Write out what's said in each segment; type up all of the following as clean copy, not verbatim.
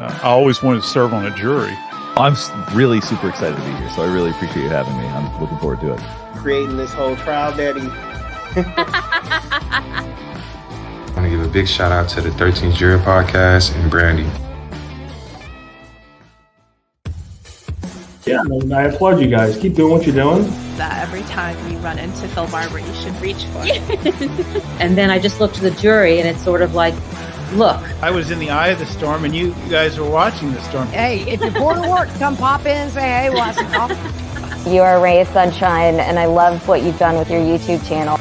I always wanted to serve on a jury. I'm really super excited to be here, so I really appreciate you having me. I'm looking forward to it. Creating this whole trial, Daddy. I want to give a big shout out to the 13th Jury Podcast and Brandy. Yeah, I applaud you guys. Keep doing what you're doing. That every time you run into Phil Barber, you should reach for it. And then I just looked to the jury, and it's sort of like, look. I was in the eye of the storm, and you guys were watching the storm. Hey, if you're bored of work, come pop in and say, hey, what's up? You are a ray of sunshine, and I love what you've done with your YouTube channel.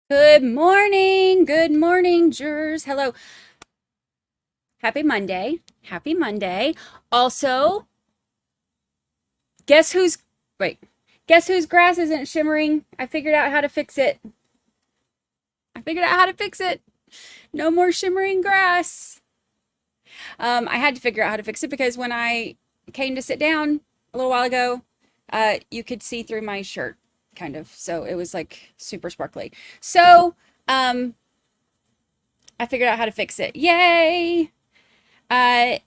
Good morning, jurors. Hello. Happy Monday. Also, guess whose grass isn't shimmering? I figured out how to fix it. No more shimmering grass. I had to figure out how to fix it because when I came to sit down a little while ago, you could see through my shirt. Kind of, so it was like super sparkly. So I figured out how to fix it. Yay! It's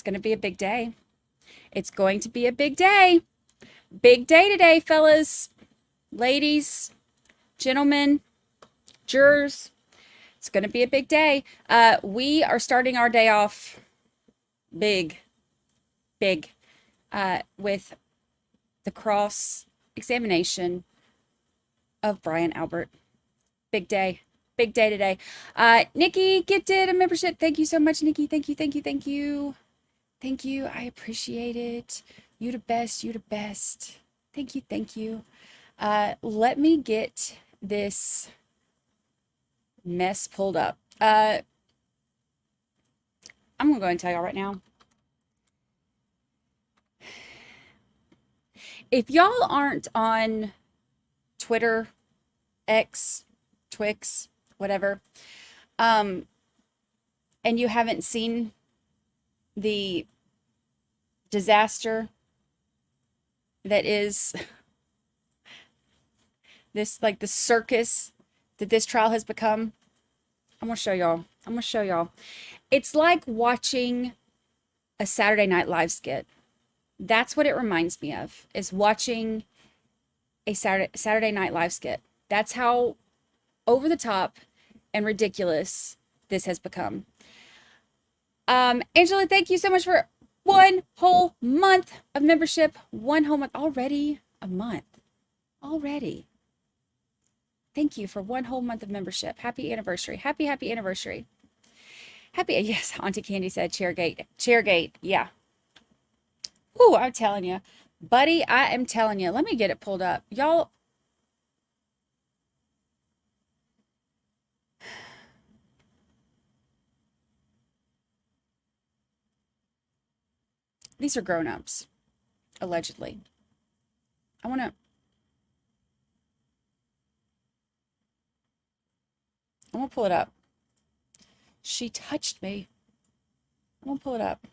gonna be a big day. Big day today, fellas, ladies, gentlemen, jurors. It's gonna be a big day. We are starting our day off big with the cross examination of Brian Albert. Big day today. Nikki gifted a membership. Thank you so much, Nikki. Thank you. I appreciate it. You the best. Thank you. Let me get this mess pulled up. I'm gonna go ahead and tell y'all right now. If y'all aren't on Twitter, X, Twix, whatever, and you haven't seen the disaster that is this, like the circus that this trial has become, I'm gonna show y'all. It's like watching a Saturday Night Live skit. That's what it reminds me of, is watching a Saturday Night Live skit. That's how over the top and ridiculous this has become. Angela, thank you so much for 1 whole month of membership. 1 whole month already. A month already. Thank you for 1 whole month of membership. Happy anniversary. Happy anniversary. Yes, Auntie Candy said Chairgate. Yeah. Ooh, I'm telling you, buddy, I am telling you. Let me get it pulled up. Y'all. These are grown-ups, allegedly. I want to pull it up. She touched me. I'm going to pull it up.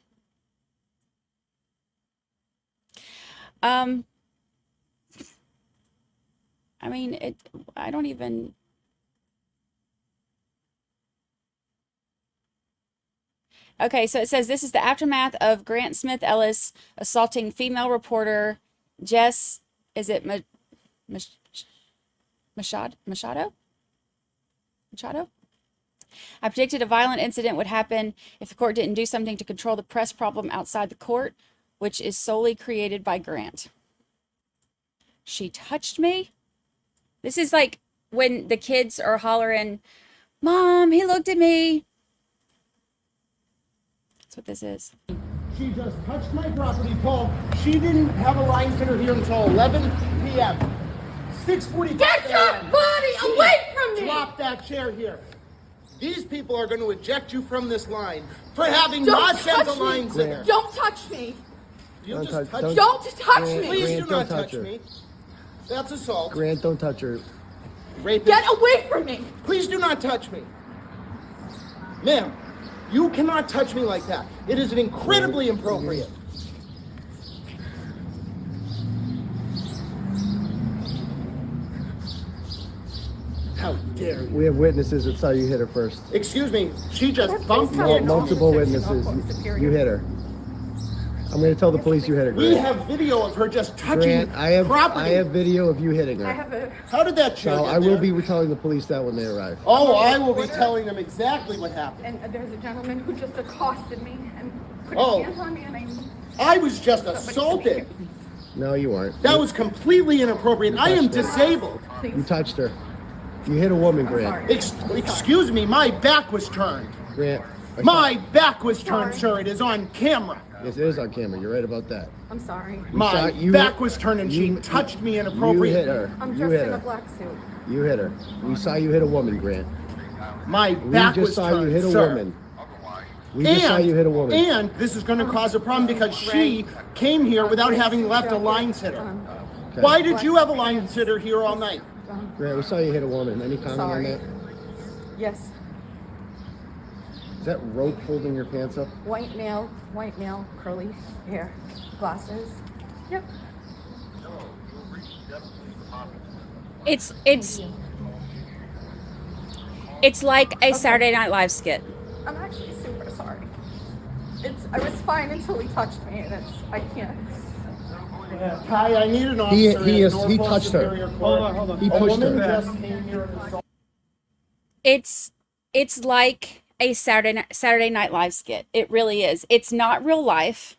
I mean, I don't even. Okay, so it says this is the aftermath of Grant Smith Ellis assaulting female reporter Jess, is it Machado? I predicted a violent incident would happen if the court didn't do something to control the press problem outside the court, which is solely created by Grant. She touched me. This is like when the kids are hollering, Mom, he looked at me. That's what this is. She just touched my property, Paul. She didn't have a line fitter here until 11 p.m. 6:45. Get your body away from me! Drop that chair here. These people are going to eject you from this line for having not sent the lines there. Don't touch me. Don't touch me. Please do not touch me. That's assault. Grant, don't touch her. Rapist. Get away from me. Please do not touch me. Ma'am, You cannot touch me like that. It is incredibly inappropriate. How dare you? We have witnesses that saw you hit her first. Excuse me, she just bumped me. Multiple witnesses. You hit her. I'm going to tell the police you hit her. We Grant. have video of her just touching Grant, I property. have video of you hitting her. How did that So change? I will be telling the police that when they arrive. Oh, I will be telling them exactly what happened. And there's a gentleman who just accosted me and put Oh. his hands on me, and I was just assaulted. No, you weren't. That was completely inappropriate. I am disabled. You touched her. You hit a woman, Grant. Excuse me, my back was turned. Grant. My back was turned, sir. It is on camera. Yes, it is on camera. You're right about that. I'm sorry. My back was turned and she touched me inappropriately. You hit her. I'm You dressed hit in a her. black suit. You hit her. We saw you hit a woman, Grant. My We back just was saw turned, you hit a sir. woman. We just saw you hit a woman. And this is going to cause a problem because she came here without having left a line sitter. Okay. Why did you have a line sitter here all night? Grant, we saw you hit a woman. Any comment on Sorry. that? Yes. Is that rope holding your pants up? White male, curly hair, glasses. Yep. It's like a Saturday Night Live skit. I'm actually super sorry. I was fine until he touched me, and I can't. Hi, I need an officer. He touched her. Hold on. He pushed her. Just came here and assaulted. It's like a Saturday Night Live skit. It really is. It's not real life.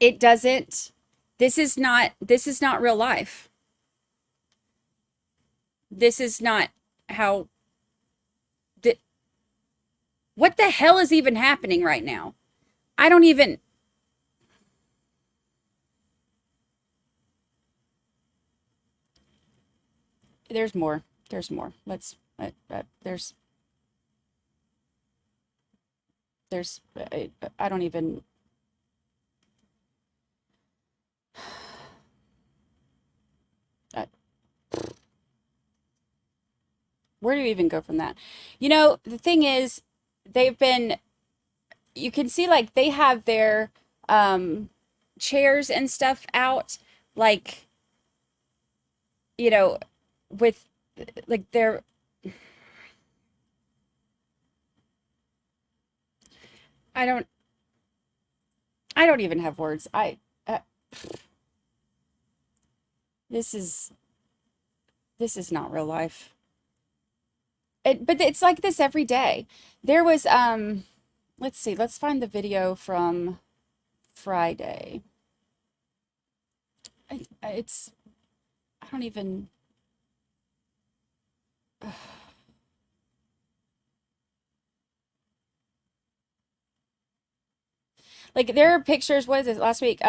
It doesn't. This is not real life. This is not how. What the hell is even happening right now? I don't even. There's more. Let's. I don't even. Where do you even go from that? You know, the thing is, you can see like they have their chairs and stuff out, like, you know, with like their. I don't even have words. This is not real life. But it's like this every day. There was, let's see, let's find the video from Friday. I don't even. Like there are pictures, what is it, last week?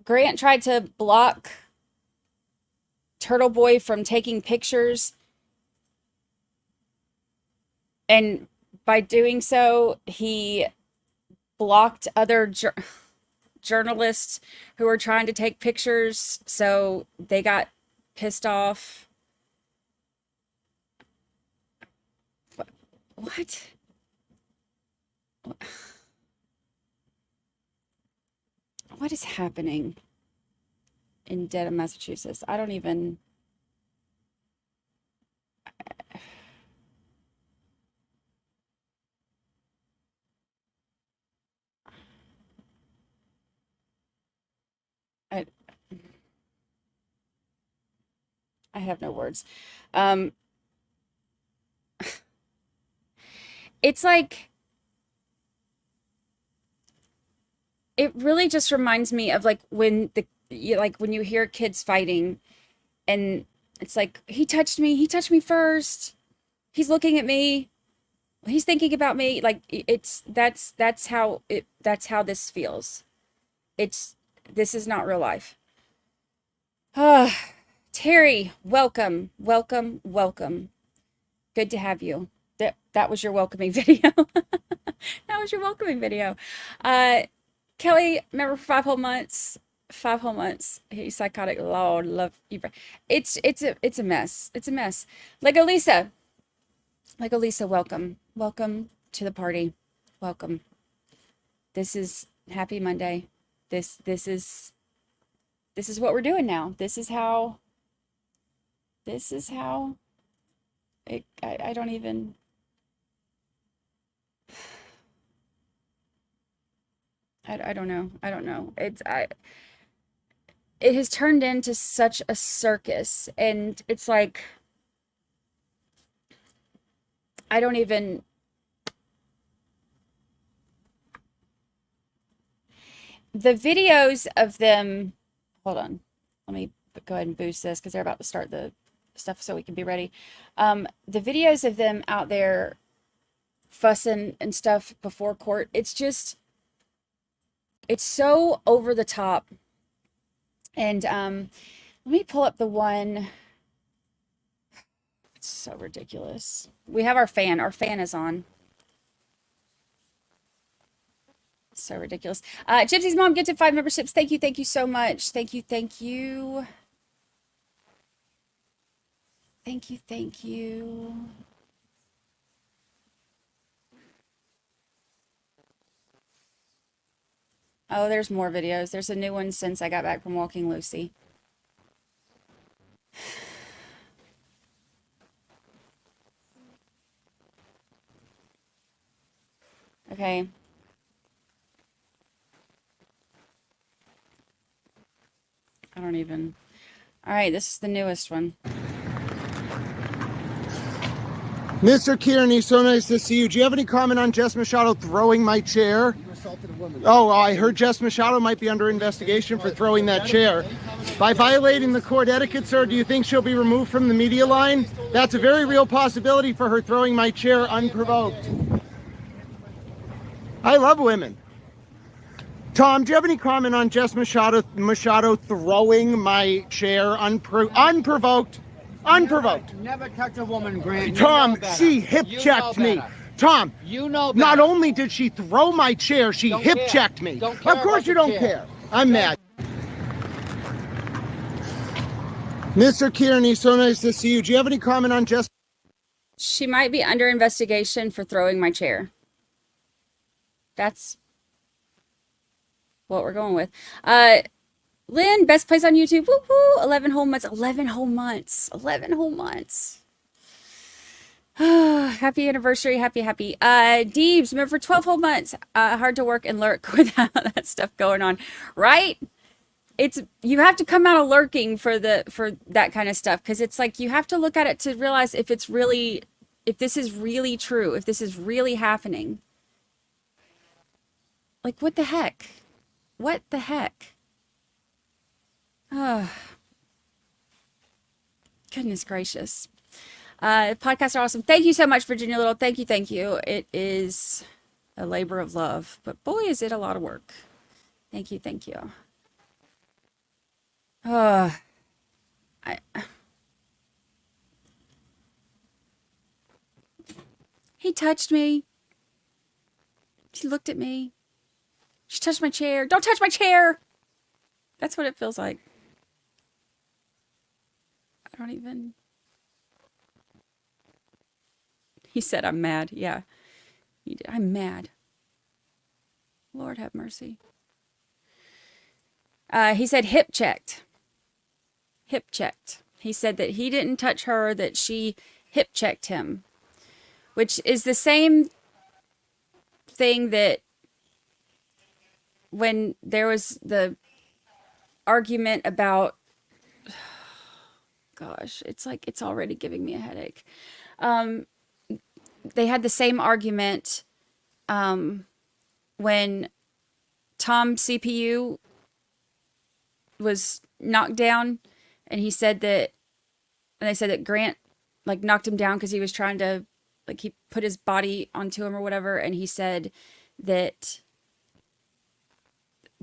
Grant tried to block Turtle Boy from taking pictures. And by doing so, he blocked other journalists who were trying to take pictures. So they got pissed off. What? What is happening in Dedham, Massachusetts? I don't even. I have no words. It's like. It really just reminds me of like when when you hear kids fighting and it's like, he touched me first. He's looking at me. He's thinking about me. Like that's how this feels. This is not real life. Terry, welcome. Good to have you. That was your welcoming video. That was your welcoming video. Kelly, remember for 5 whole months. 5 whole months. He's psychotic. Lord, love you. It's a mess. It's a mess. Lego Lisa, Like Elisa, welcome. Welcome to the party. Welcome. This is Happy Monday. This is what we're doing now. This is how I don't even I don't know. I don't know. It has turned into such a circus, and it's like I don't even the videos of them. Hold on. Let me go ahead and boost this because they're about to start the stuff so we can be ready. The videos of them out there fussing and stuff before court, it's so over the top. And let me pull up the one. It's so ridiculous. We have our fan. Our fan is on. So ridiculous. Gypsy's mom gifted 5 memberships. Thank you. Thank you so much. Thank you. Thank you. Thank you. Thank you. Oh, there's more videos. There's a new one since I got back from walking Lucy. Okay. I don't even. All right, this is the newest one. Mr. Kearney, so nice to see you. Do you have any comment on Jess Machado throwing my chair? You assaulted a woman. Oh, I heard Jess Machado might be under investigation for throwing that chair. By violating the court etiquette, sir, do you think she'll be removed from the media line? That's a very real possibility for her throwing my chair unprovoked. I love women. Tom, do you have any comment on Jess Machado throwing my chair unprovoked? Unprovoked. Never touch a woman, Grant. Tom, she hip checked me. Tom, You know better. not only did she throw my chair, she Don't hip care. checked me. Don't care Of course about you the don't chair. care. I'm mad. Mr. Kearney, so nice to see you. Do you have any comment on Jess? She might be under investigation for throwing my chair. That's what we're going with. Lynn, best place on YouTube. Woo woo. 11 whole months. 11 whole months. 11 whole months. Happy anniversary. Happy. Deebs, remember for 12 whole months. Hard to work and lurk without that stuff going on. Right? You have to come out of lurking for that kind of stuff. Cause it's like, you have to look at it to realize if this is really true, if this is really happening. Like, what the heck? What the heck? Oh, goodness gracious. Podcasts are awesome. Thank you so much, Virginia Little. Thank you. Thank you. It is a labor of love, but boy, is it a lot of work. Thank you. Thank you. He touched me. She looked at me. She touched my chair. Don't touch my chair. That's what it feels like. I don't even. He said, I'm mad. Yeah. He did. I'm mad. Lord have mercy. He said hip checked. Hip checked. He said that he didn't touch her, that she hip checked him, which is the same thing that when there was the argument about, gosh, it's like, it's already giving me a headache. They had the same argument when Tom CPU was knocked down, and he said that, and they said that Grant like knocked him down because he was trying to, like, he put his body onto him or whatever, and he said that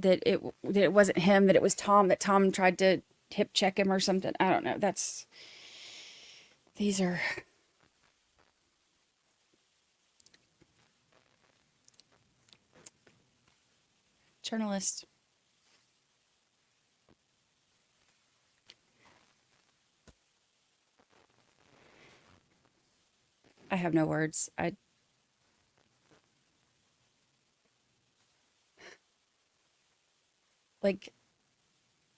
it wasn't him, that it was Tom, that Tom tried to hip check him or something. I don't know. These are journalists. I have no words. Like,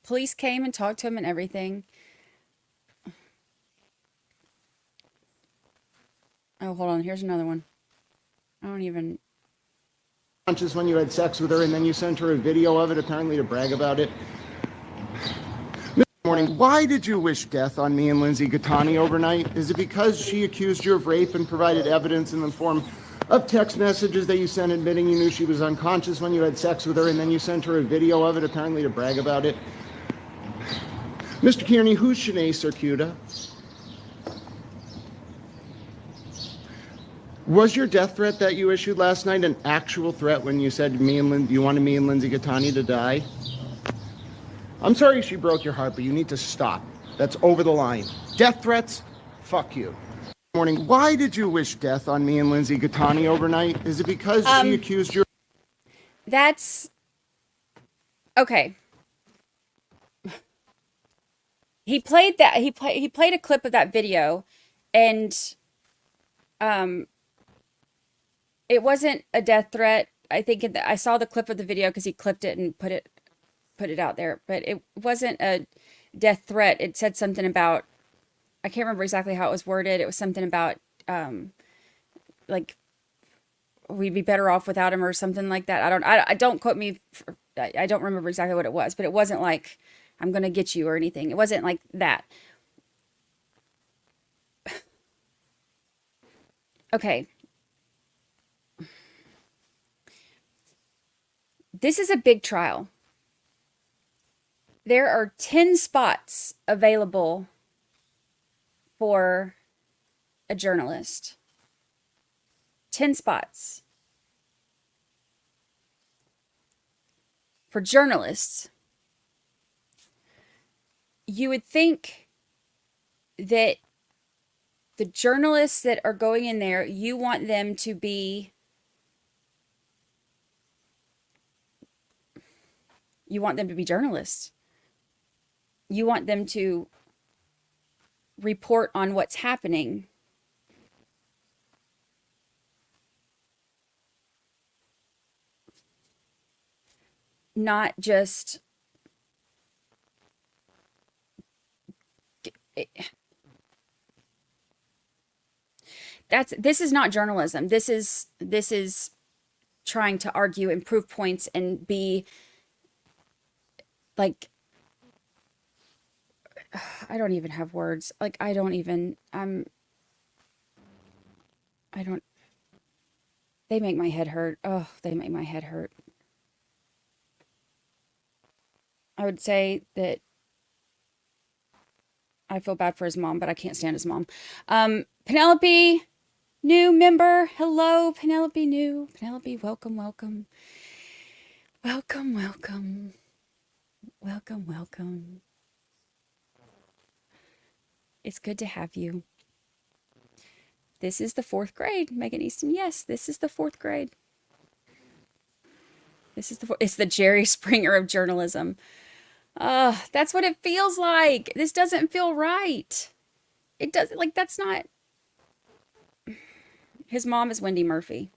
police came and talked to him and everything. Oh, hold on. Here's another one. I don't even... Conscious when you had sex with her, and then you sent her a video of it, apparently to brag about it. Morning. Why did you wish death on me and Lindsay Gattani overnight? Is it because she accused you of rape and provided evidence in the form of text messages that you sent admitting you knew she was unconscious when you had sex with her, and then you sent her a video of it, apparently to brag about it? Mr. Kearney, who's Shanae Circuda? Was your death threat that you issued last night an actual threat when you said you wanted me and Lindsay Gattani to die? I'm sorry she broke your heart, but you need to stop. That's over the line. Death threats? Fuck you. Morning. Why did you wish death on me and Lindsay Gattani overnight? Is it because she accused you? That's... Okay. He played that. He played a clip of that video, and it wasn't a death threat. I think I saw the clip of the video because he clipped it and put it out there, but it wasn't a death threat. It said something about, I can't remember exactly how it was worded. It was something about like we'd be better off without him or something like that. I don't quote me. I don't remember exactly what it was, but it wasn't like I'm gonna get you or anything. It wasn't like that. Okay. This is a big trial. There are 10 spots available for a journalist. 10 spots. For journalists, you would think that the journalists that are going in there, you want them to be... You want them to be journalists. You want them to report on what's happening. Not just... This is not journalism. This is trying to argue and prove points and be like... I don't even have words. Like, I don't... They make my head hurt. Oh, they make my head hurt. I would say that I feel bad for his mom, but I can't stand his mom. Penelope, new member. Hello, Penelope, new. Penelope, welcome, welcome. Welcome, welcome. Welcome, welcome. It's good to have you. This is the 4th grade, Megan Easton. Yes, this is the 4th grade. It's the Jerry Springer of journalism. That's what it feels like. This doesn't feel right. It doesn't, like, that's not... His mom is Wendy Murphy.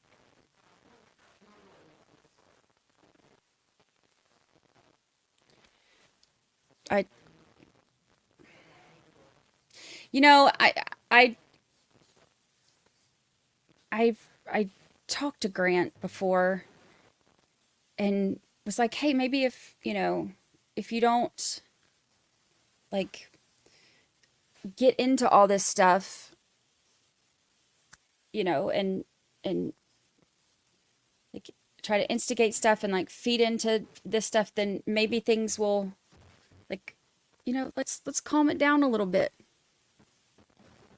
You know, I talked to Grant before and was like, hey, maybe if you don't like get into all this stuff, and like try to instigate stuff and like feed into this stuff, then maybe things will like, let's calm it down a little bit.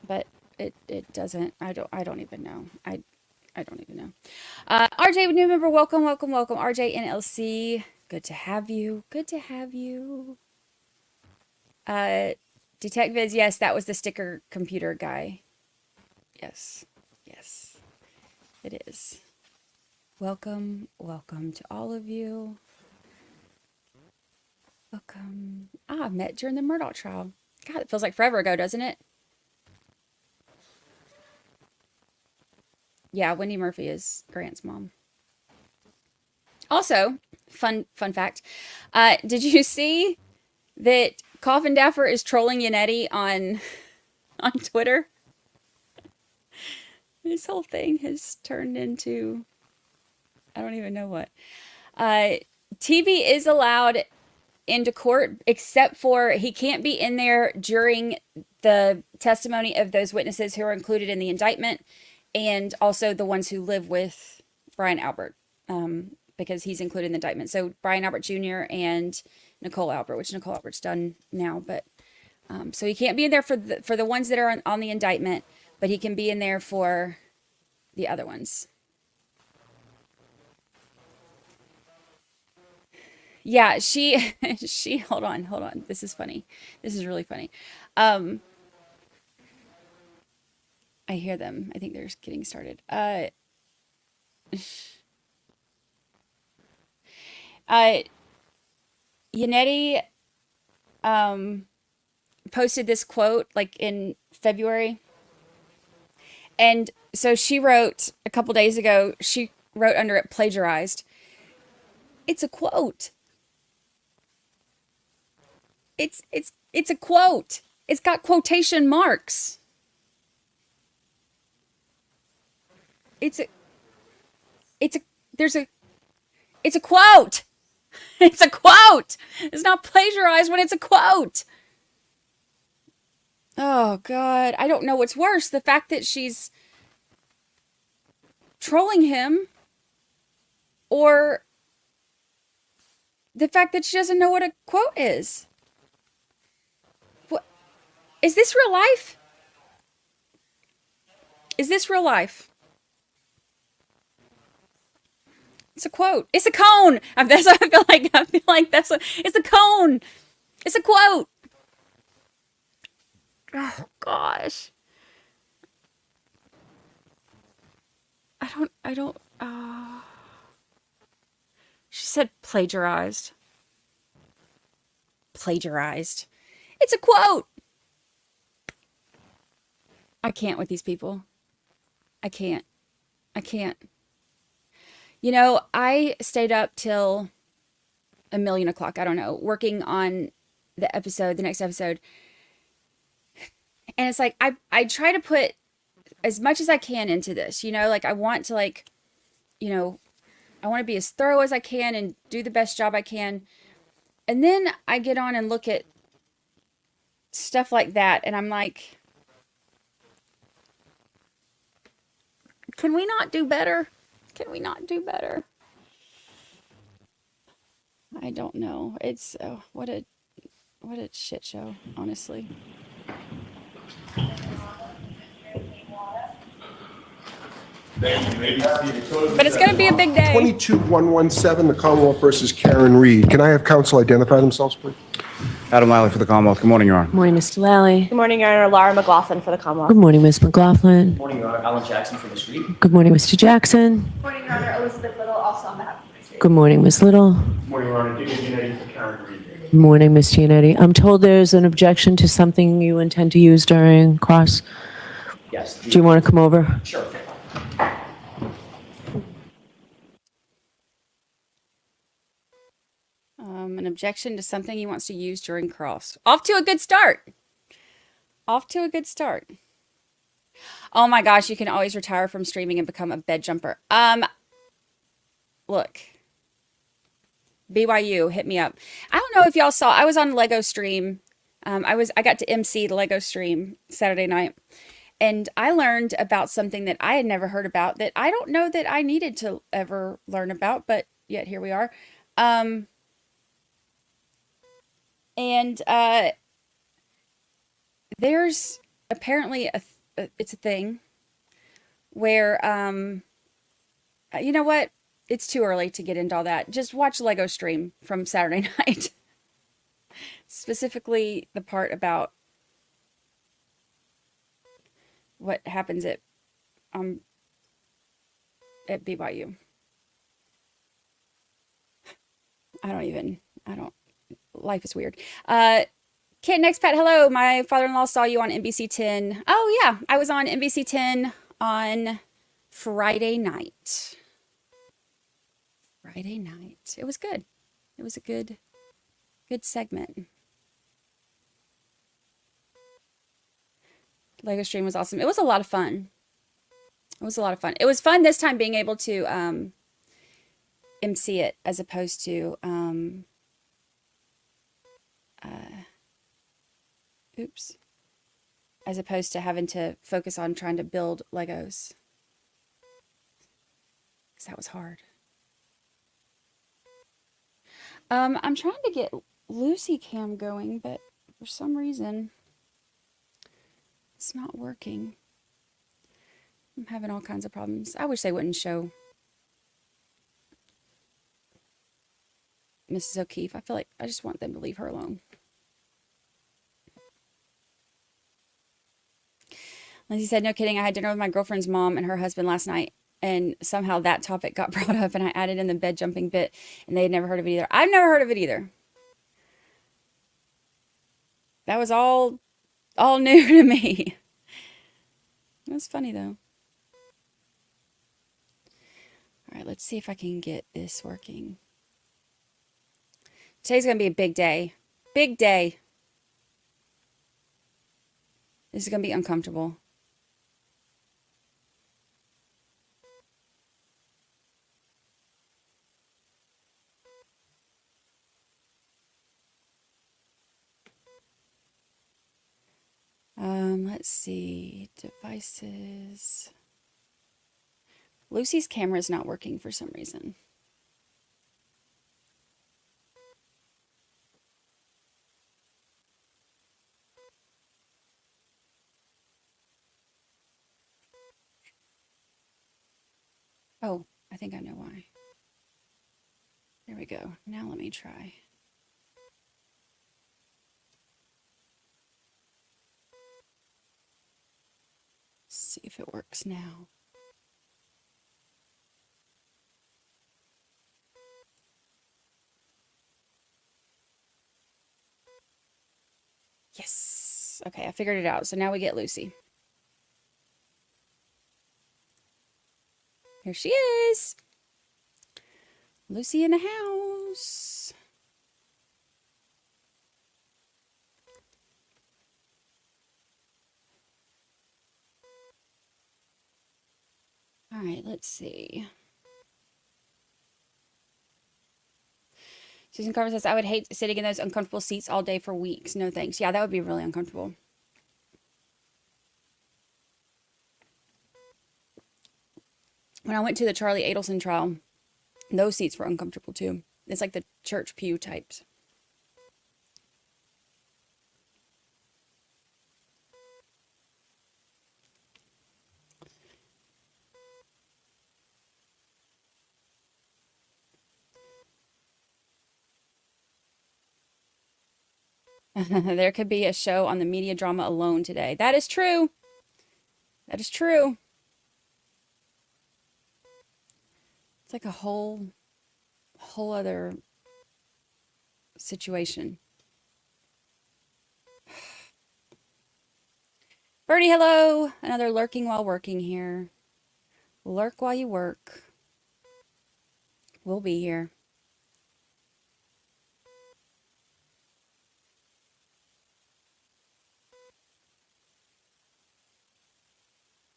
But it doesn't. I don't even know. I don't even know. RJ, new member, welcome, welcome, welcome. RJ NLC, good to have you. Good to have you. Detect Viz, yes, that was the sticker computer guy. Yes, yes, it is. Welcome, welcome to all of you. Welcome. I met during the Murdoch trial. God, it feels like forever ago, doesn't it? Yeah, Wendy Murphy is Grant's mom. Also, fun fact. Did you see that Coffin Dapper is trolling Yannetti on Twitter? This whole thing has turned into, I don't even know what. TV is allowed into court, except for he can't be in there during the testimony of those witnesses who are included in the indictment, and also the ones who live with Brian Albert, because he's included in the indictment. So Brian Albert Jr. and Nicole Albert, which Nicole Albert's done now, but so he can't be in there for the ones that are on the indictment, but he can be in there for the other ones. Yeah, she hold on. This is funny. This is really funny. I hear them. I think they're getting started. Yannetti posted this quote like in February. And so she wrote a couple days ago, she wrote under it plagiarized. It's a quote. It's a quote. It's got quotation marks. It's a quote. It's a quote. It's not plagiarized when it's a quote. Oh God. I don't know what's worse. The fact that she's trolling him, or the fact that she doesn't know what a quote is. What is this real life? Is this real life? It's a quote. It's a cone. That's what I feel like. It's a cone. It's a quote. Oh gosh. I don't. She said plagiarized. Plagiarized. It's a quote. I can't with these people. I can't. You know, I stayed up till 1,000,000 o'clock, I don't know, working on the next episode. And it's like, I try to put as much as I can into this, you know, like I want to I want to be as thorough as I can and do the best job I can. And then I get on and look at stuff like that. And I'm like, can we not do better? Can we not do better? I don't know. It's what a shit show, honestly. But it's going to be a big day. 22117, the Commonwealth versus Karen Reed. Can I have counsel identify themselves, please? Adam Lally for the Commonwealth. Good morning, Your Honor. Good morning, Mr. Lally. Good morning, Your Honor. Laura McLaughlin for the Commonwealth. Good morning, Ms. McLaughlin. Good morning, Your Honor. Alan Jackson for the street. Good morning, Mr. Jackson. Good morning, Your Honor. Elizabeth Little, also on behalf of the street. Good morning, Ms. Little. Good morning, Your Honor. Yannetti for Karen Reed. Good morning, Ms. Yannetti. I'm told there's an objection to something you intend to use during cross. Yes. Do you want to come over? Sure. An objection to something he wants to use during cross. Off to a good start. Off to a good start. Oh my gosh, you can always retire from streaming and become a bed jumper. Look. BYU, hit me up. I don't know if y'all saw, I was on Lego stream. I got to MC the Lego stream Saturday night. And I learned about something that I had never heard about that I don't know that I needed to ever learn about, but yet here we are. And there's apparently it's a thing where, you know what? It's too early to get into all that. Just watch Lego stream from Saturday night. Specifically the part about what happens at BYU. Life is weird. Kit Next Pat, hello. My father-in-law saw you on NBC 10. Oh yeah, I was on NBC 10 on Friday night. Friday night. It was good. It was a good segment. Lego stream was awesome. It was a lot of fun. It was a lot of fun. It was fun this time being able to MC it as opposed to as opposed to having to focus on trying to build Legos. Because that was hard. I'm trying to get Lucy Cam going, but for some reason it's not working. I'm having all kinds of problems. I wish they wouldn't show Mrs. O'Keefe. I feel like I just want them to leave her alone. Lindsay said, no kidding, I had dinner with my girlfriend's mom and her husband last night, and somehow that topic got brought up, and I added in the bed jumping bit, and they had never heard of it either. I've never heard of it either. That was all new to me. It was funny, though. All right, let's see if I can get this working. Today's going to be a big day. Big day. This is going to be uncomfortable. Let's see. Devices. Lucy's camera is not working for some reason. Oh, I think I know why. There we go. Now let me try. See if it works now. Yes. Okay, I figured it out. So now we get Lucy. Here she is. Lucy in the house. All right, let's see. Susan Carver says, I would hate sitting in those uncomfortable seats all day for weeks. No thanks. Yeah, that would be really uncomfortable. When I went to the Charlie Adelson trial, those seats were uncomfortable too. It's like the church pew types. There could be a show on the media drama alone today. That is true. That is true. It's like a whole other situation. Birdie, hello. Another lurking while working here. Lurk while you work. We'll be here.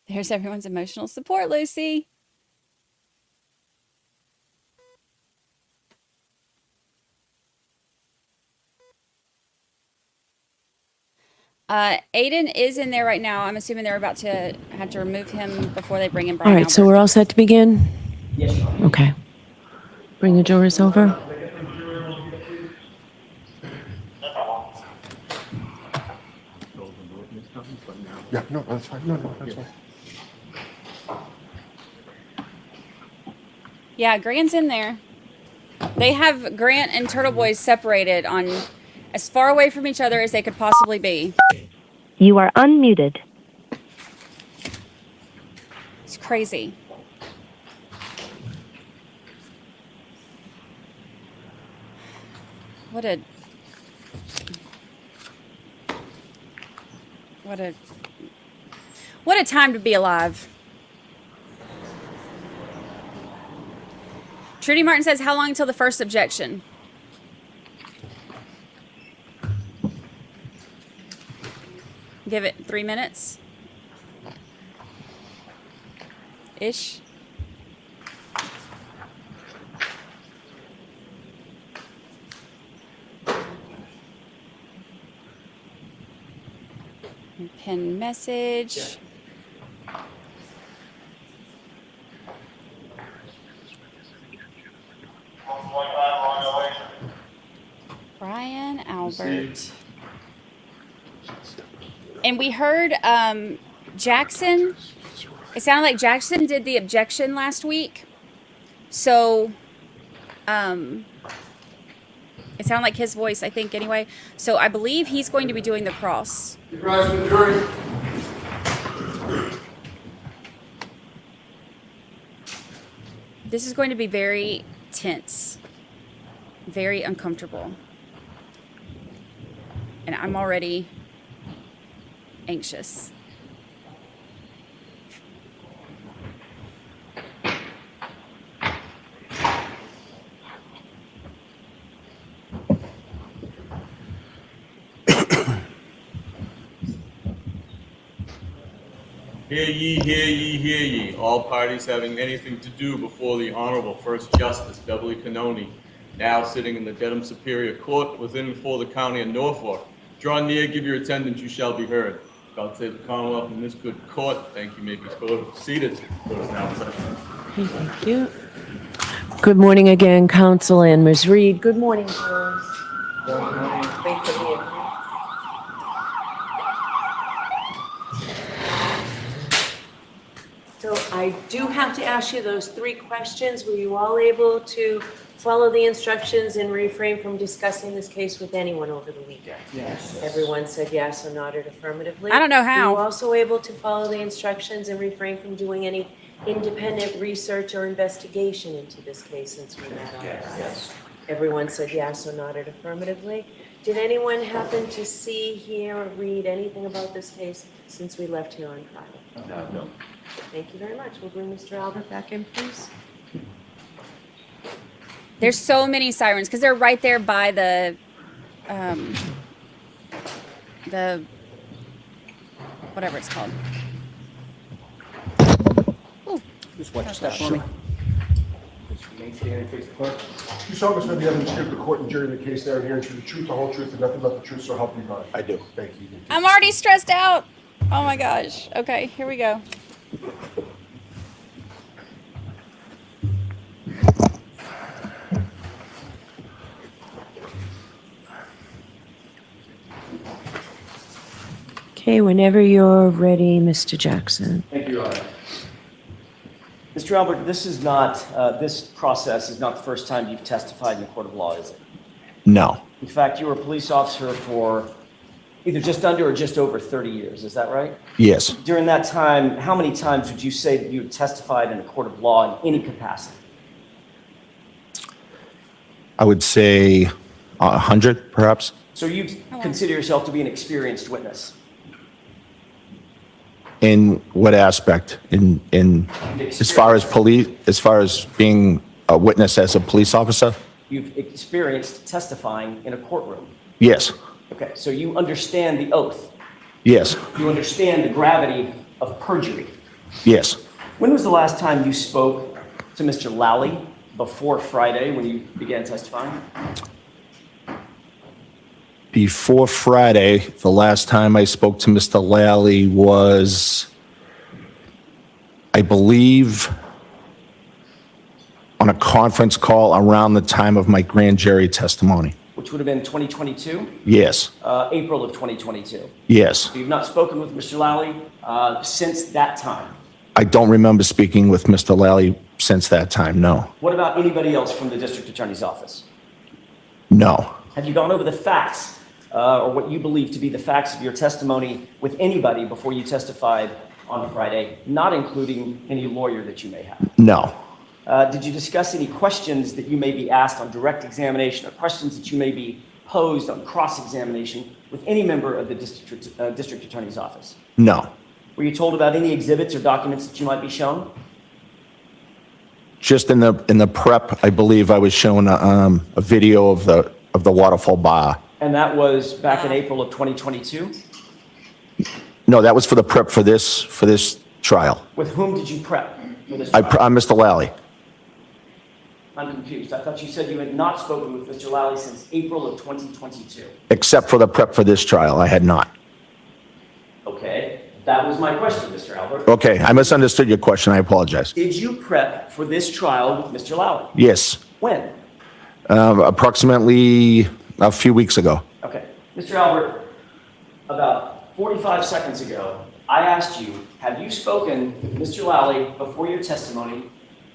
There's everyone's emotional support, Lucy. Aiden is in there right now. I'm assuming they're about to have to remove him before they bring in Brian. All right, so we're all set to begin? Yes, Your Honor. Okay. Bring the jurors over. Yeah, no, that's fine. No, that's fine. Yeah, Grant's in there. They have Grant and Turtle Boy separated on as far away from each other as they could possibly be. You are unmuted. It's crazy. What a time to be alive. Trudy Martin says, how long until the first objection? Give it 3 minutes. Ish. Pin message. Brian Albert. And we heard Jackson. It sounded like Jackson did the objection last week. So it sounded like his voice, I think, anyway. So I believe he's going to be doing the cross. You rise to the jury. This is going to be very tense, very uncomfortable. And I'm already anxious. Hear ye, hear ye, hear ye. All parties having anything to do before the Honorable First Justice Beverly Cannoni, now sitting in the Dedham Superior Court within and for the County of Norfolk. Draw near, give your attendance, you shall be heard. God save the Commonwealth in this good court. Thank you. May be seated. Court is now in session. Thank you. Good morning again, Counsel and Ms. Reed. Good morning, girls. Wait for me. So I do have to ask you those 3 questions. Were you all able to follow the instructions and refrain from discussing this case with anyone over the weekend? Yes. Everyone said yes or nodded affirmatively. I don't know how. Were you also able to follow the instructions and refrain from doing any independent research or investigation into this case since we met on Friday? Yes. Everyone said yes or nodded affirmatively. Did anyone happen to see, hear, or read anything about this case since we left here on Friday? No. Thank you very much. We'll bring Mr. Albert back in, please. There's so many sirens because they're right there by the whatever it's called. Ooh. Just watch your step for me. You saw us with the evidence give the court and jury in the case there adherence to the truth, the whole truth, and nothing but the truth, so help you God. I do. Thank you. I'm already stressed out. Oh my gosh. Okay, here we go. Okay, whenever you're ready, Mr. Jackson. Thank you, Your Honor. Mr. Albert, this is not, this process is not the first time you've testified in a court of law, is it? No. In fact, you were a police officer for either just under or just over 30 years, is that right? Yes. During that time, how many times would you say that you had testified in a court of law in any capacity? I would say 100, perhaps. So you consider yourself to be an experienced witness? In what aspect? In as far as being a witness as a police officer? You've experienced testifying in a courtroom? Yes. Okay, so you understand the oath? Yes. You understand the gravity of perjury? Yes. When was the last time you spoke to Mr. Lally before Friday when you began testifying? Before Friday, the last time I spoke to Mr. Lally was, I believe, on a conference call around the time of my grand jury testimony. Which would have been 2022? Yes. April of 2022? Yes. So you've not spoken with Mr. Lally since that time? I don't remember speaking with Mr. Lally since that time, no. What about anybody else from the district attorney's office? No. Have you gone over the facts or what you believe to be the facts of your testimony with anybody before you testified on Friday, not including any lawyer that you may have? No. Did you discuss any questions that you may be asked on direct examination or questions that you may be posed on cross-examination with any member of the district attorney's office? No. Were you told about any exhibits or documents that you might be shown? Just in the prep, I believe I was shown a video of the waterfall bar. And that was back in April of 2022? No, that was for the prep for this trial. With whom did you prep for this trial? I'm Mr. Lally. I'm confused. I thought you said you had not spoken with Mr. Lally since April of 2022. Except for the prep for this trial, I had not. Okay, that was my question, Mr. Albert. Okay, I misunderstood your question. I apologize. Did you prep for this trial with Mr. Lally? Yes, When? approximately a few weeks ago. Okay, Mr. Albert, about 45 seconds ago, I asked you, have you spoken with Mr. Lally before your testimony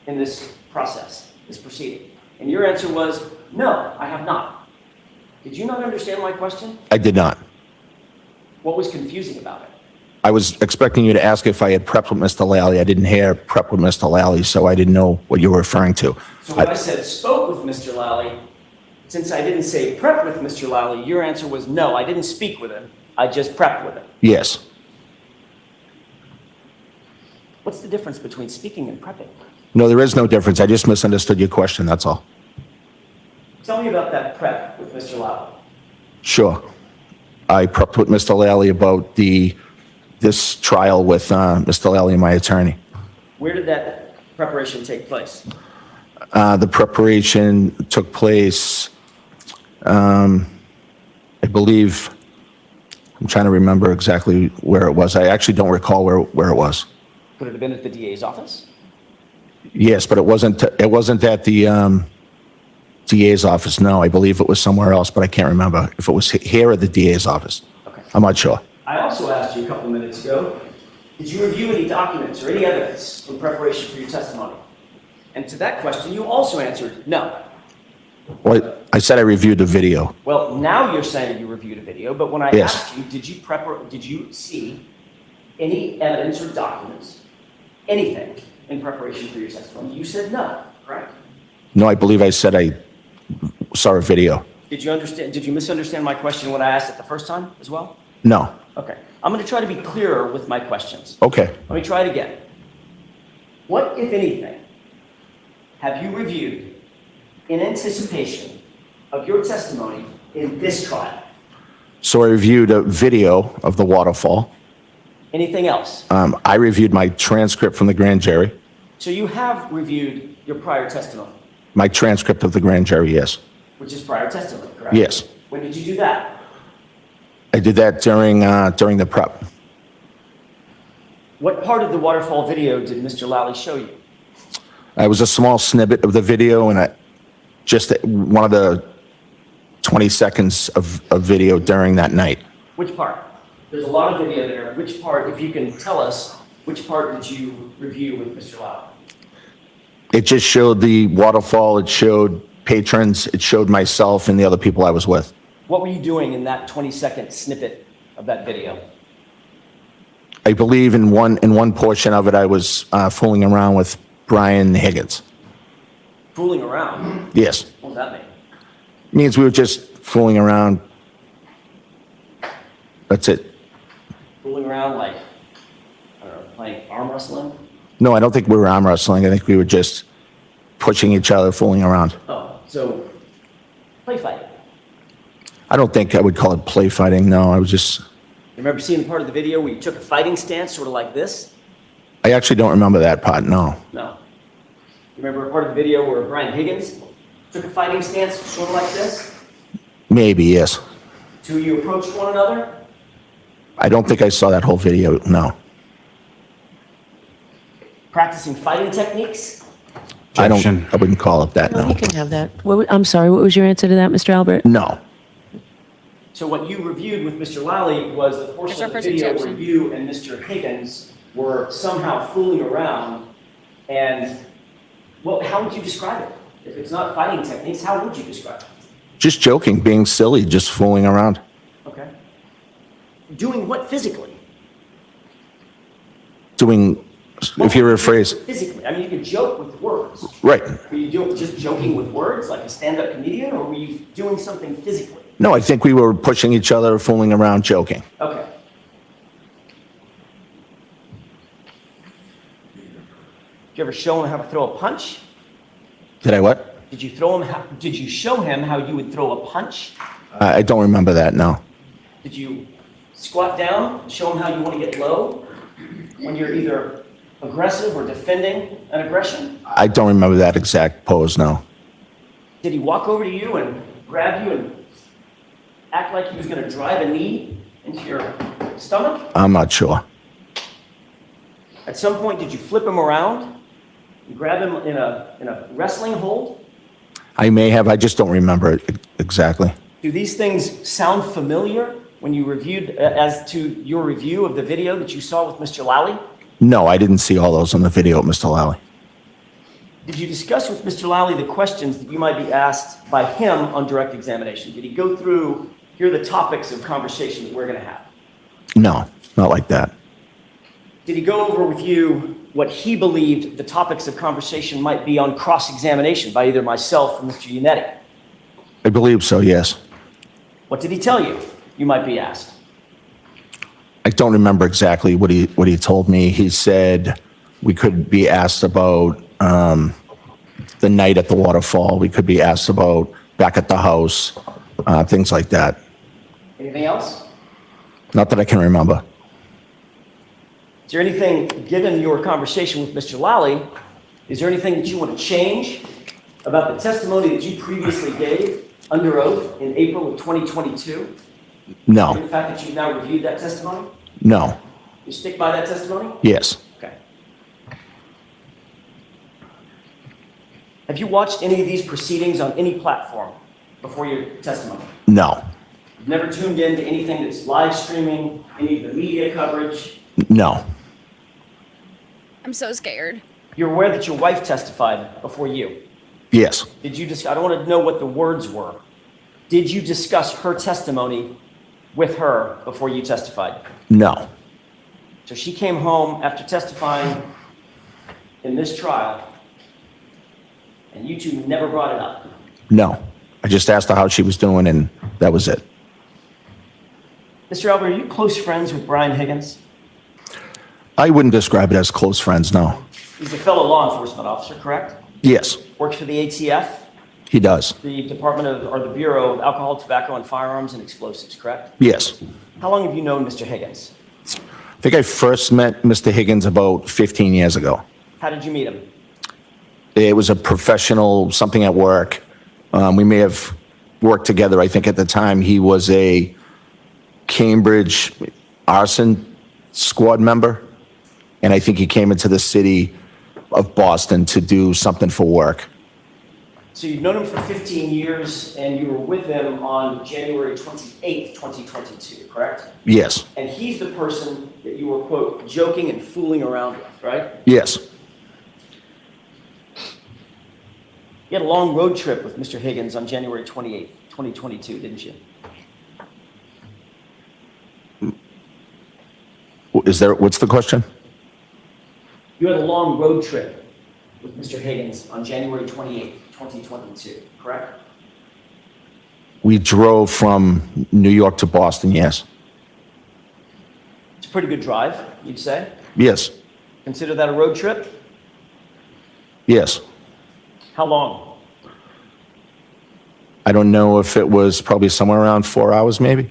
in this process, this proceeding? And your answer was, no, I have not. Did you not understand my question? I did not. What was confusing about it? I was expecting you to ask if I had prepped with Mr. Lally. I didn't hear prep with Mr. Lally, so I didn't know what you were referring to. So when I said spoke with Mr. Lally, since I didn't say prep with Mr. Lally, your answer was no, I didn't speak with him. I just prepped with him. Yes. What's the difference between speaking and prepping? No, there is no difference. I just misunderstood your question, that's all. Tell me about that prep with Mr. Lally. Sure. I prepped with Mr. Lally about this trial with Mr. Lally, my attorney. Where did that preparation take place? The preparation took place, I believe, I'm trying to remember exactly where it was. I actually don't recall where it was. Could it have been at the DA's office? Yes, but it wasn't at the DA's office. No, I believe it was somewhere else, but I can't remember if it was here or the DA's office. Okay. I'm not sure. I also asked you a couple of minutes ago, did you review any documents or any evidence in preparation for your testimony? And to that question, you also answered no. Well, I said I reviewed the video. Well, now you're saying you reviewed a video, but when I Yes. asked you, did you see any evidence or documents, anything in preparation for your testimony? You said no, correct? No, I believe I said I saw a video. Did you misunderstand my question when I asked it the first time as well? No. Okay. I'm going to try to be clearer with my questions. Okay. Let me try it again. What, if anything, have you reviewed in anticipation of your testimony in this trial? So I reviewed a video of the waterfall. Anything else? I reviewed my transcript from the grand jury. So you have reviewed your prior testimony, My transcript of the grand jury, yes. which is prior testimony, correct? Yes. When did you do that? I did that during the prep. What part of the waterfall video did Mr. Lally show you? It was a small snippet of the video and just one of the 20 seconds of video during that night. Which part? There's a lot of video there. Which part, if you can tell us, which part did you review with Mr. Lally? It just showed the waterfall, it showed patrons, it showed myself and the other people I was with. What were you doing in that 20-second snippet of that video? I believe in one portion of it, I was fooling around with Brian Higgins. Fooling around? Yes. What does that mean? It means we were just fooling around. That's it. Fooling around like, I don't know, playing arm wrestling? No, I don't think we were arm wrestling. I think we were just pushing each other, fooling around. Oh, so play fighting. I don't think I would call it play fighting. No, I was just. You remember seeing part of the video where you took a fighting stance, sort of like this? I actually don't remember that part. No. No. You remember a part of the video where Brian Higgins took a fighting stance, sort of like this? Maybe, yes. Two of you approached one another? I don't think I saw that whole video. No. Practicing fighting techniques? I wouldn't call it that. No, No. you can have that. I'm sorry, what was your answer to that, Mr. Albert? No. So what you reviewed with Mr. Lally was the portion of the video where you and Mr. Higgins were somehow fooling around, and, well, how would you describe it? If it's not fighting techniques, how would you describe it? Just joking, being silly, just fooling around. Okay. Doing what physically? Doing, if you rephrase. Physically. I mean, you could joke with words. Right. Were you just joking with words like a stand-up comedian, or were you doing something physically? No, I think we were pushing each other, fooling around, joking. Okay. Did you ever show him how to throw a punch? Did I what? Did you did you show him how you would throw a punch? I don't remember that, no. Did you squat down and show him how you want to get low when you're either aggressive or defending an aggression? I don't remember that exact pose, no. Did he walk over to you and grab you and act like he was going to drive a knee into your stomach? I'm not sure. At some point, did you flip him around and grab him in a wrestling hold? I may have, I just don't remember it exactly. Do these things sound familiar when you reviewed, as to your review of the video that you saw with Mr. Lally? No, I didn't see all those on the video, Mr. Lally. Did you discuss with Mr. Lally the questions that you might be asked by him on direct examination? Did he go through, here are the topics of conversation that we're going to have? No, not like that. Did he go over with you what he believed the topics of conversation might be on cross-examination by either myself or Mr. Yannetti? I believe so, yes. What did he tell you you might be asked? I don't remember exactly what he told me. He said we could be asked about the night at the waterfall. We could be asked about back at the house, things like that. Anything else? Not that I can remember. Is there anything, given your conversation with Mr. Lally, is there anything that you want to change about the testimony that you previously gave under oath in April of 2022? No. The fact that you've now reviewed that testimony? No. You stick by that testimony? Yes. Okay. Have you watched any of these proceedings on any platform before your testimony? No. You've never tuned in to anything that's live streaming, any of the media coverage? No. I'm so scared. You're aware that your wife testified before you? Yes. Did you I don't want to know what the words were. Did you discuss her testimony with her before you testified? No. So she came home after testifying in this trial, and you two never brought it up? No. I just asked her how she was doing, and that was it. Mr. Albert, are you close friends with Brian Higgins? I wouldn't describe it as close friends, no. He's a fellow law enforcement officer, correct? Yes, Works for the ATF, he does. the the Bureau of Alcohol, Tobacco, and Firearms and Explosives, correct? Yes. How long have you known Mr. Higgins? I think I first met Mr. Higgins about 15 years ago. How did you meet him? It was a professional, something at work. We may have worked together. I think at the time he was a Cambridge arson squad member. And I think he came into the city of Boston to do something for work. So you've known him for 15 years, and you were with him on January 28th, 2022, correct? Yes. And he's the person that you were, quote, joking and fooling around with, right? Yes. You had a long road trip with Mr. Higgins on January 28th, 2022, didn't you? What's the question? You had a long road trip with Mr. Higgins on January 28th, 2022, correct? We drove from New York to Boston, yes. It's a pretty good drive, you'd say? Yes. Consider that a road trip? Yes. How long? I don't know if it was probably somewhere around 4 hours, maybe.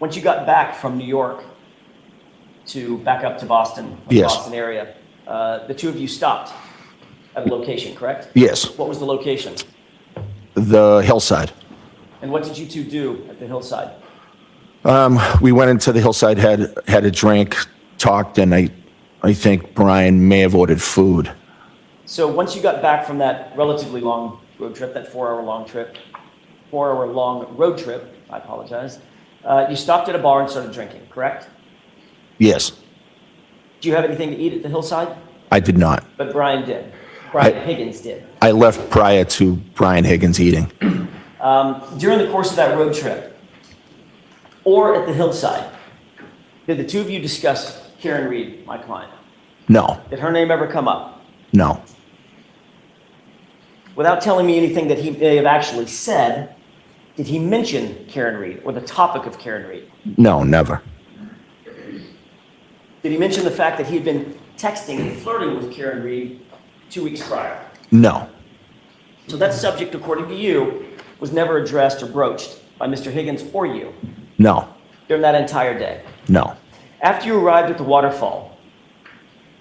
Once you got back from New York to back up to Boston, Yes. Boston area, the two of you stopped at a location, correct? Yes. What was the location? The hillside. And what did you two do at the hillside? We went into the hillside, had a drink, talked, and I think Brian may have ordered food. So once you got back from that relatively long road trip, that 4 hour long road trip, I apologize, you stopped at a bar and started drinking, correct? Yes. Do you have anything to eat at the hillside? I did not. But Brian did. Brian Higgins did. I left prior to Brian Higgins eating. During the course of that road trip, or at the hillside, did the two of you discuss Karen Reed, my client? No. Did her name ever come up? No. Without telling me anything that he may have actually said, did he mention Karen Reed or the topic of Karen Reed? No, never. Did he mention the fact that he had been texting and flirting with Karen Reed 2 weeks prior. No, So that subject, according to you, was never addressed or broached by Mr. Higgins or you no, during that entire day. no. After you arrived at the waterfall,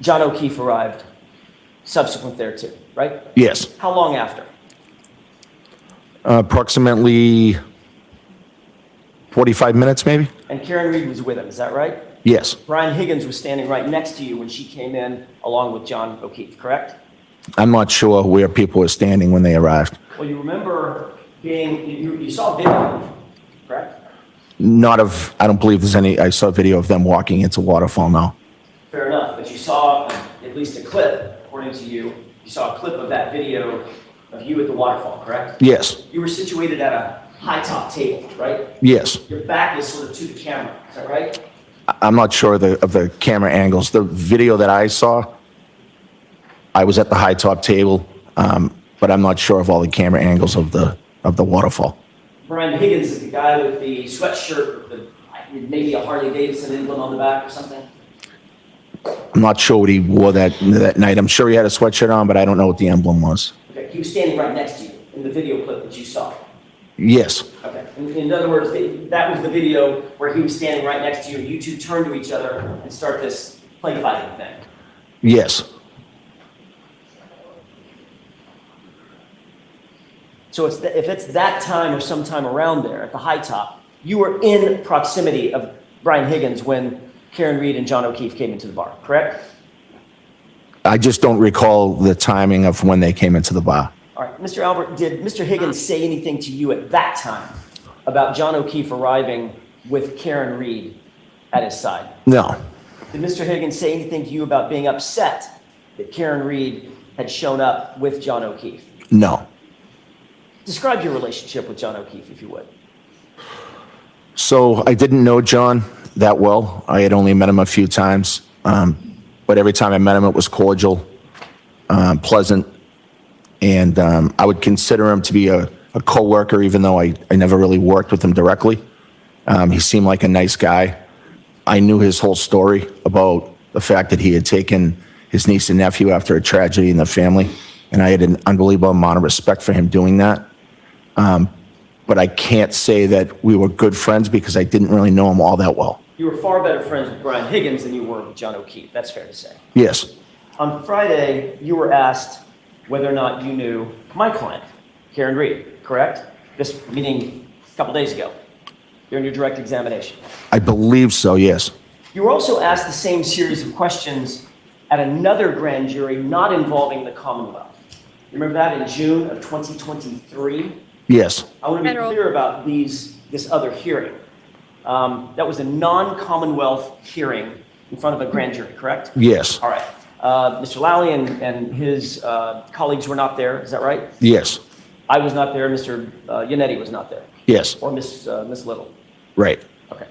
John O'Keefe arrived subsequent thereto, right? Yes. How long after? Approximately 45 minutes, maybe? And Karen Reed was with him, is that right? Yes. Brian Higgins was standing right next to you when she came in along with John O'Keefe, correct? I'm not sure where people were standing when they arrived. Well, you remember you saw video, correct? I don't believe there's any, I saw video of them walking into Waterfall now. Fair enough, but you saw at least a clip, according to you, you saw a clip of that video of you at the waterfall, correct? Yes, You were situated at a high top table, right? yes. Your back is sort of to the camera, is that right? I'm not sure of the camera angles. The video that I saw, I was at the high top table, but I'm not sure of all the camera angles of the waterfall. Brian Higgins is the guy with the sweatshirt with maybe a Harley Davidson emblem on the back or something? I'm not sure what he wore that night. I'm sure he had a sweatshirt on, but I don't know what the emblem was. Okay, he was standing right next to you in the video clip that you saw. Yes, Okay, in other words, that was the video where he was standing right next to you, and you two turn to each other and start this play fighting thing. yes, So if it's that time or sometime around there at the high top, you were in proximity of Brian Higgins when Karen Reed and John O'Keefe came into the bar, correct? I just don't recall the timing of when they came into the bar. All right, Mr. Albert, did Mr. Higgins say anything to you at that time about John O'Keefe arriving with Karen Reed at his side? No, Did Mr. Higgins say anything to you about being upset that Karen Reed had shown up with John O'Keefe? no. Describe your relationship with John O'Keefe, if you would. So I didn't know John that well. I had only met him a few times, but every time I met him, it was cordial, pleasant, and I would consider him to be a coworker, even though I never really worked with him directly. He seemed like a nice guy. I knew his whole story about the fact that he had taken his niece and nephew after a tragedy in the family, and I had an unbelievable amount of respect for him doing that. But I can't say that we were good friends because I didn't really know him all that well. You were far better friends with Brian Higgins than you were with John O'Keefe. That's fair to say. Yes, On Friday, you were asked whether or not you knew my client, Karen Reed, correct? This meeting a couple days ago, during your direct examination. I believe so, yes. You were also asked the same series of questions at another grand jury not involving the Commonwealth. You remember that in June of 2023? Yes, I want to be clear about this other hearing. That was a non-Commonwealth hearing in front of a grand jury, correct? yes, All right. Mr. Lally and his colleagues were not there, is that right? yes, I was not there, Mr. Yannetti was not there, yes, or Miss Little. right. Okay.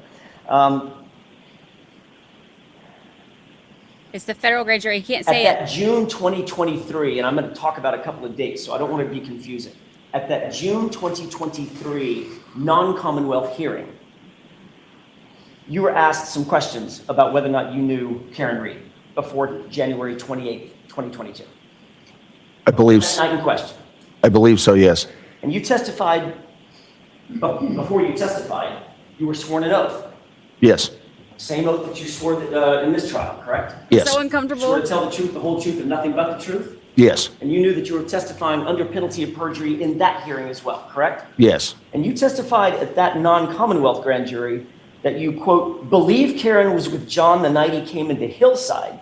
It's the federal grand jury. He can't At say that it. June 2023, and I'm going to talk about a couple of dates, so I don't want to be confusing. At that June 2023 non-Commonwealth hearing, you were asked some questions about whether or not you knew Karen Reed before January 28th, 2022. I believe, That night in question. I believe so, yes. And you testified, before you testified, you were sworn an oath. Yes, Same oath that you swore in this trial, correct? yes, So uncomfortable. Swore to tell the truth, the whole truth, and nothing but the truth? yes, And you knew that you were testifying under penalty of perjury in that hearing as well, correct? yes, And you testified at that non-Commonwealth grand jury that you, quote, believe Karen was with John the night he came into Hillside,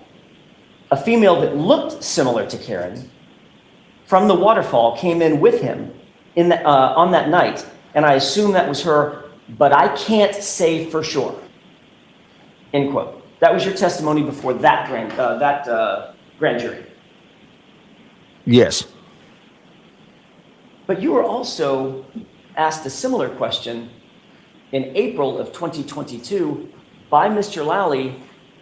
a female that looked similar to Karen, from the waterfall came in with him on that night, and I assume that was her, but I can't say for sure, end quote. That was your testimony before that grand jury. yes, But you were also asked a similar question in April of 2022 by Mr. Lally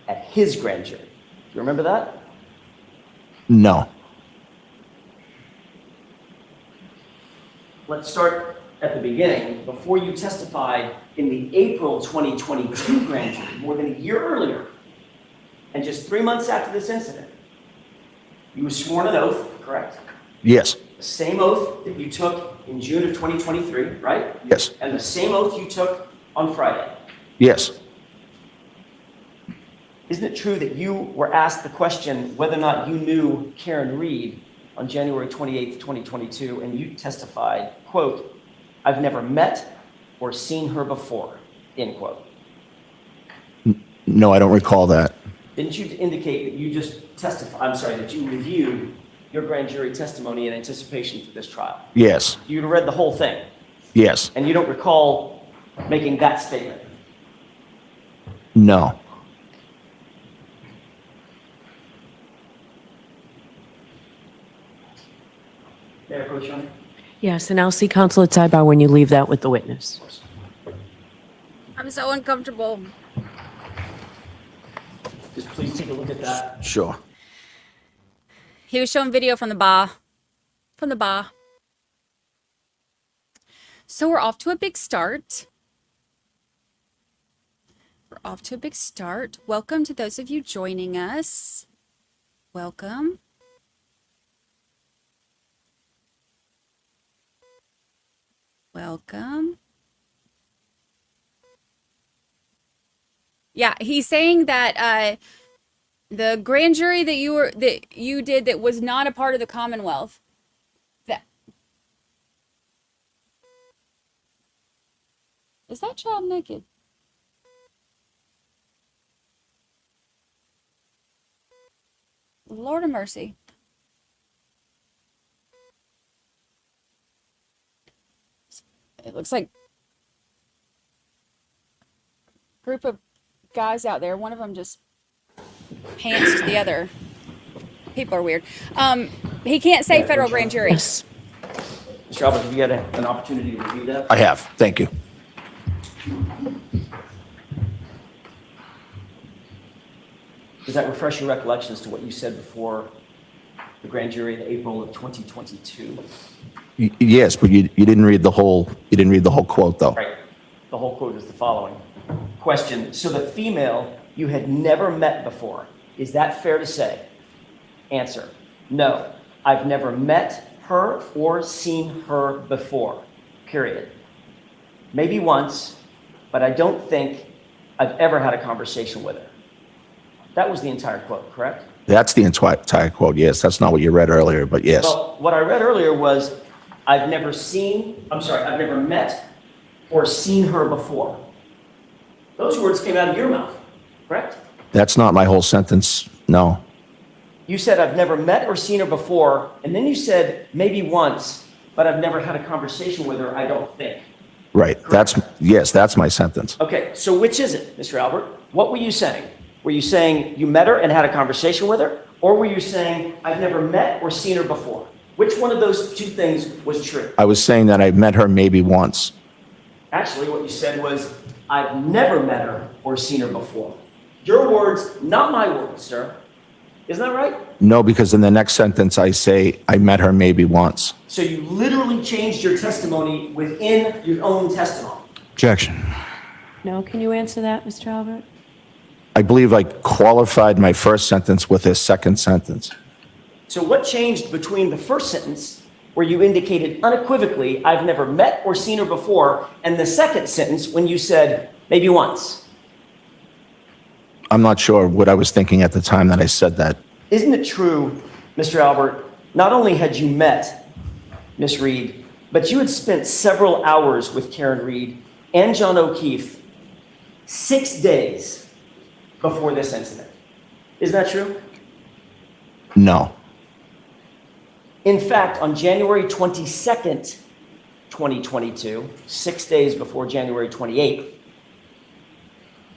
at his grand jury. You remember that? no, Let's start at the beginning. Before you testified in the April 2022 grand jury, more than a year earlier, and just 3 months after this incident, You were sworn an oath, correct? Yes. The same oath that you took in June of 2023, right? Yes. And the same oath you took on Friday. Yes. Isn't it true that you were asked the question whether or not you knew Karen Reed on January 28th, 2022, and you testified, quote, "I've never met or seen her before," end quote. No, I don't recall that. Didn't you indicate that you just that you reviewed your grand jury testimony in anticipation for this trial? Yes. You'd read the whole thing, Yes. and you don't recall making that statement? No. May I approach, Your Honor? Yes, and I'll see counsel at sidebar when you leave that with the witness. I'm so uncomfortable. Just please take a look at that. Sure. He was showing video from the bar. From the bar. So we're off to a big start. We're off to a big start. Welcome to those of you joining us. Welcome. Welcome. Yeah, he's saying that the grand jury that you did that was not a part of the Commonwealth. That is that child naked? Lord of mercy. It looks like a group of guys out there. One of them just pants to the other. People are weird. He can't say federal grand jury. Yes. Mr. Albert, have you had an opportunity to review that? I have. Thank you. Does that refresh your recollection as to what you said before the grand jury in April of 2022? Yes, but you didn't read the whole quote though. Right. The whole quote is the following. Question. So the female you had never met before, is that fair to say? Answer. No. I've never met her or seen her before. Period. Maybe once, but I don't think I've ever had a conversation with her. That was the entire quote, correct? That's the entire quote. Yes, that's not what you read earlier, but yes. Well, what I read earlier was, I've never met or seen her before. Those words came out of your mouth, correct? That's not my whole sentence. No. You said, I've never met or seen her before, and then you said, maybe once, but I've never had a conversation with her, I don't think. Right. That's my sentence. Okay, so which is it, Mr. Albert? What were you saying? Were you saying you met her and had a conversation with her? Or were you saying, I've never met or seen her before? Which one of those two things was true? I was saying that I met her maybe once. Actually, what you said was, I've never met her or seen her before. Your words, not my words, sir. Isn't that right? No, because in the next sentence I say I met her maybe once. So you literally changed your testimony within your own testimony. Objection. No, can you answer that, Mr. Albert? I believe I qualified my first sentence with his second sentence. So what changed between the first sentence, where you indicated unequivocally, I've never met or seen her before, and the second sentence when you said, maybe once? I'm not sure what I was thinking at the time that I said that. Isn't it true, Mr. Albert, not only had you met Miss Reed, but you had spent several hours with Karen Reed and John O'Keefe 6 days before this incident. Isn't that true? No. In fact, on January 22nd, 2022, 6 days before January 28th,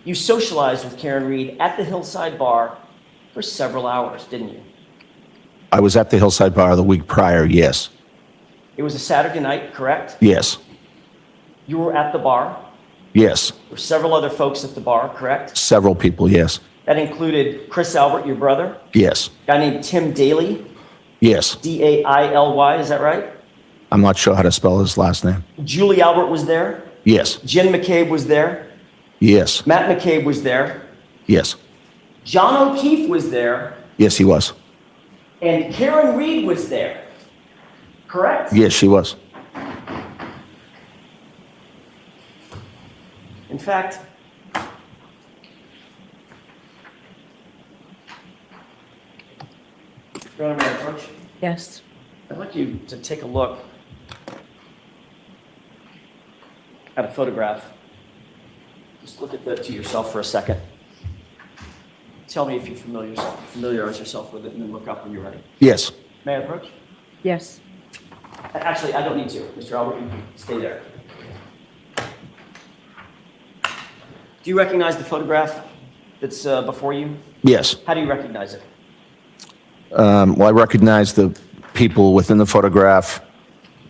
you socialized with Karen Reed at the Hillside Bar for several hours, didn't you? I was at the Hillside Bar the week prior, yes. It was a Saturday night, correct? Yes. You were at the bar. Yes. There were several other folks at the bar, correct? Several people, yes. That included Chris Albert, your brother. Yes. A guy named Tim Daly. Yes. D-A-I-L-Y, is that right? I'm not sure how to spell his last name. Julie Albert was there. Yes. Jen McCabe was there. Yes. Matt McCabe was there. Yes. John O'Keefe was there. Yes, he was. And Karen Reed was there, correct? Yes, she was. In fact, Your Honor, may I approach? Yes. I'd like you to take a look at a photograph. Just look at that to yourself for a second. Tell me if you familiarize yourself with it, and then look up when you're ready. Yes. May I approach? Yes. Actually, I don't need to. Mr. Albert, you can stay there. Do you recognize the photograph that's before you? Yes. How do you recognize it? Well, I recognize the people within the photograph,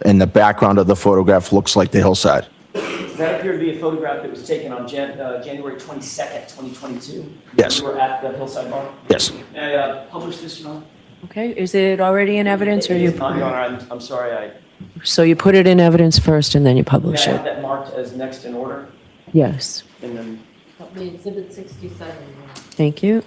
and the background of the photograph looks like the hillside. Does that appear to be a photograph that was taken on January 22nd, 2022? Yes. You were at the Hillside Bar? Yes. May I publish this, Your Honor? Okay, is it already in evidence, or It you? is not, Your Honor. I'm sorry. So you put it in evidence first and then you publish I have it? that marked as next in order, Yes. and then Exhibit 67. Thank you.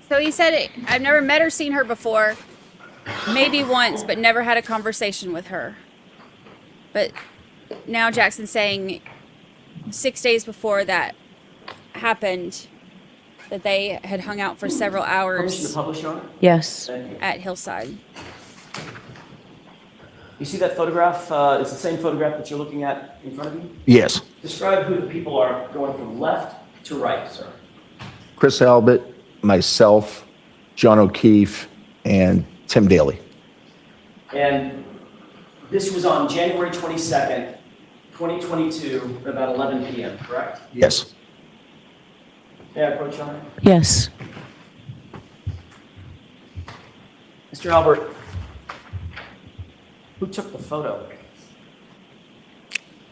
So he said, I've never met or seen her before. Maybe once, but never had a conversation with her. But now Jackson's saying 6 days before that happened, that they had hung out for several permission to hours publish, Your Honor? Yes. Thank you. at Hillside. You see that photograph? It's the same photograph that you're looking at in front of you? Yes. Describe who the people are going from left to right, sir. Chris Albert, myself, John O'Keefe, and Tim Daly. And this was on January 22nd, 2022, at about 11 p.m., correct? Yes. May I approach, Your Honor? Yes. Mr. Albert, who took the photo?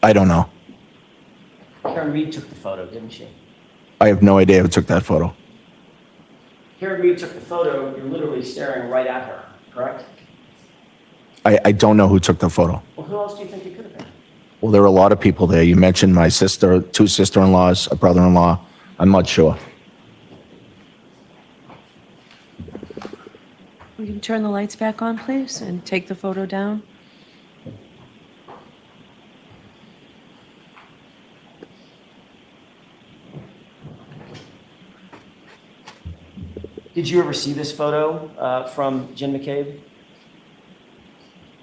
I don't know. Karen Reed took the photo, didn't she? I have no idea who took that photo. Karen Reed took the photo, you're literally staring right at her, correct? I don't know who took the photo. Well, who else do you think it could have been? Well, there were a lot of people there. You mentioned my sister, two sister-in-laws, a brother-in-law. I'm not sure. Will you turn the lights back on, please, and take the photo down? Did you ever see this photo from Jim McCabe?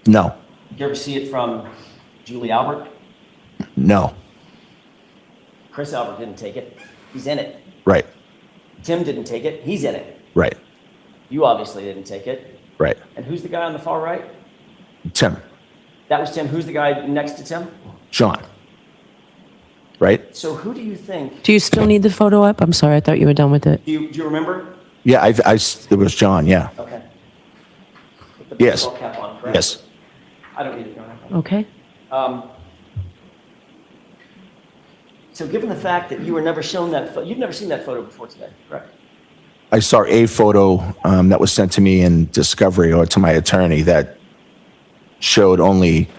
No. Did you ever see it from Julie Albert? No. Chris Albert didn't take it. He's in it. Right. Tim didn't take it. He's in it. Right. You obviously didn't take it. Right. And who's the guy on the far right? Tim. That was Tim. Who's the guy next to Tim? John. Right? So who do you think? Do you still need the photo up? I'm sorry, I thought you were done with it. Do you remember? Yeah, it was John, yeah. Okay. With the Yes. baseball cap on, correct? Yes. I don't need it. Your Honor. Okay. So given the fact that you were never shown that, you've never seen that photo before today, correct? I saw a photo that was sent to me in Discovery or to my attorney that showed only,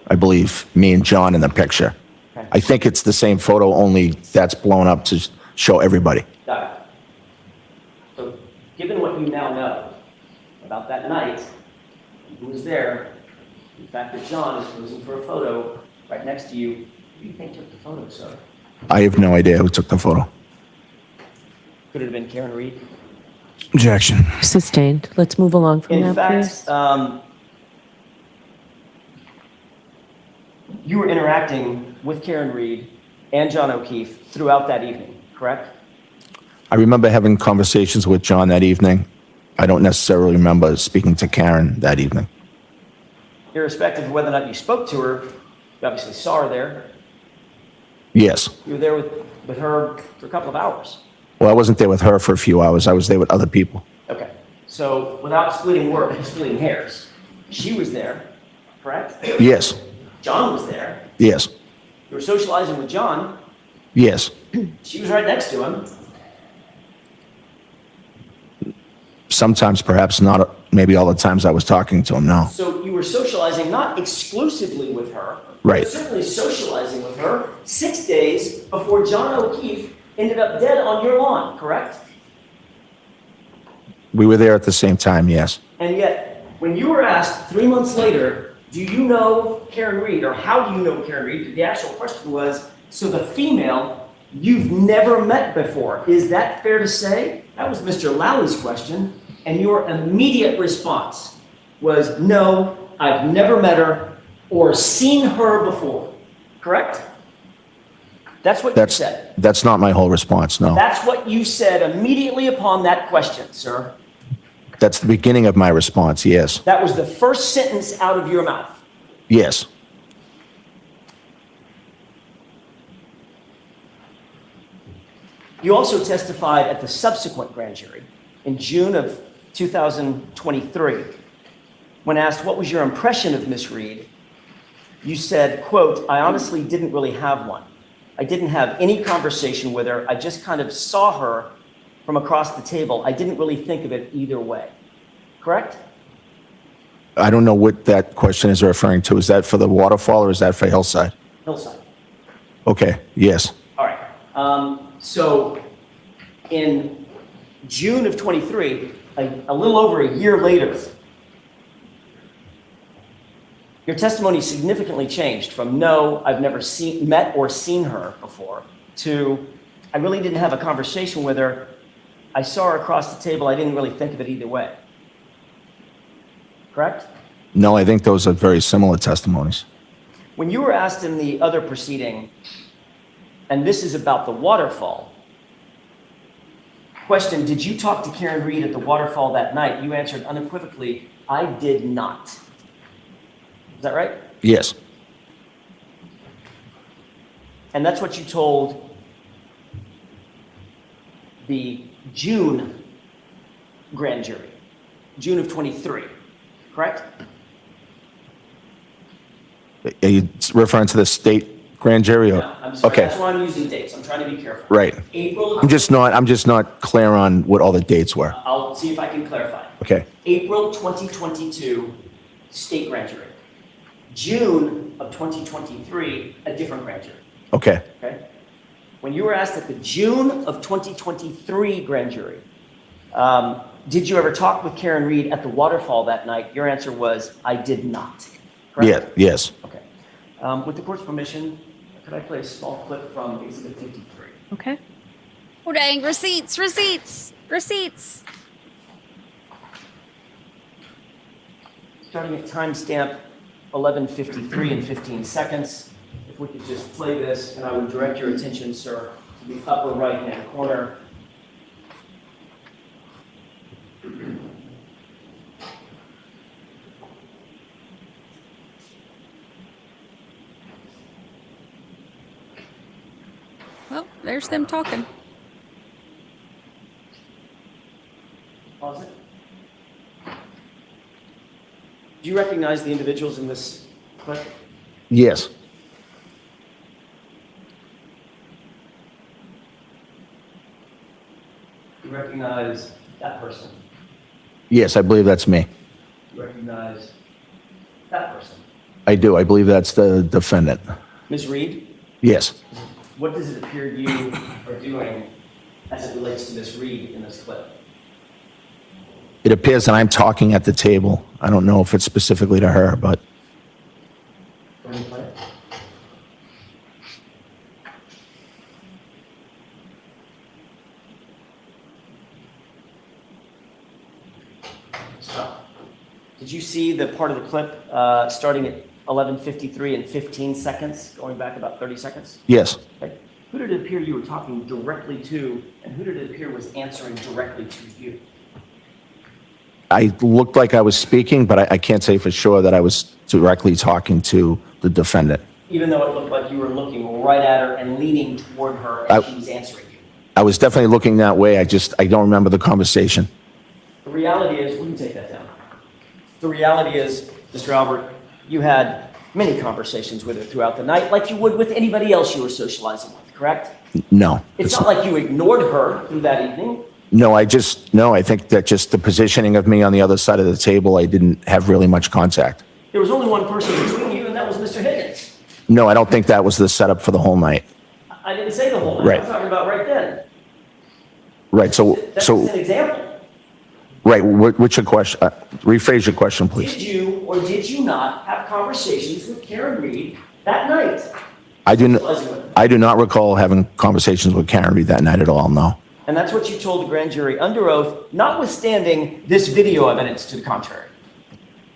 I believe, me and John in the picture. Okay. I think it's the same photo, only that's blown up to show everybody. Got it. So given what you now know about that night, who was there, the fact that John is posing for a photo right next to you, who do you think took the photo, sir? I have no idea who took the photo. Could it have been Karen Reed? Objection. Sustained. Let's move along from In that, please. fact, you were interacting with Karen Reed and John O'Keefe throughout that evening, correct? I remember having conversations with John that evening. I don't necessarily remember speaking to Karen that evening. Irrespective of whether or not you spoke to her, you obviously saw her there. Yes. You were there with her for a couple of hours. Well, I wasn't there with her for a few hours. I was there with other people. Okay. So without splitting hairs, she was there, correct? Yes. John was there. Yes. You were socializing with John. Yes. She was right next to him. Sometimes, perhaps not, maybe all the times I was talking to him, no. So you were socializing not exclusively with her, Right. but certainly socializing with her 6 days before John O'Keefe ended up dead on your lawn, correct? We were there at the same time, yes. And yet, when you were asked 3 months later, do you know Karen Reed, or how do you know Karen Reed? The actual question was, so the female you've never met before. Is that fair to say? That was Mr. Lowley's question. And your immediate response was, no, I've never met her or seen her before. Correct? That's what you said. That's not my whole response, no. That's what you said immediately upon that question, sir. That's the beginning of my response, yes. That was the first sentence out of your mouth. Yes. You also testified at the subsequent grand jury in June of 2023. When asked what was your impression of Miss Reed, you said, quote, I honestly didn't really have one. I didn't have any conversation with her. I just kind of saw her from across the table. I didn't really think of it either way. Correct? I don't know what that question is referring to. Is that for the waterfall or is that for Hillside? Hillside. Okay, yes. All right. So in June of 23, a little over a year later, your testimony significantly changed from no, I've never met or seen her before, to I really didn't have a conversation with her. I saw her across the table. I didn't really think of it either way. Correct? No, I think those are very similar testimonies. When you were asked in the other proceeding, and this is about the waterfall, question, did you talk to Karen Reed at the waterfall that night? You answered unequivocally, I did not. Is that right? Yes. And that's what you told the June grand jury, June of 23, correct? Are you referring to the state grand jury? Or? No, I'm sorry. Okay. That's why I'm using dates. I'm trying to be careful. Right. April. I'm just not clear on what all the dates were. I'll see if I can clarify. Okay. April 2022, state grand jury. June of 2023, a different grand jury. Okay. Okay. When you were asked at the June of 2023 grand jury, did you ever talk with Karen Reed at the waterfall that night? Your answer was, I did not. Correct? Yeah. Yes. Okay. With the court's permission, could I play a small clip from Exhibit 53? Okay. Oh, dang. Receipts, receipts, receipts. Starting at timestamp 11:53 and 15 seconds. If we could just play this, and I would direct your attention, sir, to the upper right-hand corner. Well, there's them talking. Pause it. Do you recognize the individuals in this clip? Yes. Do you recognize that person? Yes, I believe that's me. Do you recognize that person? I do. I believe that's the defendant. Ms. Reed, Yes. what does it appear you are doing as it relates to Ms. Reed in this clip? It appears that I'm talking at the table. I don't know if it's specifically to her, but Can we play it? Stop. Did you see the part of the clip starting at 11:53 and 15 seconds, going back about 30 seconds? yes. Okay. Who did it appear you were talking directly to, and who did it appear was answering directly to you? I looked like I was speaking, but I can't say for sure that I was directly talking to the defendant. Even though it looked like you were looking right at her and leaning toward her and she was answering you. I was definitely looking that way. I don't remember the conversation. The reality is, we can take that down. The reality is, Mr. Albert, you had many conversations with her throughout the night, like you would with anybody else you were socializing with, correct? No. It's not like you ignored her through that evening. No, I think that just the positioning of me on the other side of the table, I didn't have really much contact. There was only one person between you, and that was Mr. Higgins. No, I don't think that was the setup for the whole night. I didn't say the whole night. Right. I'm talking about right then. Right, so, That's just an so, example. right, what's your question? Rephrase your question, please. Did you or did you not have conversations with Karen Reed that night? I do not recall having conversations with Karen Reed that night at all, no. And that's what you told the grand jury under oath, notwithstanding this video evidence to the contrary.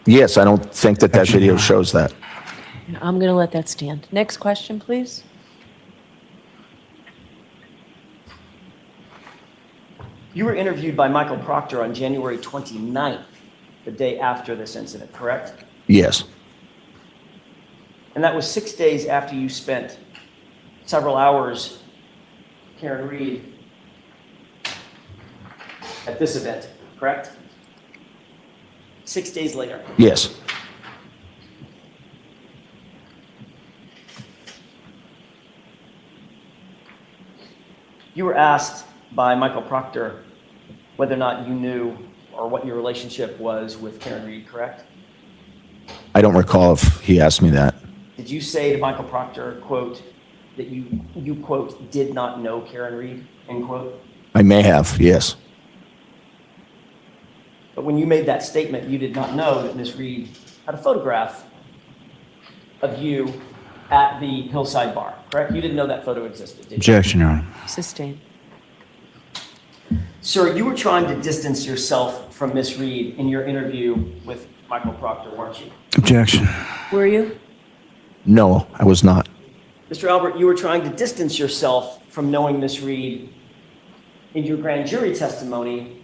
Yes, I don't think that video shows that. I'm going to let that stand. Next question, please. You were interviewed by Michael Proctor on January 29th, the day after this incident, correct? Yes, And that was 6 days after you spent several hours, Karen Reed, at this event, correct? 6 days later. yes. You were asked by Michael Proctor whether or not you knew or what your relationship was with Karen Reed, correct? I don't recall if he asked me that. Did you say to Michael Proctor, quote, that you quote, did not know Karen Reed, end quote? I may have, yes. But when you made that statement, you did not know that Ms. Reed had a photograph of you at the Hillside Bar, correct? You didn't know that photo existed, did you? Objection, Your Honor. Sustained. Sir, you were trying to distance yourself from Ms. Reed in your interview with Michael Proctor, weren't you? Objection. Were you? No, I was not. Mr. Albert, you were trying to distance yourself from knowing Ms. Reed in your grand jury testimony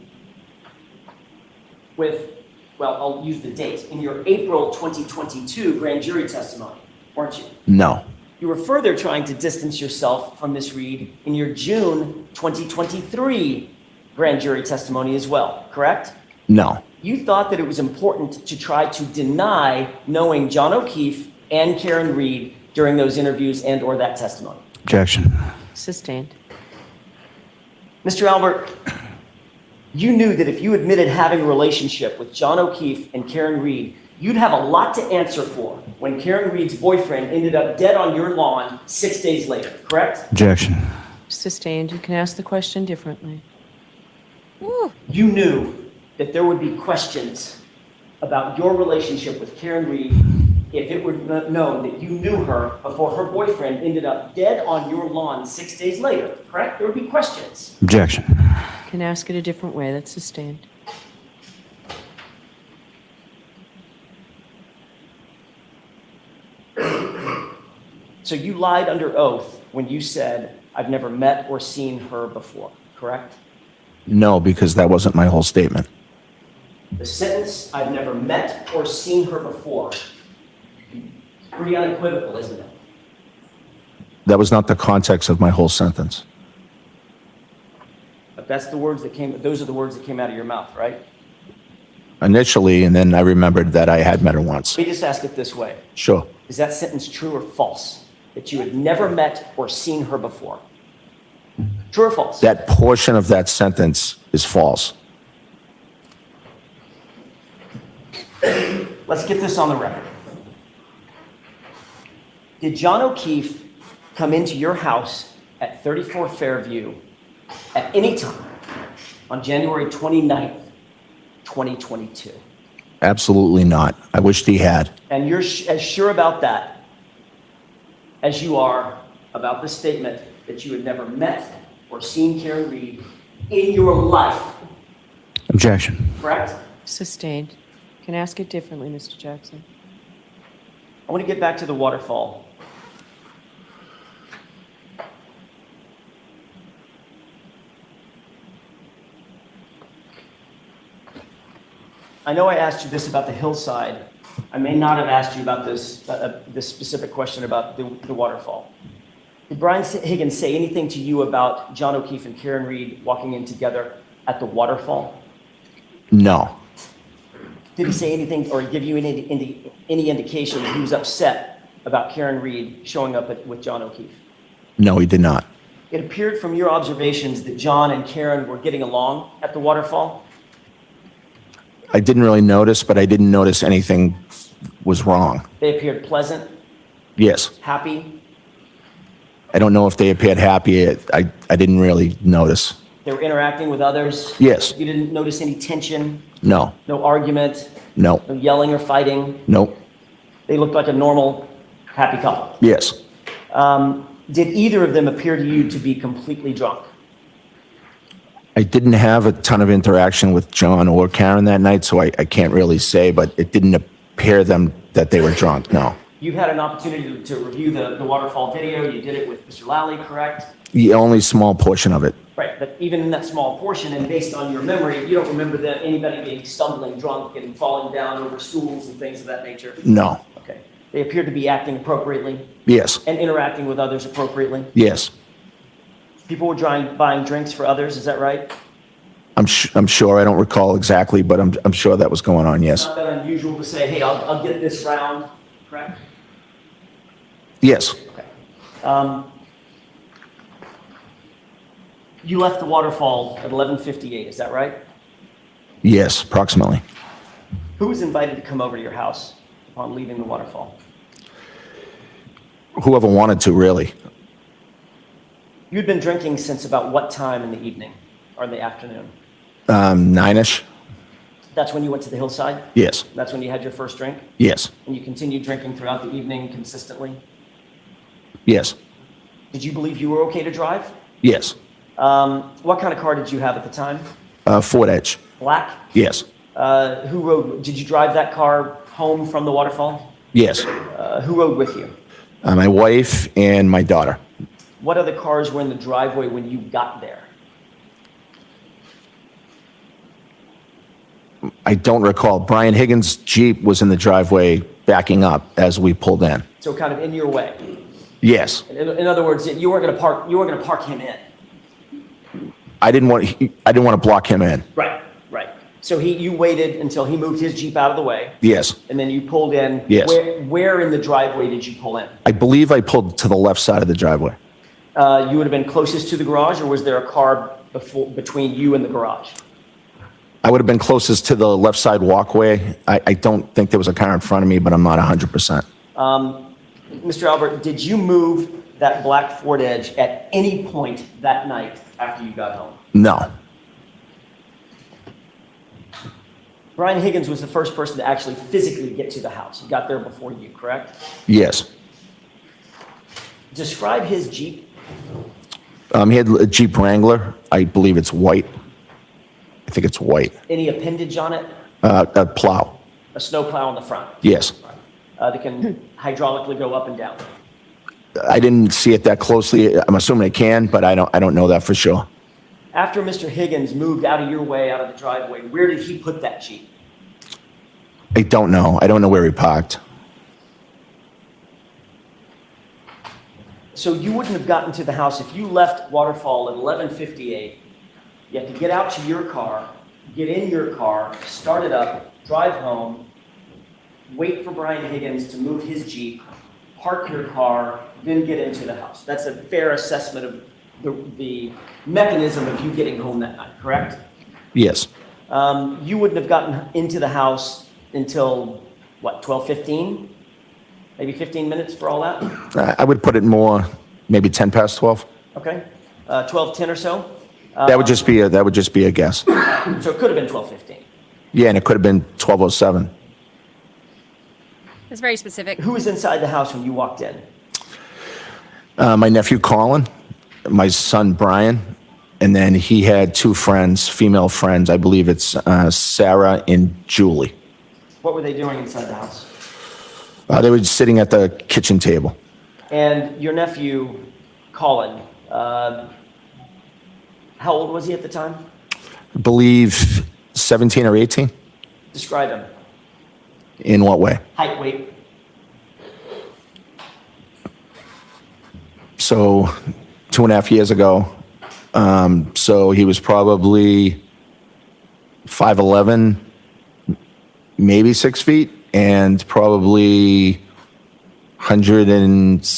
with, well, I'll use the date, in your April 2022 grand jury testimony, weren't you? No, You were further trying to distance yourself from Ms. Reed in your June 2023 grand jury testimony as well, correct? no, You thought that it was important to try to deny knowing John O'Keefe and Karen Reed during those interviews and or that testimony. Objection. Sustained. Mr. Albert, you knew that if you admitted having a relationship with John O'Keefe and Karen Reed, you'd have a lot to answer for when Karen Reed's boyfriend ended up dead on your lawn 6 days later, correct? Objection. Sustained. You can ask the question differently. You knew that there would be questions about your relationship with Karen Reed if it were known that you knew her before her boyfriend ended up dead on your lawn 6 days later, correct? There would be questions. Objection. You can ask it a different way. That's sustained. So you lied under oath when you said, I've never met or seen her before, correct? no, because that wasn't my whole statement. The sentence, I've never met or seen her before, pretty unequivocal, isn't it? That was not the context of my whole sentence. But those are the words that came out of your mouth, right? Initially, and then I remembered that I had met her once. Let me just ask it this way. Sure, Is that sentence true or false? That you had never met or seen her before? True or false? that portion of that sentence is false. Let's get this on the record. Did John O'Keefe come into your house at 34 Fairview at any time on January 29th, 2022? Absolutely not. I wished he had. And you're as sure about that as you are about the statement that you had never met or seen Karen Reed in your life, Objection. correct? Sustained. You can ask it differently, Mr. Jackson. I want to get back to the waterfall. I know I asked you this about the hillside. I may not have asked you about this specific question about the waterfall. Did Brian Higgins say anything to you about John O'Keefe and Karen Reed walking in together at the waterfall? No, Did he say anything or give you any indication that he was upset about Karen Reed showing up with John O'Keefe? no, he did not. It appeared from your observations that John and Karen were getting along at the waterfall. I didn't really notice, but I didn't notice anything was wrong. They appeared pleasant, Yes, happy, I don't know if they appeared happy. I didn't really notice. They were interacting with others? Yes. You didn't notice any tension? No. No argument? No. No yelling or fighting? Nope. They looked like a normal, happy couple? Yes. Did either of them appear to you to be completely drunk? I didn't have a ton of interaction with John or Karen that night, so I can't really say, but it didn't appear them that they were drunk, no. You've had an opportunity to review the waterfall video. You did it with Mr. Lally, correct? The only small portion of it. Right, but even in that small portion, and based on your memory, you don't remember that anybody being stumbling drunk and falling down over stools and things of that nature? No. Okay. They appeared to be acting appropriately? Yes. And interacting with others appropriately? Yes. People were buying drinks for others, is that right? I'm sure. I don't recall exactly, but I'm sure that was going on, yes. It's not that unusual to say, hey, I'll get this round, correct? Yes. Okay. You left the waterfall at 11:58, is that right? Yes, approximately. Who was invited to come over to your house upon leaving the waterfall? Whoever wanted to, really. You'd been drinking since about what time in the evening or in the afternoon? 9-ish? That's when you went to the hillside? Yes. That's when you had your first drink? Yes. And you continued drinking throughout the evening consistently? Yes. Did you believe you were okay to drive? Yes. What kind of car did you have at the time? Ford Edge. Black? Yes. Who rode? Did you drive that car home from the waterfall? Yes. Who rode with you? My wife and my daughter. What other cars were in the driveway when you got there? I don't recall. Brian Higgins' Jeep was in the driveway backing up as we pulled in. So kind of in your way. Yes. In other words, you weren't going to park him in. I didn't want to block him in. Right. So you waited until he moved his Jeep out of the way. Yes. And then you pulled in. Yes. Where in the driveway did you pull in? I believe I pulled to the left side of the driveway. You would have been closest to the garage, or was there a car between you and the garage? I would have been closest to the left side walkway. I don't think there was a car in front of me, but I'm not 100%. Mr. Albert, did you move that black Ford Edge at any point that night after you got home? No. Brian Higgins was the first person to actually physically get to the house. He got there before you, correct? Yes. Describe his Jeep. He had a Jeep Wrangler. I believe it's white. I think it's white. Any appendage on it? A plow. A snow plow on the front? Yes. That can hydraulically go up and down? I didn't see it that closely. I'm assuming it can, but I don't know that for sure. After Mr. Higgins moved out of your way, out of the driveway, where did he put that Jeep? I don't know. I don't know where he parked. So you wouldn't have gotten to the house if you left Waterfall at 11:58. You have to get out to your car, get in your car, start it up, drive home, wait for Brian Higgins to move his Jeep, park your car, then get into the house. That's a fair assessment of the mechanism of you getting home that night, correct? Yes. You wouldn't have gotten into the house until, what, 12:15? Maybe 15 minutes for all that? I would put it more, maybe 10 past 12. Okay. 12:10 or so? That would just be a guess. So it could have been 12:15. Yeah, and it could have been 12:07. It's very specific. Who was inside the house when you walked in? My nephew Colin, my son Brian, and then he had two friends, female friends. I believe it's Sarah and Julie. What were they doing inside the house? They were sitting at the kitchen table. And your nephew, Colin, how old was he at the time? I believe 17 or 18. Describe him. In what way? Height, weight. So 2.5 years ago, so he was probably 5'11", maybe 6 feet, and probably 100 and,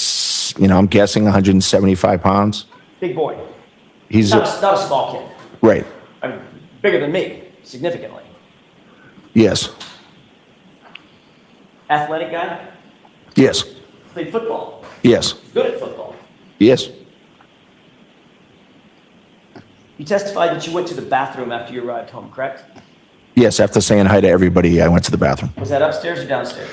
I'm guessing 175 pounds. Big boy. He's not a small kid. Right. I mean, bigger than me, significantly. Yes. Athletic guy? Yes. Played football? Yes. Good at football? Yes. You testified that you went to the bathroom after you arrived home, correct? Yes, after saying hi to everybody, I went to the bathroom. Was that upstairs or downstairs?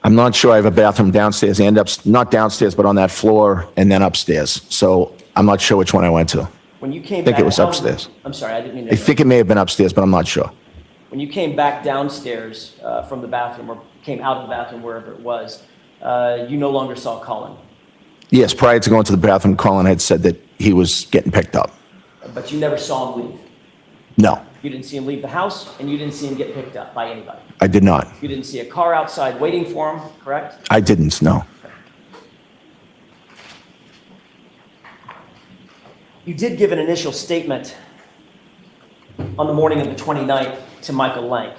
I'm not sure I have a bathroom downstairs and not downstairs, but on that floor and then upstairs. So I'm not sure which one I went to. When you came I think back, it was upstairs. I'm sorry, I didn't mean to. I think it may have been upstairs, but I'm not sure. When you came back downstairs from the bathroom or came out of the bathroom, wherever it was, you no longer saw Colin. Yes, prior to going to the bathroom, Colin had said that he was getting picked up. But you never saw him leave. No, You didn't see him leave the house, and you didn't see him get picked up by anybody. I did not. You didn't see a car outside waiting for him, correct? I didn't, no. You did give an initial statement on the morning of the 29th to Michael Lank,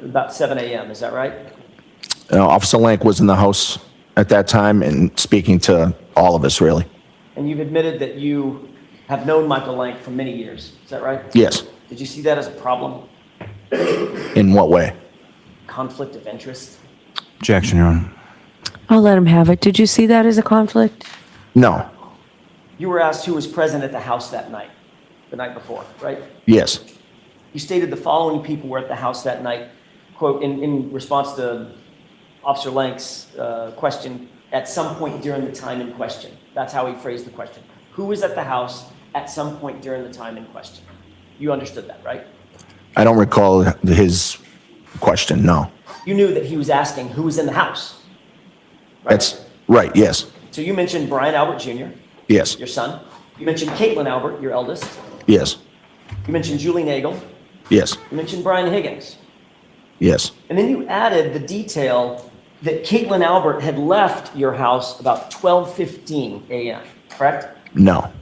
about 7 a.m., is that right? Officer Lank was in the house at that time and speaking to all of us, really. And you've admitted that you have known Michael Lank for many years, is that right? Yes. Did you see that as a problem? In what way? Conflict of interest? Objection, Your Honor. I'll let him have it. Did you see that as a conflict? No. You were asked who was present at the house that night, the night before, right? Yes. You stated the following people were at the house that night, quote, in response to Officer Lank's question, at some point during the time in question. That's how he phrased the question. Who was at the house at some point during the time in question? You understood that, right? I don't recall his question, no. You knew that he was asking who was in the house, right? That's right, yes. So you mentioned Brian Albert Jr., Yes, your son. You mentioned Caitlin Albert, your eldest. yes, You mentioned Julie Nagel. yes, You mentioned Brian Higgins. yes. And then you added the detail that Caitlin Albert had left your house about 12:15 a.m., correct? No,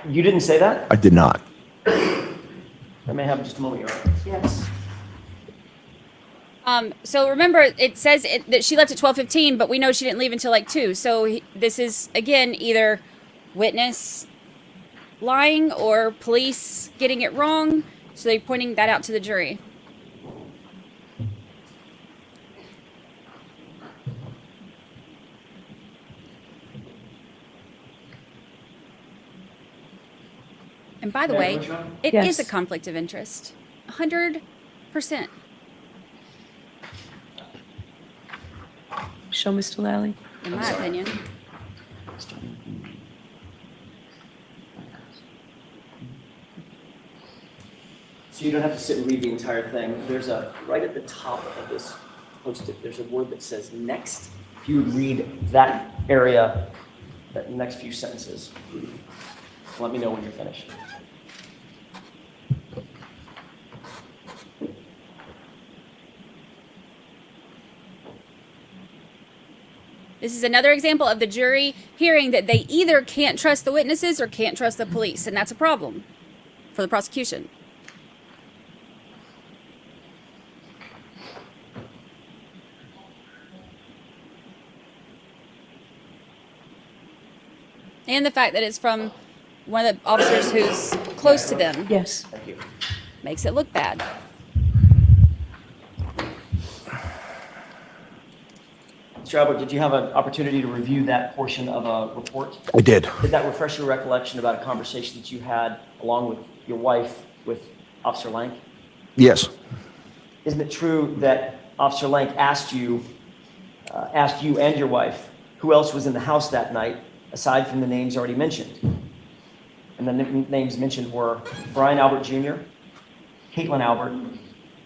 You didn't say that? I did not. I may have just a moment, Your Honor. Yes. So remember, it says that she left at 12:15, but we know she didn't leave until like 2. So this is, again, either witness lying or police getting it wrong. So they're pointing that out to the jury. And by the way, it is Yes. a conflict of interest. 100%. Show Mr. Lally. In my opinion. So you don't have to sit and read the entire thing. There's right at the top of this post-it, there's a word that says next. If you would read that area, that next few sentences, let me know when you're finished. This is another example of the jury hearing that they either can't trust the witnesses or can't trust the police, and that's a problem for the prosecution. And the fact that it's from one of the officers who's close to them. Yes. Thank you. Makes it look bad. Mr. Albert, did you have an opportunity to review that portion of a report? I did. Did that refresh your recollection about a conversation that you had along with your wife with Officer Lank? Yes, Isn't it true that Officer Lank asked you and your wife who else was in the house that night aside from the names already mentioned? And the names mentioned were Brian Albert Jr., Caitlin Albert,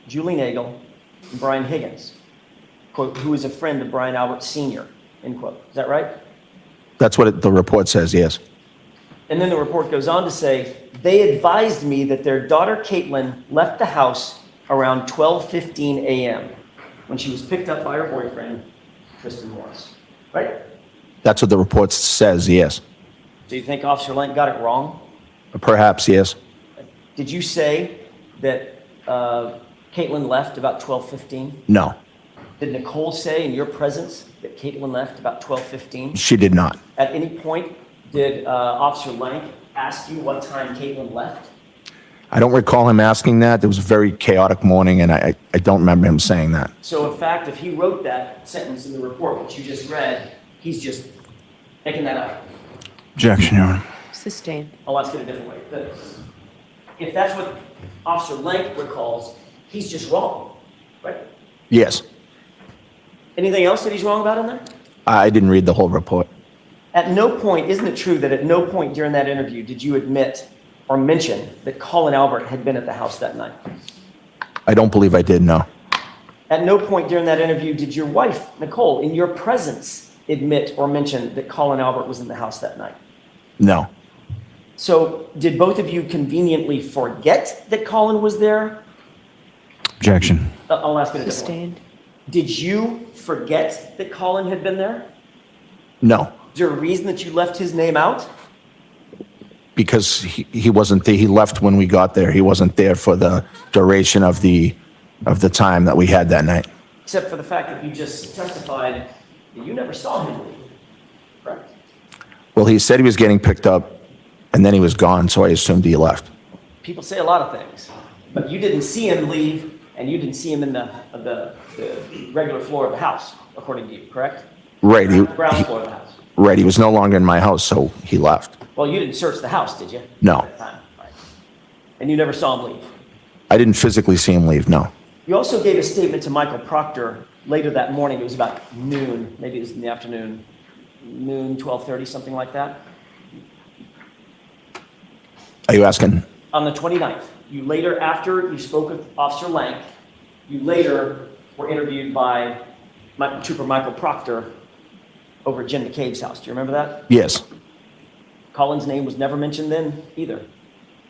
Julie Nagel, and Brian Higgins, quote, who is a friend of Brian Albert Sr., end quote. Is that right? that's what the report says, yes. And then the report goes on to say, they advised me that their daughter Caitlin left the house around 12:15 a.m. when she was picked up by her boyfriend, Tristan Morris. Right? That's what the report says, yes. Do you think Officer Lank got it wrong? Perhaps, yes. Did you say that Caitlin left about 12:15? No, Did Nicole say in your presence that Caitlin left about 12:15? she did not. At any point, did Officer Lank ask you what time Caitlin left? I don't recall him asking that. It was a very chaotic morning, and I don't remember him saying that. So in fact, if he wrote that sentence in the report, which you just read, he's just making that up. Objection, Your Honor. Sustained. I'll ask it a different way. If that's what Officer Lank recalls, he's just wrong, right? Yes. Anything else that he's wrong about in there? I didn't read the whole report. At no point, isn't it true that at no point during that interview did you admit or mention that Colin Albert had been at the house that night? I don't believe I did, no. At no point during that interview did your wife, Nicole, in your presence, admit or mention that Colin Albert was in the house that night? No. So did both of you conveniently forget that Colin was there? Objection. I'll ask it a different way. Sustained. Did you forget that Colin had been there? No. Is there a reason that you left his name out? Because he wasn't there. He left when we got there. He wasn't there for the duration of the time that we had that night. Except for the fact that you just testified that you never saw him leave, correct? Well, he said he was getting picked up, and then he was gone, so I assumed he left. People say a lot of things, but you didn't see him leave, and you didn't see him in the regular floor of the house, according to you, correct? Right. The ground floor of the house. Right. He was no longer in my house, so he left. Well, you didn't search the house, did you? No. At that time, right. And you never saw him leave. I didn't physically see him leave, no. You also gave a statement to Michael Proctor later that morning. It was about noon, maybe it was in the afternoon, noon, 12:30, something like that. Are you asking? On the 29th, you later, after you spoke with Officer Lank, you later were interviewed by Trooper Michael Proctor over at Jim McCabe's house. Do you remember that? Yes. Colin's name was never mentioned then either.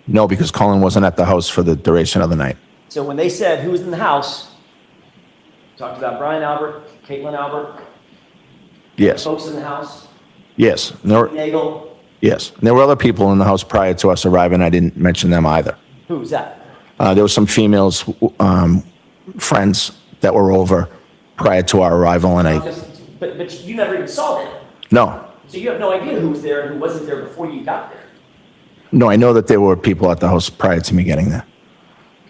No, because Colin wasn't at the house for the duration of the night. So when they said who was in the house, talked about Brian Albert, Caitlin Albert, Yes. folks in the house, Yes. And there were, Nagel, yes. And there were other people in the house prior to us arriving. I didn't mention them either. who was that? There were some females, friends that were over prior to our arrival, and But you never even saw them. no. So you have no idea who was there and who wasn't there before you got there. No, I know that there were people at the house prior to me getting there.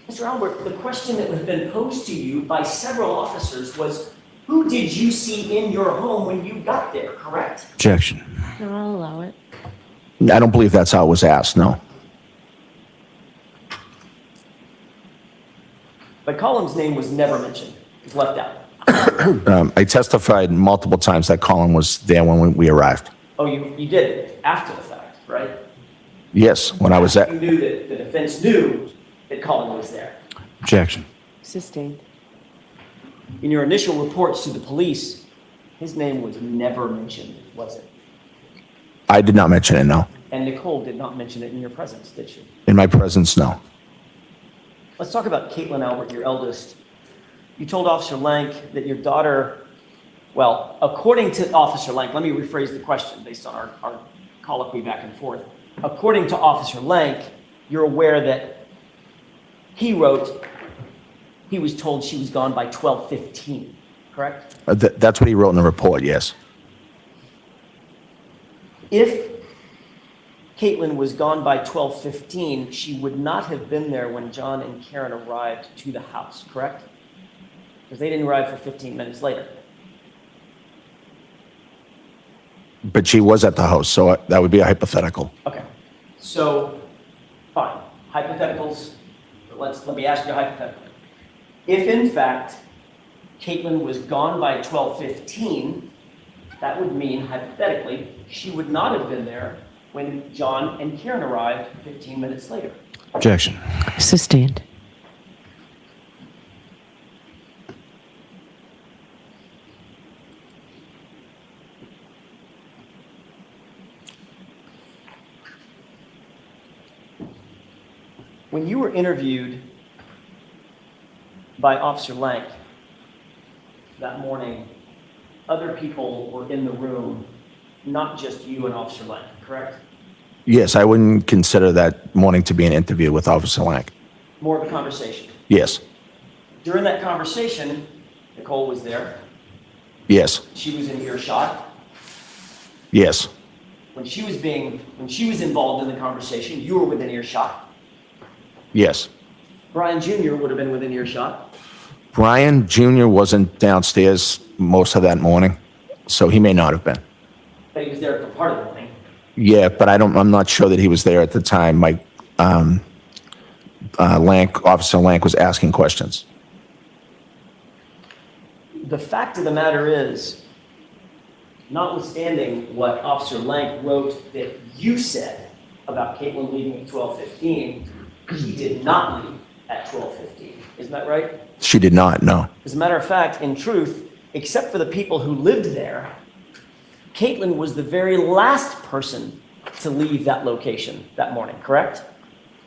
Mr. Albert, the question that had been posed to you by several officers was, who did you see in your home when you got there, correct? Objection. No, I'll allow it. I don't believe that's how it was asked, no. But Colin's name was never mentioned. It was left out. I testified multiple times that Colin was there when we arrived. Oh, you did it after the fact, right? Yes, when I was at. You knew that the defense knew that Colin was there. Objection. Sustained. In your initial reports to the police, his name was never mentioned, was it? I did not mention it, no. And Nicole did not mention it in your presence, did she? In my presence, no. Let's talk about Caitlin Albert, your eldest. You told Officer Lank that your daughter, well, according to Officer Lank, let me rephrase the question based on our colloquy back and forth. According to Officer Lank, you're aware that he wrote he was told she was gone by 12:15, correct? That's what he wrote in the report, yes. If Caitlin was gone by 12:15, she would not have been there when John and Karen arrived to the house, correct? Because they didn't arrive for 15 minutes later. But she was at the house, so that would be a hypothetical. Okay, so, fine, hypotheticals, let me ask you a hypothetical. If in fact, Caitlin was gone by 12:15, that would mean, hypothetically, she would not have been there when John and Karen arrived 15 minutes later. Objection. Sustained. When you were interviewed by Officer Lank that morning, other people were in the room, not just you and Officer Lank, correct? Yes, I wouldn't consider that morning to be an interview with Officer Lank. More of a conversation. Yes. During that conversation, Nicole was there. Yes. She was in earshot. Yes. When she was involved in the conversation, you were within earshot. Yes. Brian Jr. would have been within earshot. Brian Jr. wasn't downstairs most of that morning, so he may not have been. But he was there for part of the morning. Yeah, but I'm not sure that he was there at the time. Officer Lank was asking questions. The fact of the matter is, notwithstanding what Officer Lank wrote that you said about Caitlin leaving at 12:15, she did not leave at 12:15. Isn't that right? She did not, no. As a matter of fact, in truth, except for the people who lived there, Caitlin was the very last person to leave that location that morning, correct?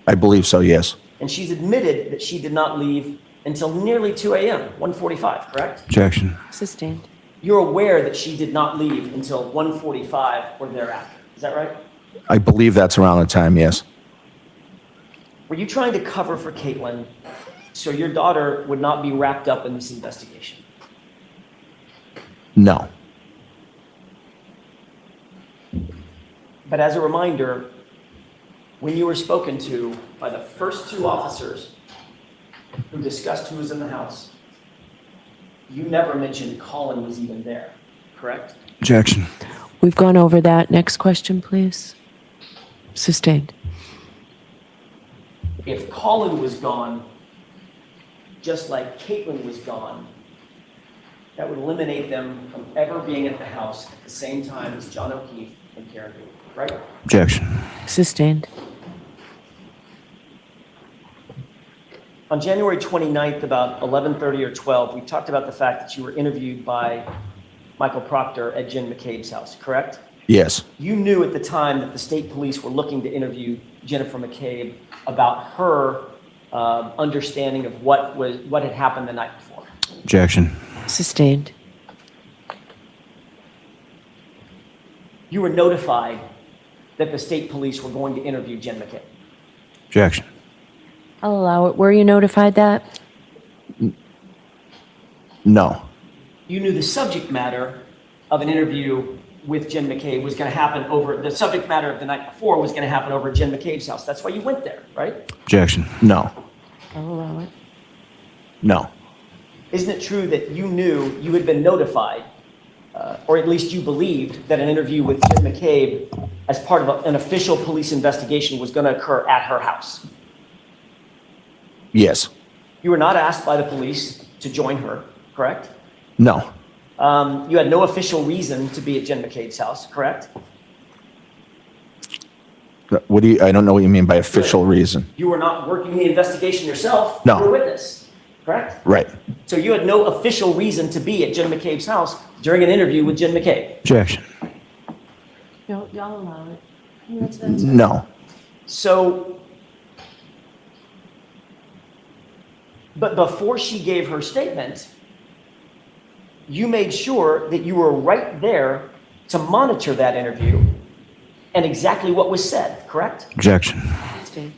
I believe so, yes. And she's admitted that she did not leave until nearly 2 a.m., 1:45, correct? Objection. Sustained. You're aware that she did not leave until 1:45 or thereafter. Is that right? I believe that's around the time, yes. Were you trying to cover for Caitlin so your daughter would not be wrapped up in this investigation? No. But as a reminder, when you were spoken to by the first two officers who discussed who was in the house, you never mentioned Colin was even there, correct? Objection. We've gone over that. Next question, please. Sustained. If Colin was gone, just like Caitlin was gone, that would eliminate them from ever being at the house at the same time as John O'Keefe and Karen Boone, right? Objection. Sustained. On January 29th, about 11:30 or 12, we talked about the fact that you were interviewed by Michael Proctor at Jen McCabe's house, correct? Yes. You knew at the time that the state police were looking to interview Jennifer McCabe about her understanding of what had happened the night before. Objection. Sustained. You were notified that the state police were going to interview Jen McCabe. Objection. I'll allow it. Were you notified that? No. You knew the subject matter of an interview with Jen McCabe was going to happen the subject matter of the night before was going to happen over at Jen McCabe's house. That's why you went there, right? Objection. No. I'll allow it. No. Isn't it true that you knew you had been notified, or at least you believed that an interview with Jen McCabe as part of an official police investigation was going to occur at her house? Yes. You were not asked by the police to join her, correct? No. You had no official reason to be at Jen McCabe's house, correct? I don't know what you mean by official reason. You were not working the investigation yourself. No. You were a witness, correct? Right. So you had no official reason to be at Jen McCabe's house during an interview with Jen McCabe. Objection. Y'all allow it. No. So, but before she gave her statement, you made sure that you were right there to monitor that interview and exactly what was said, correct? Objection. Sustained.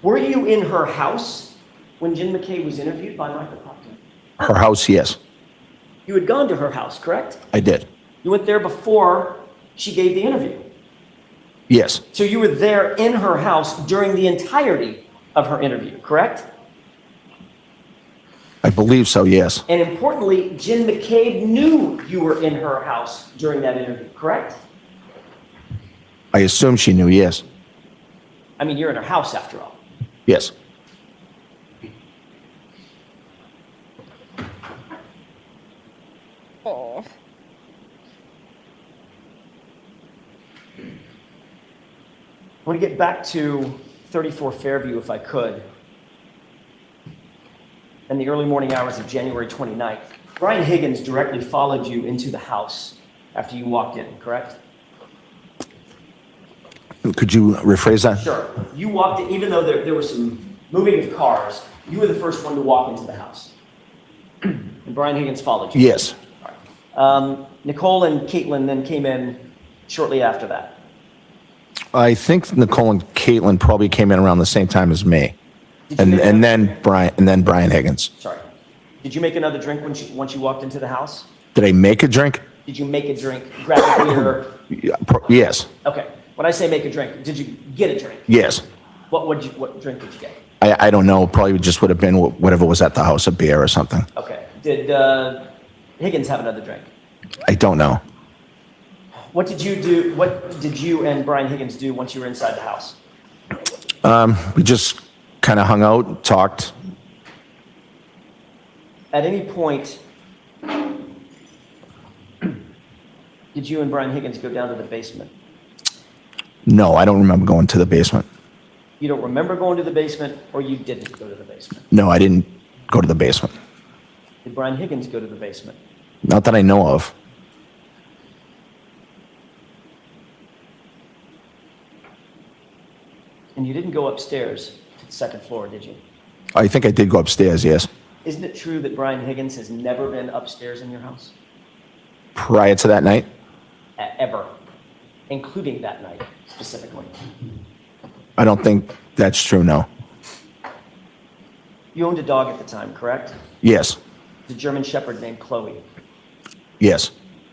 Were you in her house when Jen McCabe was interviewed by Michael Proctor? Her house, yes. You had gone to her house, correct? I did. You went there before she gave the interview. Yes. So you were there in her house during the entirety of her interview, correct? I believe so, yes. And importantly, Jen McCabe knew you were in her house during that interview, correct? I assume she knew, yes. I mean, you're in her house after all. Yes. Oh. I want to get back to 34 Fairview if I could. In the early morning hours of January 29th, Brian Higgins directly followed you into the house after you walked in, correct? Could you rephrase that? Sure. You walked in, even though there was some moving of cars, you were the first one to walk into the house. And Brian Higgins followed you. Yes. Nicole and Caitlin then came in shortly after that. I think Nicole and Caitlin probably came in around the same time as me. And then Brian Higgins. Sorry. Did you make another drink once you walked into the house? Did I make a drink? Did you make a drink, grab a beer? Yes. Okay. When I say make a drink, did you get a drink? Yes. What drink did you get? I don't know. Probably just would have been whatever was at the house, a beer or something. Okay. Did Higgins have another drink? I don't know. What did you do? What did you and Brian Higgins do once you were inside the house? We just kind of hung out, talked. At any point, did you and Brian Higgins go down to the basement? No, I don't remember going to the basement. You don't remember going to the basement, or you didn't go to the basement? No, I didn't go to the basement. Did Brian Higgins go to the basement? Not that I know of. And you didn't go upstairs to the second floor, did you? I think I did go upstairs, yes. Isn't it true that Brian Higgins has never been upstairs in your house? Prior to that night? Ever, including that night specifically. I don't think that's true, no. You owned a dog at the time, correct? Yes, The German Shepherd named Chloe. yes.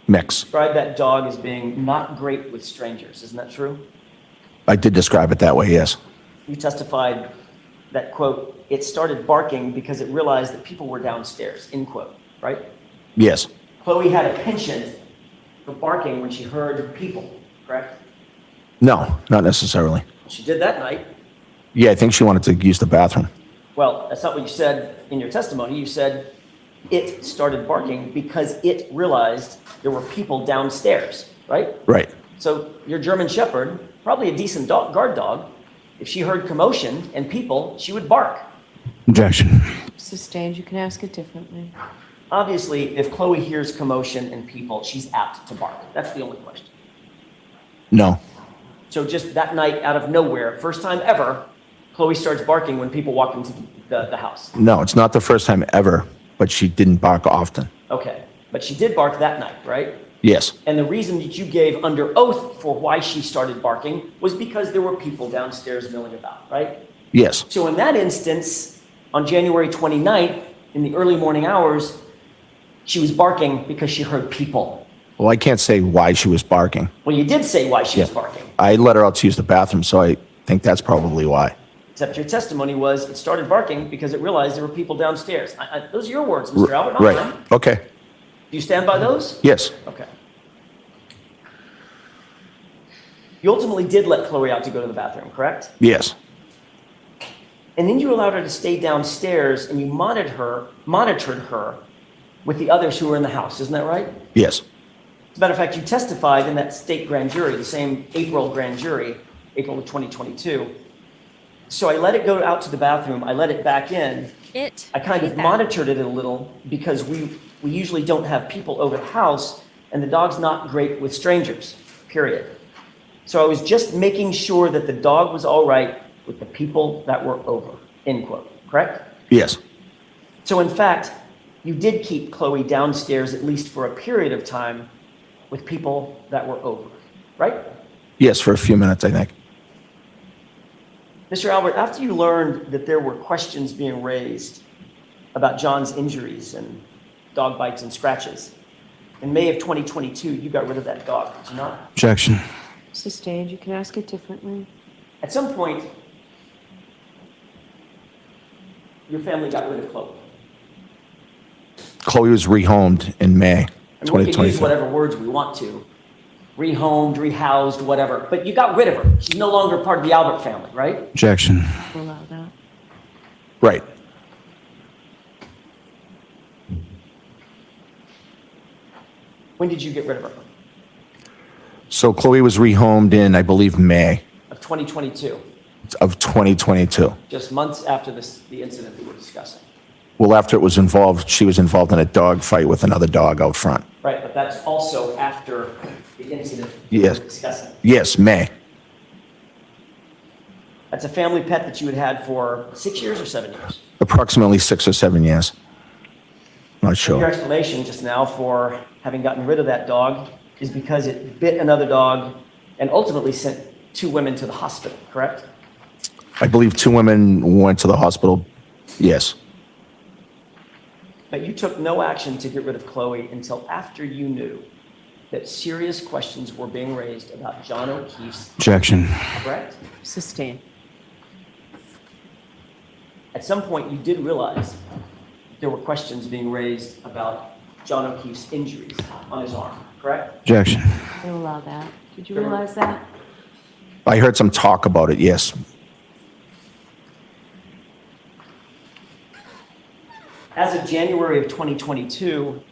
Mix. Describe that dog as being not great with strangers, isn't that true? I did describe it that way, yes. You testified that, quote, it started barking because it realized that people were downstairs, end quote, right? Yes, Chloe had a penchant for barking when she heard people, correct? no, not necessarily. She did that night. Yeah, I think she wanted to use the bathroom. Well, that's not what you said in your testimony. You said it started barking because it realized there were people downstairs, right? Right. So your German Shepherd, probably a decent dog, guard dog, if she heard commotion and people, she would bark. Objection. Sustained. You can ask it differently. Obviously, if Chloe hears commotion and people, she's apt to bark. That's the only question. No. So just that night, out of nowhere, first time ever, Chloe starts barking when people walk into the house. No, it's not the first time ever, but she didn't bark often. Okay, but she did bark that night, right? Yes, And the reason that you gave under oath for why she started barking was because there were people downstairs milling about, right? yes. So in that instance, on January 29th, in the early morning hours, she was barking because she heard people. Well, I can't say why she was barking. Well, you did say why she was barking, I let her out to use the bathroom, so I think that's probably why. except your testimony was it started barking because it realized there were people downstairs. Those are your words, Mr. Albert, not mine. Right. Okay. Do you stand by those? Yes. Okay. You ultimately did let Chloe out to go to the bathroom, correct? Yes. And then you allowed her to stay downstairs and you monitored her with the others who were in the house. Isn't that right? Yes. As a matter of fact, you testified in that state grand jury, the same April grand jury, April of 2022. So I let it go out to the bathroom. I let it back in. I kind of monitored it a little because we usually don't have people over the house and the dog's not great with strangers, period. So I was just making sure that the dog was all right with the people that were over, end quote, correct? Yes. So in fact, you did keep Chloe downstairs at least for a period of time with people that were over, right? Yes, for a few minutes, I think. Mr. Albert, after you learned that there were questions being raised about John's injuries and dog bites and scratches, in May of 2022, you got rid of that dog, did you not? Objection. Sustained. You can ask it differently. At some point, your family got rid of Chloe. Chloe was rehomed in May And we can use 2023. whatever words we want to. Rehomed, rehoused, whatever. But you got rid of her. She's no longer part of the Albert family, right? Objection. We'll allow that. Right. When did you get rid of her? So Chloe was rehomed in, I believe, May Of 2022, of 2022. just months after the incident we were discussing. Well, after it was involved, she was involved in a dog fight with another dog out front. Right, but that's also after the incident we Yes. were discussing. Yes, May. That's a family pet that you had for 6 years or 7 years. Approximately 6 or 7 years. Not Your sure. explanation just now for having gotten rid of that dog is because it bit another dog and ultimately sent 2 women to the hospital, correct? I believe 2 women went to the hospital. Yes. But you took no action to get rid of Chloe until after you knew that serious questions were being raised about John O'Keefe's, Objection. correct? Sustained. At some point, you did realize there were questions being raised about John O'Keefe's injuries on his arm, correct? Objection. I allow that. Did you realize that? I heard some talk about it, yes. As of January of 2022,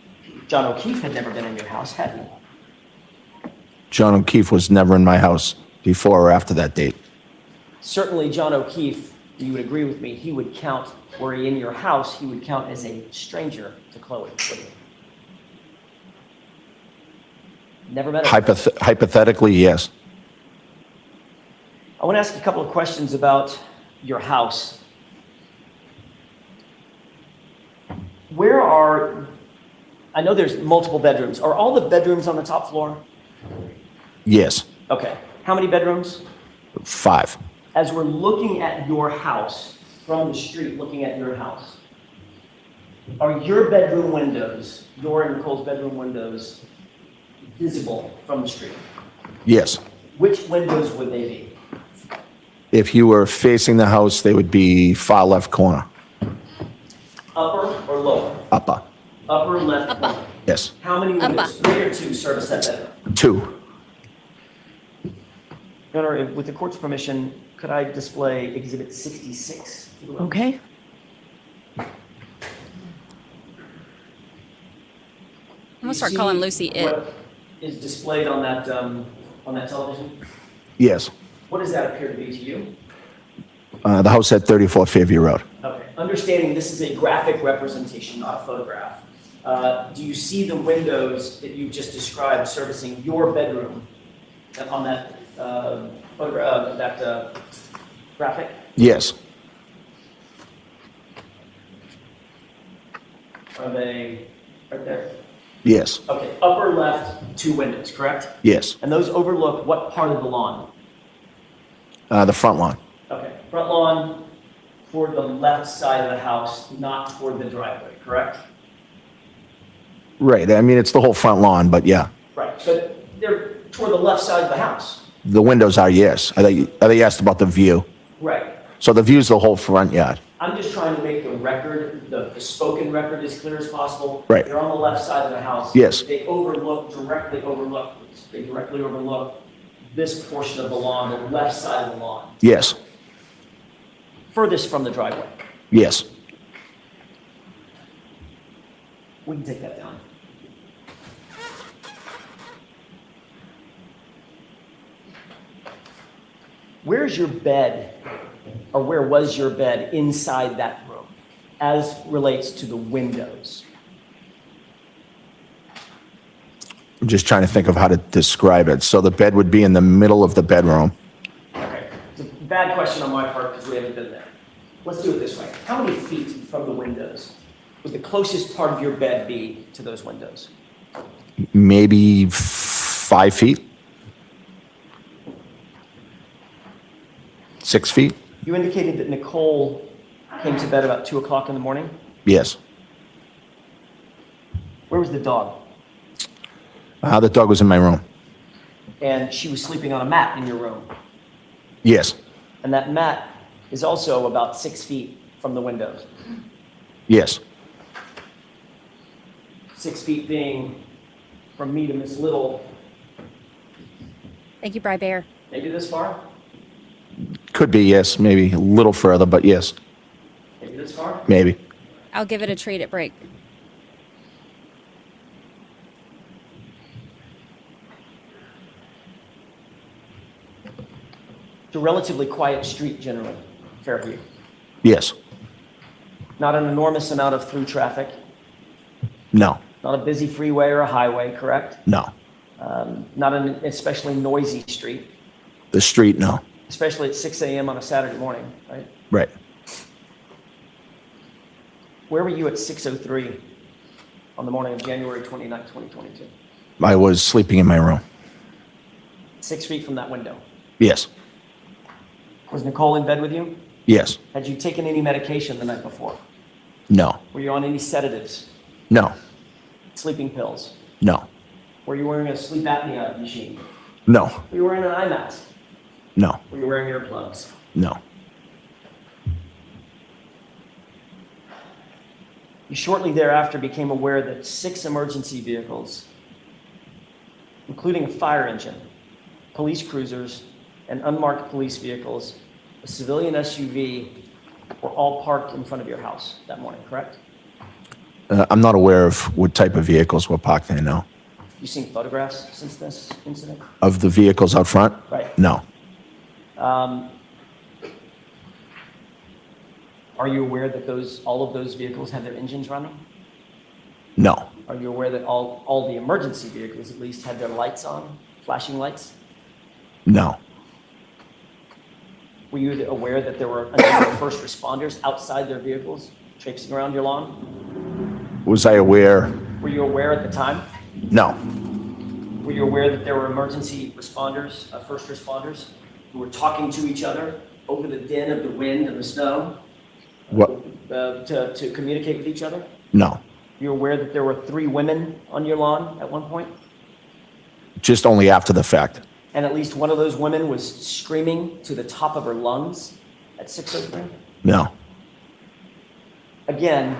John O'Keefe had never been in your house, had he? John O'Keefe was never in my house before or after that date. Certainly, John O'Keefe, you would agree with me, he would count, were he in your house, he would count as a stranger to Chloe, wouldn't he? Never met her. Hypothetically, yes. I want to ask you a couple of questions about your house. I know there's multiple bedrooms. Are all the bedrooms on the top floor? Yes. Okay. How many bedrooms? 5. As we're looking at your house, from the street looking at your house, are your bedroom windows, your and Nicole's bedroom windows, visible from the street? Yes. Which windows would they be? If you were facing the house, they would be far left corner. Upper or lower? Upper. Upper left corner. Yes. How many windows? 3 or 2 service that bedroom? 2. Your Honor, with the court's permission, could I display Exhibit 66? Okay. I'm gonna start calling Lucy it. What is displayed on that television? Yes. What does that appear to be to you? The house at 34 Fairview Road. Okay. Understanding this is a graphic representation, not a photograph. Do you see the windows that you've just described servicing your bedroom on that graphic? Yes. Are they right there? Yes. Okay. Upper left, 2 windows, correct? Yes. And those overlook what part of the lawn? The front lawn. Okay. Front lawn toward the left side of the house, not toward the driveway, correct? Right. I mean, it's the whole front lawn, but yeah. Right. But they're toward the left side of the house. The windows are, yes. I thought you asked about the view. Right. So the view's the whole front yard. I'm just trying to make the record, the spoken record as clear as possible. Right. They're on the left side of the house. Yes. They directly overlook this portion of the lawn, the left side of the lawn, Yes. furthest from the driveway. Yes. We can take that down. Where's your bed, or where was your bed inside that room, as relates to the windows? I'm just trying to think of how to describe it. So the bed would be in the middle of the bedroom. Okay, it's a bad question on my part because we haven't been there. Let's do it this way. How many feet from the windows would the closest part of your bed be to those windows? Maybe 5 feet? 6 feet? You indicated that Nicole came to bed about 2 o'clock in the morning. Yes. Where was the dog? The dog was in my room. And she was sleeping on a mat in your room. Yes. And that mat is also about 6 feet from the windows. Yes. 6 feet being from me to Miss Little, Thank you, Bri Bear. maybe this far? Could be, yes. Maybe a little further, but yes. Maybe this far? Maybe. I'll give it a treat at break. It's a relatively quiet street generally, Fairview. Yes. Not an enormous amount of through traffic, No. not a busy freeway or a highway, correct? No. Not an especially noisy street, The street, no. especially at 6 a.m. on a Saturday morning, right? Right. Where were you at 6:03 on the morning of January 29, 2022? I was sleeping in my room. 6 feet from that window. Yes. Was Nicole in bed with you? Yes. Had you taken any medication the night before? No. Were you on any sedatives, No. sleeping pills? No. Were you wearing a sleep apnea machine? No. Were you wearing an eye mask? No. Were you wearing earplugs? No. You shortly thereafter became aware that 6 emergency vehicles including a fire engine, police cruisers, and unmarked police vehicles, a civilian SUV, were all parked in front of your house that morning, correct? I'm not aware of what type of vehicles were parked there, no. You seen photographs since this incident? Of the vehicles out front? Right. No. Are you aware that all of those vehicles had their engines running? No. Are you aware that all the emergency vehicles at least had their lights on, flashing lights? No. Were you aware that there were a number of first responders outside their vehicles traipsing around your lawn? Was I aware? Were you aware at the time? No. Were you aware that there were emergency responders, first responders, who were talking to each other over the din of the wind and the snow? What? To communicate with each other? No. You're aware that there were 3 women on your lawn at one point? Just only after the fact. And at least one of those women was screaming to the top of her lungs at 6:03? No. Again,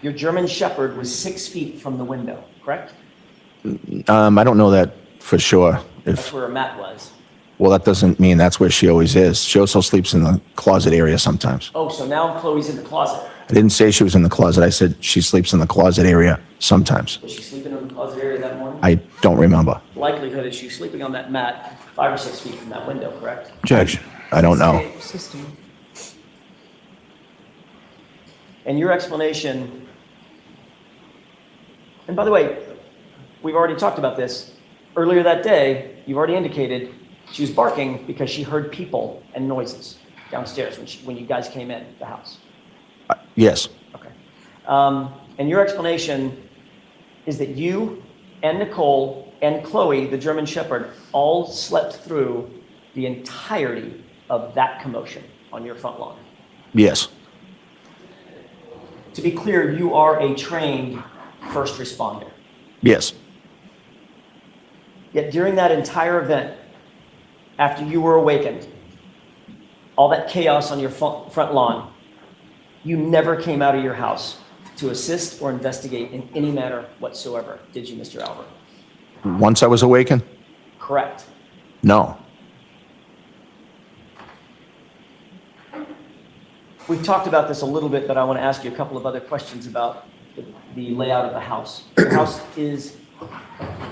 your German Shepherd was 6 feet from the window, correct? I don't know that for sure. That's where her mat was. Well, that doesn't mean that's where she always is. She also sleeps in the closet area sometimes. Oh, so now Chloe's in the closet. I didn't say she was in the closet. I said she sleeps in the closet area sometimes. Was she sleeping in the closet area that morning? I don't remember. Likelihood is she's sleeping on that mat 5 or 6 feet from that window, correct? Judge, I don't know. And your explanation, and by the way, we've already talked about this. Earlier that day, you've already indicated she was barking because she heard people and noises downstairs when you guys came in the house. Yes. Okay. And your explanation is that you and Nicole and Chloe, the German Shepherd, all slept through the entirety of that commotion on your front lawn. Yes. To be clear, you are a trained first responder. Yes. Yet during that entire event, after you were awakened, all that chaos on your front lawn, you never came out of your house to assist or investigate in any manner whatsoever, did you, Mr. Albert? Once I was awakened? Correct. No. We've talked about this a little bit, but I want to ask you a couple of other questions about the layout of the house. The house is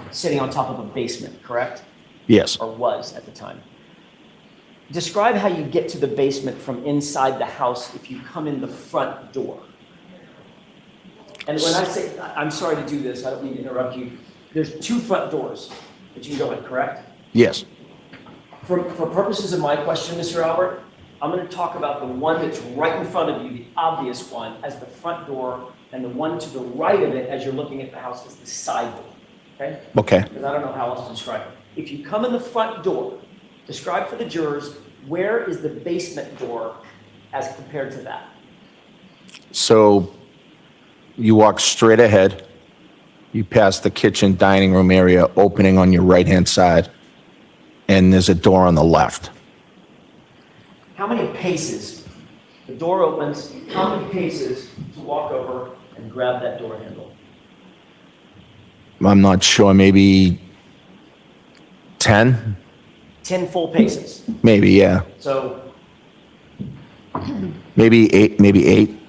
sitting on top of a basement, correct? Yes. Or was at the time. Describe how you get to the basement from inside the house if you come in the front door. And when I say, I'm sorry to do this, I don't mean to interrupt you. There's 2 front doors that you can go in, correct? Yes. For purposes of my question, Mr. Albert, I'm going to talk about the one that's right in front of you, the obvious one, as the front door, and the one to the right of it as you're looking at the house as the side door. Okay? Okay. Because I don't know how else to describe it. If you come in the front door, describe for the jurors, where is the basement door as compared to that? So you walk straight ahead. You pass the kitchen dining room area opening on your right-hand side, and there's a door on the left. How many paces? The door opens. How many paces to walk over and grab that door handle? I'm not sure, maybe 10? 10 full paces. Maybe, yeah. So Maybe 8, maybe 8.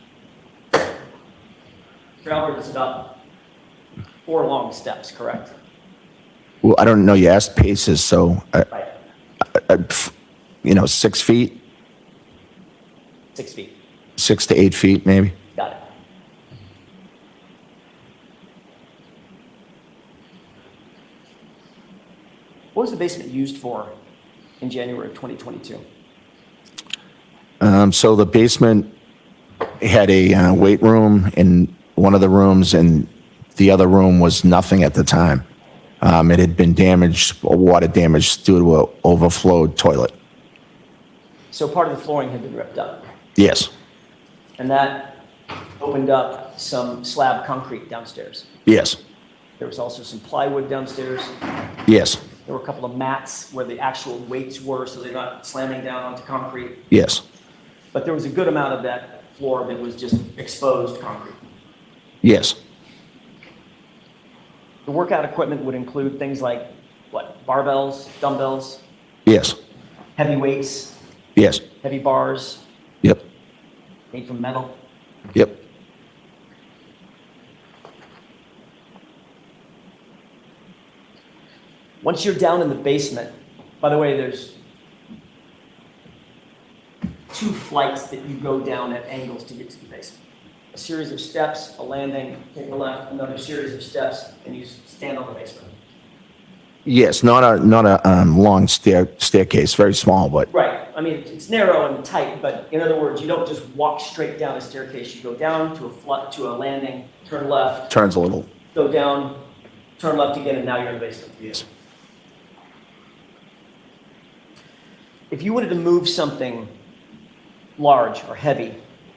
Mr. Albert, it's about 4 long steps, correct? Well, I don't know, you asked paces, so, Right. 6 feet, 6 feet. 6 to 8 feet, maybe. Got it. What was the basement used for in January of 2022? So the basement had a weight room in one of the rooms, and the other room was nothing at the time. It had been damaged, water damage due to an overflowed toilet. So part of the flooring had been ripped up, Yes, and that opened up some slab concrete downstairs. yes, There was also some plywood downstairs. yes, There were a couple of mats where the actual weights were, so they're not slamming down onto concrete. yes, But there was a good amount of that floor that was just exposed concrete. yes. The workout equipment would include things like, what, barbells, dumbbells, Yes. heavy weights, Yes. heavy bars, Yep. made from metal. Yep. Once you're down in the basement, by the way, there's 2 flights that you go down at angles to get to the basement. A series of steps, a landing, take a left, another series of steps, and you stand on the basement. Yes, not a long staircase, very small, but Right. I mean, it's narrow and tight, but in other words, you don't just walk straight down a staircase. You go down to a landing, turn left, turns a little. go down, turn left again, and now you're in the basement. Yes. If you wanted to move something large or heavy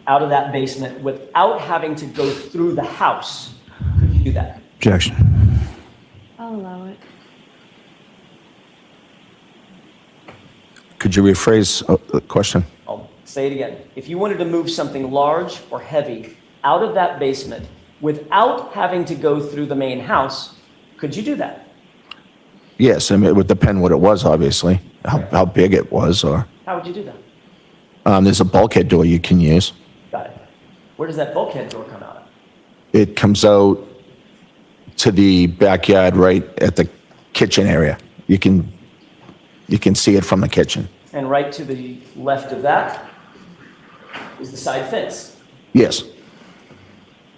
out of that basement without having to go through the house, could you do that? Objection. I'll allow it. Could you rephrase the question? I'll say it again. If you wanted to move something large or heavy out of that basement without having to go through the main house, could you do that? Yes, I mean, it would depend what it was, obviously, how big it was, or How would you do that? there's a bulkhead door you can use. Got it. Where does that bulkhead door come out of? It comes out to the backyard right at the kitchen area. You can see it from the kitchen. And right to the left of that is the side fence. Yes.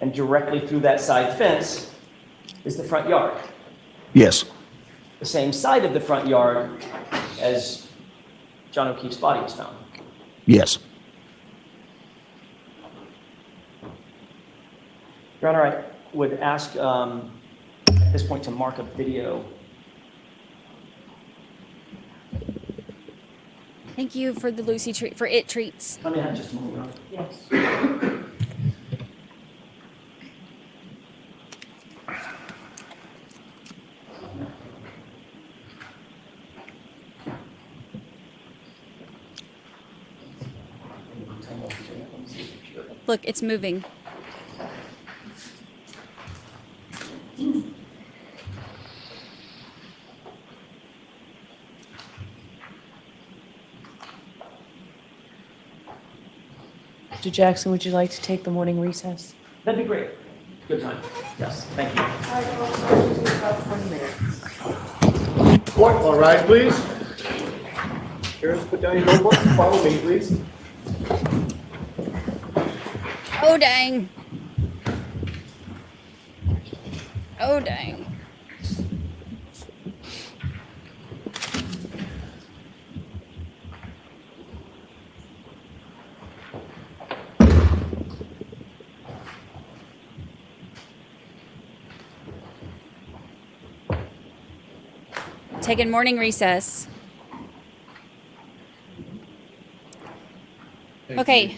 And directly through that side fence is the front yard. Yes. The same side of the front yard as John O'Keefe's body was found. Yes. Your Honor, I would ask at this point to mark a video. Thank you for the Lucy treat, for it treats. Let me have just a moment, Your Honor. Yes. Look, it's moving. Mr. Jackson, would you like to take the morning recess? That'd be great. Good time. Yes, thank you. Court, all right, please. Sheriff, put down your notebook. Follow me, please. Oh, dang. Oh, dang. Taking morning recess. Okay.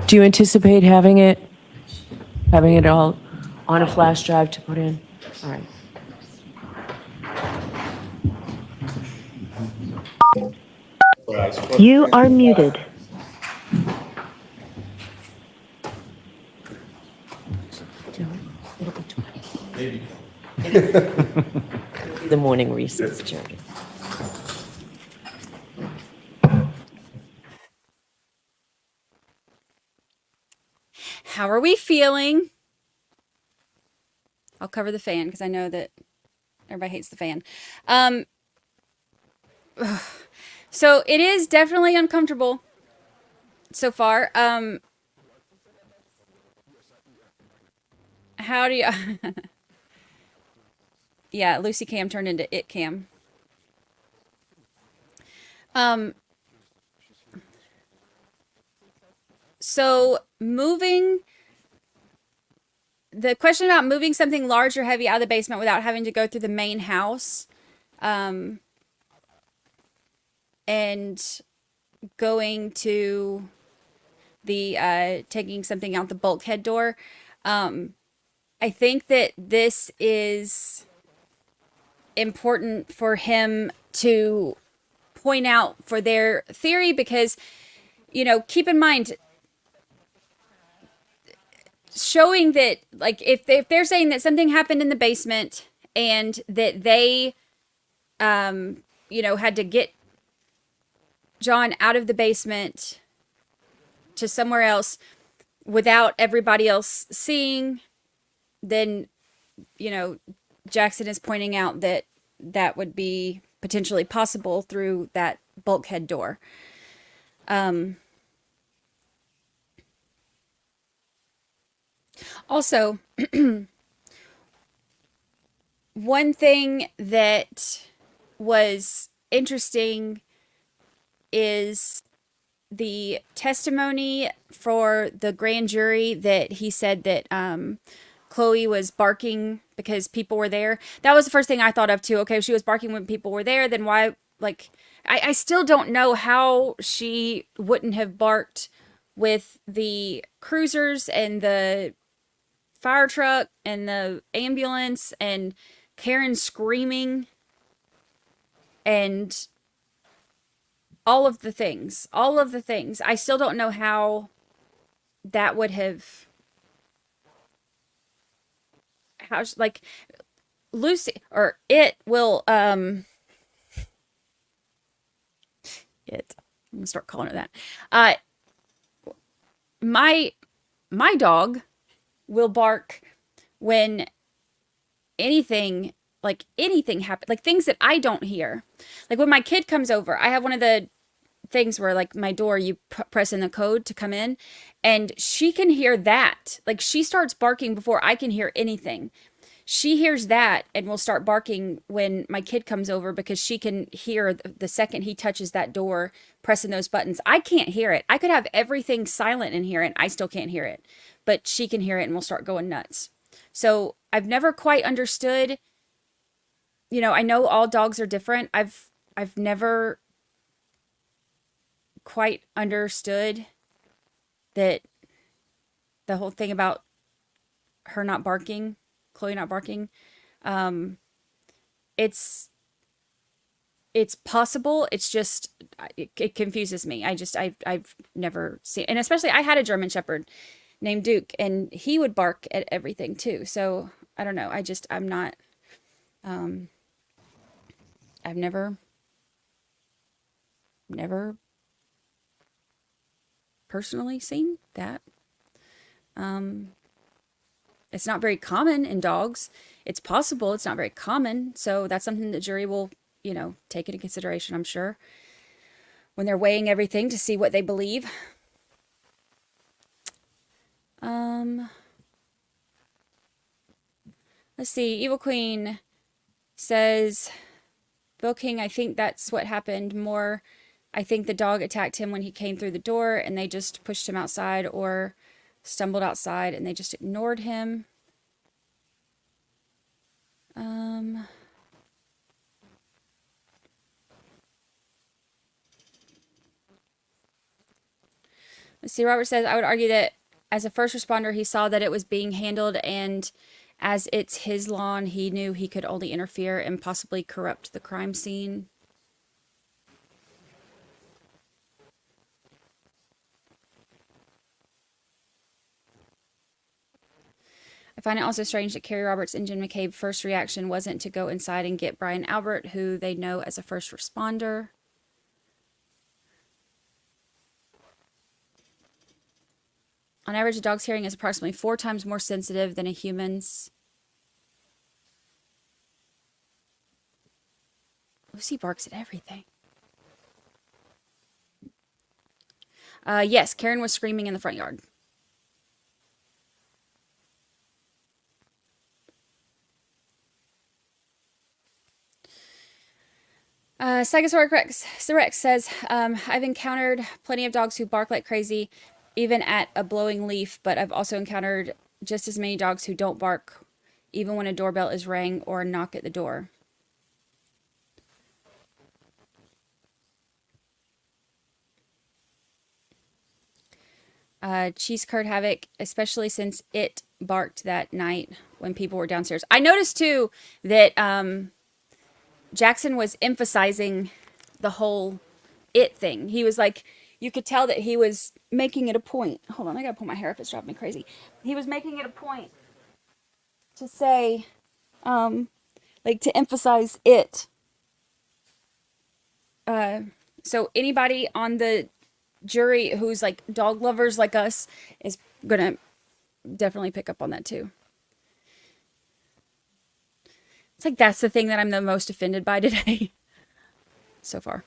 Do you anticipate having it all on a flash drive to put in? All right. You are muted. The morning recess, Jerry. How are we feeling? I'll cover the fan because I know that everybody hates the fan. So it is definitely uncomfortable so far. How do you... Yeah, Lucy Cam turned into It Cam. So moving... The question about moving something large or heavy out of the basement without having to go through the main house, and going to the taking something out the bulkhead door. I think that this is important for him to point out for their theory because, you know, keep in mind, showing that, like, if they're saying that something happened in the basement and that they, had to get John out of the basement to somewhere else without everybody else seeing, then, Jackson is pointing out that that would be potentially possible through that bulkhead door. Also, one thing that was interesting is the testimony for the grand jury that he said that Chloe was barking because people were there. That was the first thing I thought of too. Okay, if she was barking when people were there, then why, like, I still don't know how she wouldn't have barked with the cruisers and the fire truck and the ambulance and Karen screaming and all of the things. I still don't know how that would have, like, Lucy, or it will, I'm gonna start calling it that. My dog will bark when anything happens, like things that I don't hear. Like when my kid comes over, I have one of the things where, like, my door, you press in the code to come in, and she can hear that. Like, she starts barking before I can hear anything. She hears that and will start barking when my kid comes over because she can hear the second he touches that door, pressing those buttons. I can't hear it. I could have everything silent in here and I still can't hear it, but she can hear it and will start going nuts. So I've never quite understood, I know all dogs are different. I've never quite understood that the whole thing about her not barking, Chloe not barking. It's possible. It's just, it confuses me. I've never seen, and especially I had a German Shepherd named Duke and he would bark at everything too. So I don't know. I'm not, I've never personally seen that. It's not very common in dogs. It's possible. It's not very common. So that's something the jury will, take into consideration, I'm sure, when they're weighing everything to see what they believe. Let's see. Evil Queen says, Bill King, I think that's what happened more. I think the dog attacked him when he came through the door and they just pushed him outside or stumbled outside and they just ignored him. Let's see. Robert says, I would argue that as a first responder, he saw that it was being handled, and as it's his lawn, he knew he could only interfere and possibly corrupt the crime scene. I find it also strange that Carrie Roberts and Jen McCabe's first reaction wasn't to go inside and get Brian Albert, who they know as a first responder. On average, a dog's hearing is approximately 4 times more sensitive than a human's. Lucy barks at everything. Yes, Karen was screaming in the front yard. Psychosaur Rex says, I've encountered plenty of dogs who bark like crazy, even at a blowing leaf, but I've also encountered just as many dogs who don't bark, even when a doorbell is rang or a knock at the door. Cheese Curd Havoc, especially since it barked that night when people were downstairs. I noticed too that Jackson was emphasizing the whole it thing. He was like, you could tell that he was making it a point. Hold on, I gotta pull my hair up. It's driving me crazy. He was making it a point to say, like to emphasize it. So anybody on the jury who's like dog lovers like us is gonna definitely pick up on that too. It's like that's the thing that I'm the most offended by today so far.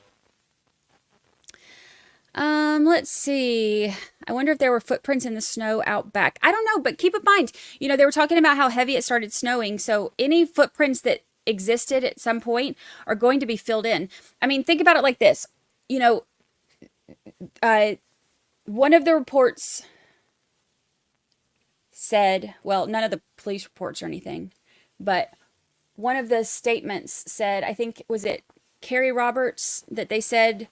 Let's see. I wonder if there were footprints in the snow out back. I don't know, but keep in mind, you know, they were talking about how heavy it started snowing. So any footprints that existed at some point are going to be filled in. I mean, think about it like this. You know, one of the reports said, well, none of the police reports or anything, but one of the statements said, I think, was it Carrie Roberts, that they said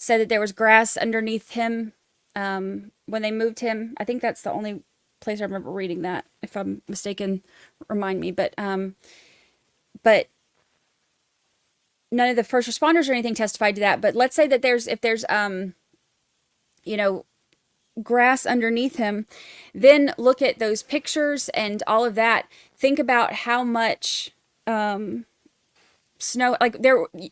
that there was grass underneath him when they moved him. I think that's the only place I remember reading that. If I'm mistaken, remind me. But none of the first responders or anything testified to that. But let's say that if there's you know, grass underneath him, then look at those pictures and all of that. Think about how much snow, like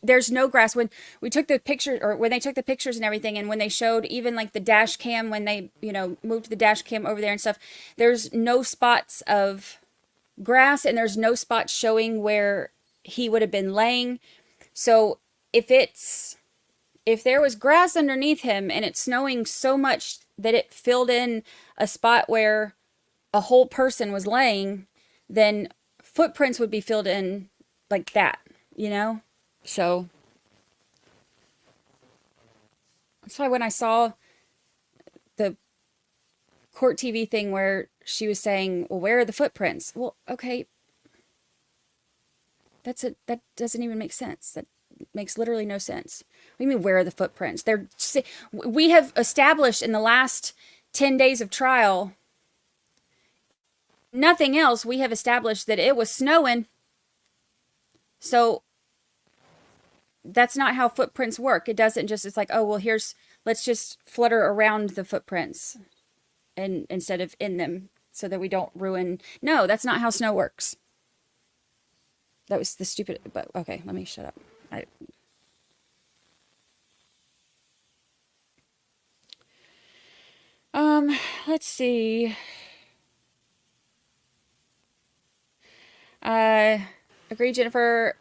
there's no grass. When we took the picture, or when they took the pictures and everything, and when they showed even like the dash cam, when they, you know, moved the dash cam over there and stuff, there's no spots of grass and there's no spots showing where he would have been laying. So if there was grass underneath him and it's snowing so much that it filled in a spot where a whole person was laying, then footprints would be filled in like that, you know? So that's why when I saw the court TV thing where she was saying, well, where are the footprints? Well, okay. That doesn't even make sense. That makes literally no sense. What do you mean, where are the footprints? We have established in the last 10 days of trial, nothing else, we have established that it was snowing. So that's not how footprints work. It doesn't just, it's like, oh, well, let's just flutter around the footprints and instead of in them so that we don't ruin. No, that's not how snow works. That was the stupid, but okay, let me shut up. Let's see. Agree, Jennifer.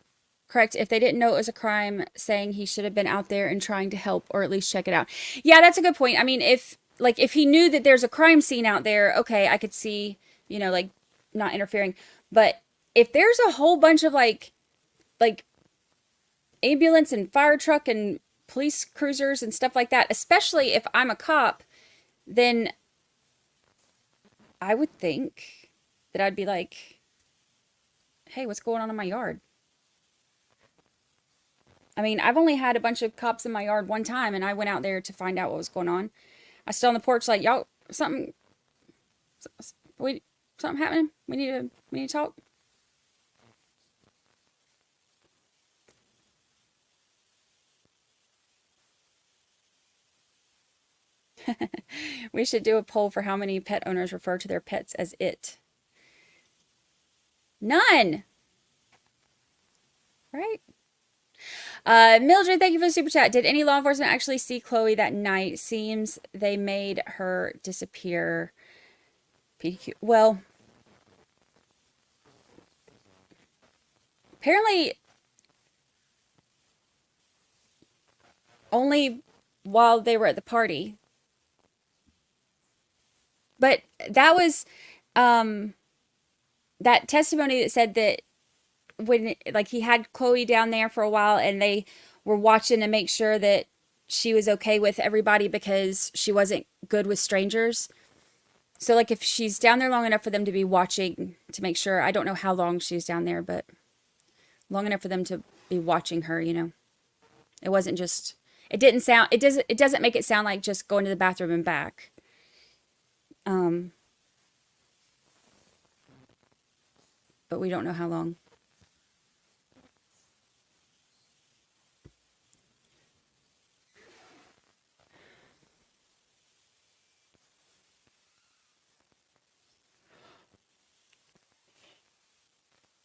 Correct. If they didn't know it was a crime, saying he should have been out there and trying to help or at least check it out. Yeah, that's a good point. I mean, if he knew that there's a crime scene out there, okay, I could see, you know, like not interfering. But if there's a whole bunch of like ambulance and fire truck and police cruisers and stuff like that, especially if I'm a cop, then I would think that I'd be like, hey, what's going on in my yard? I mean, I've only had a bunch of cops in my yard one time, and I went out there to find out what was going on. I stood on the porch like, y'all, something happening? We need to talk. We should do a poll for how many pet owners refer to their pets as it. None. Right? Mildred, thank you for the super chat. Did any law enforcement actually see Chloe that night? Seems they made her disappear. PDQ. Well, apparently only while they were at the party. But that was that testimony that said that when he had Chloe down there for a while and they were watching to make sure that she was okay with everybody because she wasn't good with strangers. So like if she's down there long enough for them to be watching to make sure, I don't know how long she's down there, but long enough for them to be watching her, you know. It wasn't just, it doesn't make it sound like just going to the bathroom and back. But we don't know how long.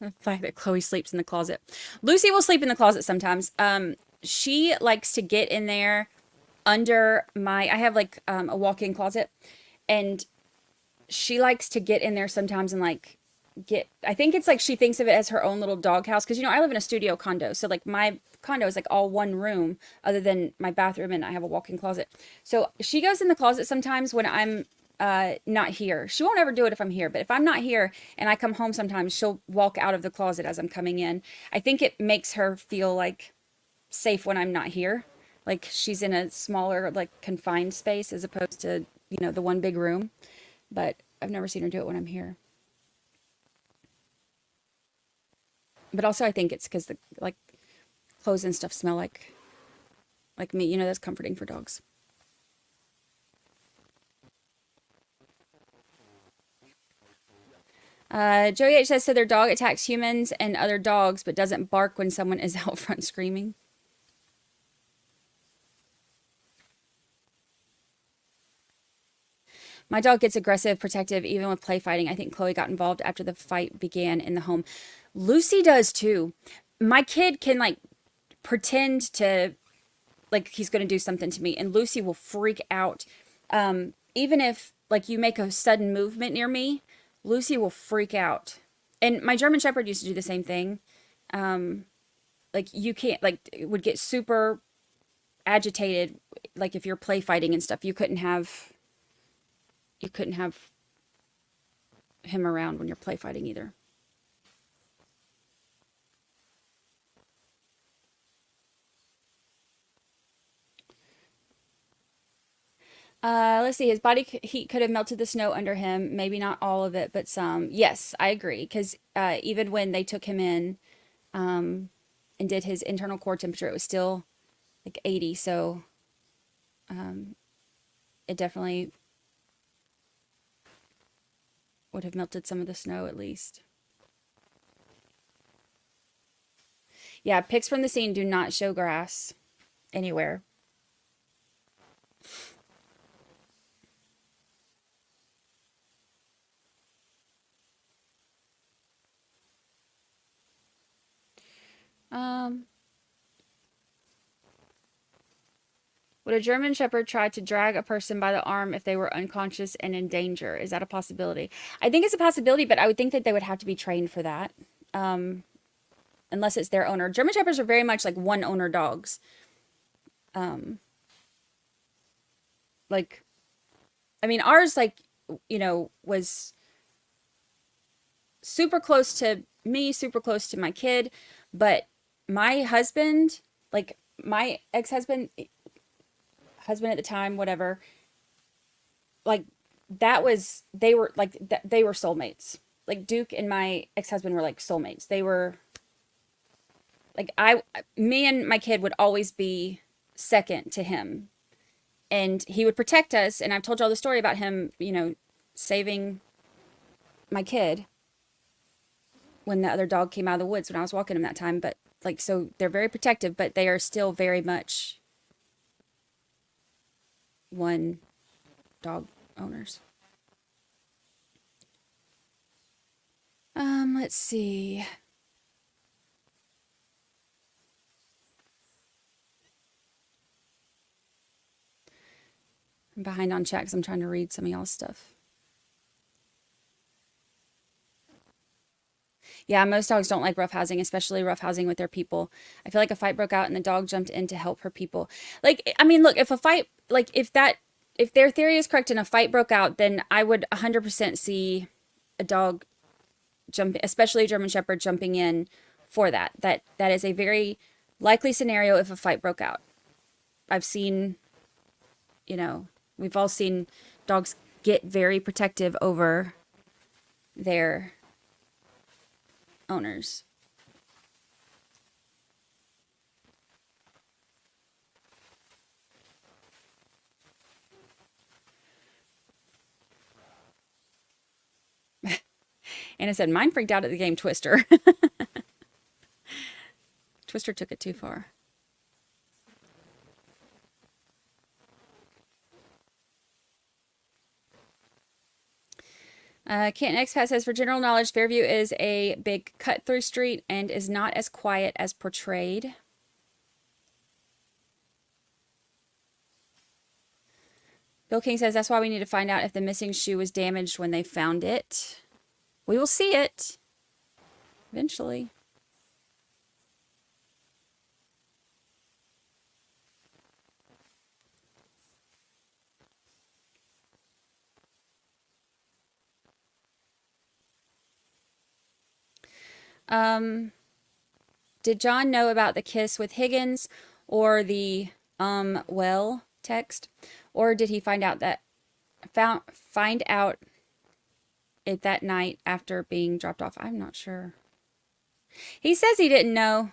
The fact that Chloe sleeps in the closet. Lucy will sleep in the closet sometimes. She likes to get in there under my, I have like a walk-in closet, and she likes to get in there sometimes and like I think it's like she thinks of it as her own little doghouse. Cause I live in a studio condo. So like my condo is like all one room other than my bathroom, and I have a walk-in closet. So she goes in the closet sometimes when I'm not here. She won't ever do it if I'm here, but if I'm not here and I come home sometimes, she'll walk out of the closet as I'm coming in. I think it makes her feel like safe when I'm not here. Like she's in a smaller, like confined space as opposed to, the one big room. But I've never seen her do it when I'm here. But also I think it's because the like clothes and stuff smell like me. That's comforting for dogs. Joey H says, so their dog attacks humans and other dogs, but doesn't bark when someone is out front screaming. My dog gets aggressive, protective, even with play fighting. I think Chloe got involved after the fight began in the home. Lucy does too. My kid can like pretend to like he's going to do something to me, and Lucy will freak out. Even if like you make a sudden movement near me, Lucy will freak out. And my German Shepherd used to do the same thing. Like you can't it would get super agitated. Like if you're play fighting and stuff, you couldn't have him around when you're play fighting either. Let's see. His body heat could have melted the snow under him. Maybe not all of it, but some. Yes, I agree. Because even when they took him in and did his internal core temperature, it was still like 80. So it definitely would have melted some of the snow at least. Yeah, pics from the scene do not show grass anywhere. Would a German Shepherd try to drag a person by the arm if they were unconscious and in danger? Is that a possibility? I think it's a possibility, but I would think that they would have to be trained for that. Unless it's their owner. German Shepherds are very much like one owner dogs. Ours, was super close to me, super close to my kid, but my husband, like my ex-husband, husband at the time, whatever, like they were soulmates. Like Duke and my ex-husband were like soulmates. They were like, me and my kid would always be second to him, and he would protect us. And I've told y'all the story about him, saving my kid when the other dog came out of the woods when I was walking him that time. But so they're very protective, but they are still very much one dog owners. Let's see. I'm behind on chat because I'm trying to read some of y'all's stuff. Yeah, most dogs don't like roughhousing, especially roughhousing with their people. I feel like a fight broke out and the dog jumped in to help her people. Look, if a fight, if their theory is correct and a fight broke out, then I would 100% see a dog jump, especially a German Shepherd, jumping in for that. That is a very likely scenario if a fight broke out. I've seen, we've all seen dogs get very protective over their owners. Anna said, mine freaked out at the game Twister. Twister took it too far. Canton Expat says, for general knowledge, Fairview is a big cut-through street and is not as quiet as portrayed. Bill King says, that's why we need to find out if the missing shoe was damaged when they found it. We will see it eventually. Did John know about the kiss with Higgins or the well text, or did he find out it that night after being dropped off? I'm not sure. He says he didn't know.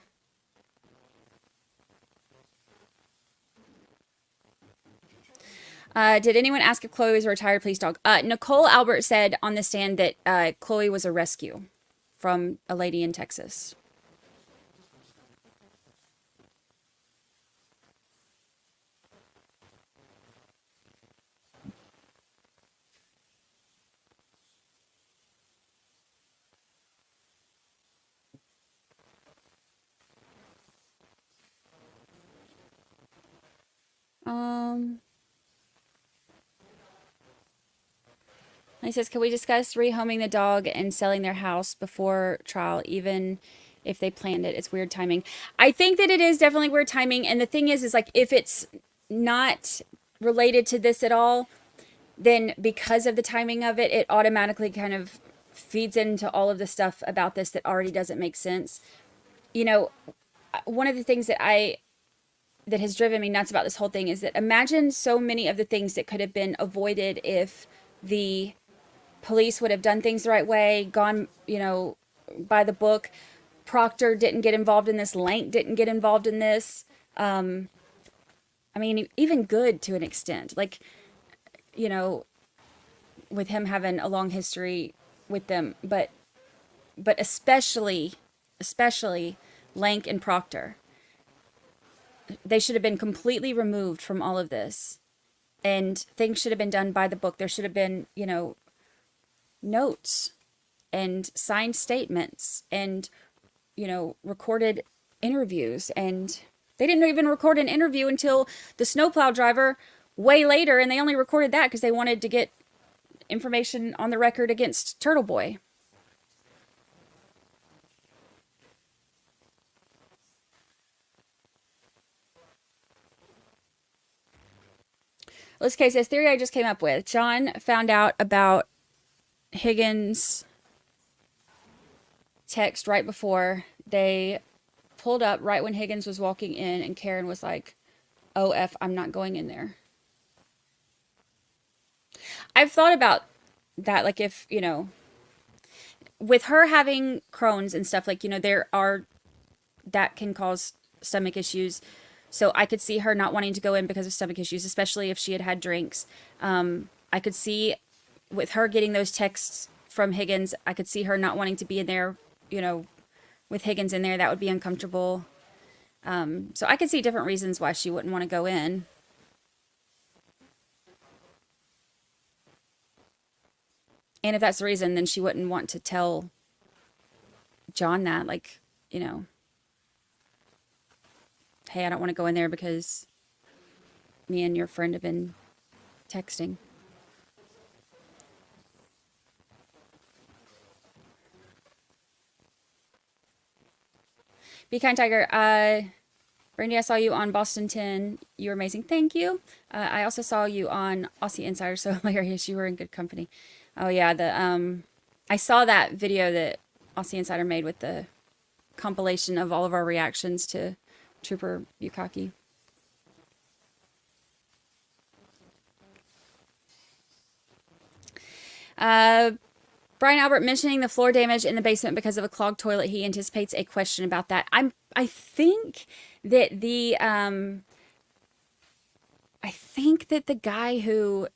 Did anyone ask if Chloe was a retired police dog? Nicole Albert said on the stand that Chloe was a rescue from a lady in Texas. He says, can we discuss rehoming the dog and selling their house before trial, even if they planned it? It's weird timing. I think that it is definitely weird timing. And the thing is like, if it's not related to this at all, then because of the timing of it, it automatically kind of feeds into all of the stuff about this that already doesn't make sense. You know, one of the things that has driven me nuts about this whole thing is that imagine so many of the things that could have been avoided if the police would have done things the right way, gone, by the book. Proctor didn't get involved in this. Lank didn't get involved in this. I mean, even Good to an extent. Like, with him having a long history with them. But especially Lank and Proctor. They should have been completely removed from all of this. And things should have been done by the book. There should have been, notes and signed statements and, recorded interviews. And they didn't even record an interview until the snowplow driver way later. And they only recorded that because they wanted to get information on the record against Turtle Boy. This case, this theory I just came up with. John found out about Higgins' text right before they pulled up, right when Higgins was walking in, and Karen was like, "Oh, F, I'm not going in there." I've thought about that, like if, with her having Crohn's and stuff, like, that can cause stomach issues. So I could see her not wanting to go in because of stomach issues, especially if she had had drinks. I could see with her getting those texts from Higgins, I could see her not wanting to be in there, with Higgins in there. That would be uncomfortable. So I could see different reasons why she wouldn't want to go in. And if that's the reason, then she wouldn't want to tell John that, like, hey, I don't want to go in there because me and your friend have been texting. Be kind, Tiger. Brandy, I saw you on Boston 10. You were amazing. Thank you. I also saw you on Aussie Insider, so hilarious. You were in good company. Oh, yeah. I saw that video that Aussie Insider made with the compilation of all of our reactions to Trooper Bukaki. Brian Albert mentioning the floor damage in the basement because of a clogged toilet. He anticipates a question about that. I think that the guy who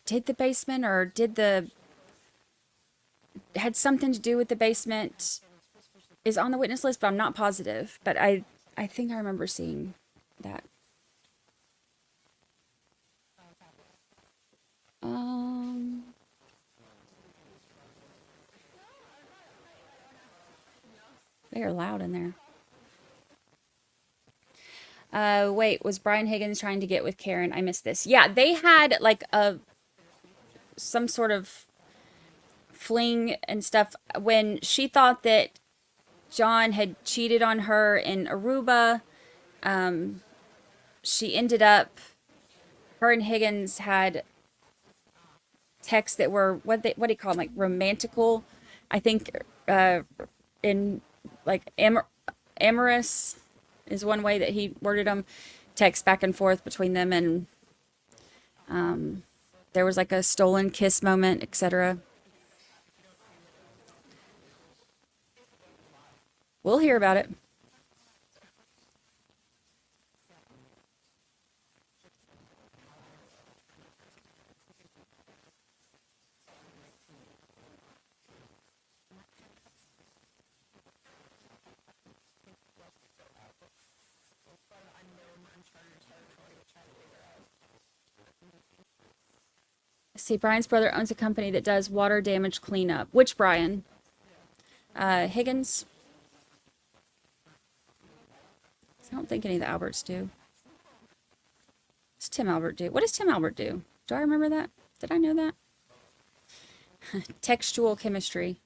did the basement or had something to do with the basement is on the witness list, but I'm not positive. But I think I remember seeing that. They are loud in there. Wait, was Brian Higgins trying to get with Karen? I missed this. Yeah, they had like some sort of fling and stuff when she thought that John had cheated on her in Aruba. She ended up, her and Higgins had texts that were, what do you call them, like romantical, I think, in like amorous is one way that he worded them, text back and forth between them, and there was like a stolen kiss moment, etc. We'll hear about it. See, Brian's brother owns a company that does water damage cleanup. Which Brian? Higgins? I don't think any of the Alberts do. What does Tim Albert do? What does Tim Albert do? Do I remember that? Did I know that? Textual chemistry.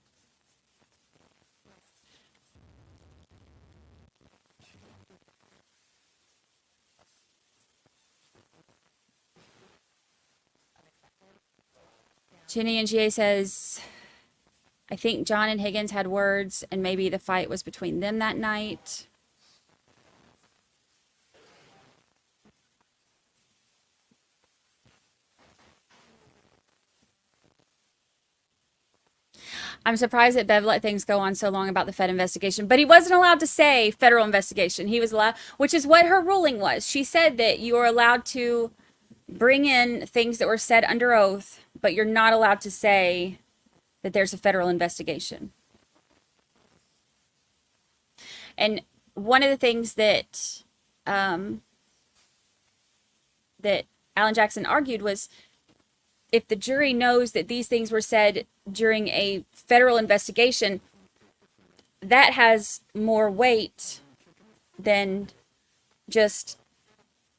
Jenny and GA says, I think John and Higgins had words and maybe the fight was between them that night. I'm surprised that Bev let things go on so long about the Fed investigation, but he wasn't allowed to say federal investigation. He was allowed, which is what her ruling was. She said that you are allowed to bring in things that were said under oath, but you're not allowed to say that there's a federal investigation. And one of the things that that Alan Jackson argued was, if the jury knows that these things were said during a federal investigation, that has more weight than just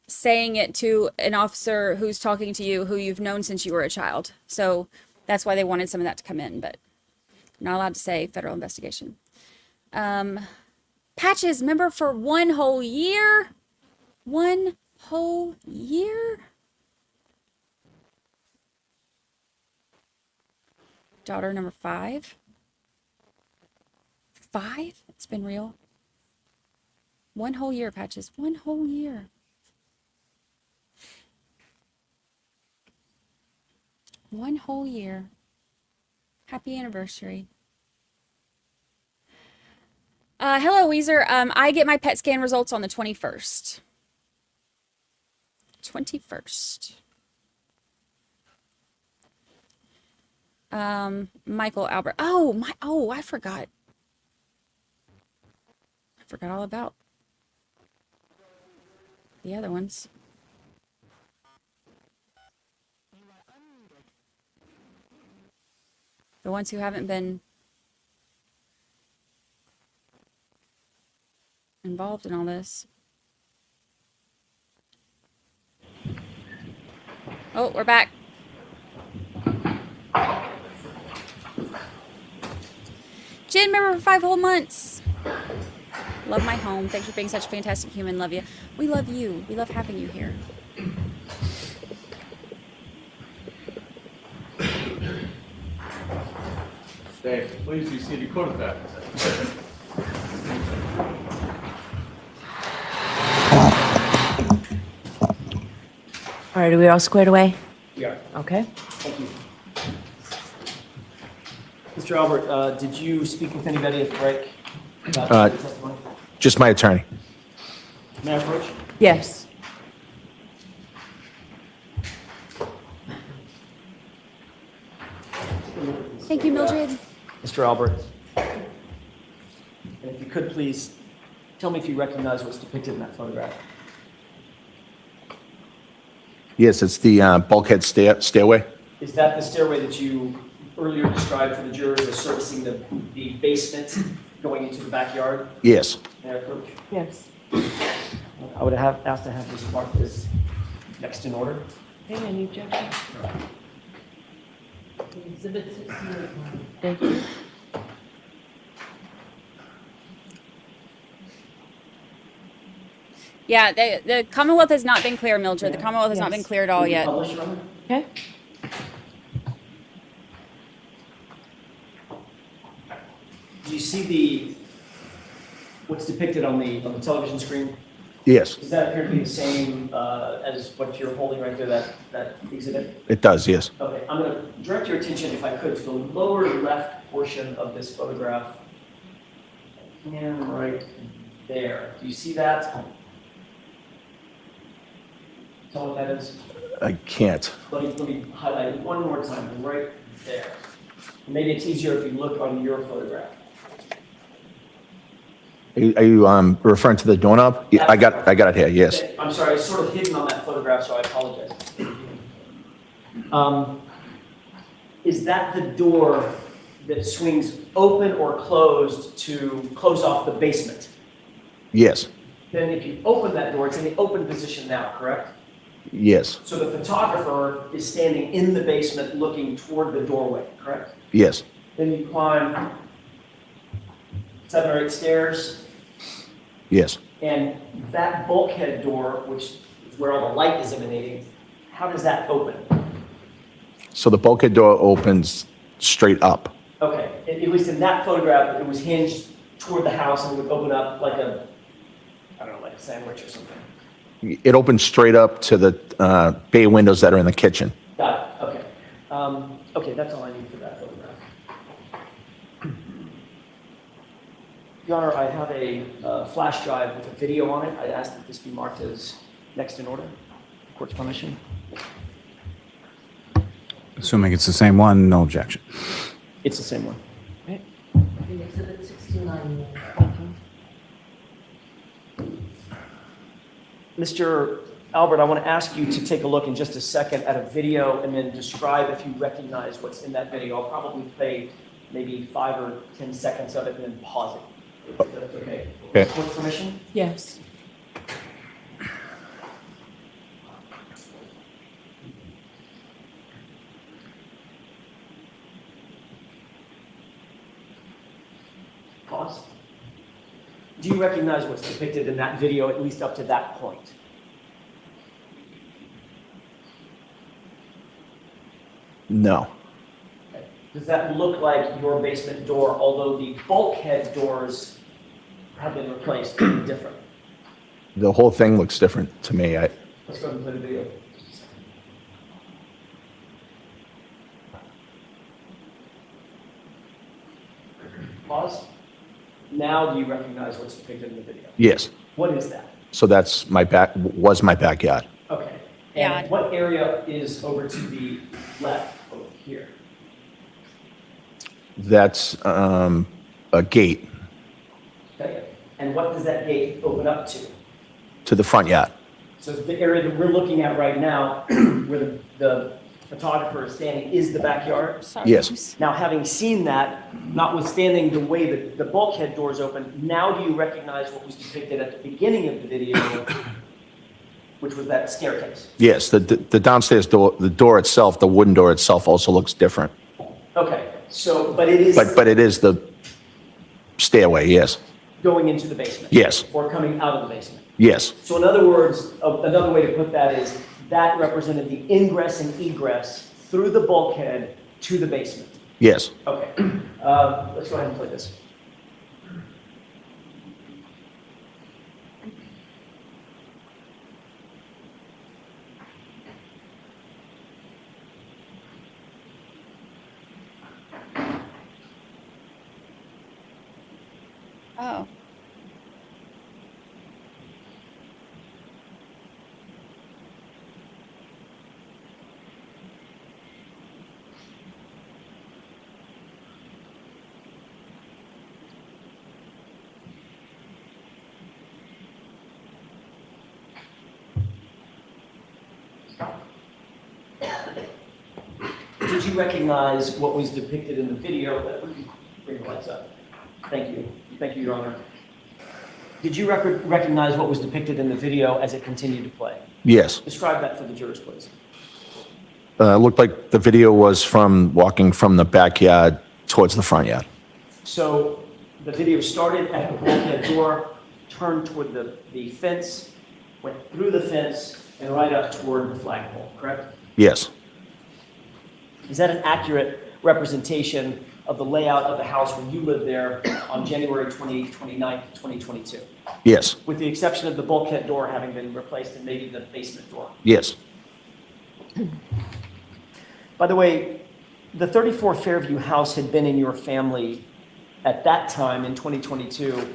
saying it to an officer who's talking to you, who you've known since you were a child. So that's why they wanted some of that to come in, but not allowed to say federal investigation. Patches, remember, for 1 whole year? 1 whole year? Daughter number 5. 5? It's been real. 1 whole year, Patches. 1 whole year. 1 whole year. Happy anniversary. Hello, Weezer. I get my PET scan results on the 21st. 21st. Michael Albert. I forgot. I forgot all about the other ones. The ones who haven't been involved in all this. Oh, we're back. Jen, member for 5 whole months. Love my home. Thanks for being such a fantastic human. Love you. We love you. We love having you here. Dave, please be seated, quarterback. All right, are we all squared away? Yeah. Okay. Thank you. Mr. Albert, did you speak with anybody at the break about the testimony? Just my attorney. May I approach? Yes. Thank you, Mildred. Mr. Albert, and if you could please tell me if you recognize what's depicted in that photograph. Yes, it's the bulkhead stairway. Is that the stairway that you earlier described for the jurors as servicing the basement going into the backyard Yes. and approach? Yes. I would have asked to have this marked as next in order. Okay, any objection? Thank you. Yeah, the Commonwealth has not been clear, Mildred. The Commonwealth has not been clear at all yet. Okay. Do you see what's depicted on the television screen? Yes, Does that appear to be the same as what you're holding right there, that exhibit? it does, yes. Okay, I'm going to direct your attention, if I could, to the lower left portion of this photograph. And right there. Do you see that? Tell what that is. I can't. Let me highlight it one more time, right there. Maybe it's easier if you look on your photograph. Are you referring to the doorknob? Yeah, I got it here, yes. Okay, I'm sorry, it's sort of hidden on that photograph, so I apologize. Is that the door that swings open or closed to close off the basement? Yes, Then if you open that door, it's in the open position now, correct? yes, So the photographer is standing in the basement looking toward the doorway, correct? yes, Then you climb 7 or 8 stairs, yes. and that bulkhead door, which is where all the light is emanating, how does that open? So the bulkhead door opens straight up. Okay, at least in that photograph, it was hinged toward the house and would open up like a, I don't know, like a sandwich or something. It opens straight up to the bay windows that are in the kitchen. Got it, okay. Okay, that's all I need for that photograph. Your Honor, I have a flash drive with a video on it. I asked that this be marked as next in order. Court's permission. Assuming it's the same one, no objection. It's the same one. Exhibit 69. Mr. Albert, I want to ask you to take a look in just a second at a video and then describe if you recognize what's in that video. I'll probably play maybe 5 or 10 seconds of it and then pause it. If that's okay. Okay. Court's permission? Yes. Pause. Do you recognize what's depicted in that video, at least up to that point? No, Okay. Does that look like your basement door, although the bulkhead doors have been replaced different? the whole thing looks different to me. Let's go ahead and play the video. Pause. Now do you recognize what's depicted in the video? Yes. What is that? So that's was my backyard. Okay. Yeah. And what area is over to the left over here? That's a gate Okay. And what does that gate open up to? to the front yard. So the area that we're looking at right now, where the photographer is standing, is the backyard? Yes. Now, having seen that, notwithstanding the way that the bulkhead doors open, now do you recognize what was depicted at the beginning of the video, which was that staircase? Yes, the downstairs door, the door itself, the wooden door itself also looks different. Okay, so, but it is But it is the stairway, yes. going into the basement? Yes. Or coming out of the basement? Yes, So in other words, another way to put that is, that represented the ingress and egress through the bulkhead to the basement? yes. Okay, let's go ahead and play this. Oh. Did you recognize what was depicted in the video? Bring the lights up. Thank you. Thank you, Your Honor. Did you recognize what was depicted in the video as it continued to play? Yes. Describe that for the jurors, please. It looked like the video was from walking from the backyard towards the front yard. So the video started at the bulkhead door, turned toward the fence, went through the fence, and right up toward the flagpole, correct? Yes. Is that an accurate representation of the layout of the house when you lived there on January 29th, 2022? Yes. With the exception of the bulkhead door having been replaced and maybe the basement door. Yes. By the way, the 34 Fairview house had been in your family at that time in 2022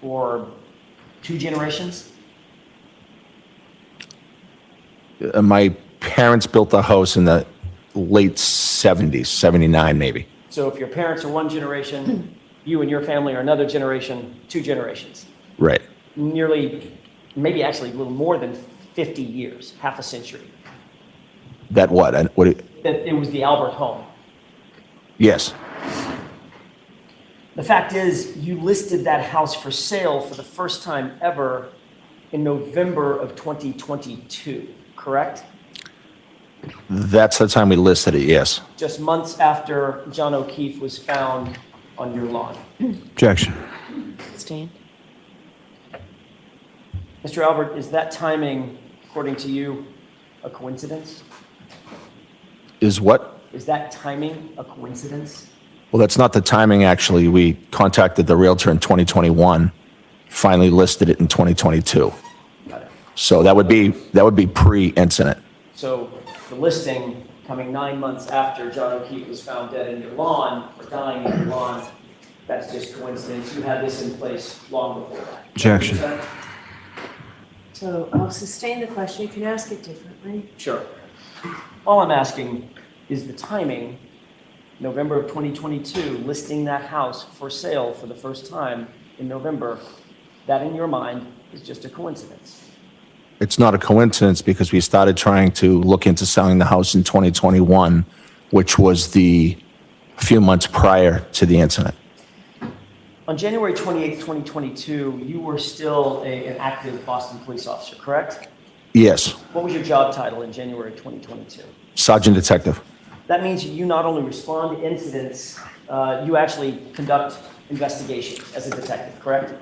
for 2 generations? My parents built the house in the late 70s, 79 maybe. So if your parents are 1 generation, you and your family are another generation, 2 generations. Right. Nearly, maybe actually a little more than 50 years, half a century. That what? That it was the Albert home. Yes. The fact is, you listed that house for sale for the first time ever in November of 2022, correct? That's the time we listed it, yes. Just months after John O'Keefe was found on your lawn. Objection. Stand. Mr. Albert, is that timing, according to you, a coincidence? Is what? Is that timing a coincidence? Well, that's not the timing, actually. We contacted the realtor in 2021, finally listed it in 2022. Got it. So that would be pre-incident. So the listing coming 9 months after John O'Keefe was found dead in your lawn, or dying in your lawn, that's just coincidence. You had this in place long before that. Objection. So I'll sustain the question. You can ask it differently. Sure. All I'm asking is the timing, November of 2022, listing that house for sale for the first time in November, that in your mind is just a coincidence. It's not a coincidence because we started trying to look into selling the house in 2021, which was the few months prior to the incident. On January 28th, 2022, you were still an active Boston police officer, correct? Yes. What was your job title in January 2022? Sergeant Detective. That means you not only respond to incidents, you actually conduct investigations as a detective, correct?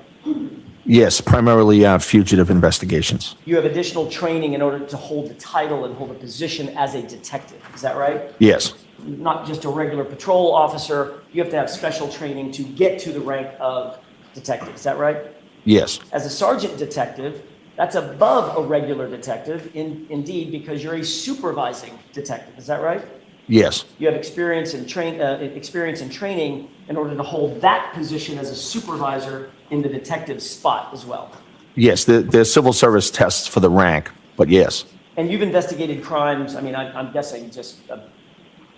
Yes, primarily fugitive investigations. You have additional training in order to hold the title and hold a position as a detective, is that right? Yes. Not just a regular patrol officer, you have to have special training to get to the rank of detective, is that right? Yes. As a sergeant detective, that's above a regular detective, indeed, because you're a supervising detective, is that right? Yes. You have experience in training in order to hold that position as a supervisor in the detective spot as well. Yes, there's civil service tests for the rank, but yes. And you've investigated crimes, I mean, I'm guessing just a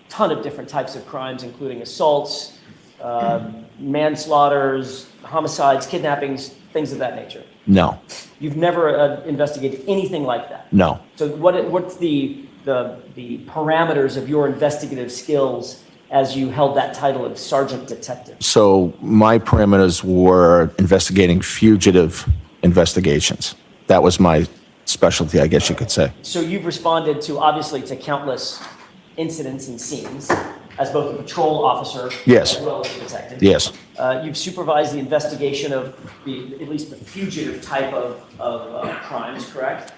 ton of different types of crimes, including assaults, manslaughters, homicides, kidnappings, things of that nature. No. You've never investigated anything like that? No. So what's the parameters of your investigative skills as you held that title of sergeant detective? So my parameters were investigating fugitive investigations. That was my specialty, I guess you could say. So you've responded to, obviously, to countless incidents and scenes as both a patrol officer Yes. as well as a detective. Yes. You've supervised the investigation of at least the fugitive type of crimes, correct?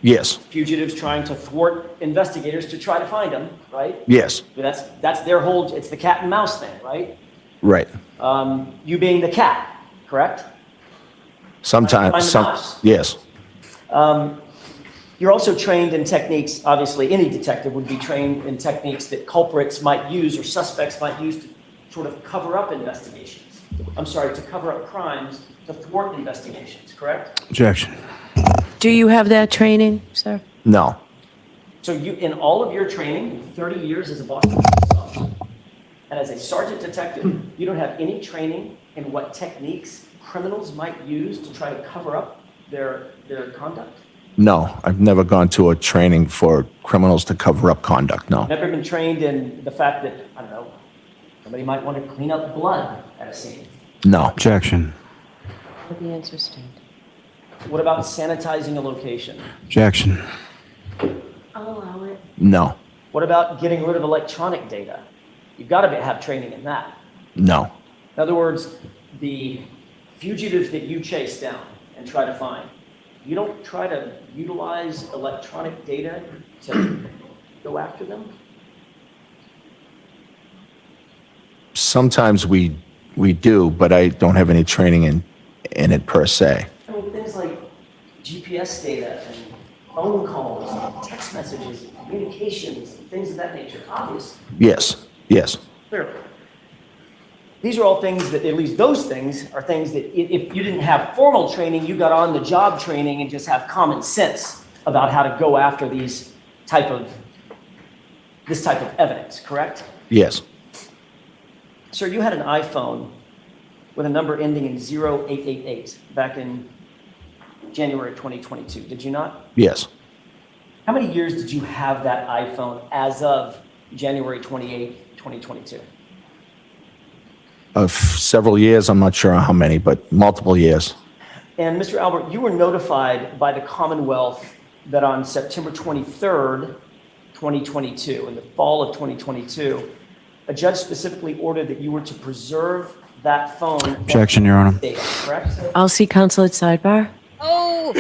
Yes. Fugitives trying to thwart investigators to try to find them, right? Yes. That's their whole, it's the cat and mouse thing, right? Right. You being the cat, correct? Sometimes. Find the mouse. Yes. You're also trained in techniques, obviously any detective would be trained in techniques that culprits might use or suspects might use to sort of cover up investigations. I'm sorry, to cover up crimes, to thwart investigations, correct? Objection. Do you have that training, sir? No. So you, in all of your training, 30 years as a Boston police officer, and as a sergeant detective, you don't have any training in what techniques criminals might use to try to cover up their conduct? No. I've never gone to a training for criminals to cover up conduct. No. Never been trained in the fact that, I don't know, somebody might want to clean up blood at a scene. No. Objection. Let the answer stand. What about sanitizing a location? Objection. I'll allow it. No. What about getting rid of electronic data? You've got to have training in that. No. In other words, the fugitives that you chase down and try to find, you don't try to utilize electronic data to go after them? Sometimes we do, but I don't have any training in it per se. I mean, things like GPS data and phone calls, and text messages, communications, and things of that nature, obvious, Yes. Yes. clearly. These are all things that, at least those things, are things that if you didn't have formal training, you got on the job training and just have common sense about how to go after this type of evidence, correct? Yes. Sir, you had an iPhone with a number ending in 0888 back in January 2022, did you not? Yes. How many years did you have that iPhone as of January 28, 2022? Of several years, I'm not sure how many, but multiple years. And Mr. Albert, you were notified by the Commonwealth that on September 23rd, 2022, in the fall of 2022, a judge specifically ordered that you were to preserve that phone. Objection, Your Honor. Data, correct? I'll see counsel at sidebar. Oh!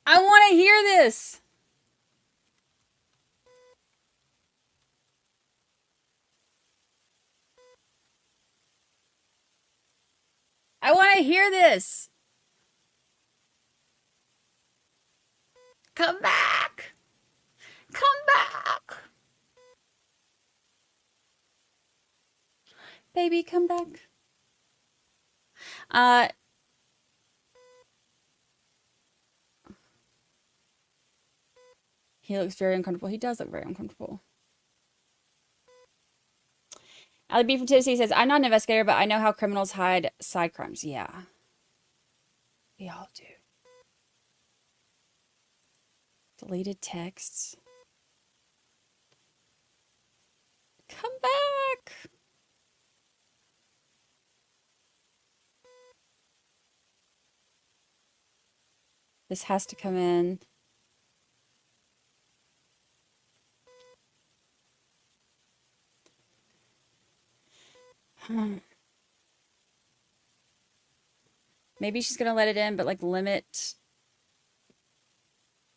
I want to hear this. I want to hear this. Come back. Come back. Baby, come back. He looks very uncomfortable. He does look very uncomfortable. Ali B from Tennessee says, I'm not an investigator, but I know how criminals hide side crimes. Yeah. We all do. Deleted texts. Come back. This has to come in. Maybe she's gonna let it in, but like limit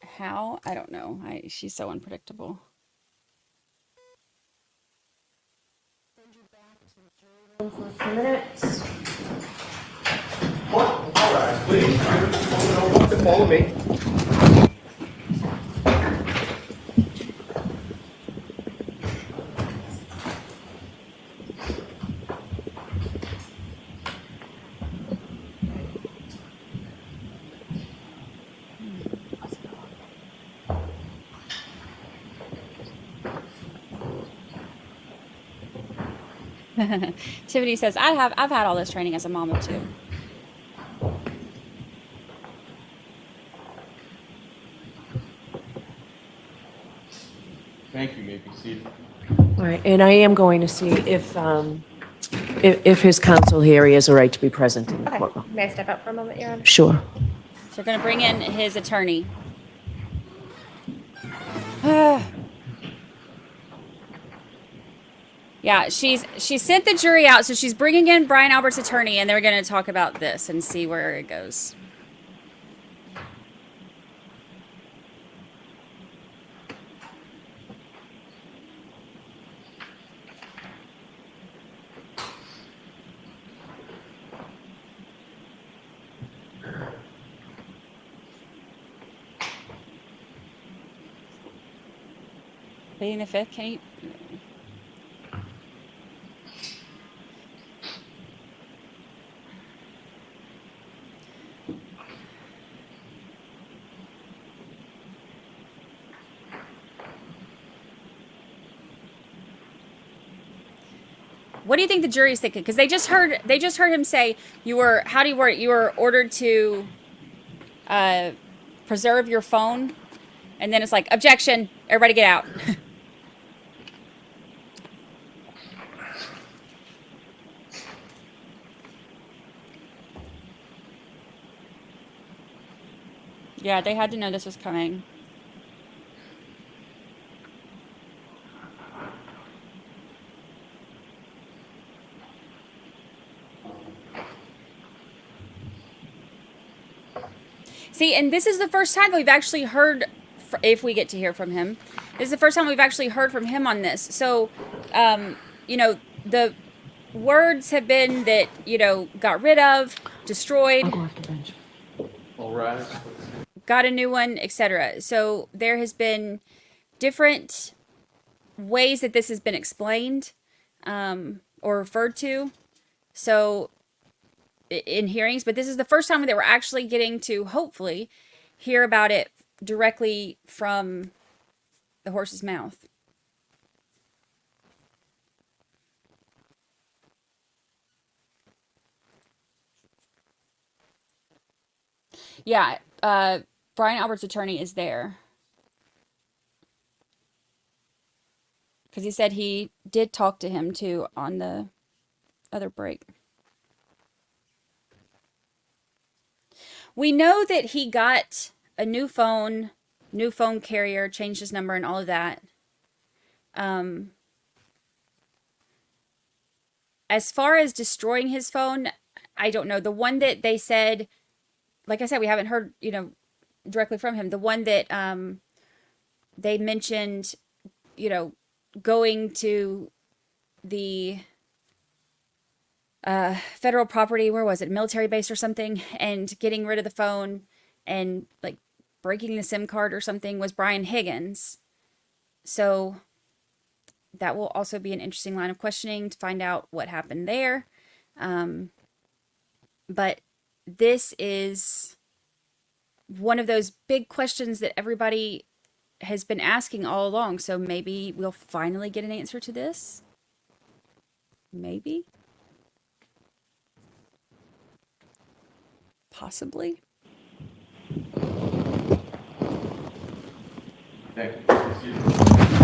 how? I don't know. She's so unpredictable. For a few minutes. All right, please. Follow me. Tiffany says, I've had all this training as a mom of two. Thank you. You may be seated. All right, and I am going to see if his counsel here, he has a right to be present in the courtroom. May I step out for a moment, Your Honor? Sure. So we're going to bring in his attorney. Yeah, she sent the jury out, so she's bringing in Brian Albert's attorney, and they're going to talk about this and see where it goes. Pleading the fifth, can you? What do you think the jury's thinking? Because they just heard him say you were, how do you word it? You were ordered to preserve your phone, and then it's like, objection, everybody get out. Yeah, they had to know this was coming. See, and this is the first time we've actually heard, if we get to hear from him, this is the first time we've actually heard from him on this. So, you know, the words have been that, you know, got rid of, destroyed, got a new one, etc. So there has been different ways that this has been explained or referred to. So in hearings, but this is the first time that we're actually getting to hopefully hear about it directly from the horse's mouth. Yeah, Brian Albert's attorney is there. Because he said he did talk to him too on the other break. We know that he got a new phone carrier, changed his number and all of that. As far as destroying his phone, I don't know. The one that they said, like I said, we haven't heard, you know, directly from him. The one that they mentioned, you know, going to the federal property, where was it, military base or something, and getting rid of the phone and like breaking the SIM card or something was Brian Higgins. So that will also be an interesting line of questioning to find out what happened there. But this is one of those big questions that everybody has been asking all along. So maybe we'll finally get an answer to this. Maybe. Possibly. All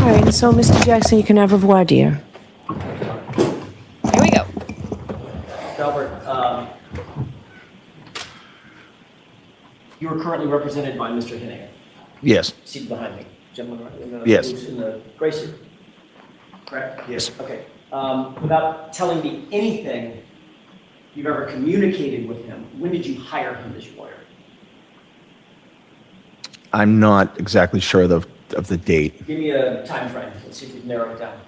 right, so Mr. Jackson, you can have a voir dire. Here we go. Albert, you are currently represented by Mr. Henning, Yes. seated behind me. Gentleman right in the, Yes. who's in the gray suit. Correct? Yes. Okay. Without telling me anything you've ever communicated with him, when did you hire him as your lawyer? I'm not exactly sure of the date. Give me a time frame. Let's see if we can narrow it down.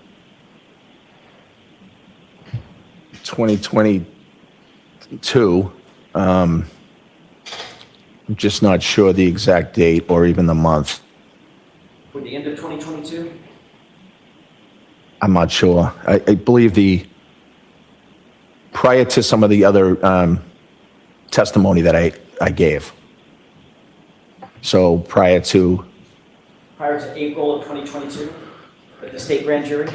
2022. I'm just not sure the exact date or even the month. For the end of 2022? I'm not sure. I believe prior to some of the other testimony that I gave. So prior to April of 2022 at the state grand jury?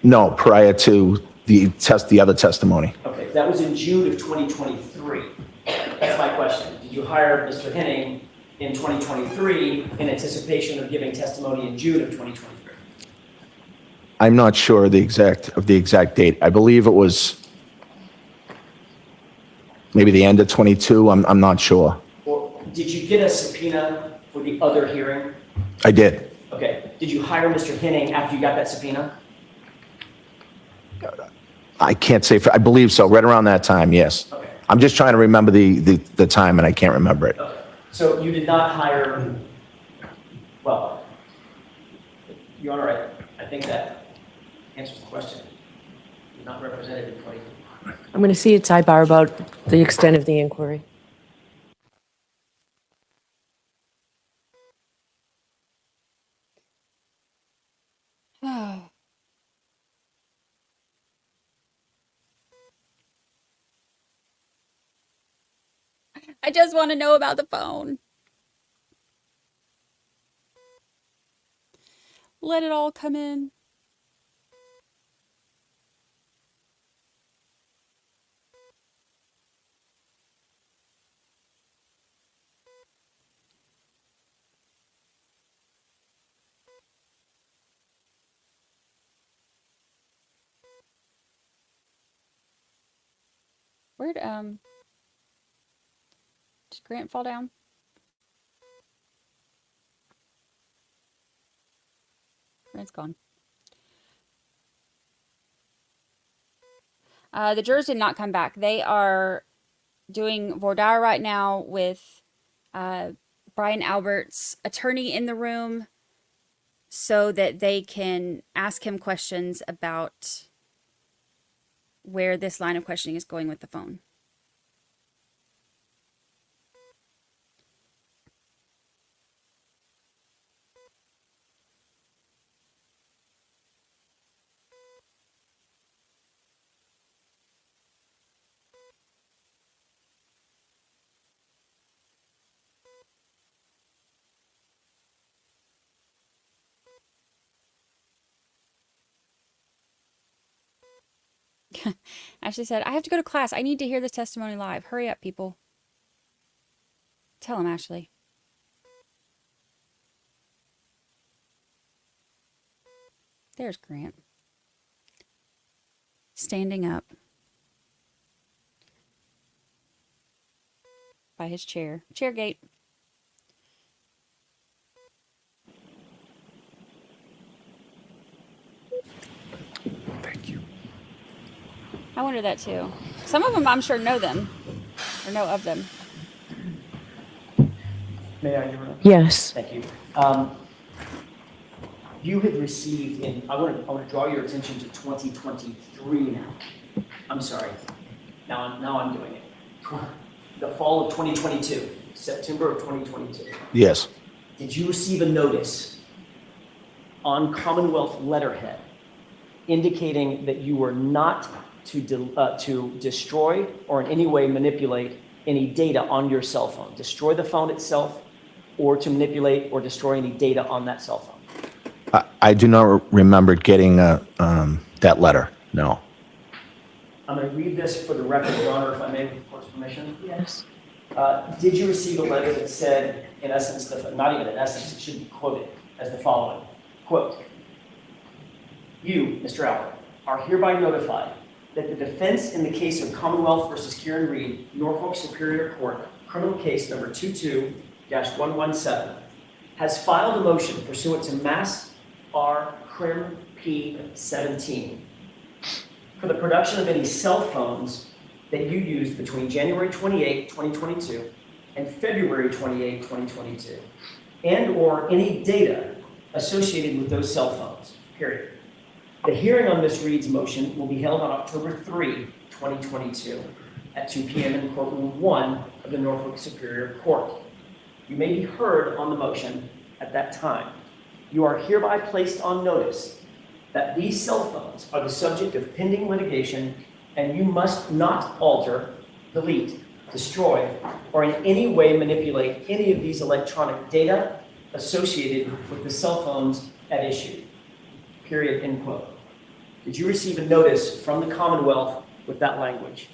No, prior to the other testimony. Okay, that was in June of 2023. That's my question. Did you hire Mr. Henning in 2023 in anticipation of giving testimony in June of 2023? I'm not sure of the exact date. I believe it was maybe the end of 22. I'm not sure. Or did you get a subpoena for the other hearing? I did. Okay. Did you hire Mr. Henning after you got that subpoena? I can't say. I believe so. Right around that time, yes. Okay. I'm just trying to remember the time, and I can't remember it. Okay. So you did not hire. Well, Your Honor, I think that answers the question. You're not represented in 20. I'm going to see at sidebar about the extent of the inquiry. I just want to know about the phone. Let it all come in. Where'd did Grant fall down? It's gone. The jurors did not come back. They are doing voir dire right now with Brian Albert's attorney in the room so that they can ask him questions about where this line of questioning is going with the phone. Ashley said, I have to go to class. I need to hear this testimony live. Hurry up, people. Tell him, Ashley. There's Grant. Standing up by his chair. Chairgate. Thank you. I wonder that too. Some of them I'm sure know them or know of them. May I interrupt? Yes. Thank you. You had received I want to draw your attention to 2023 now. I'm sorry. Now I'm doing it. The fall of 2022, September of 2022. Yes. Did you receive a notice on Commonwealth letterhead indicating that you were not to destroy or in any way manipulate any data on your cell phone? Destroy the phone itself or to manipulate or destroy any data on that cell phone? I do not remember getting that letter, no. I'm going to read this for the record, Your Honor, if I may, with the court's permission. Yes. Did you receive a letter that said, in essence, not even in essence, it should be quoted as the following, quote, you, Mr. Albert, are hereby notified that the defense in the case of Commonwealth versus Kieran Reed, Norfolk Superior Court, criminal case number 22-117, has filed a motion pursuant to Mass R. Crim P. 17 for the production of any cell phones that you used between January 28, 2022 and February 28, 2022, and or any data associated with those cell phones, period. The hearing on Ms. Reed's motion will be held on October 3, 2022 at 2 p.m. in courtroom 1 of the Norfolk Superior Court. You may be heard on the motion at that time. You are hereby placed on notice that these cell phones are the subject of pending litigation and you must not alter, delete, destroy, or in any way manipulate any of these electronic data associated with the cell phones at issue. Period, end quote. Did you receive a notice from the Commonwealth with that language?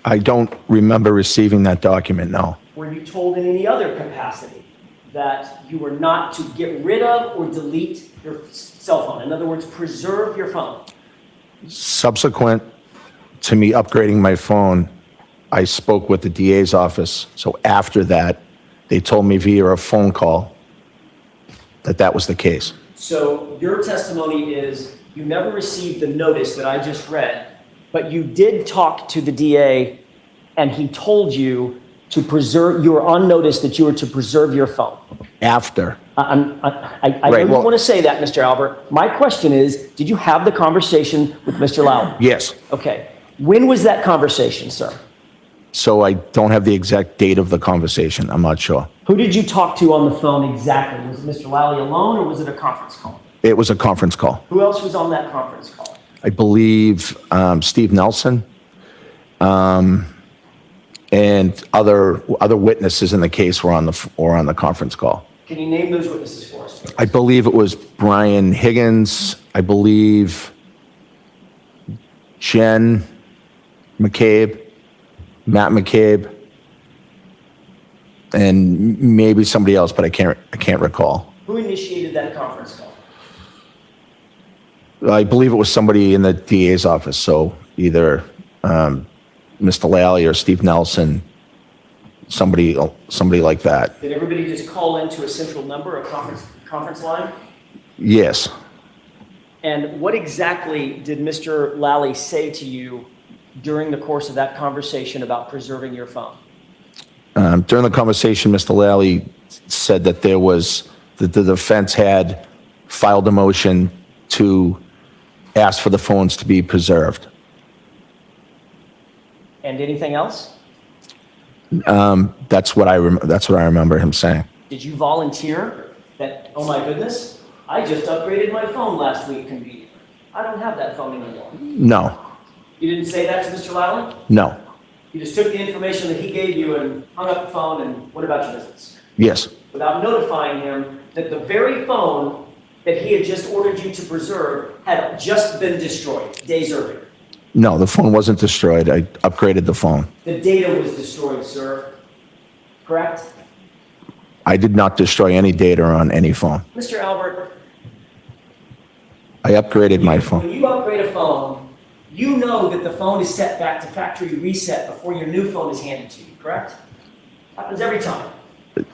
I don't remember receiving that document, no. Were you told in any other capacity that you were not to get rid of or delete your cell phone? In other words, preserve your phone. Subsequent to me upgrading my phone, I spoke with the DA's office. So after that, they told me via a phone call that that was the case. So your testimony is you never received the notice that I just read, but you did talk to the DA and he told you to preserve, you were on notice that you were to preserve your phone. After. I know you want to say that, Mr. Albert. My question is, did you have the conversation with Mr. Lowry? Yes. Okay. When was that conversation, sir? So I don't have the exact date of the conversation. I'm not sure. Who did you talk to on the phone exactly? Was it Mr. Lowry alone or was it a conference call? It was a conference call. Who else was on that conference call? I believe Steve Nelson and other witnesses in the case were on the conference call. Can you name those witnesses for us? I believe it was Brian Higgins. I believe Jen McCabe, Matt McCabe, and maybe somebody else, but I can't recall. Who initiated that conference call? I believe it was somebody in the DA's office, so either Mr. Lally or Steve Nelson, somebody like that. Did everybody just call into a central number, a conference line? Yes. And what exactly did Mr. Lally say to you during the course of that conversation about preserving your phone? During the conversation, Mr. Lally said that that the defense had filed a motion to ask for the phones to be preserved. And anything else? That's what I remember him saying. Did you volunteer that, oh my goodness, I just upgraded my phone last week conveniently. I don't have that phone anymore. No, You didn't say that to Mr. Lally? no, You just took the information that he gave you and hung up the phone and went about your business, yes, without notifying him that the very phone that he had just ordered you to preserve had just been destroyed days earlier. no, the phone wasn't destroyed. I upgraded the phone. The data was destroyed, sir. Correct? I did not destroy any data on any phone. Mr. Albert, I upgraded my when phone. you upgrade a phone, you know that the phone is set back to factory reset before your new phone is handed to you, correct? Happens every time.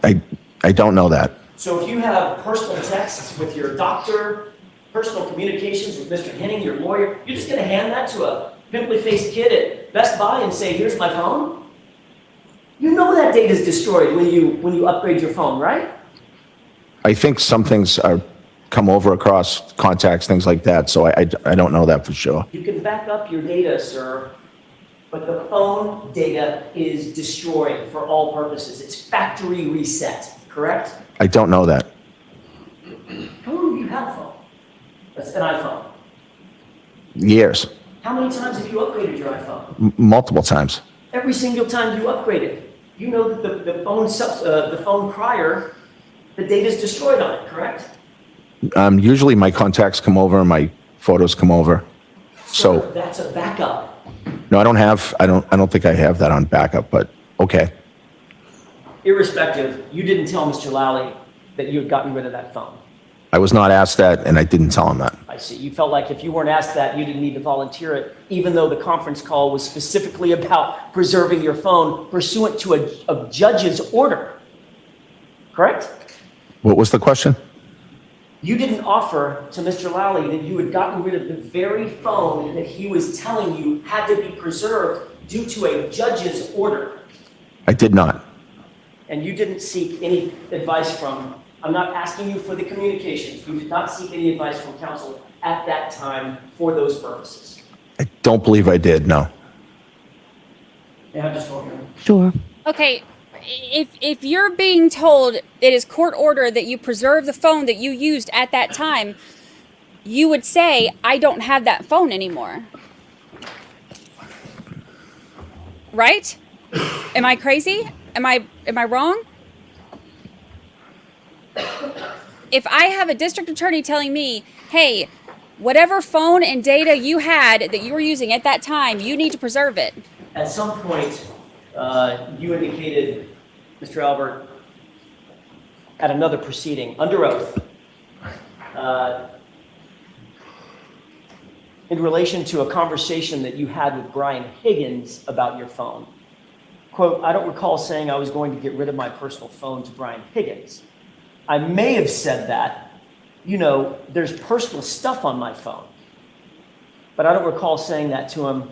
I don't know that. So if you have personal texts with your doctor, personal communications with Mr. Henning, your lawyer, you're just gonna hand that to a pimply-faced kid at Best Buy and say, here's my phone? You know that data is destroyed when you upgrade your phone, right? I think some things are come over across contacts, things like that, so I don't know that for sure. You can back up your data, sir, but the phone data is destroyed for all purposes. It's factory reset, correct? I don't know that. How long have you had a phone? That's an iPhone. Years, How many times have you upgraded your iPhone? multiple times. Every single time you upgrade it, you know that the phone prior, the data is destroyed on it, correct? Usually my contacts come over and my photos come over. So, That's a backup. no, I don't think I have that on backup, but okay. Irrespective, you didn't tell Mr. Lally that you had gotten rid of that phone. I was not asked that, and I didn't tell him that. I see. You felt like if you weren't asked that, you didn't need to volunteer it, even though the conference call was specifically about preserving your phone pursuant to a judge's order. Correct? What was the question? You didn't offer to Mr. Lally that you had gotten rid of the very phone that he was telling you had to be preserved due to a judge's order. I did not. And you didn't seek any advice from, I'm not asking you for the communications. You did not seek any advice from counsel at that time for those purposes. I don't believe I did, no. Yeah, I'm just wondering. Sure. Okay, if you're being told it is court order that you preserve the phone that you used at that time, you would say, I don't have that phone anymore. Right? Am I crazy? Am I wrong? If I have a district attorney telling me, hey, whatever phone and data you had that you were using at that time, you need to preserve it. At some point, you indicated, Mr. Albert, at another proceeding, under oath, in relation to a conversation that you had with Brian Higgins about your phone. Quote, I don't recall saying I was going to get rid of my personal phone to Brian Higgins. I may have said that, you know, there's personal stuff on my phone. But I don't recall saying that to him,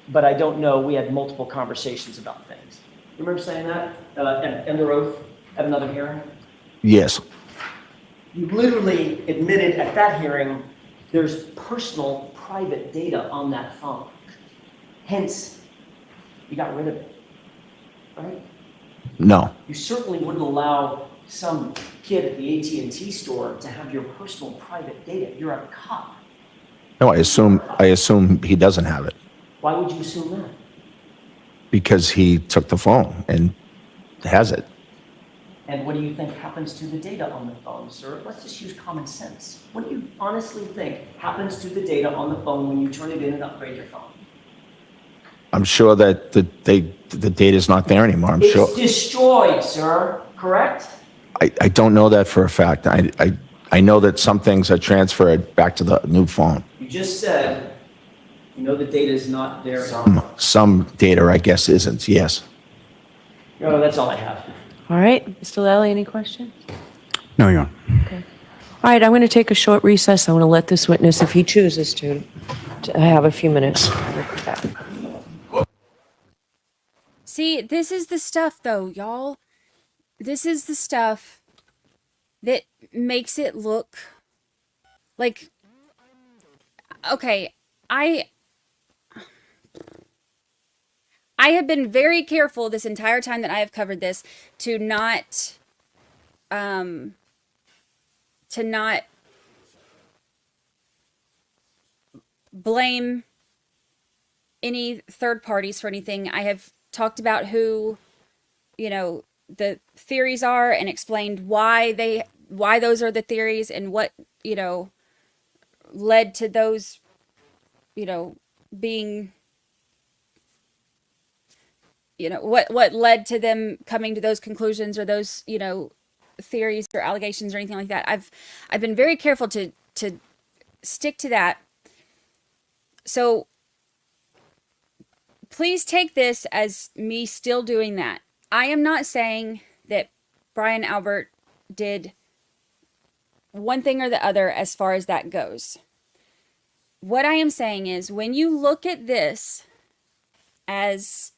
but I don't know, we had multiple conversations about things. You remember saying that under oath at another hearing? Yes. You literally admitted at that hearing there's personal, private data on that phone. Hence, you got rid of it, right? No. You certainly wouldn't allow some kid at the AT&T store to have your personal, private data. You're a cop. No, I assume he doesn't have it Why would you assume that? because he took the phone and has it. And what do you think happens to the data on the phone, sir? Let's just use common sense. What do you honestly think happens to the data on the phone when you turn it in and upgrade your phone? I'm sure that the data is not there anymore. I'm sure. It's destroyed, sir. Correct? I don't know that for a fact. I know that some things are transferred back to the new phone. You just said, you know the data is not there. Some data, I guess, isn't. Yes. No, that's all I have. All right. Mr. Lally, any questions? No, Your Honor. Okay. All right, I'm going to take a short recess. I want to let this witness, if he chooses to have a few minutes. See, this is the stuff, though, y'all. This is the stuff that makes it look like, okay, I have been very careful this entire time that I have covered this to not blame any third parties for anything. I have talked about who, the theories are and explained why those are the theories and what, led to those, being, what led to them coming to those conclusions or those, theories or allegations or anything like that. I've been very careful to stick to that. So please take this as me still doing that. I am not saying that Brian Albert did one thing or the other as far as that goes. What I am saying is when you look at this as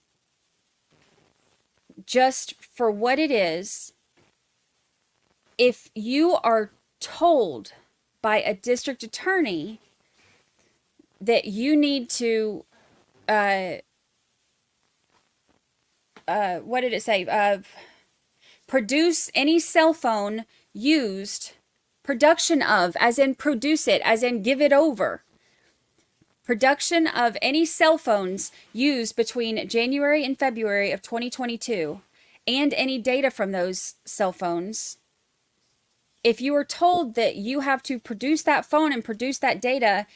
just for what it is, if you are told by a district attorney that you need to, what did it say? Produce any cell phone used, production of, as in produce it, as in give it over. Production of any cell phones used between January and February of 2022 and any data from those cell phones. If you are told that you have to produce that phone and produce that data,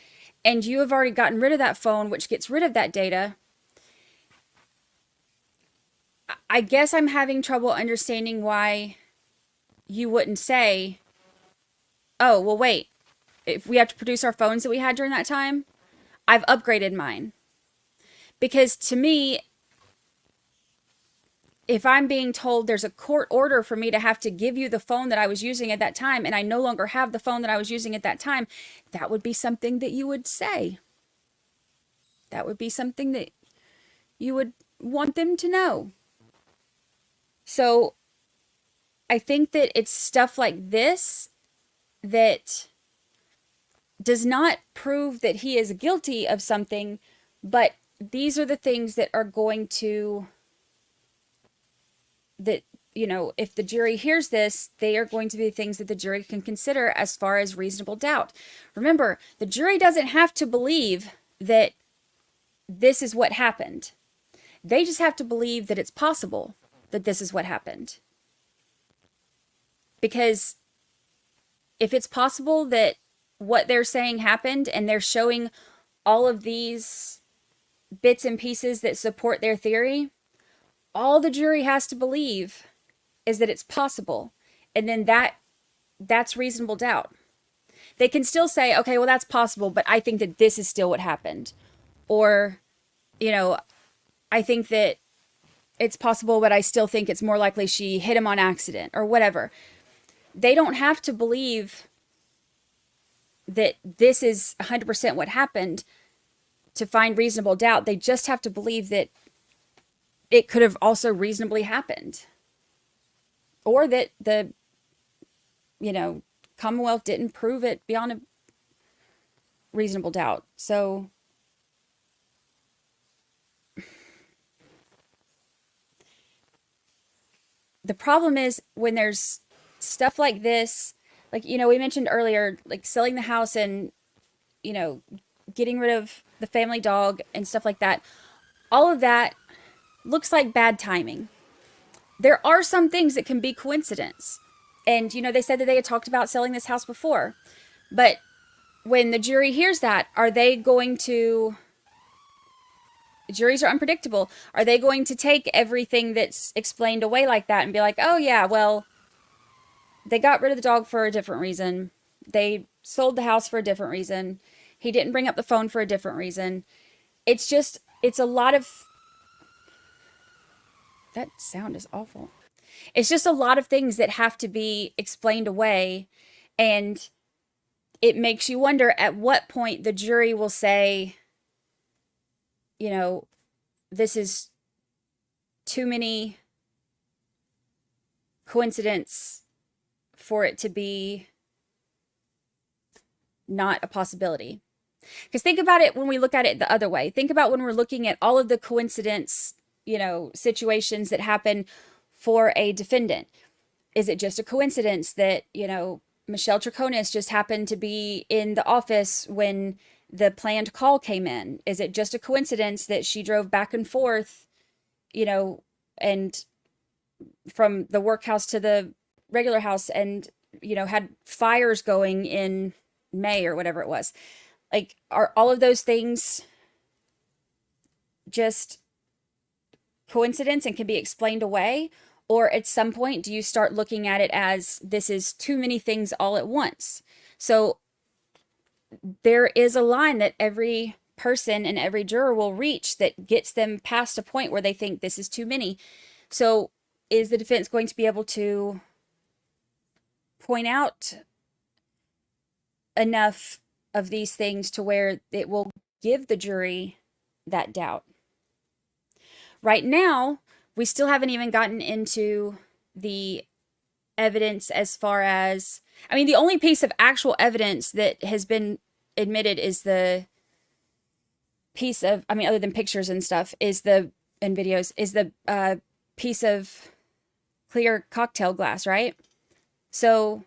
and you have already gotten rid of that phone, which gets rid of that data, I guess I'm having trouble understanding why you wouldn't say, oh, well, wait, if we have to produce our phones that we had during that time, I've upgraded mine. Because to me, if I'm being told there's a court order for me to have to give you the phone that I was using at that time, and I no longer have the phone that I was using at that time, that would be something that you would say. That would be something that you would want them to know. So I think that it's stuff like this that does not prove that he is guilty of something, but these are the things that are going to, that, if the jury hears this, they are going to be things that the jury can consider as far as reasonable doubt. Remember, the jury doesn't have to believe that this is what happened. They just have to believe that it's possible that this is what happened. Because if it's possible that what they're saying happened and they're showing all of these bits and pieces that support their theory, all the jury has to believe is that it's possible. And then that's reasonable doubt. They can still say, okay, well, that's possible, but I think that this is still what happened. Or, I think that it's possible, but I still think it's more likely she hit him on accident or whatever. They don't have to believe that this is 100% what happened to find reasonable doubt. They just have to believe that it could have also reasonably happened. Or that the, Commonwealth didn't prove it beyond a reasonable doubt. So the problem is when there's stuff like this, like, we mentioned earlier, like selling the house and, getting rid of the family dog and stuff like that. All of that looks like bad timing. There are some things that can be coincidence. And, they said that they had talked about selling this house before. But when the jury hears that, are they going to... Juries are unpredictable. Are they going to take everything that's explained away like that and be like, oh, yeah, well, they got rid of the dog for a different reason. They sold the house for a different reason. He didn't bring up the phone for a different reason. It's a lot of... That sound is awful. It's just a lot of things that have to be explained away. And it makes you wonder at what point the jury will say, you know, this is too many coincidence for it to be not a possibility. Because think about it when we look at it the other way. Think about when we're looking at all of the coincidence, you know, situations that happen for a defendant. Is it just a coincidence that, you know, Michelle Troconis just happened to be in the office when the planned call came in? Is it just a coincidence that she drove back and forth, you know, and from the workhouse to the regular house and, you know, had fires going in May or whatever it was? Like, are all of those things just coincidence and can be explained away? Or at some point, do you start looking at it as this is too many things all at once? So there is a line that every person and every juror will reach that gets them past a point where they think this is too many. So is the defense going to be able to point out enough of these things to where it will give the jury that doubt? Right now, we still haven't even gotten into the evidence as far as, I mean, the only piece of actual evidence that has been admitted is the piece of, I mean, other than pictures and stuff, is the, and videos, is the piece of clear cocktail glass, right? So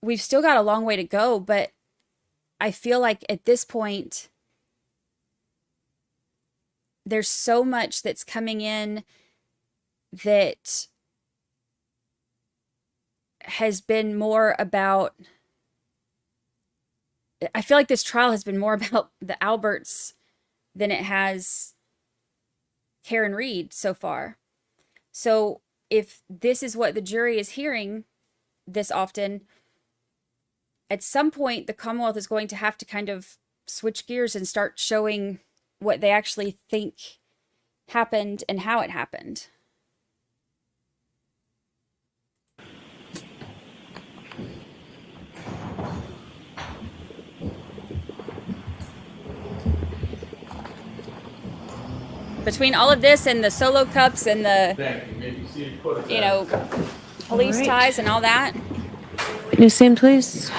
we've still got a long way to go, but I feel like at this point, there's so much that's coming in that has been more about, I feel like this trial has been more about the Alberts than it has Karen Reed so far. So if this is what the jury is hearing this often, at some point the Commonwealth is going to have to kind of switch gears and start showing what they actually think happened and how it happened. Between all of this and the solo cups and the, you know, police ties and all that. Witness stand, please.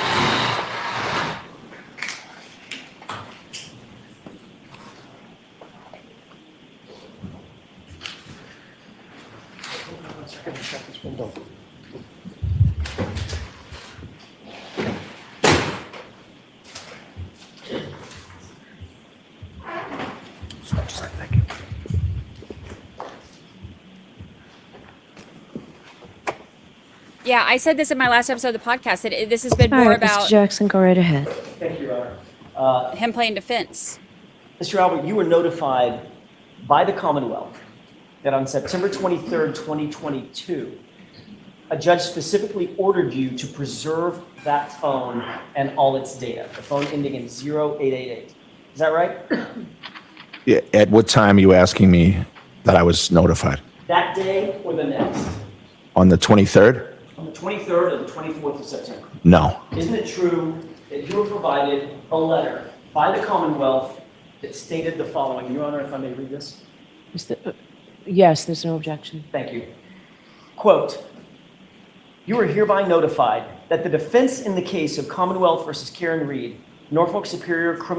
Yeah, I said this in my last episode of the podcast, that this has been All more right, about Mr. Jackson, go right ahead. Thank you, Your Honor. him playing defense. Mr. Albert, you were notified by the Commonwealth that on September 23rd, 2022, a judge specifically ordered you to preserve that phone and all its data, the phone ending in 0888. Is that right? Yeah, at what time are you asking me that I was notified? That day or the next? On the 23rd? On the 23rd or the 24th of September? No. Isn't it true that you were provided a letter by the Commonwealth that stated the following? Your Honor, if I may read this. Yes, there's no objection. Thank you. Quote, you are hereby notified that the defense in the case of Commonwealth versus Karen Reed, Norfolk Superior Court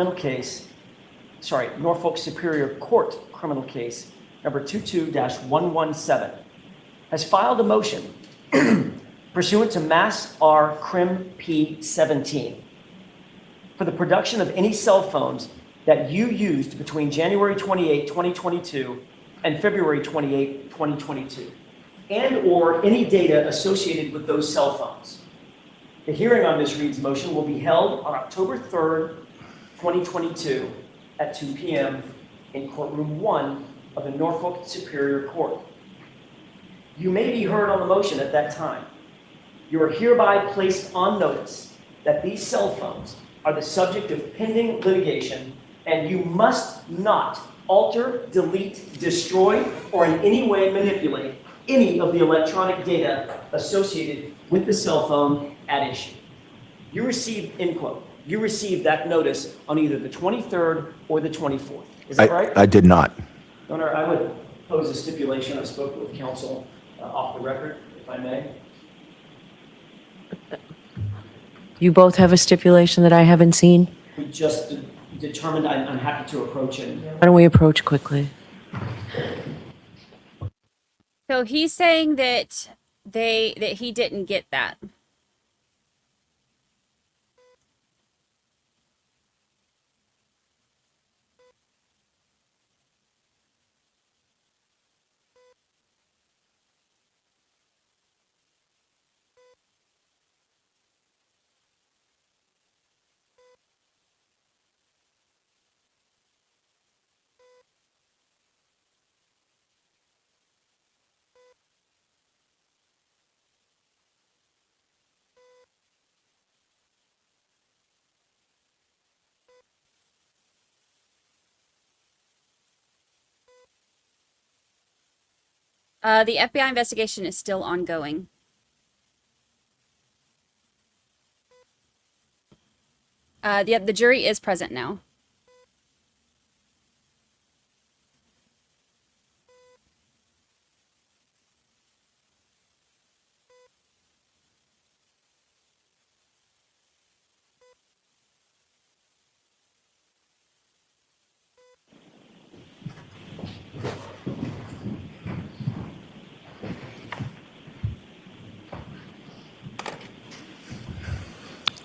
criminal case number 22-117, has filed a motion pursuant to Mass R. Crim P. 17 for the production of any cell phones that you used between January 28, 2022 and February 28, 2022, and or any data associated with those cell phones. The hearing on Ms. Reed's motion will be held on October 3rd, 2022 at 2 p.m. in courtroom 1 of the Norfolk Superior Court. You may be heard on the motion at that time. You are hereby placed on notice that these cell phones are the subject of pending litigation, and you must not alter, delete, destroy, or in any way manipulate any of the electronic data associated with the cell phone at issue. You received, end quote, you received that notice on either the 23rd or the 24th. Is that right? I did not. Your Honor, I would pose a stipulation. I spoke with counsel off the record, if I may. You both have a stipulation that I haven't seen? We just determined I'm happy to approach it. Why don't we approach quickly? So he's saying that he didn't get that. The FBI investigation is still ongoing. The jury is present now.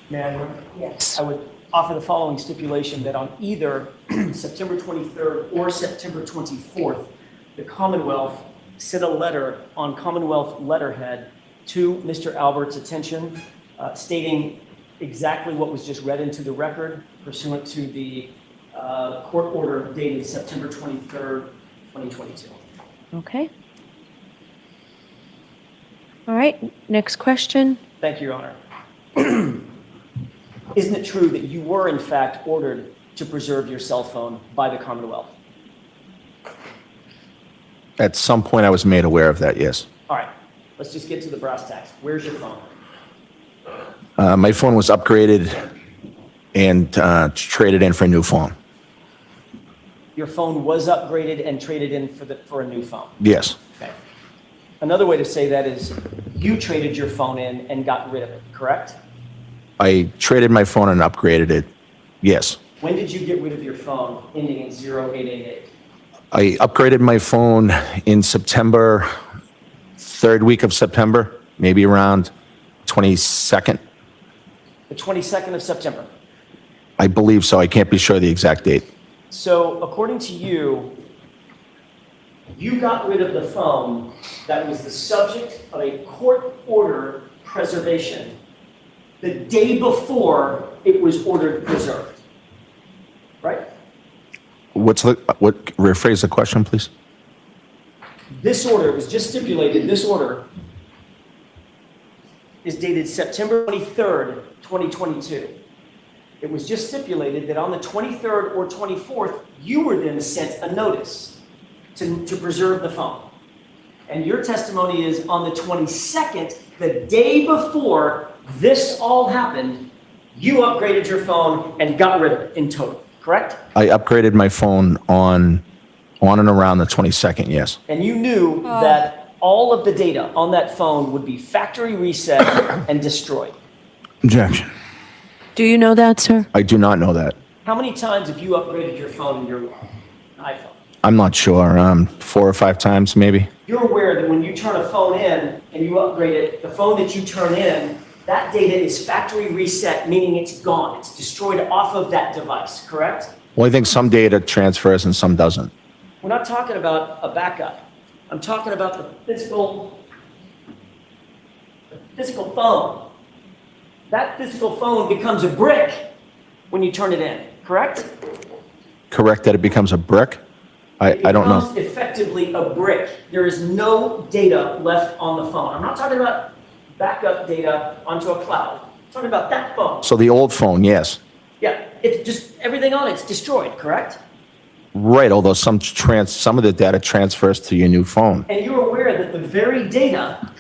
May I? Yes. I would offer the following stipulation that on either September 23rd or September 24th, the Commonwealth sent a letter on Commonwealth letterhead to Mr. Albert's attention, stating exactly what was just read into the record pursuant to the court order dated September 23rd, 2022. Okay. All right, next question. Thank you, Your Honor. Isn't it true that you were in fact ordered to preserve your cell phone by the Commonwealth? At some point, I was made aware of that, yes. All right, let's just get to the brass tacks. Where's your phone? My phone was upgraded and traded in for a new phone. Your phone was upgraded and traded in for a new phone? Yes. Okay. Another way to say that is you traded your phone in and got rid of it, correct? I traded my phone and upgraded it, yes. When did you get rid of your phone ending in 0888? I upgraded my phone in September, third week of September, maybe around 22nd. The 22nd of September? I believe so. I can't be sure the exact date. So according to you, you got rid of the phone that was the subject of a court order preservation the day before it was ordered preserved, right? Rephrase the question, please? This order was just stipulated, this order is dated September 23rd, 2022. It was just stipulated that on the 23rd or 24th, you were then sent a notice to preserve the phone. And your testimony is on the 22nd, the day before this all happened, you upgraded your phone and got rid of it in total, correct? I upgraded my phone on and around the 22nd, yes. And you knew that all of the data on that phone would be factory reset and destroyed. Objection. Do you know that, sir? I do not know that. How many times have you upgraded your phone in your iPhone? I'm not sure. 4 or 5 times, maybe. You're aware that when you turn a phone in and you upgrade it, the phone that you turn in, that data is factory reset, meaning it's gone. It's destroyed off of that device, correct? Well, I think some data transfers and some doesn't. We're not talking about a backup. I'm talking about the physical phone. That physical phone becomes a brick when you turn it in, correct? Correct that it becomes a brick? I don't know. It becomes effectively a brick. There is no data left on the phone. I'm not talking about backup data onto a cloud. I'm talking about that phone. So the old phone, yes. Yeah, it's just everything on it's destroyed, correct? Right, although some of the data transfers to your new phone. And you're aware that the very data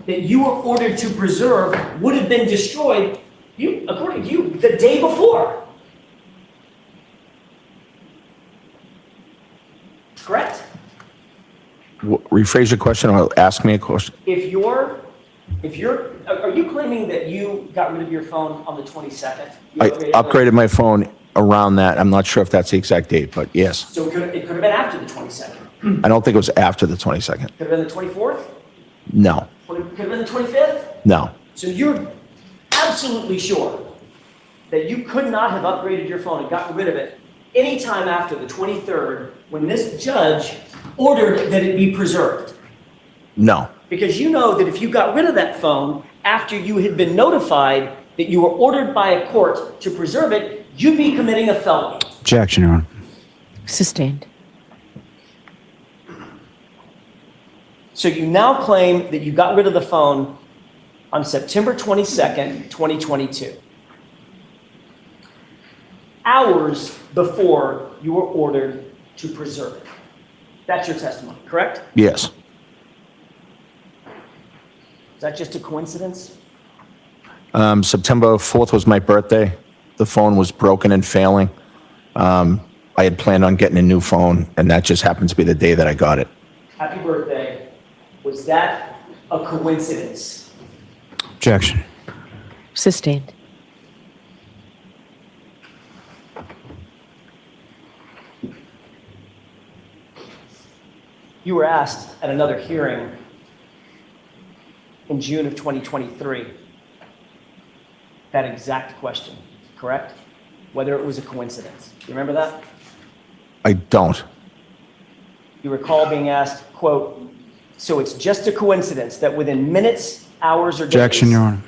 that you were ordered to preserve would have been destroyed According to you, the day before. Correct? Rephrase your question or ask me a question. Are you claiming that you got rid of your phone on the 22nd? I upgraded my phone around that. I'm not sure if that's the exact date, but yes. So it could have been after the 22nd. I don't think it was after the 22nd. Could have been the 24th? No, Could have been the 25th? no. So you're absolutely sure that you could not have upgraded your phone and gotten rid of it anytime after the 23rd when this judge ordered that it be preserved? No. Because you know that if you got rid of that phone after you had been notified that you were ordered by a court to preserve it, you'd be committing a felony. Objection, Your Honor. Sustained. So you now claim that you got rid of the phone on September 22nd, 2022. Hours before you were ordered to preserve it. That's your testimony, correct? Yes. Is that just a coincidence? September 4th was my birthday. The phone was broken and failing. I had planned on getting a new phone, and that just happened to be the day that I got it. Happy birthday. Was that a coincidence? Objection. Sustained. You were asked at another hearing in June of 2023 that exact question, correct? Whether it was a coincidence. You remember that? I don't. You recall being asked, quote, so it's just a coincidence that within minutes, hours, or days... Objection, Your Honor.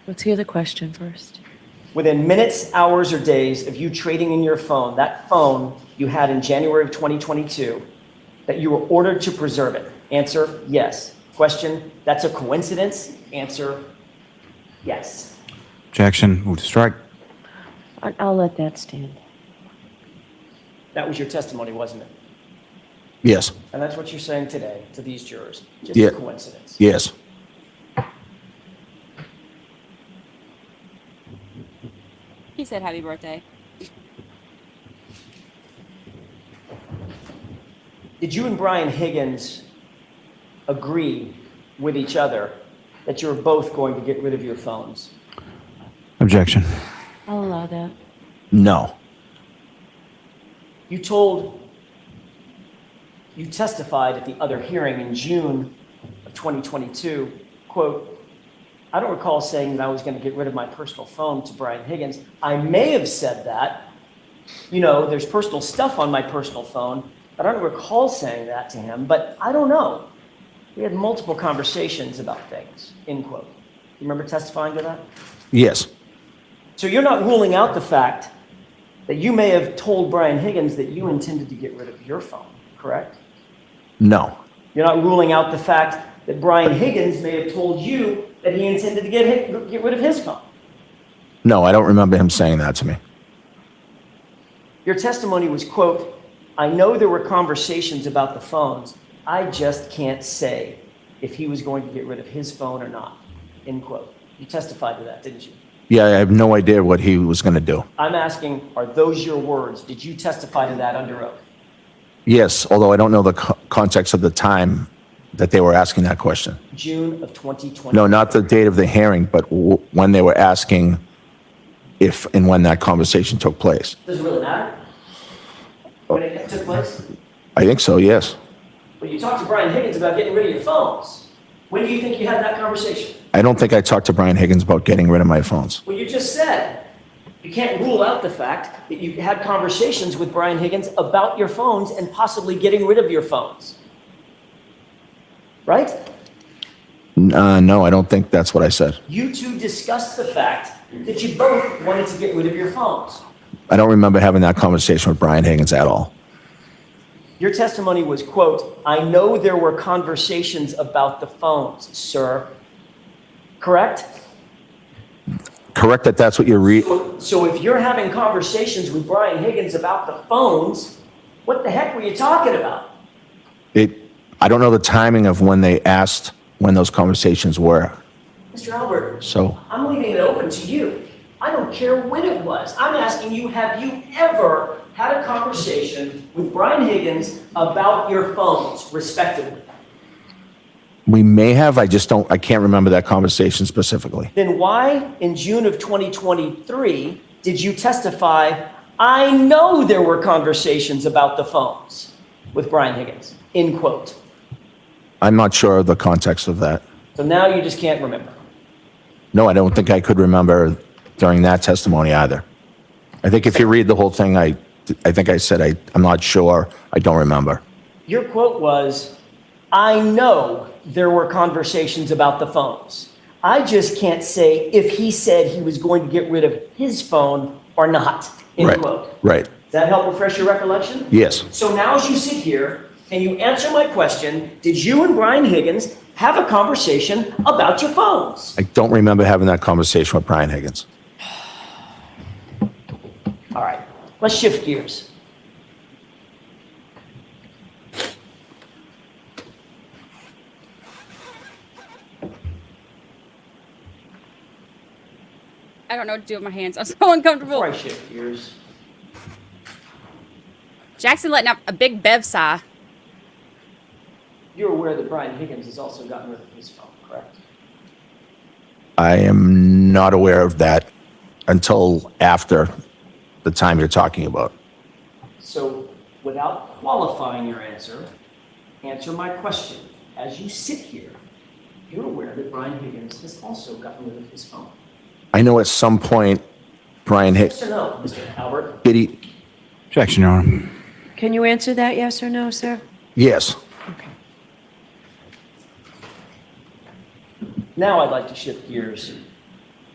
Let's hear the question first. Within minutes, hours, or days of you trading in your phone, that phone you had in January of 2022, that you were ordered to preserve it. Answer, yes. Question, that's a coincidence? Answer, yes. Objection. Move to strike. I'll let that stand. That was your testimony, wasn't it? Yes. And that's what you're saying today to these jurors. Just Yeah. a coincidence. Yes. He said happy birthday. Did you and Brian Higgins agree with each other that you were both going to get rid of your phones? Objection. I'll allow that. No. You testified at the other hearing in June of 2022, quote, I don't recall saying that I was going to get rid of my personal phone to Brian Higgins. I may have said that. You know, there's personal stuff on my personal phone, but I don't recall saying that to him, but I don't know. We had multiple conversations about things, end quote. You remember testifying to that? Yes. So you're not ruling out the fact that you may have told Brian Higgins that you intended to get rid of your phone, correct? No. You're not ruling out the fact that Brian Higgins may have told you that he intended to get rid of his phone. No, I don't remember him saying that to me. Your testimony was, quote, I know there were conversations about the phones. I just can't say if he was going to get rid of his phone or not, end quote. You testified to that, didn't you? Yeah, I have no idea what he was going to do. I'm asking, are those your words? Did you testify to that under oath? Yes, although I don't know the context of the time that they were asking that question. June of 2020. No, not the date of the hearing, but when they were asking if and when that conversation took place. Does it really matter when it took place? I think so, yes. Well, you talked to Brian Higgins about getting rid of your phones. When do you think you had that conversation? I don't think I talked to Brian Higgins about getting rid of my phones. Well, you just said you can't rule out the fact that you had conversations with Brian Higgins about your phones and possibly getting rid of your phones. Right? No, I don't think that's what I said. You two discussed the fact that you both wanted to get rid of your phones. I don't remember having that conversation with Brian Higgins at all. Your testimony was, quote, I know there were conversations about the phones, sir. Correct? Correct that that's what you're reading? So if you're having conversations with Brian Higgins about the phones, what the heck were you talking about? I don't know the timing of when they asked when those conversations were. Mr. Albert, So I'm leaving it open to you. I don't care when it was. I'm asking you, have you ever had a conversation with Brian Higgins about your phones, respectively? we may have, I can't remember that conversation specifically. Then why, in June of 2023, did you testify, I know there were conversations about the phones with Brian Higgins, end quote? I'm not sure of the context of that. So now you just can't remember. No, I don't think I could remember during that testimony either. I think if you read the whole thing, I think I said I'm not sure, I don't remember. Your quote was, I know there were conversations about the phones. I just can't say if he said he was going to get rid of his phone or not, end Right, quote. right. Does that help refresh your recollection? Yes. So now as you sit here and you answer my question, did you and Brian Higgins have a conversation about your phones? I don't remember having that conversation with Brian Higgins. All right, let's shift gears. I don't know what to do with my hands. I'm so uncomfortable. Before I shift gears, Jackson letting up a big bev sigh. you're aware that Brian Higgins has also gotten rid of his phone, correct? I am not aware of that until after the time you're talking about. So without qualifying your answer my question. As you sit here, you're aware that Brian Higgins has also gotten rid of his phone. I know at some point Brian Yes Higgins, or no, Mr. Albert? did he? Objection, Your Honor. Can you answer that, yes or no, sir? Yes. Now I'd like to shift gears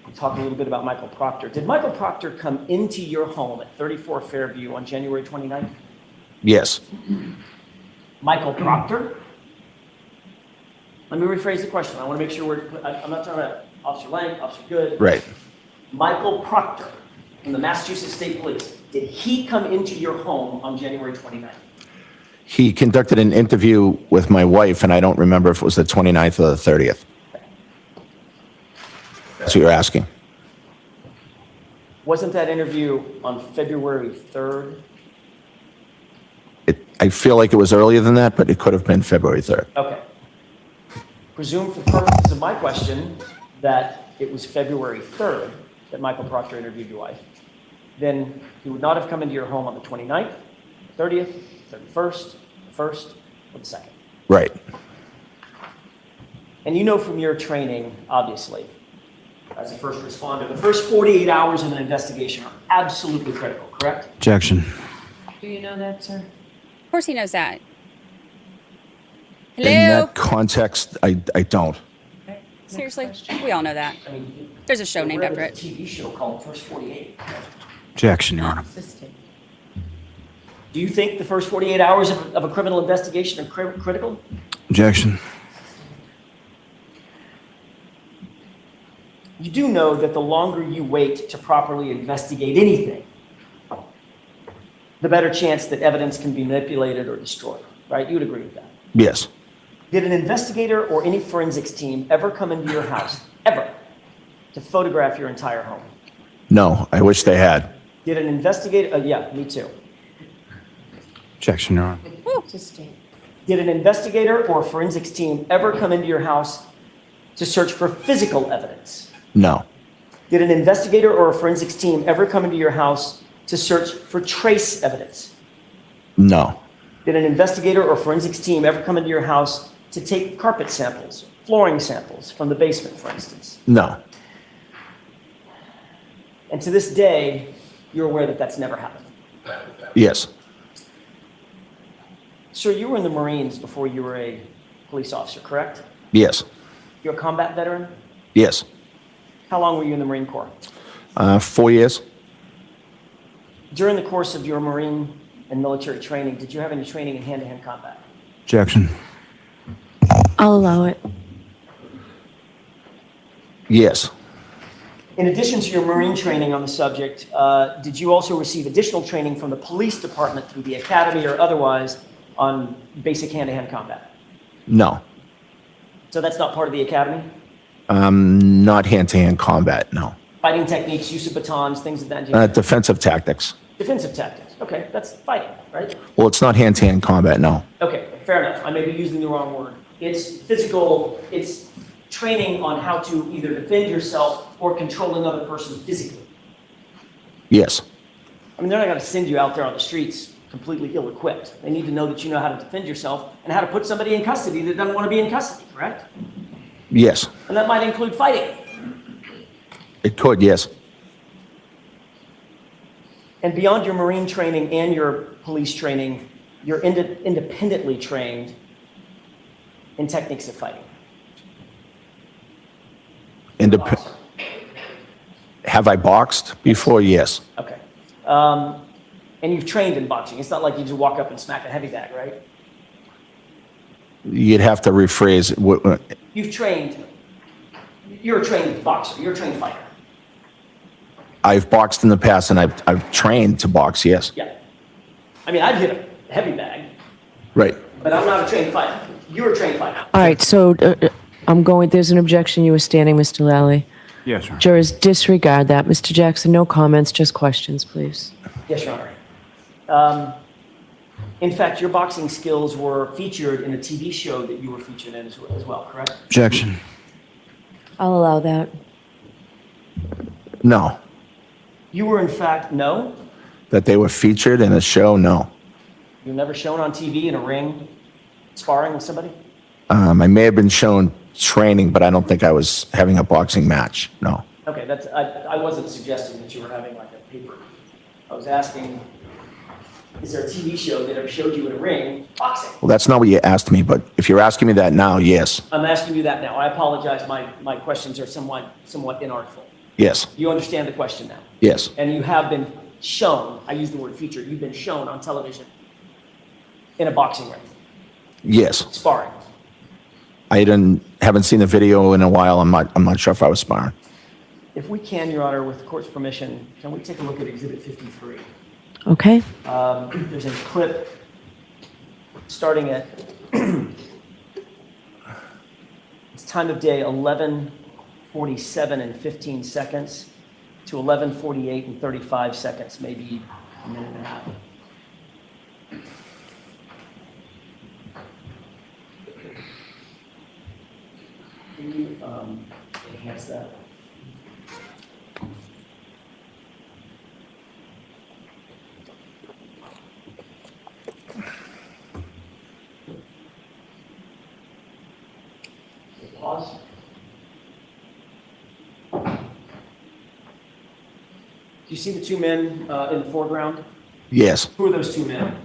and talk a little bit about Michael Proctor. Did Michael Proctor come into your home at 34 Fairview on January 29th? Yes. Michael Proctor? Let me rephrase the question. I want to make sure I'm not talking about Officer Lang, Officer Good. Right. Michael Proctor from the Massachusetts State Police. Did he come into your home on January 29th? He conducted an interview with my wife, and I don't remember if it was the 29th or the 30th. That's what you're asking. Wasn't that interview on February 3rd? I feel like it was earlier than that, but it could have been February 3rd. Okay. Presume for purposes of my question that it was February 3rd that Michael Proctor interviewed your wife. Then he would not have come into your home on the 29th, 30th, 31st, 1st, or the 2nd. Right. And you know from your training, obviously, as a first responder, the first 48 hours of an investigation are absolutely critical, correct? Objection. Do you know that, sir? Of course he knows that. In Hello? that context, I don't. Seriously? We all know that. I mean, There's a show named after there's it. a TV show called First 48. Objection, Your Honor. Do you think the first 48 hours of a criminal investigation are critical? Objection. You do know that the longer you wait to properly investigate anything, the better chance that evidence can be manipulated or destroyed, right? You would agree with that. Yes. Did an investigator or any forensics team ever come into your house, ever, to photograph your entire home? No, I wish they had. Did an investigator, yeah, me too. Objection, Your Honor. Did an investigator or forensics team ever come into your house to search for physical evidence? No. Did an investigator or a forensics team ever come into your house to search for trace evidence? No. Did an investigator or forensics team ever come into your house to take carpet samples, flooring samples from the basement, for instance? No. And to this day, you're aware that that's never happened. Yes. Sir, you were in the Marines before you were a police officer, correct? Yes. You're a combat veteran? Yes. How long were you in the Marine Corps? 4 years. During the course of your Marine and military training, did you have any training in hand-to-hand combat? Objection. I'll allow it. Yes. In addition to your Marine training on the subject, did you also receive additional training from the police department through the academy or otherwise on basic hand-to-hand combat? No. So that's not part of the academy? Not hand-to-hand combat, no. Fighting techniques, use of batons, things of that nature? Defensive tactics. Defensive tactics. Okay, that's fighting, right? Well, it's not hand-to-hand combat, no. Okay, fair enough. I may be using the wrong word. It's physical, it's training on how to either defend yourself or control another person physically. Yes. I mean, they're not going to send you out there on the streets completely ill-equipped. They need to know that you know how to defend yourself and how to put somebody in custody that doesn't want to be in custody, correct? Yes. And that might include fighting. It could, yes. And beyond your Marine training and your police training, you're independently trained in techniques of fighting. Have I boxed before? Yes. Okay. And you've trained in boxing. It's not like you just walk up and smack a heavy bag, right? You'd have to rephrase it. You've trained. You're a trained boxer. You're a trained fighter. I've boxed in the past, and I've trained to box, yes. Yeah. I mean, I've hit a heavy bag, Right. but I'm not a trained fighter. You're a trained fighter. All right, so there's an objection. You were standing, Mr. Lally. Yes, sir. Jurors, disregard that. Mr. Jackson, no comments, just questions, please. Yes, Your Honor. In fact, your boxing skills were featured in a TV show that you were featured in as well, correct? Objection. I'll allow that. No. You were, in fact, no? That they were featured in a show? No. You were never shown on TV in a ring sparring with somebody? I may have been shown training, but I don't think I was having a boxing match. No. Okay, I wasn't suggesting that you were having like a paper. I was asking, is there a TV show that ever showed you in a ring boxing? Well, that's not what you asked me, but if you're asking me that now, yes. I'm asking you that now. I apologize. My questions are somewhat inartful. Yes. You understand the question now? Yes. And you have been shown, I use the word featured, you've been shown on television in a boxing ring, Yes. sparring. I haven't seen the video in a while. I'm not sure if I was sparring. If we can, Your Honor, with the court's permission, can we take a look at Exhibit 53? Okay. There's a clip starting at, it's time of day 11:47 and 15 seconds to 11:48 and 35 seconds, maybe a minute and a half. Can you enhance that? Pause. Do you see the two men in the foreground? Yes. Who are those two men?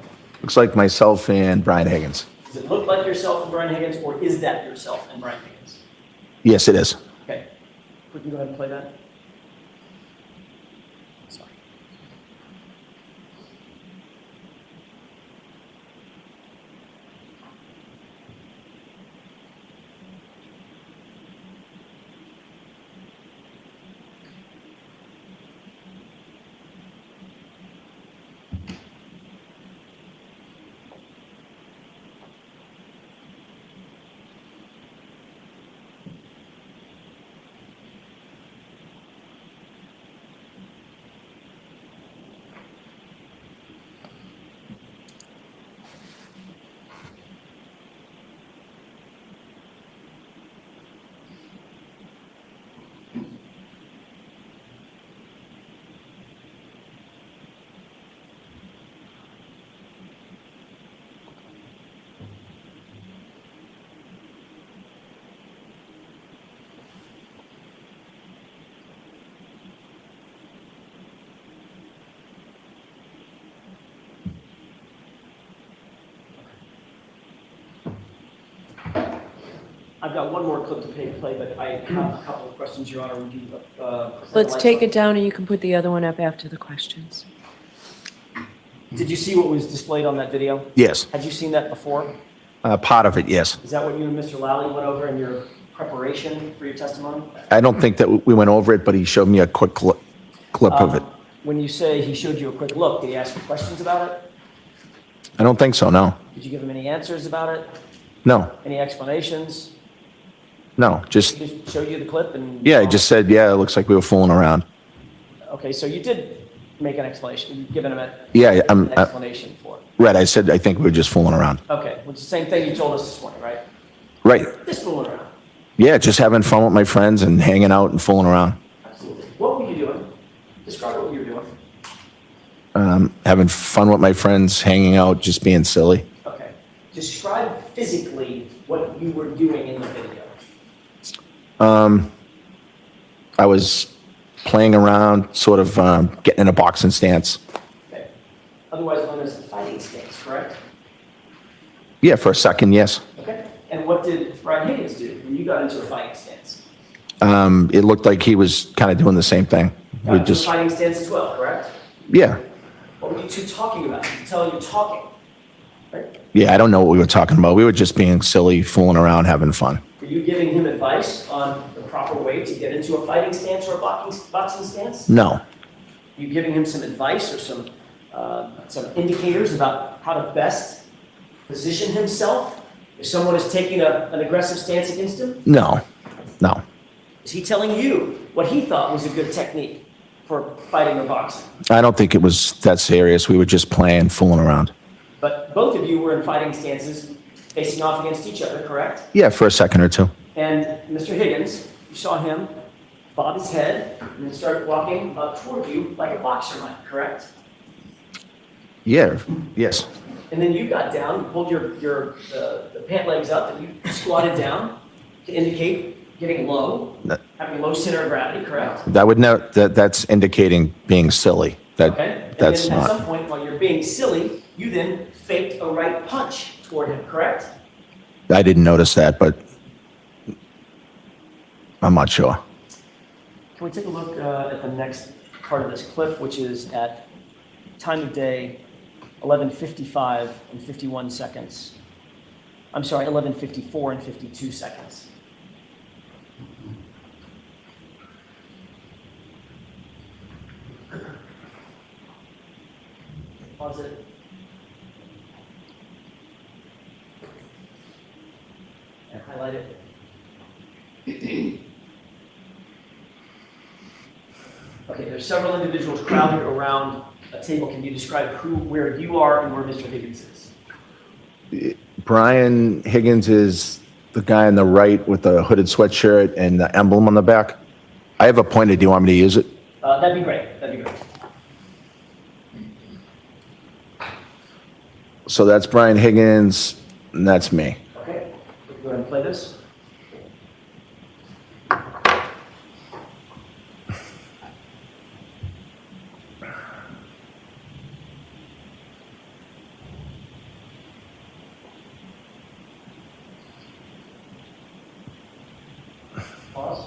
Looks like myself and Brian Higgins. Does it look like yourself and Brian Higgins, or is that yourself and Brian Higgins? Yes, it is. Okay. We can go ahead and play that. Sorry. I've got one more clip to play, but I have a couple of questions, Your Honor. Would you, Let's take it down and you can put the other one up after the questions. Did you see what was displayed on that video? Yes. Had you seen that before? Part of it, yes. Is that what you and Mr. Lally went over in your preparation for your testimony? I don't think that we went over it, but he showed me a quick clip of it. When you say he showed you a quick look, did he ask you questions about it? I don't think so, no. Did you give him any answers about it? No. Any explanations? No, just, He just showed you the clip and? yeah, I just said, yeah, it looks like we were fooling around. Okay, so you did make an explanation, you've given him Yeah, an explanation for it. Right, I said, I think we were just fooling around. Okay, which is the same thing you told us this morning, right? Right. Just fooling around. Yeah, just having fun with my friends and hanging out and fooling around. Absolutely. What were you doing? Describe what you were doing. Having fun with my friends, hanging out, just being silly. Okay. Describe physically what you were doing in the video. I was playing around, sort of getting in a boxing stance. Okay. Otherwise known as a fighting stance, correct? Yeah, for a second, yes. Okay. And what did Brian Higgins do when you got into a fighting stance? It looked like he was kind of doing the same thing. Got We into a just, fighting stance as well, correct? yeah. What were you two talking about? You can tell you're talking, right? Yeah, I don't know what we were talking about. We were just being silly, fooling around, having fun. Were you giving him advice on the proper way to get into a fighting stance or a boxing stance? No. You giving him some advice or some indicators about how to best position himself if someone is taking an aggressive stance against him? No. No. Is he telling you what he thought was a good technique for fighting or boxing? I don't think it was that serious. We were just playing, fooling around. But both of you were in fighting stances facing off against each other, correct? Yeah, for a second or two. And Mr. Higgins, you saw him bob his head and then start walking up toward you like a boxer might, correct? Yeah, yes. And then you got down, pulled the pant legs up, and you squatted down to indicate getting low, having low center of gravity, correct? That's indicating being silly. Okay. And That's then at not. some point, while you're being silly, you then faked a right punch toward him, correct? I didn't notice that, but I'm not sure. Can we take a look at the next part of this clip, which is at time of day 11:55 and 51 seconds. I'm sorry, 11:54 and 52 seconds. Pause it. And highlight it. Okay, there's several individuals crowded around a table. Can you describe where you are and where Mr. Higgins is? Brian Higgins is the guy on the right with the hooded sweatshirt and the emblem on the back. I have a pointer. Do you want me to use it? That'd be great. That'd be great. So that's Brian Higgins, and that's me. Okay, go ahead and play this. Pause.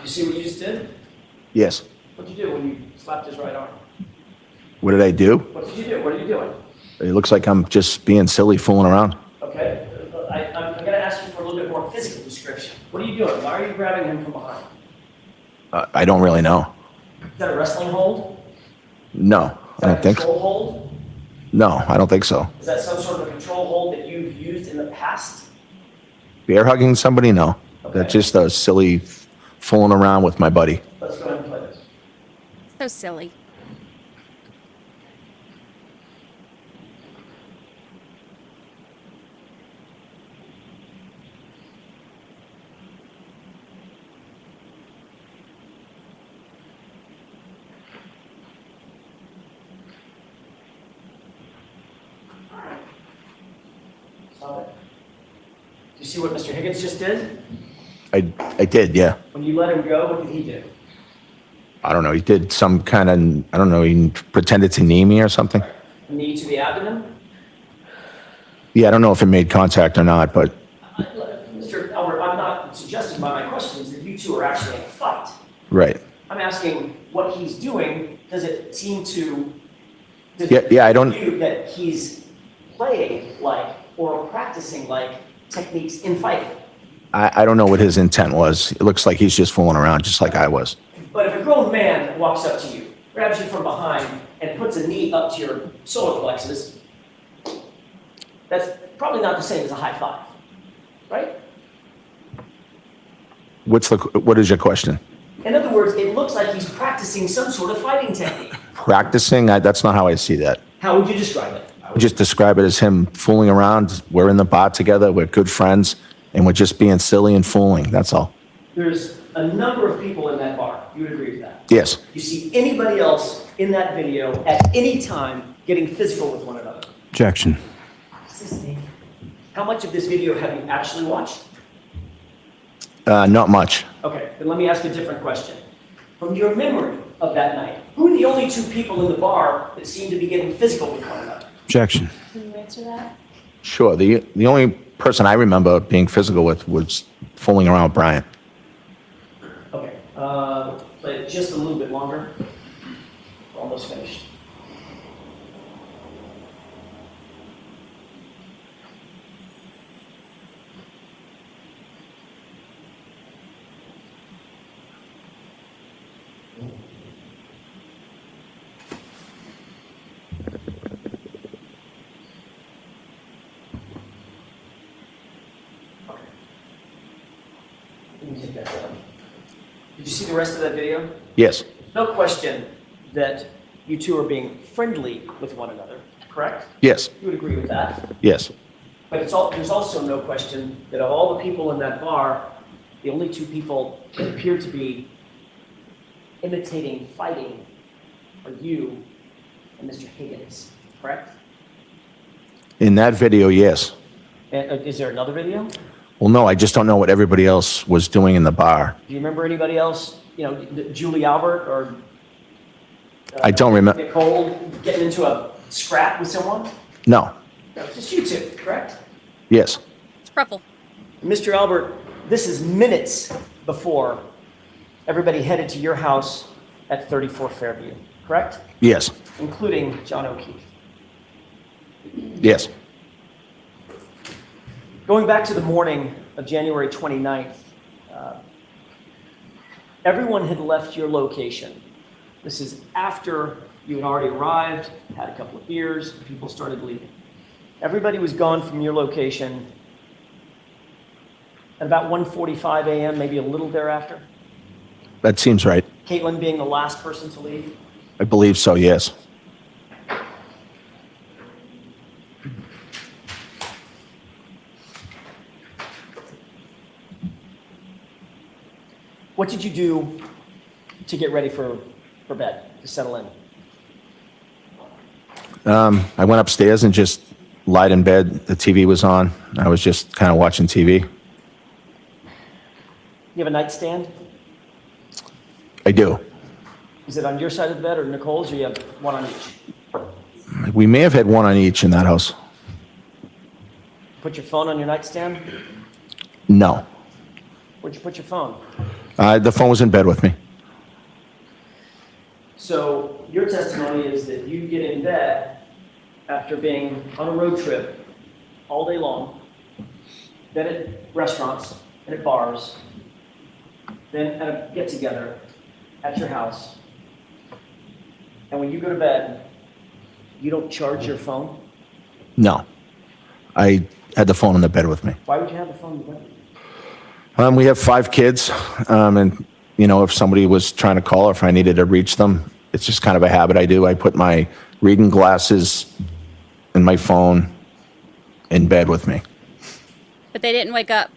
You see what you just did? Yes. What'd you do when you slapped his right arm? What did I do? What did you do? What are you doing? It looks like I'm just being silly, fooling around. Okay, I'm going to ask you for a little bit more physical description. What are you doing? Why are you grabbing him from behind? I don't really know. Is that a wrestling hold? No, I don't think so. Control hold? No, I don't think so. Is that some sort of a control hold that you've used in the past? Bear hugging somebody? No. Okay. That's just a silly fooling around with my buddy. Let's go ahead and play this. So silly. Stop it. Do you see what Mr. Higgins just did? I did, yeah. When you let him go, what did he do? I don't know. He did some kind of, I don't know, he pretended to knee me or something. Knee to the abdomen? Yeah, I don't know if it made contact or not, but Mr. Albert, I'm not suggesting by my questions that you two are actually in a fight. right. I'm asking what he's doing. Does it seem to Yeah, I don't, you that he's playing like or practicing like techniques in fighting? I don't know what his intent was. It looks like he's just fooling around, just like I was. But if a grown man walks up to you, grabs you from behind, and puts a knee up to your solar plexus, that's probably not the same as a high five, right? What is your question? In other words, it looks like he's practicing some sort of fighting technique. Practicing? That's not how I see that. How would you describe it? I would just describe it as him fooling around. We're in the bar together, we're good friends, and we're just being silly and fooling, that's all. There's a number of people in that bar. You would agree with that? Yes. You see anybody else in that video at any time getting physical with one another? Objection. How much of this video have you actually watched? Not much. Okay, then let me ask a different question. From your memory of that night, who are the only two people in the bar that seem to be getting physical with one another? Objection. Can you answer that? Sure, the only person I remember being physical with was fooling around with Brian. Okay, play it just a little bit longer. We're almost finished. Let me take that down. Did you see the rest of that video? Yes. No question that you two are being friendly with one another, correct? Yes. You would agree with that? Yes. But there's also no question that of all the people in that bar, the only two people that appear to be imitating fighting are you and Mr. Higgins, correct? In that video, yes. And, is there another video? Well, no, I just don't know what everybody else was doing in the bar. Do you remember anybody else, Julie Albert or I don't remember. Nicole getting into a scrap with someone? No. That was just you two, correct? Yes. Scruffle. Mr. Albert, this is minutes before everybody headed to your house at 34 Fairview, correct? Yes. Including John O'Keefe. Yes. Going back to the morning of January 29th, everyone had left your location. This is after you had already arrived, had a couple of beers, people started leaving. Everybody was gone from your location at about 1:45 a.m., maybe a little thereafter. That seems right. Caitlin being the last person to leave. I believe so, yes. What did you do to get ready for bed, to settle in? I went upstairs and just lied in bed. The TV was on. I was just kind of watching TV. You have a nightstand? I do. Is it on your side of the bed or Nicole's, or you have one on each? We may have had one on each in that house. Put your phone on your nightstand? No. Where'd you put your phone? The phone was in bed with me. So your testimony is that you get in bed after being on a road trip all day long, then at restaurants and at bars, then at a get-together at your house. And when you go to bed, you don't charge your phone? No. I had the phone in the bed with me. Why would you have the phone in the bed? We have 5 kids, and, if somebody was trying to call or if I needed to reach them, it's just kind of a habit I do. I put my reading glasses and my phone in bed with me. But they didn't wake up.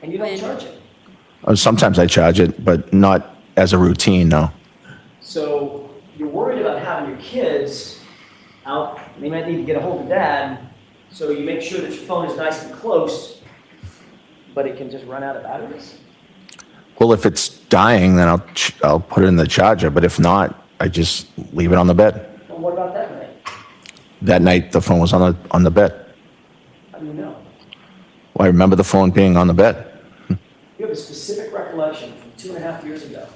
And you don't charge it? Sometimes I charge it, but not as a routine, no. So you're worried about having your kids out, they might need to get a hold of dad, so you make sure that your phone is nice and close, but it can just run out of batteries? Well, if it's dying, then I'll put it in the charger, but if not, I just leave it on the bed. Well, what about that night? That night, the phone was on the bed. How do you know? Well, I remember the phone being on the bed. You have a specific recollection from 2.5 years ago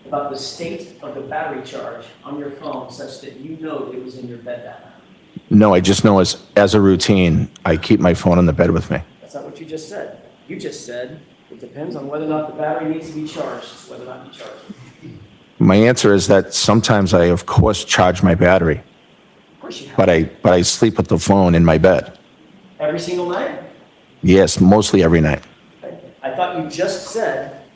about the state of the battery charge on your phone such that you know that it was in your bed that night. No, I just know as a routine, I keep my phone in the bed with me. That's not what you just said. You just said it depends on whether or not the battery needs to be charged, it's whether or not you charge it. My answer is that sometimes I, of course, charge my battery, Of course you have. but I sleep with the phone in my bed. Every single night? Yes, mostly every night. I thought you just said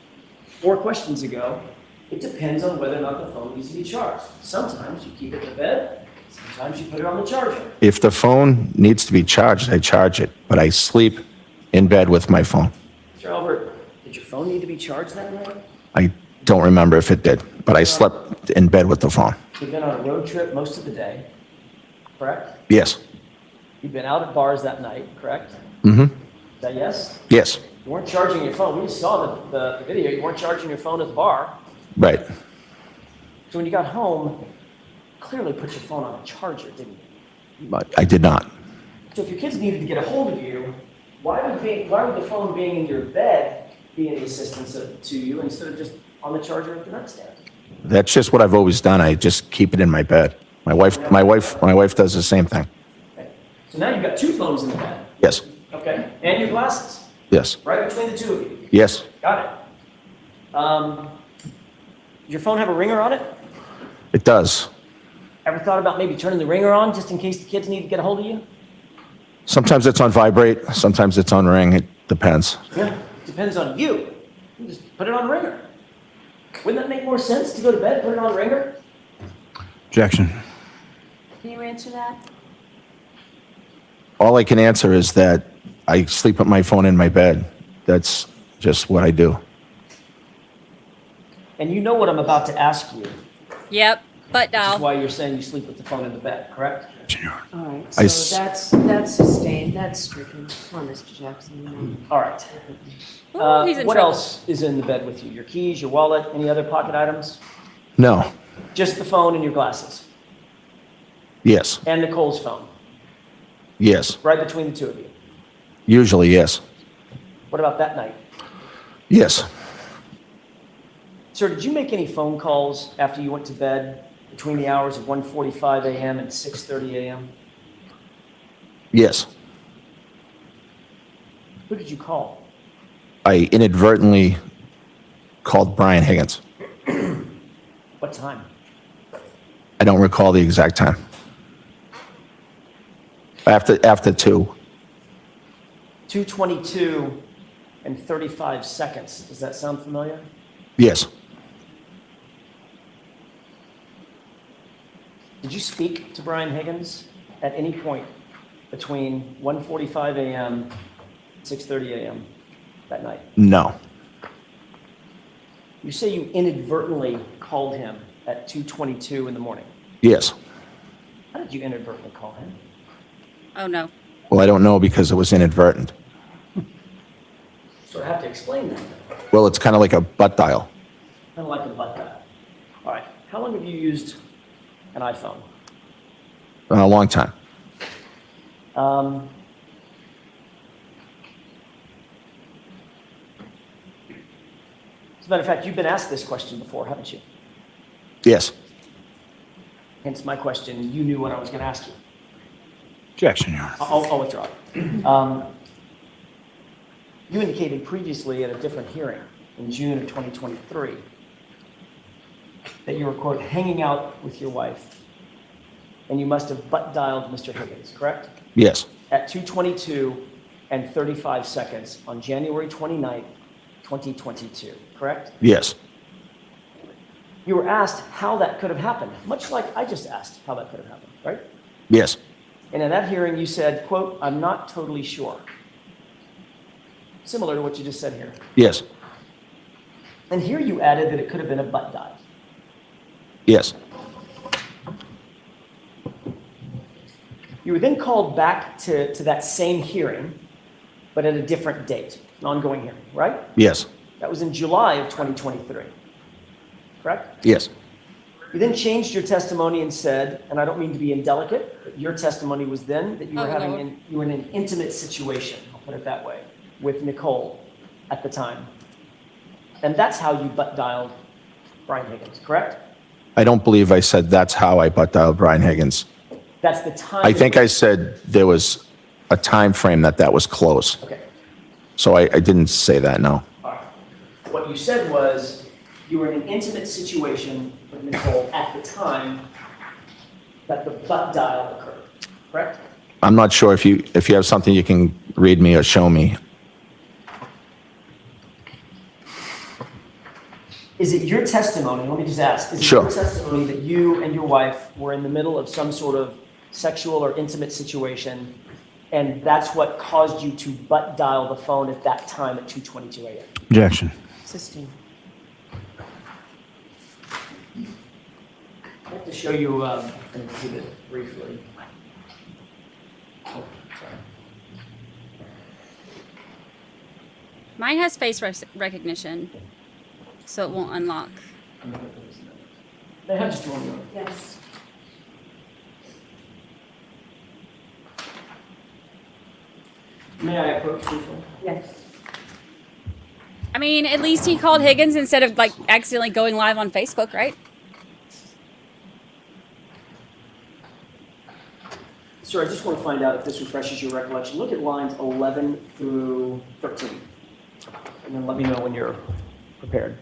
4 questions ago, it depends on whether or not the phone needs to be charged. Sometimes you keep it in the bed, sometimes you put it on the charger. If the phone needs to be charged, I charge it, but I sleep in bed with my phone. Mr. Albert, did your phone need to be charged that night? I don't remember if it did, but I slept in bed with the phone. You've been on a road trip most of the day, correct? Yes. You've been out at bars that night, correct? Mm-hmm. Is that yes? Yes. You weren't charging your phone. We just saw the video. You weren't charging your phone at the bar. Right. So when you got home, clearly put your phone on a charger, didn't you? But I did not. So if your kids needed to get a hold of you, why would the phone being in your bed be any assistance to you instead of just on the charger at the nightstand? That's just what I've always done. I just keep it in my bed. My wife does the same thing. Okay. So now you've got 2 phones in the bed. Yes. Okay. And your glasses. Yes. Right between the 2 of you. Yes. Got it. Does your phone have a ringer on it? It does. Ever thought about maybe turning the ringer on just in case the kids need to get a hold of you? Sometimes it's on vibrate. Sometimes it's on ring. It depends. Yeah. Depends on you. You just put it on ringer. Wouldn't that make more sense to go to bed, put it on ringer? Objection. Can you answer that? All I can answer is that I sleep with my phone in my bed. That's just what I do. And you know what I'm about to ask you. Yep, butt This is dial. why you're saying you sleep with the phone in the bed, correct? All right, I so s- that's sustained, that's stricken. Come on, Mr. Jackson. All right. Ooh, he's in What trouble. else is in the bed with you? Your keys, your wallet, any other pocket items? No. Just the phone and your glasses. Yes. And Nicole's phone, Yes. right between the 2 of you. Usually, yes. What about that night? Yes. Sir, did you make any phone calls after you went to bed between the hours of 1:45 a.m. and 6:30 a.m.? Yes. Who did you call? I inadvertently called Brian Higgins. What time? I don't recall the exact time. After 2. 2:22 and 35 seconds. Does that sound familiar? Yes. Did you speak to Brian Higgins at any point between 1:45 a.m. and 6:30 a.m. that night? No. You say you inadvertently called him at 2:22 in the morning. Yes. How did you inadvertently call him? Oh, no. Well, I don't know because it was inadvertent. So I have to explain that. Well, it's kind of like a butt dial. Kind of like a butt dial. All right. How long have you used an iPhone? A long time. As a matter of fact, you've been asked this question before, haven't you? Yes. Hence my question. You knew what I was going to ask you. Objection, Your Honor. I'll withdraw it. You indicated previously at a different hearing in June of 2023 that you were, quote, hanging out with your wife, and you must have butt dialed Mr. Higgins, correct? Yes. At 2:22 and 35 seconds on January 29th, 2022, correct? Yes. You were asked how that could have happened, much like I just asked how that could have happened, right? Yes. And in that hearing, you said, quote, I'm not totally sure. Similar to what you just said here. Yes. And here you added that it could have been a butt dial. Yes. You were then called back to that same hearing, but at a different date, an ongoing hearing, right? Yes. That was in July of 2023, correct? Yes. You then changed your testimony and said, and I don't mean to be indelicate, but your testimony was then that you were you were in an intimate situation, I'll put it that way, with Nicole at the time. And that's how you butt dialed Brian Higgins, correct? I don't believe I said that's how I butt dialed Brian Higgins. That's the time. I think I said there was a time frame that was close. Okay. So I didn't say that, no. All right. What you said was you were in an intimate situation with Nicole at the time that the butt dial occurred, correct? I'm not sure if you have something you can read me or show me. Is it your testimony, let me just ask, is it Sure. your testimony that you and your wife were in the middle of some sort of sexual or intimate situation, and that's what caused you to butt dial the phone at that time at 2:22 a.m.? Objection. Sistine. I'd like to show you an exhibit briefly. Oh, sorry. Mine has face recognition, so it won't unlock. They have just one. Yes. May I approach briefly? Yes. I mean, at least he called Higgins instead of like accidentally going live on Facebook, right? Sir, I just want to find out if this refreshes your recollection. Look at lines 11 through 13, and then let me know when you're prepared.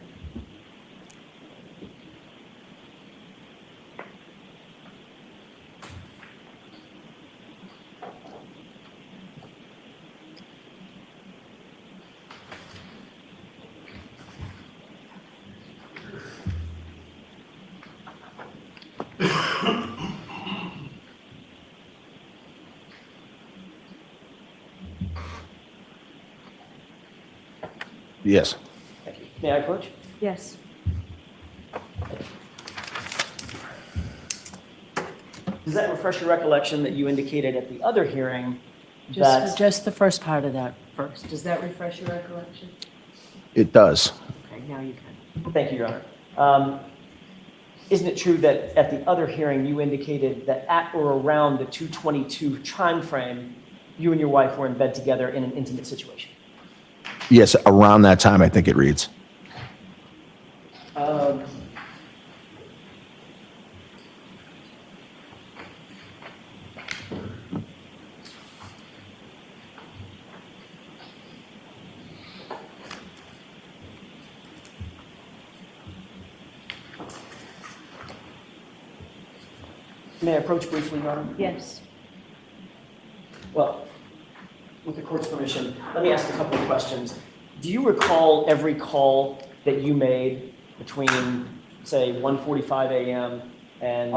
Yes. Thank you. May I approach? Yes. Does that refresh your recollection that you indicated at the other hearing that... Just the first part of that first. Does that refresh your recollection? It does. Okay, now you can. Thank you, Your Honor. Isn't it true that at the other hearing you indicated that at or around the 2:22 time frame, you and your wife were in bed together in an intimate situation? Yes, around that time, I think it reads. May I approach briefly, Your Honor? Yes. Well, with the court's permission, let me ask a couple of questions. Do you recall every call that you made between, say, 1:45 a.m. and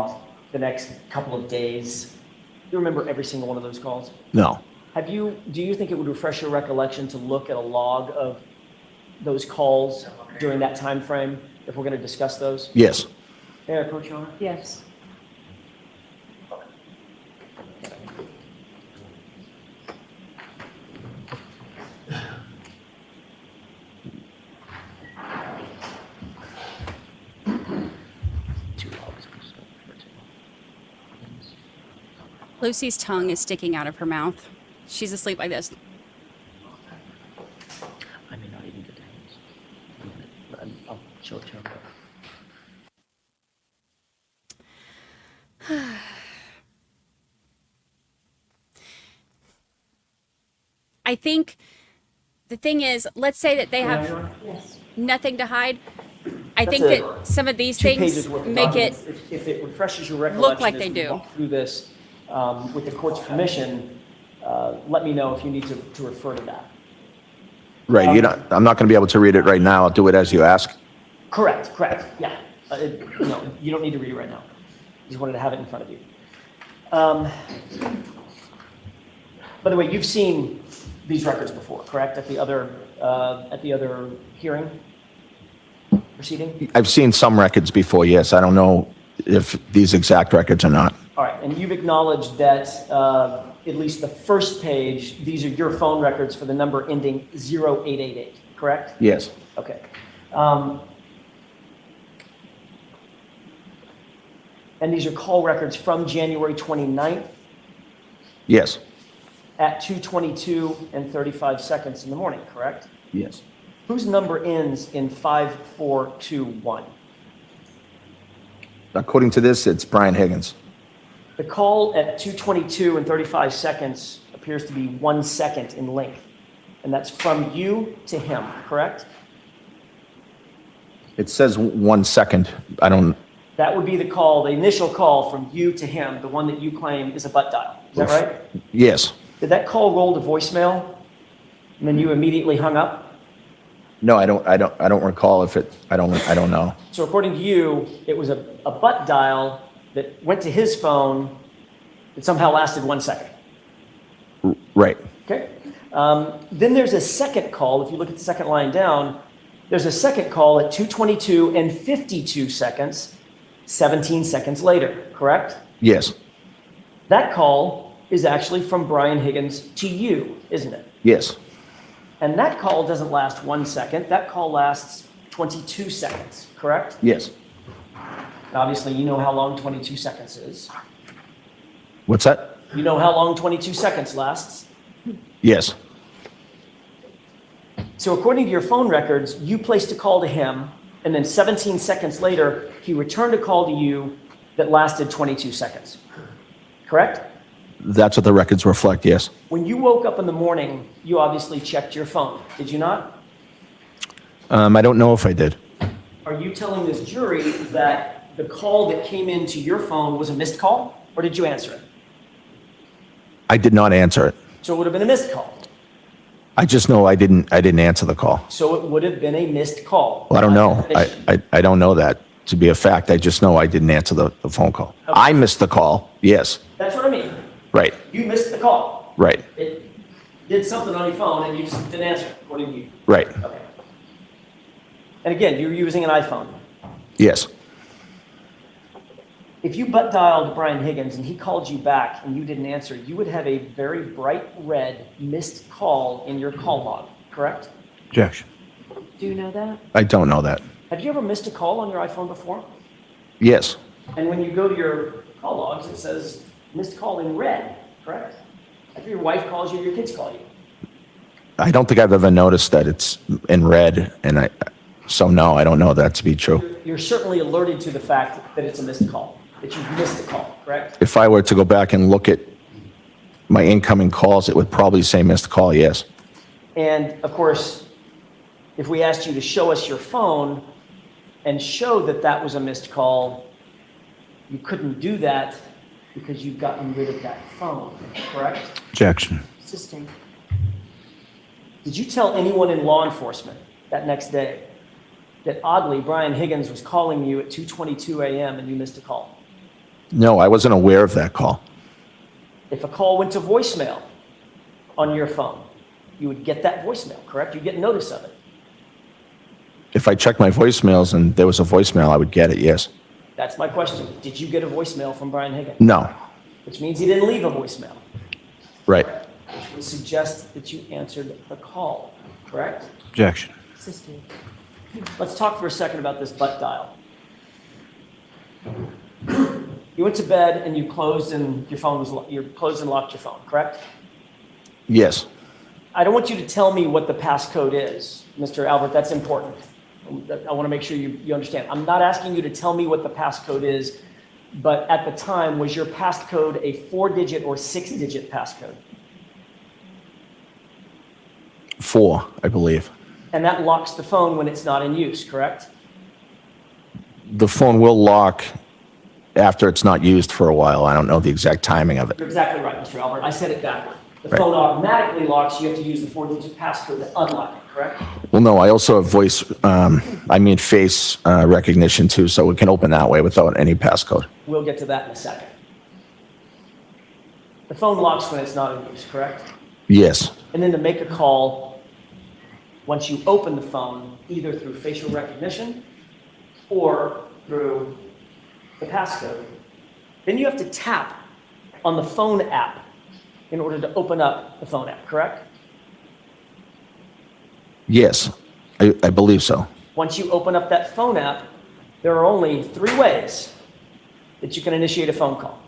the next couple of days? Do you remember every single one of those calls? No. Do you think it would refresh your recollection to look at a log of those calls during that time frame, if we're going to discuss those? Yes. May I approach, Your Honor? Yes. Lucy's tongue is sticking out of her mouth. She's asleep like this. I may not even get to hands. I'll show it to her. I think the thing is, let's say that they have nothing to hide. I think that some of these things make it if it refreshes your recollection, look like as they we do. walk through this with the court's permission, let me know if you need to refer to that. Right. I'm not going to be able to read it right now. I'll do it as you ask. Correct. Yeah. No, you don't need to read it right now. Just wanted to have it in front of you. By the way, you've seen these records before, correct? At the other hearing proceeding? I've seen some records before, yes. I don't know if these exact records or not. All right, and you've acknowledged that at least the first page, these are your phone records for the number ending 0888, correct? Yes. Okay. And these are call records from January 29th Yes. at 2:22 and 35 seconds in the morning, correct? Yes. Whose number ends in 5421? According to this, it's Brian Higgins. The call at 2:22 and 35 seconds appears to be 1 second in length, and that's from you to him, correct? It says 1 second. I don't. That would be the call, the initial call from you to him, the one that you claim is a butt dial. Is that right? Yes. Did that call roll to voicemail and then you immediately hung up? No, I don't recall if it, I don't know. So according to you, it was a butt dial that went to his phone that somehow lasted 1 second. Right. Okay. Then there's a second call. If you look at the second line down, there's a second call at 2:22 and 52 seconds, 17 seconds later, correct? Yes. That call is actually from Brian Higgins to you, isn't it? Yes. And that call doesn't last 1 second. That call lasts 22 seconds, correct? Yes. And obviously, you know how long 22 seconds is. What's that? You know how long 22 seconds lasts. Yes. So according to your phone records, you placed a call to him, and then 17 seconds later, he returned a call to you that lasted 22 seconds, correct? That's what the records reflect, yes. When you woke up in the morning, you obviously checked your phone, did you not? I don't know if I did. Are you telling this jury that the call that came into your phone was a missed call, or did you answer it? I did not answer it. So it would have been a missed call. I just know I didn't answer the call. So it would have been a missed call. Well, I don't know. I don't know that to be a fact. I just know I didn't answer the phone call. Okay. I missed the call, yes. That's what I mean. Right, You missed the call. right, It did something on your phone and you just didn't answer it, according to you. right, Okay. And again, you're using an iPhone. yes. If you butt dialed Brian Higgins and he called you back and you didn't answer, you would have a very bright red missed call in your call log, correct? Objection. Do you know that? I don't know that. Have you ever missed a call on your iPhone before? Yes, And when you go to your call logs, it says missed call in red, correct? If your wife calls you, your kids call you. I don't think I've ever noticed that it's in red, and so no, I don't know that to be true. You're certainly alerted to the fact that it's a missed call, that you've missed a call, correct? If I were to go back and look at my incoming calls, it would probably say missed call, yes. And of course, if we asked you to show us your phone and show that that was a missed call, you couldn't do that because you've gotten rid of that phone, correct? Objection. Sustained. Did you tell anyone in law enforcement that next day that oddly Brian Higgins was calling you at 2:22 a.m. and you missed a call? No, I wasn't aware of that call. If a call went to voicemail on your phone, you would get that voicemail, correct? You'd get notice of it. If I checked my voicemails and there was a voicemail, I would get it, yes. That's my question. Did you get a voicemail from Brian Higgins? No, Which means he didn't leave a voicemail, right. which would suggest that you answered the call, correct? Objection. Sustained. Let's talk for a second about this butt dial. You went to bed and you closed and your phone was you closed and locked your phone, correct? Yes, I don't want you to tell me what the passcode is, Mr. Albert. That's important. I want to make sure you understand. I'm not asking you to tell me what the passcode is, but at the time, was your passcode a 4-digit or 6-digit passcode? 4, I believe. And that locks the phone when it's not in use, correct? The phone will lock after it's not used for a while. I don't know the exact timing of it. You're exactly right, Mr. Albert. I said it backward. The Right. phone automatically locks. You have to use the 4-digit passcode to unlock it, correct? Well, no, I also have face recognition too, so it can open that way without any passcode. We'll get to that in a second. The phone locks when it's not in use, correct? Yes, And then to make a call, once you open the phone, either through facial recognition or through the passcode, then you have to tap on the phone app in order to open up the phone app, correct? yes, I believe so. Once you open up that phone app, there are only 3 ways that you can initiate a phone call.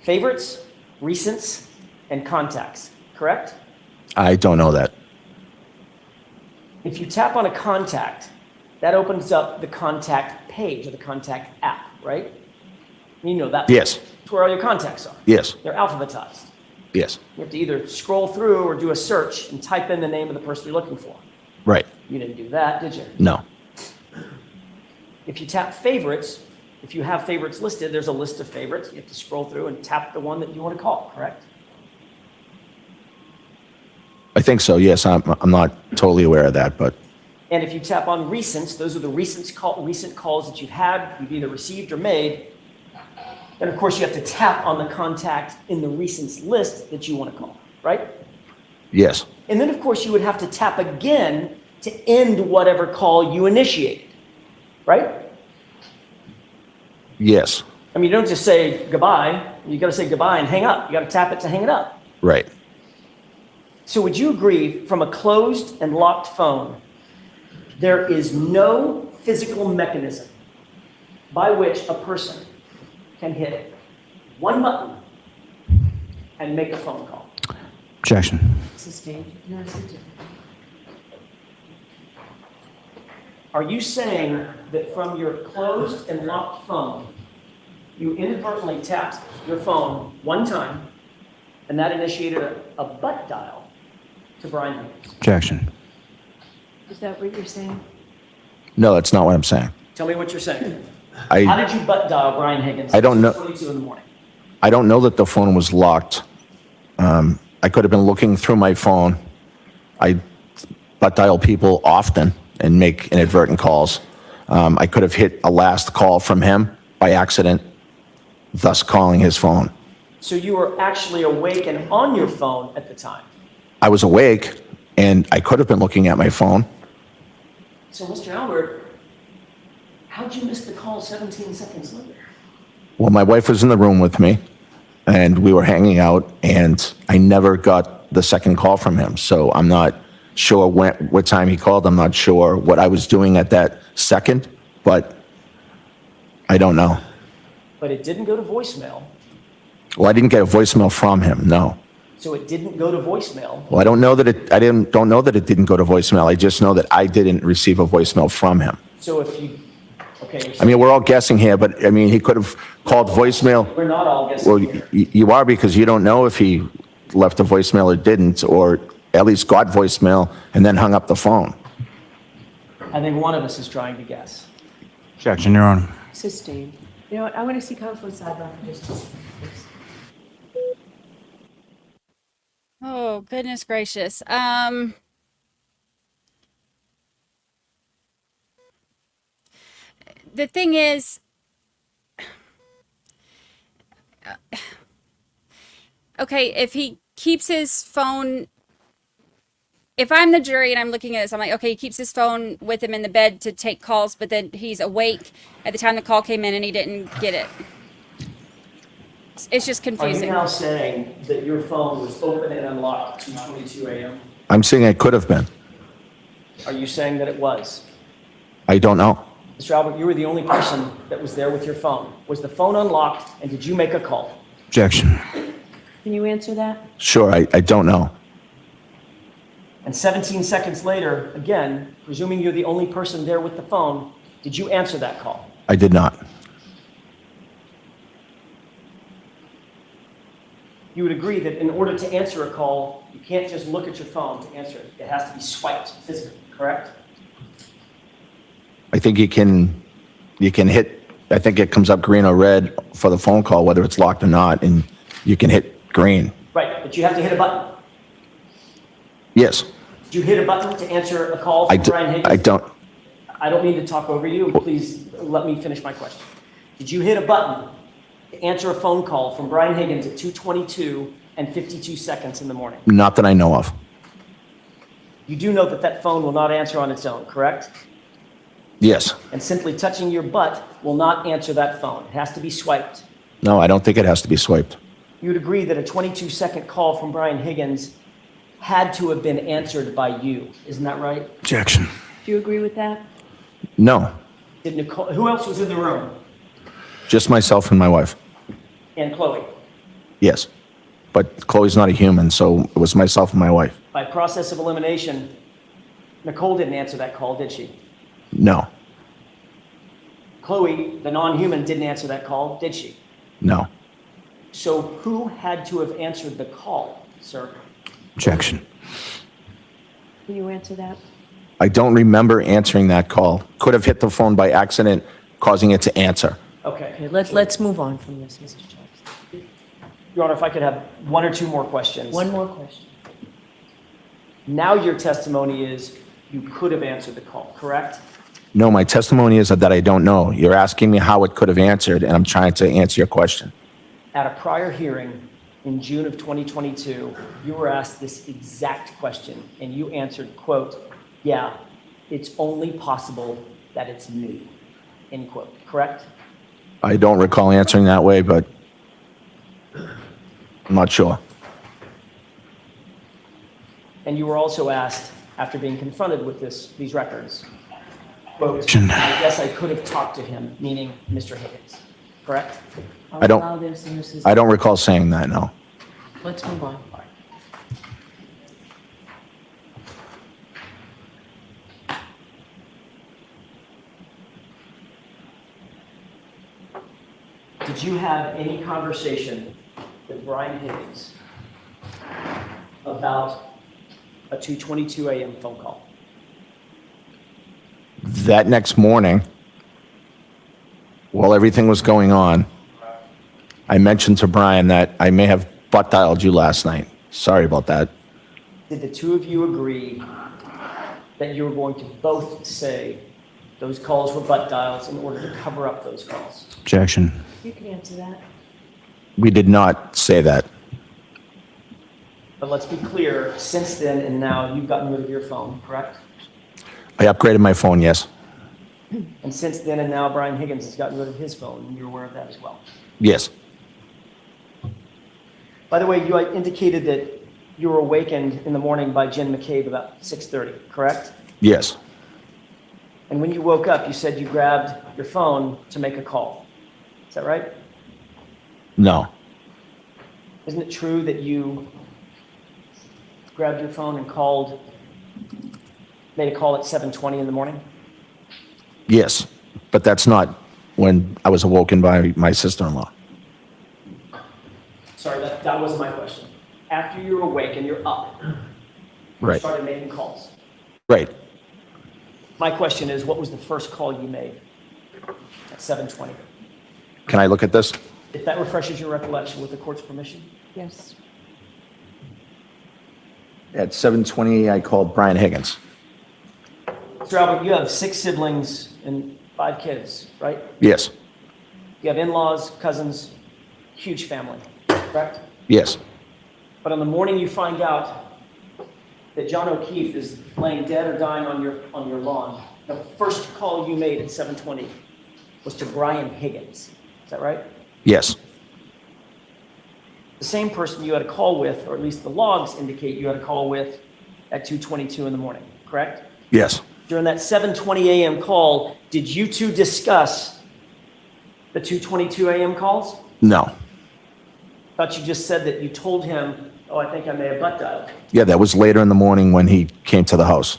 Favorites, recents, and contacts, correct? I don't know that. If you tap on a contact, that opens up the contact page or the contact app, right? You know that. Yes, It's where all your contacts are. yes, They're alphabetized. yes, You have to either scroll through or do a search and type in the name of the person you're looking for. right. You didn't do that, did you? No, If you tap favorites, if you have favorites listed, there's a list of favorites. You have to scroll through and tap the one that you want to call, correct? think so, yes. I'm not totally aware of that, but And if you tap on recents, those are the recent calls that you've had, you've either received or made. And of course, you have to tap on the contact in the recents list that you want to call, right? yes, And then, of course, you would have to tap again to end whatever call you initiated, right? yes, I mean, you don't just say goodbye. You got to say goodbye and hang up. You got to tap it to hang it up. right. So would you agree, from a closed and locked phone, there is no physical mechanism by which a person can hit one button and make a phone call? Objection. Sustained. No, it's a different. Are you saying that from your closed and locked phone, you inadvertently tapped your phone one time and that initiated a butt dial to Brian Higgins? Objection. Is that what you're saying? No, that's not what I'm saying. Tell me what you're saying. How I did you butt dial Brian Higgins? I don't know. At 22 in the morning. I don't know that the phone was locked. I could have been looking through my phone. I butt dial people often and make inadvertent calls. I could have hit a last call from him by accident, thus calling his phone. So you were actually awake and on your phone at the time. I was awake, and I could have been looking at my phone. So, Mr. Albert, how'd you miss the call 17 seconds later? Well, my wife was in the room with me, and we were hanging out, and I never got the second call from him. So I'm not sure what time he called. I'm not sure what I was doing at that second, but I don't know. But it didn't go to voicemail. Well, I didn't get a voicemail from him, no. So it didn't go to voicemail. Well, I don't know that it didn't go to voicemail. I just know that I didn't receive a voicemail from him. So if you, okay. I mean, we're all guessing here, but I mean, he could have called voicemail. We're not all guessing Well, here. you are, because you don't know if he left a voicemail or didn't, or at least got voicemail and then hung up the phone. I think one of us is trying to guess. Objection, Your Honor. Sustained. You know what? I want to see counsel sidebar for just a second. Oh, goodness gracious. The thing is, okay, if he keeps his phone, if I'm the jury and I'm looking at this, I'm like, okay, he keeps his phone with him in the bed to take calls, but then he's awake at the time the call came in and he didn't get it. It's just Are confusing. you now saying that your phone was open and unlocked at 2:22 a.m.? I'm saying it could have been. Are you saying that it was? I don't know. Mr. Albert, you were the only person that was there with your phone. Was the phone unlocked and did you make a call? Objection. Can you answer that? Sure, I don't know. And 17 seconds later, again, presuming you're the only person there with the phone, did you answer that call? I did not. You would agree that in order to answer a call, you can't just look at your phone to answer it. It has to be swiped physically, correct? I think you can hit, I think it comes up green or red for the phone call, whether it's locked or not, and you can hit green. Right, but you have to hit a button. Yes. Did you hit a button to answer a call from Brian Higgins? I don't. I don't mean to talk over you. Please let me finish my question. Did you hit a button to answer a phone call from Brian Higgins at 2:22 and 52 seconds in the morning? Not that I know of. You do know that that phone will not answer on its own, correct? Yes. And simply touching your butt will not answer that phone. It has to be swiped. No, I don't think it has to be swiped. You would agree that a 22-second call from Brian Higgins had to have been answered by you. Isn't that right? Objection. Do you agree with that? No, Did Nicole, who else was in the room? just myself and my wife. And Chloe. Yes. But Chloe's not a human, so it was myself and my wife. By process of elimination, Nicole didn't answer that call, did she? No, Chloe, the non-human, didn't answer that call, did she? no. So who had to have answered the call, sir? Objection. Can you answer that? I don't remember answering that call. Could have hit the phone by accident, causing it to answer. Okay. Okay, let's move on from this, Mrs. Jones. Your Honor, if I could have one or two more questions. One more question. Now your testimony is you could have answered the call, correct? No, my testimony is that I don't know. You're asking me how it could have answered, and I'm trying to answer your question. At a prior hearing in June of 2022, you were asked this exact question, and you answered, quote, yeah, it's only possible that it's me, end quote, correct? I don't recall answering that way, but I'm not sure. And you were also asked, after being confronted with these records, quote, I guess I could have talked to him, meaning Mr. Higgins, correct? I don't recall saying that, no. Let's move on. Did you have any conversation with Brian Higgins about a 2:22 a.m. phone call? That next morning, while everything was going on, I mentioned to Brian that I may have butt dialed you last night. Sorry about that. Did the two of you agree that you were going to both say those calls were butt dials in order to cover up those calls? Objection. You can answer that. We did not say that. But let's be clear, since then and now, you've gotten rid of your phone, correct? I upgraded my phone, yes. And since then and now, Brian Higgins has gotten rid of his phone, and you're aware of that as well. Yes. By the way, you indicated that you were awakened in the morning by Jen McCabe about 6:30, correct? Yes. And when you woke up, you said you grabbed your phone to make a call. Is that right? No. Isn't it true that you grabbed your phone and made a call at 7:20 in the morning? Yes. But that's not when I was awoken by my sister-in-law. Sorry, that wasn't my question. After you're awake and you're up, you Right. started making calls. Right. My question is, what was the first call you made at 7:20? Can I look at this? If that refreshes your recollection with the court's permission? Yes. At 7:20, I called Brian Higgins. Mr. Albert, you have 6 siblings and 5 kids, right? Yes. You have in-laws, cousins, huge family, correct? Yes. But on the morning you find out that John O'Keefe is laying dead or dying on your lawn, the first call you made at 7:20 was to Brian Higgins. Is that right? Yes. The same person you had a call with, or at least the logs indicate you had a call with at 2:22 in the morning, correct? Yes. During that 7:20 a.m. call, did you two discuss the 2:22 a.m. calls? No. Thought you just said that you told him, oh, I think I may have butt dialed. Yeah, that was later in the morning when he came to the house.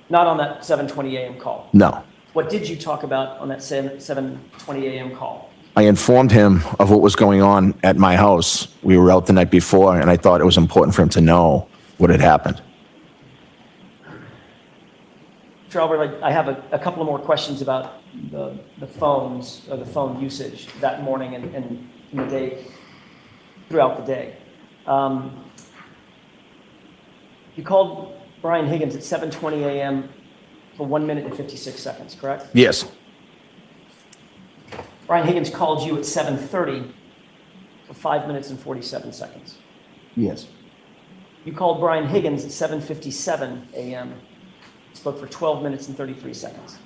Not on that 7:20 a.m. call. No. What did you talk about on that 7:20 a.m. call? I informed him of what was going on at my house. We were out the night before, and I thought it was important for him to know what had happened. Mr. Albert, I have a couple of more questions about the phones, or the phone usage that morning and in the day, throughout the day. You called Brian Higgins at 7:20 a.m. for 1 minute and 56 seconds, correct? Yes. Brian Higgins called you at 7:30 for 5 minutes and 47 seconds. Yes. You called Brian Higgins at 7:57 a.m. Spoke for 12 minutes and 33 seconds.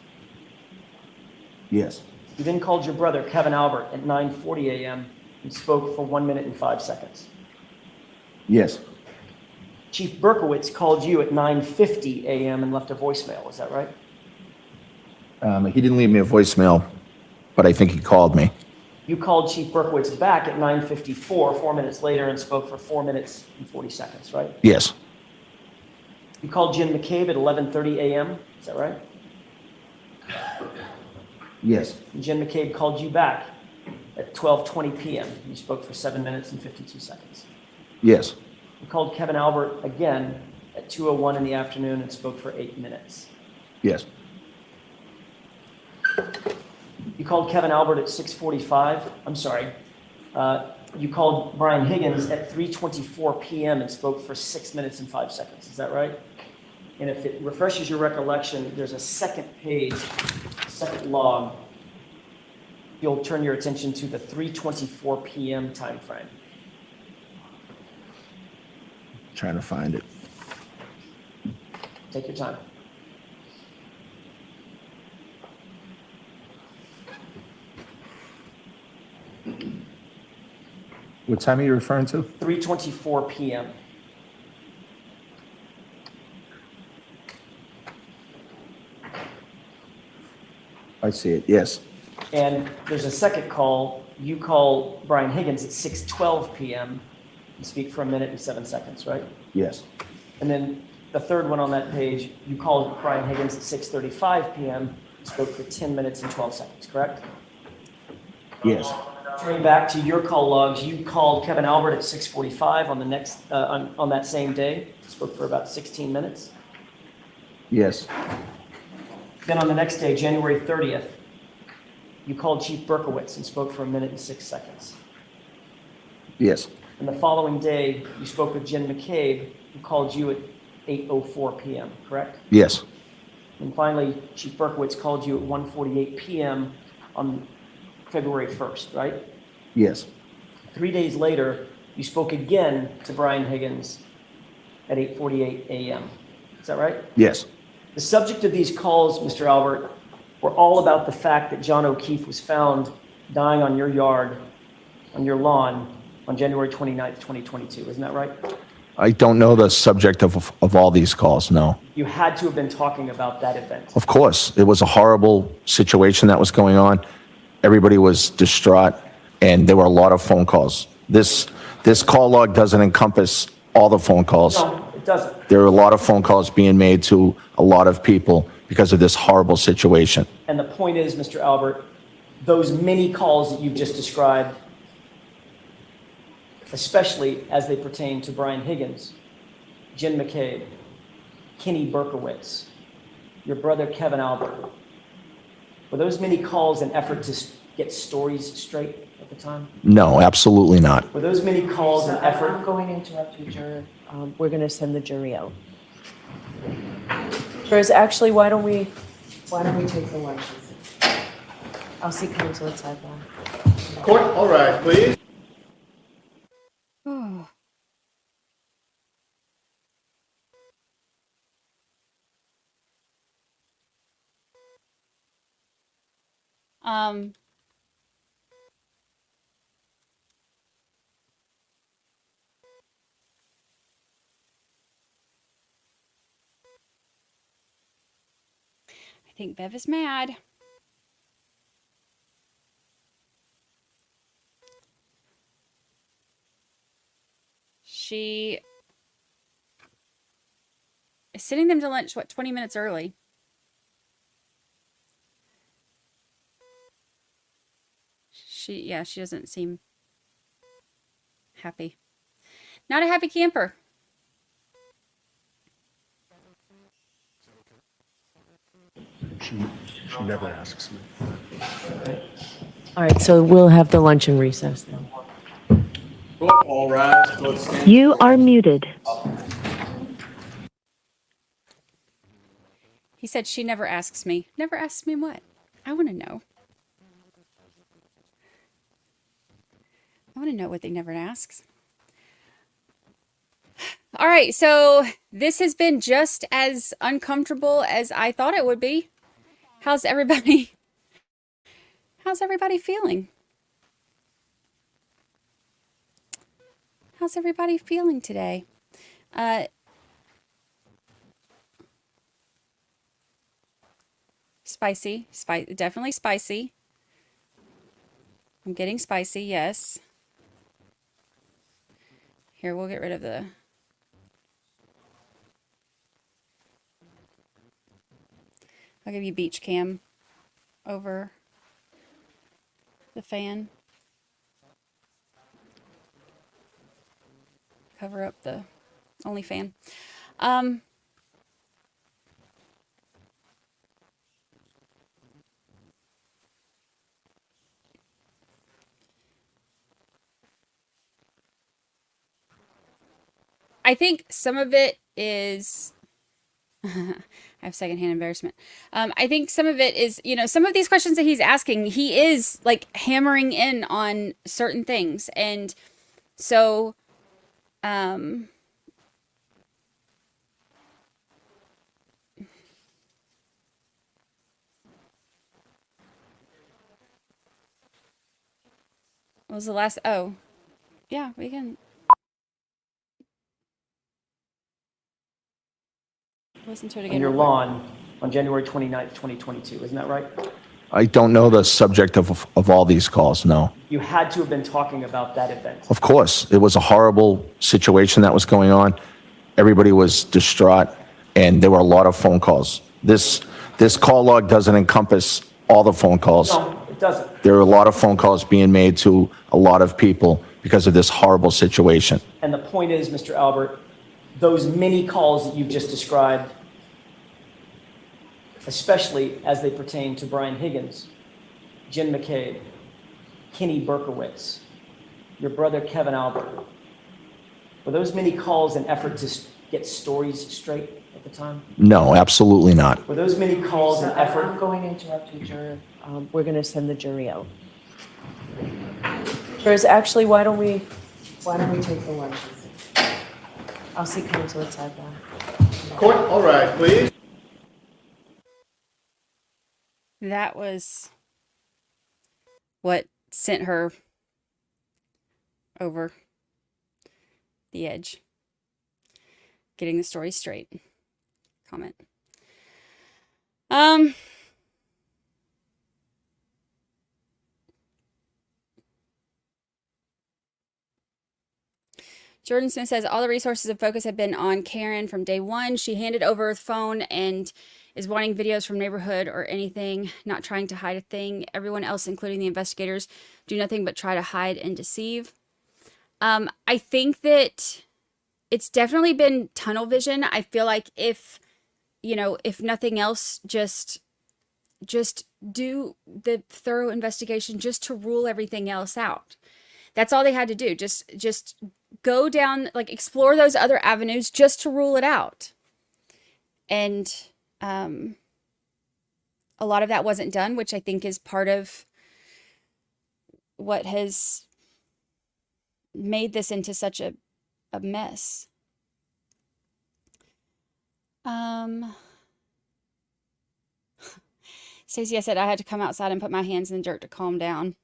Yes. You then called your brother, Kevin Albert, at 9:40 a.m. and spoke for 1 minute and 5 seconds. Yes. Chief Berkowitz called you at 9:50 a.m. and left a voicemail. Is that right? He didn't leave me a voicemail, but I think he called me. You called Chief Berkowitz back at 9:54, 4 minutes later, and spoke for 4 minutes and 40 seconds, right? Yes. You called Jim McCabe at 11:30 a.m. Is that right? Yes. And Jim McCabe called you back at 12:20 p.m. You spoke for 7 minutes and 52 seconds. Yes. You called Kevin Albert again at 2:01 in the afternoon and spoke for 8 minutes. Yes. You called Kevin Albert at 6:45. I'm sorry. you called Brian Higgins at 3:24 p.m. and spoke for 6 minutes and 5 seconds. Is that right? And if it refreshes your recollection, there's a second page, second log. You'll turn your attention to the 3:24 p.m. time frame. Trying to find it. Take your time. What time are you referring to? 3:24 p.m. I see it, yes. And there's a second call. You call Brian Higgins at 6:12 p.m. and speak for 1 minute and 7 seconds, right? Yes. And then the third one on that page, you called Brian Higgins at 6:35 p.m. and spoke for 10 minutes and 12 seconds, correct? Yes. Turning back to your call logs, you called Kevin Albert at 6:45 on the next on that same day. Spoke for about 16 minutes. Yes. Then on the next day, January 30th, you called Chief Berkowitz and spoke for 1 minute and 6 seconds. Yes. And the following day, you spoke with Jen McCabe, who called you at 8:04 p.m., correct? Yes. And finally, Chief Berkowitz called you at 1:48 p.m. on February 1st, right? Yes. 3 days later, you spoke again to Brian Higgins at 8:48 a.m. Is that right? Yes. The subject of these calls, Mr. Albert, were all about the fact that John O'Keefe was found dying on your yard, on your lawn, on January 29th, 2022. Isn't that right? I don't know the subject of all these calls, no. You had to have been talking about that event. Of course, it was a horrible situation that was going on. Everybody was distraught, and there were a lot of phone calls. This call log doesn't encompass all the phone calls. No, it doesn't. There are a lot of phone calls being made to a lot of people because of this horrible situation. And the point is, Mr. Albert, those many calls that you've just described, especially as they pertain to Brian Higgins, Jen McCabe, Kenny Berkowitz, your brother Kevin Albert, were those many calls an effort to get stories straight at the time? No, absolutely not. Were those many calls an effort? I'm going to interrupt you, juror. We're going to send the jury out. Jurors, actually, why don't we take the lunches? I'll see counsel at sidebar. Court, all right, please. I think Bev is mad. She is sending them to lunch, 20 minutes early. She doesn't seem happy. Not a happy camper. She never asks me. All right, so we'll have the lunch and recess then. Court, all rise. Court stands. You are muted. He said she never asks me. Never asks me what? I want to know. I want to know what they never asks. All right, so this has been just as uncomfortable as I thought it would be. How's everybody feeling? How's everybody feeling today? Spicy, definitely spicy. I'm getting spicy, yes. Here, we'll get rid of the... I'll give you beach cam over the fan. Cover up the only fan. I think some of it is, I have secondhand embarrassment. I think some of it is, you know, some of these questions that he's asking, he is like hammering in on certain things. And so, what was the last? Oh, yeah, we can listen to it again. On your lawn on January 29th, 2022, isn't that right? I don't know the subject of all these calls, no. You had to have been talking about that event. Of course, it was a horrible situation that was going on. Everybody was distraught, and there were a lot of phone calls. This call log doesn't encompass all the phone calls. No, it doesn't. There are a lot of phone calls being made to a lot of people because of this horrible situation. And the point is, Mr. Albert, those many calls that you've just described, especially as they pertain to Brian Higgins, Jim McCabe, Kenny Berkowitz, your brother Kevin Albert, were those many calls an effort to get stories straight at the time? No, absolutely not. Were those many calls an effort? I'm going to interrupt you, juror. We're going to send the jury out. Jurors, actually, why don't we take the lunches? I'll see counsel at sidebar. Court, all right, please. That was what sent her over the edge. Getting the story straight. Comment. Jordan Smith says all the resources of focus have been on Karen from day one. She handed over her phone and is wanting videos from neighborhood or anything, not trying to hide a thing. Everyone else, including the investigators, do nothing but try to hide and deceive. I think that it's definitely been tunnel vision. I feel like if nothing else, just do the thorough investigation just to rule everything else out. That's all they had to do. Just go down, like explore those other avenues just to rule it out. And a lot of that wasn't done, which I think is part of what has made this into such a mess. Stacey, I said I had to come outside and put my hands in the dirt to calm down.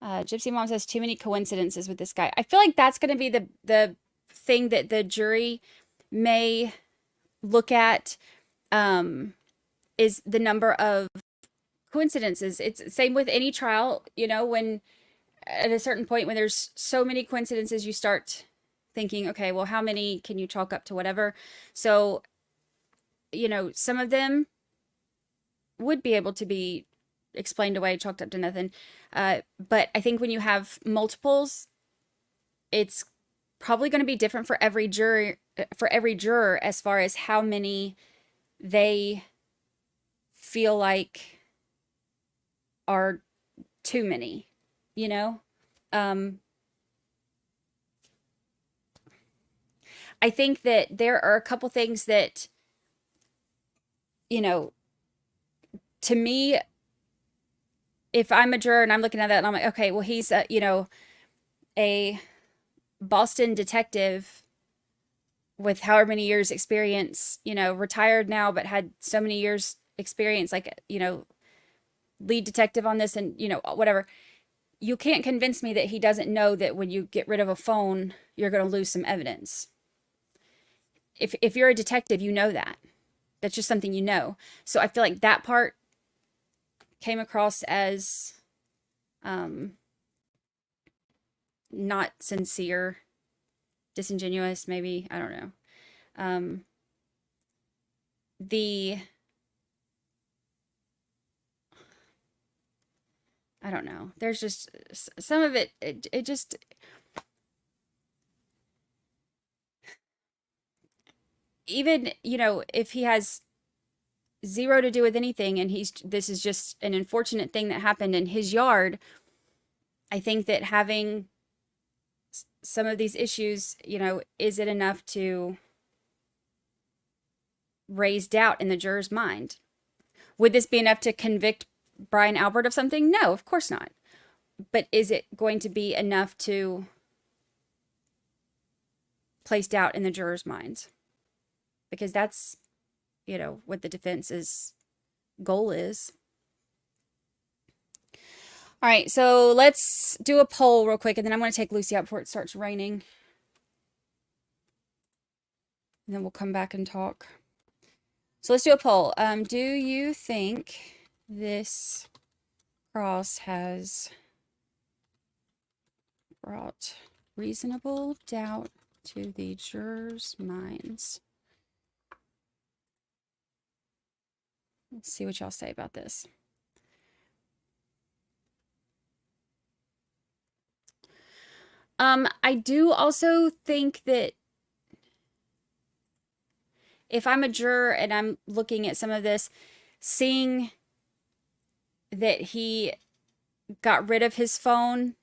Gypsy Mom says too many coincidences with this guy. I feel like that's going to be the thing that the jury may look at, is the number of coincidences. It's same with any trial, when at a certain point when there's so many coincidences, you start thinking, okay, well, how many can you chalk up to whatever? So, some of them would be able to be explained away, chalked up to nothing. But I think when you have multiples, it's probably going to be different for every juror as far as how many they feel like are too many, I think that there are a couple things that, to me, if I'm a juror and I'm looking at that and I'm like, okay, well, he's a Boston detective with however many years experience, retired now, but had so many years experience, like, lead detective on this and, whatever. You can't convince me that he doesn't know that when you get rid of a phone, you're going to lose some evidence. If you're a detective, you know that. That's just something you know. So I feel like that part came across as not sincere, disingenuous, maybe. I don't know. I don't know. There's just some of it, it just, even, if he has zero to do with anything and this is just an unfortunate thing that happened in his yard, I think that having some of these issues, you know, is it enough to raise doubt in the juror's mind? Would this be enough to convict Brian Albert of something? No, of course not. But is it going to be enough to place doubt in the juror's minds? Because that's, you know, what the defense's goal is. All right, so let's do a poll real quick, and then I'm going to take Lucy out before it starts raining. And then we'll come back and talk. So let's do a poll. Do you think this cross has brought reasonable doubt to the jurors' minds? Let's see what y'all say about this. I do also think that if I'm a juror and I'm looking at some of this, seeing that he got rid of his phone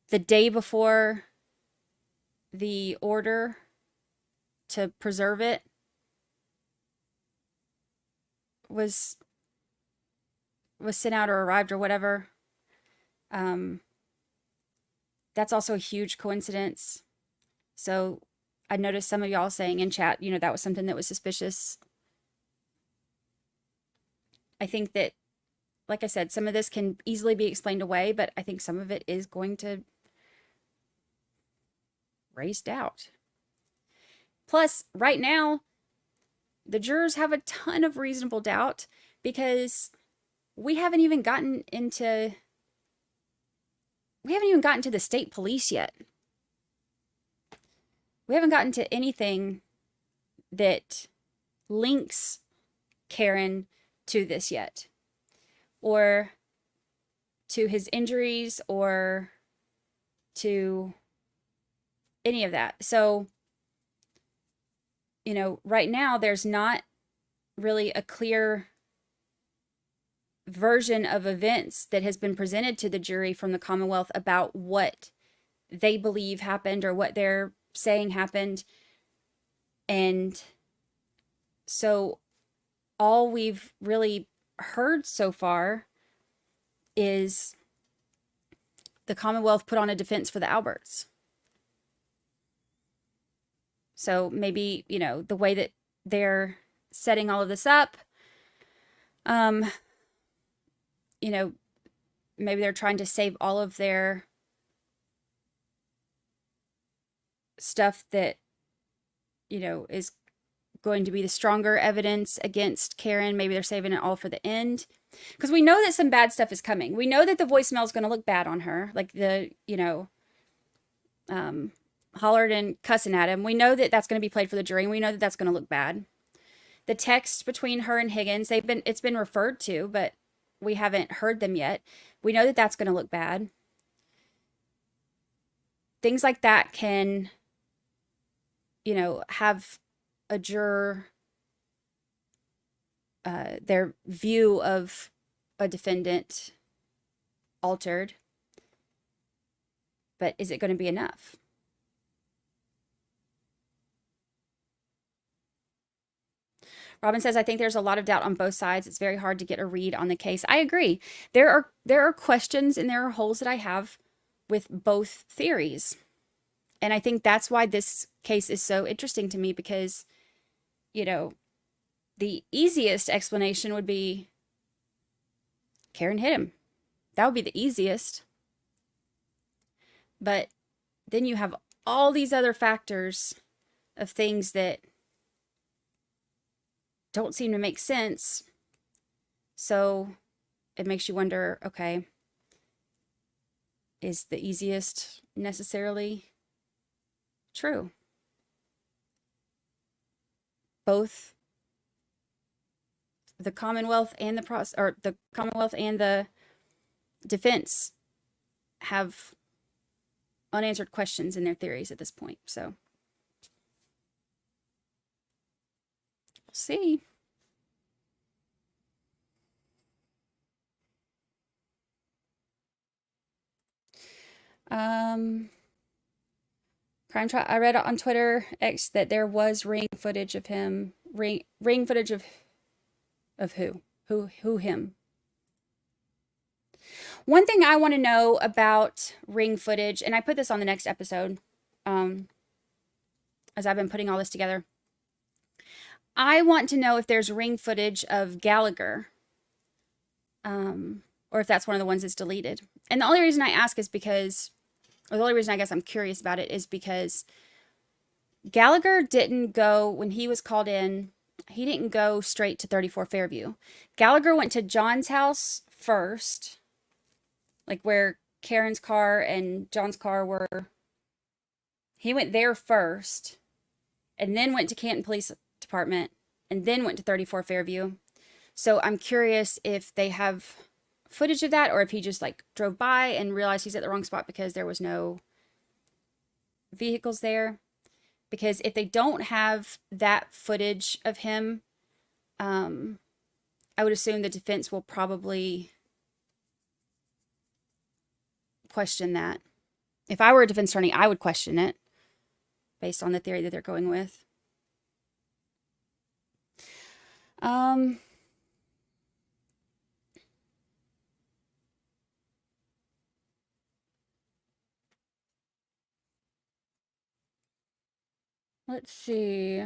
the day before the order to preserve it was sent out or arrived or whatever, that's also a huge coincidence. So I noticed some of y'all saying in chat, you know, that was something that was suspicious. I think that, like I said, some of this can easily be explained away, but I think some of it is going to raise doubt. Plus, right now, the jurors have a ton of reasonable doubt because we haven't even gotten into the state police yet. We haven't gotten to anything that links Karen to this yet, or to his injuries, or to any of that. So, you know, right now there's not really a clear version of events that has been presented to the jury from the Commonwealth about what they believe happened or what they're saying happened. And so all we've really heard so far is the Commonwealth put on a defense for the Alberts. So maybe, you know, the way that they're setting all of this up, you know, maybe they're trying to save all of their stuff that, you know, is going to be the stronger evidence against Karen. Maybe they're saving it all for the end. Because we know that some bad stuff is coming. We know that the voicemail is going to look bad on her. Like the, you know, hollered and cussing at him. We know that that's going to be played for the jury. And we know that that's going to look bad. The text between her and Higgins, it's been referred to, but we haven't heard them yet. We know that that's going to look bad. Things like that can, you know, have a juror, their view of a defendant altered. But is it going to be enough? Robin says, I think there's a lot of doubt on both sides. It's very hard to get a read on the case. I agree. There are questions and there are holes that I have with both theories. And I think that's why this case is so interesting to me because, you know, the easiest explanation would be Karen hit him. That would be the easiest. But then you have all these other factors of things that don't seem to make sense. So it makes you wonder, okay, is the easiest necessarily true? Both the Commonwealth and the Commonwealth and the defense have unanswered questions in their theories at this point. So we'll see. Crime trial. I read on Twitter X that there was ring footage of him. Ring footage of who? Who him? One thing I want to know about ring footage, and I put this on the next episode, as I've been putting all this together. I want to know if there's ring footage of Gallagher, or if that's one of the ones that's deleted. And the only reason I ask is because, or the only reason I guess I'm curious about it is because Gallagher didn't go, when he was called in, he didn't go straight to 34 Fairview. Gallagher went to John's house first, like where Karen's car and John's car were. He went there first, and then went to Canton Police Department, and then went to 34 Fairview. So I'm curious if they have footage of that, or if he just like drove by and realized he's at the wrong spot because there was no vehicles there. Because if they don't have that footage of him, I would assume the defense will probably question that. If I were a defense attorney, I would question it based on the theory that they're going with. Let's see.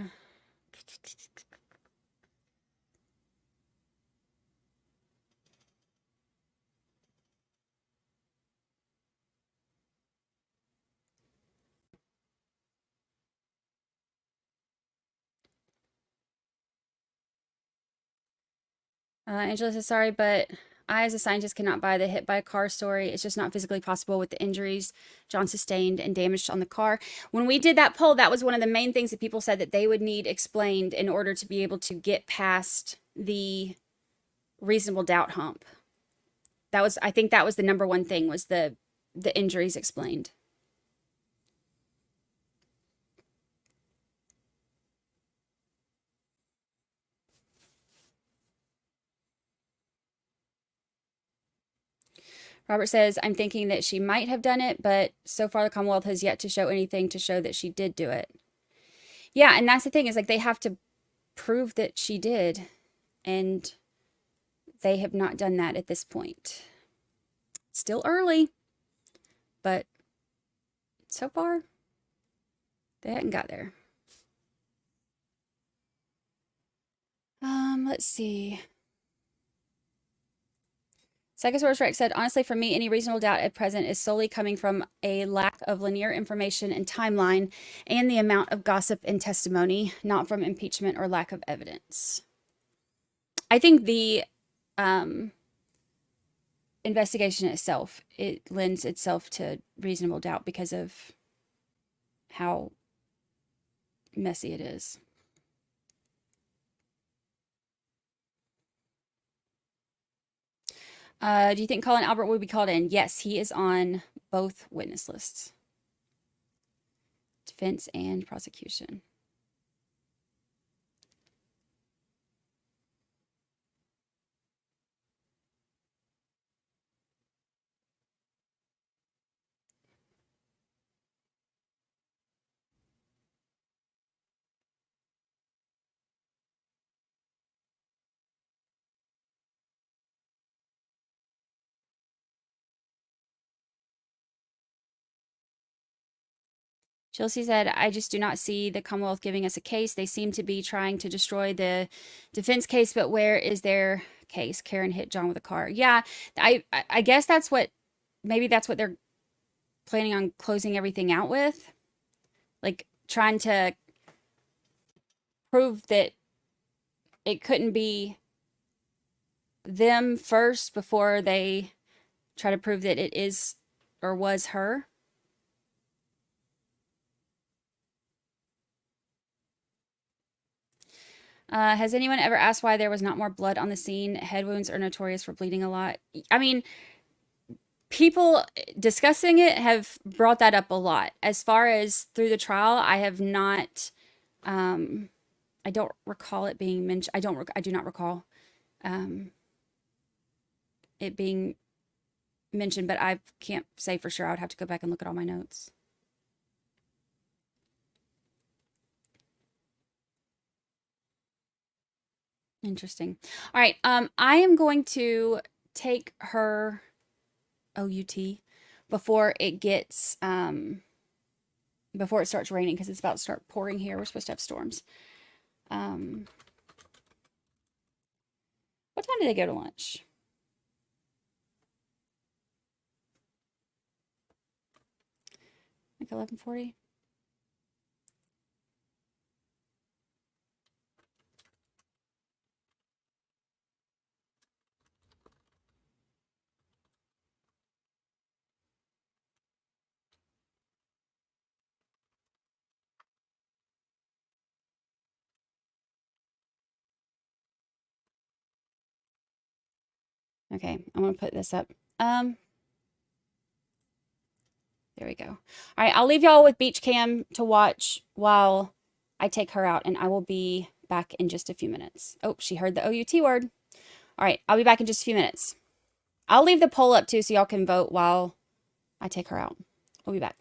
Angela says, sorry, but I, as a scientist, cannot buy the hit by a car story. It's just not physically possible with the injuries John sustained and damage on the car. When we did that poll, that was one of the main things that people said that they would need explained in order to be able to get past the reasonable doubt hump. That was, I think that was the number one thing, was the injuries explained. Robert says, I'm thinking that she might have done it, but so far the Commonwealth has yet to show anything to show that she did do it. Yeah, and that's the thing, is like they have to prove that she did, and they have not done that at this point. It's still early, but so far they hadn't got there. Let's see. Psychosaurus Rex said, honestly, for me, any reasonable doubt at present is solely coming from a lack of linear information and timeline and the amount of gossip and testimony, not from impeachment or lack of evidence. I think the investigation itself, it lends itself to reasonable doubt because of how messy it is. Do you think Colin Albert will be called in? Yes, he is on both witness lists. Defense and prosecution. Chelsea said, I just do not see the Commonwealth giving us a case. They seem to be trying to destroy the defense case, but where is their case? Karen hit John with a car. Yeah, I guess that's what, maybe that's what they're planning on closing everything out with. Like trying to prove that it couldn't be them first before they try to prove that it is or was her. Has anyone ever asked why there was not more blood on the scene? Head wounds are notorious for bleeding a lot. I mean, people discussing it have brought that up a lot. As far as through the trial, I have not, I don't recall it being mentioned. I do not recall it being mentioned, but I can't say for sure. I would have to go back and look at all my notes. Interesting. All right. I am going to take her OUT before it gets before it starts raining, because it's about to start pouring here. We're supposed to have storms. What time do they go to lunch? Like 11:40? Okay, I'm gonna put this up. There we go. All right, I'll leave y'all with Beach Cam to watch while I take her out, and I will be back in just a few minutes. Oh, she heard the OUT word. All right, I'll be back in just a few minutes. I'll leave the poll up too so y'all can vote while I take her out. We'll be back.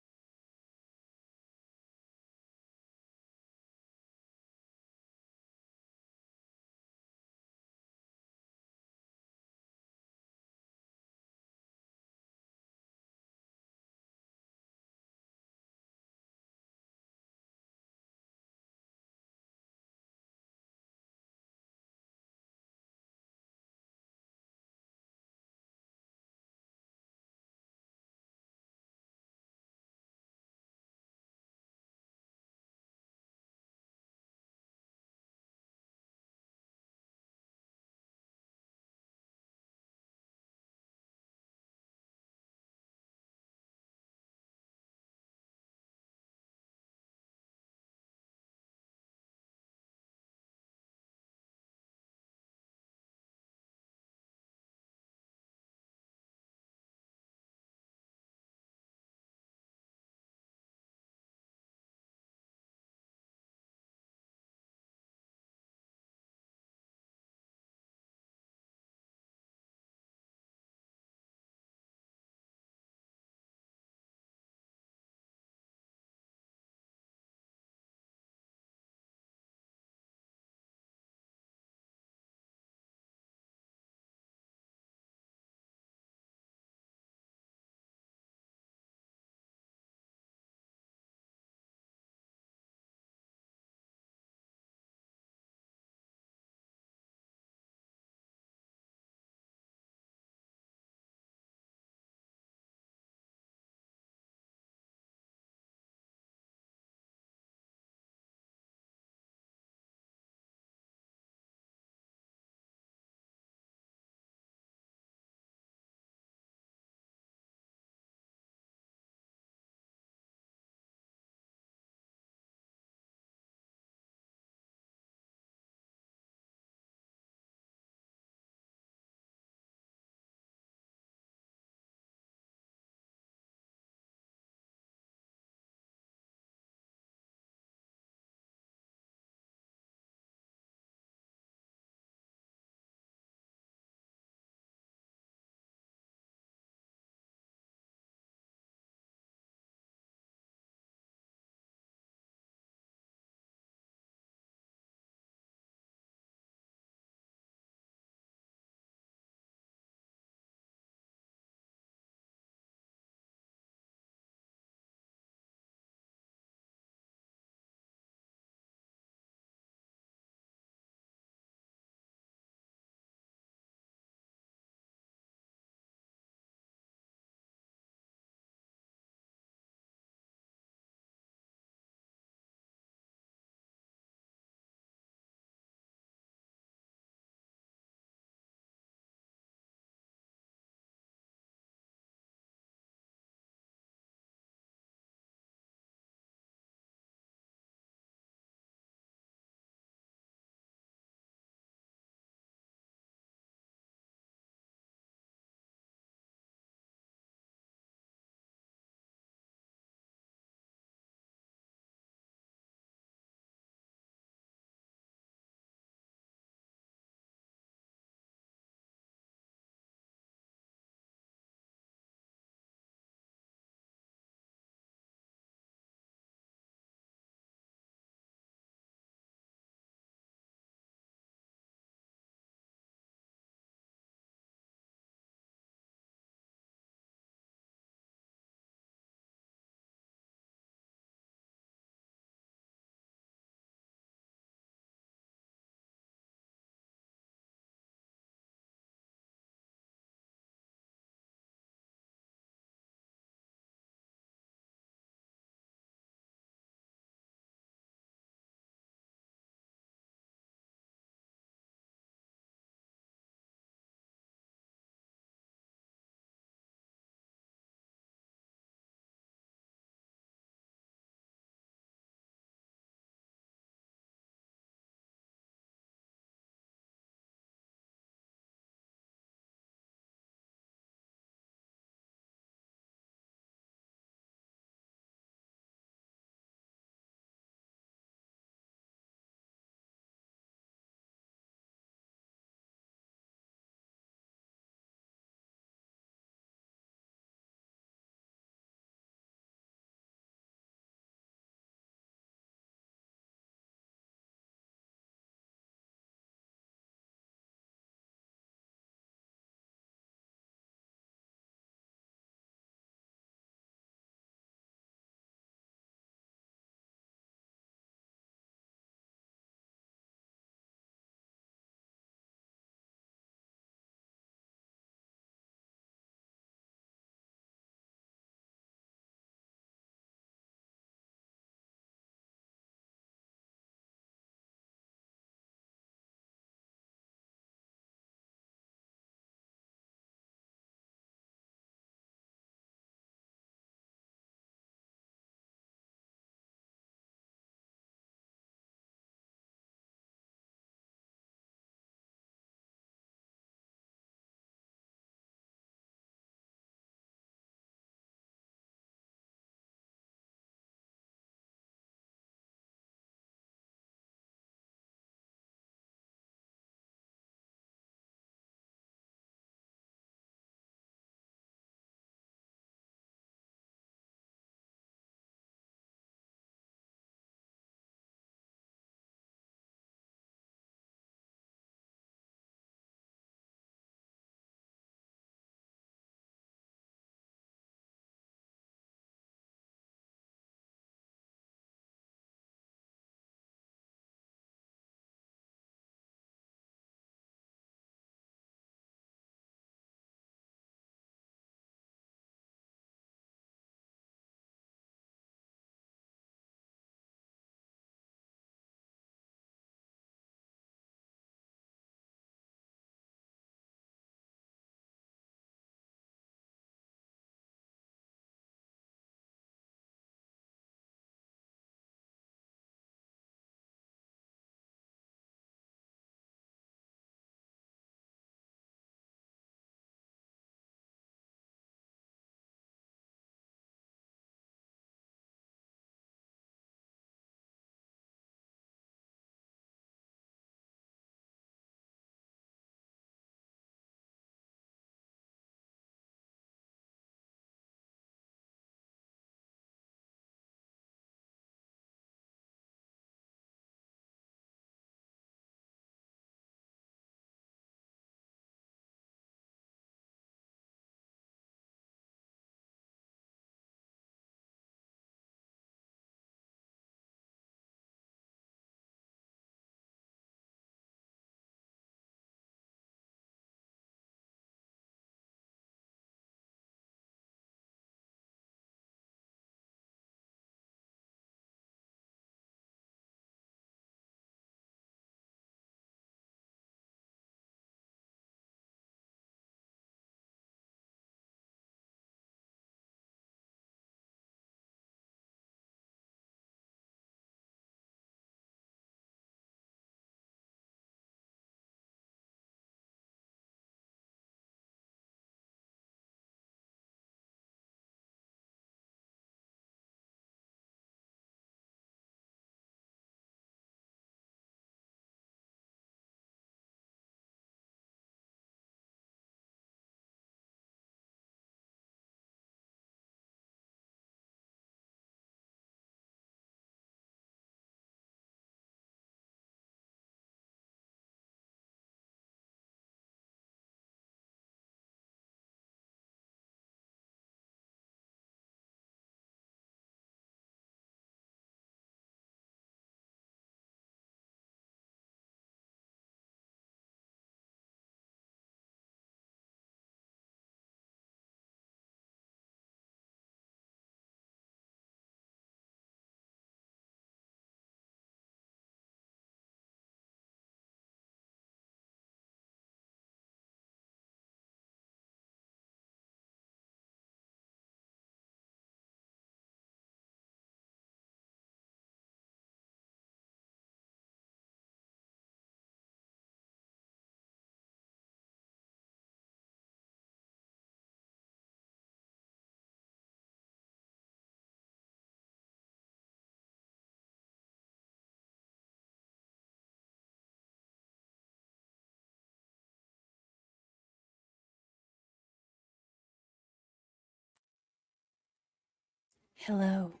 Hello.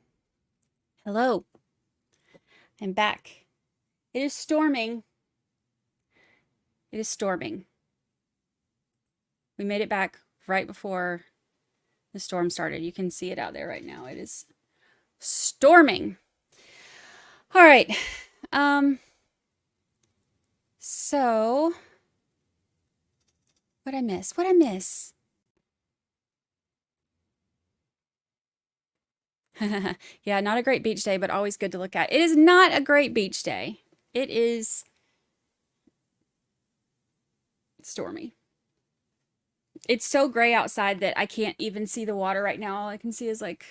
Hello. I'm back. It is storming. It is storming. We made it back right before the storm started. You can see it out there right now. It is storming. All right. So what'd I miss? What'd I miss? Yeah, not a great beach day, but always good to look at. It is not a great beach day. It is stormy. It's so gray outside that I can't even see the water right now. All I can see is like,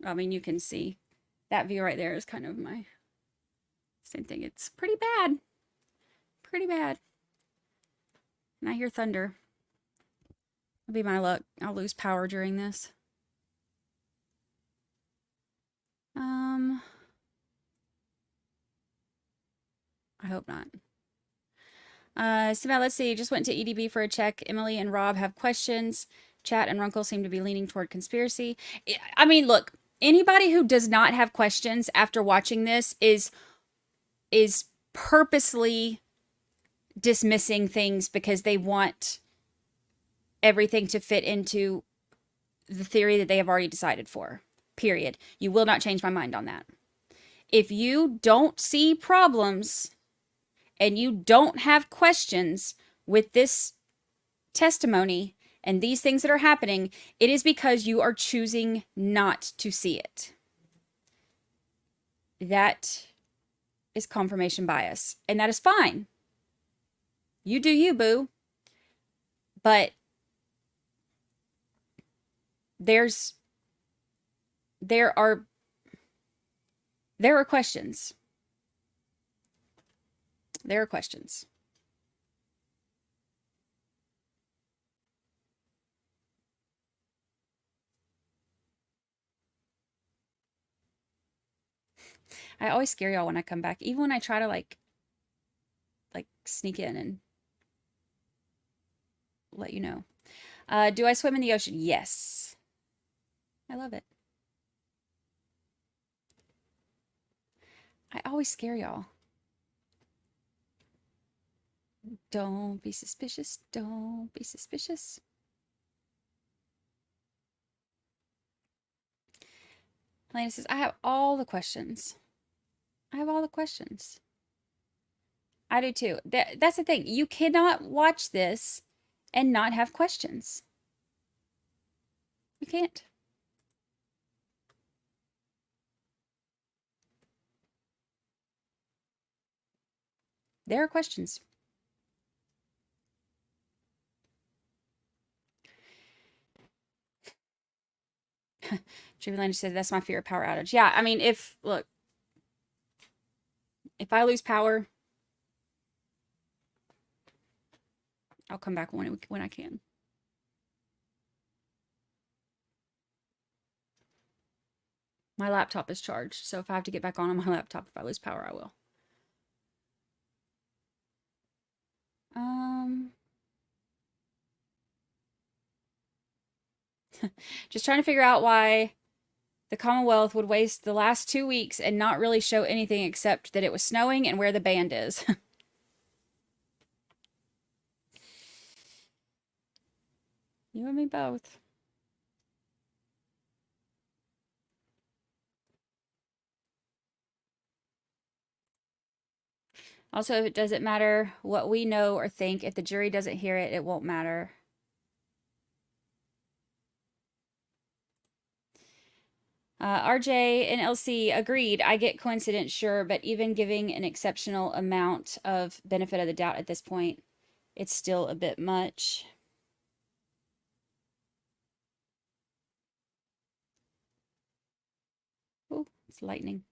I mean, you can see that view right there is kind of my same thing. It's pretty bad. Pretty bad. And I hear thunder. It'll be my luck. I'll lose power during this. I hope not. So now let's see. Just went to EDB for a check. Emily and Rob have questions. Chat and Runkle seem to be leaning toward conspiracy. I mean, look, anybody who does not have questions after watching this is purposely dismissing things because they want everything to fit into the theory that they have already decided for. Period. You will not change my mind on that. If you don't see problems and you don't have questions with this testimony and these things that are happening, it is because you are choosing not to see it. That is confirmation bias, and that is fine. You do you, boo. But there are questions. There are questions. I always scare y'all when I come back, even when I try to like sneak in and let you know. Do I swim in the ocean? Yes. I love it. I always scare y'all. Don't be suspicious. Don't be suspicious. Elena says, I have all the questions. I have all the questions. I do too. That's the thing. You cannot watch this and not have questions. You can't. There are questions. Jubilant says, that's my fear of power outage. Yeah, I mean, if I lose power, I'll come back when I can. My laptop is charged, so if I have to get back on my laptop, if I lose power, I will. Just trying to figure out why the Commonwealth would waste the last 2 weeks and not really show anything except that it was snowing and where the band is. You and me both. Also, it doesn't matter what we know or think. If the jury doesn't hear it, it won't matter. RJ and LC agreed. I get coincidence, sure, but even giving an exceptional amount of benefit of the doubt at this point, it's still a bit much. Oh, it's lightning.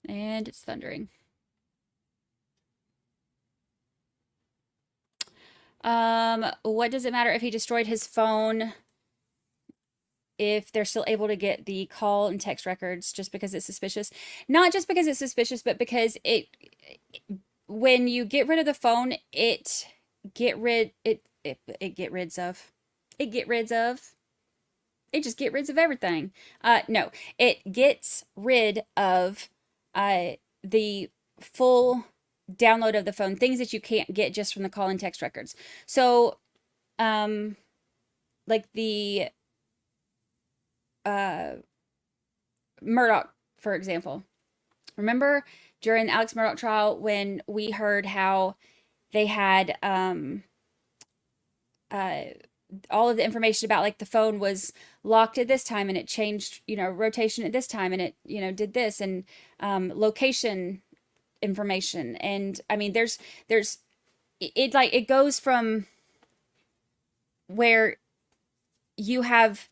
And it's thundering. What does it matter if he destroyed his phone? if they're still able to get the call and text records just because it's suspicious. Not just because it's suspicious, but because when you get rid of the phone, it just get rid of everything. No, it gets rid of the full download of the phone, things that you can't get just from the call and text records. So, like the Murdoch, for example. Remember during the Alex Murdoch trial when we heard how they had all of the information about like the phone was locked at this time and it changed, rotation at this time and it, did this, and location information. And I mean, it goes from where you have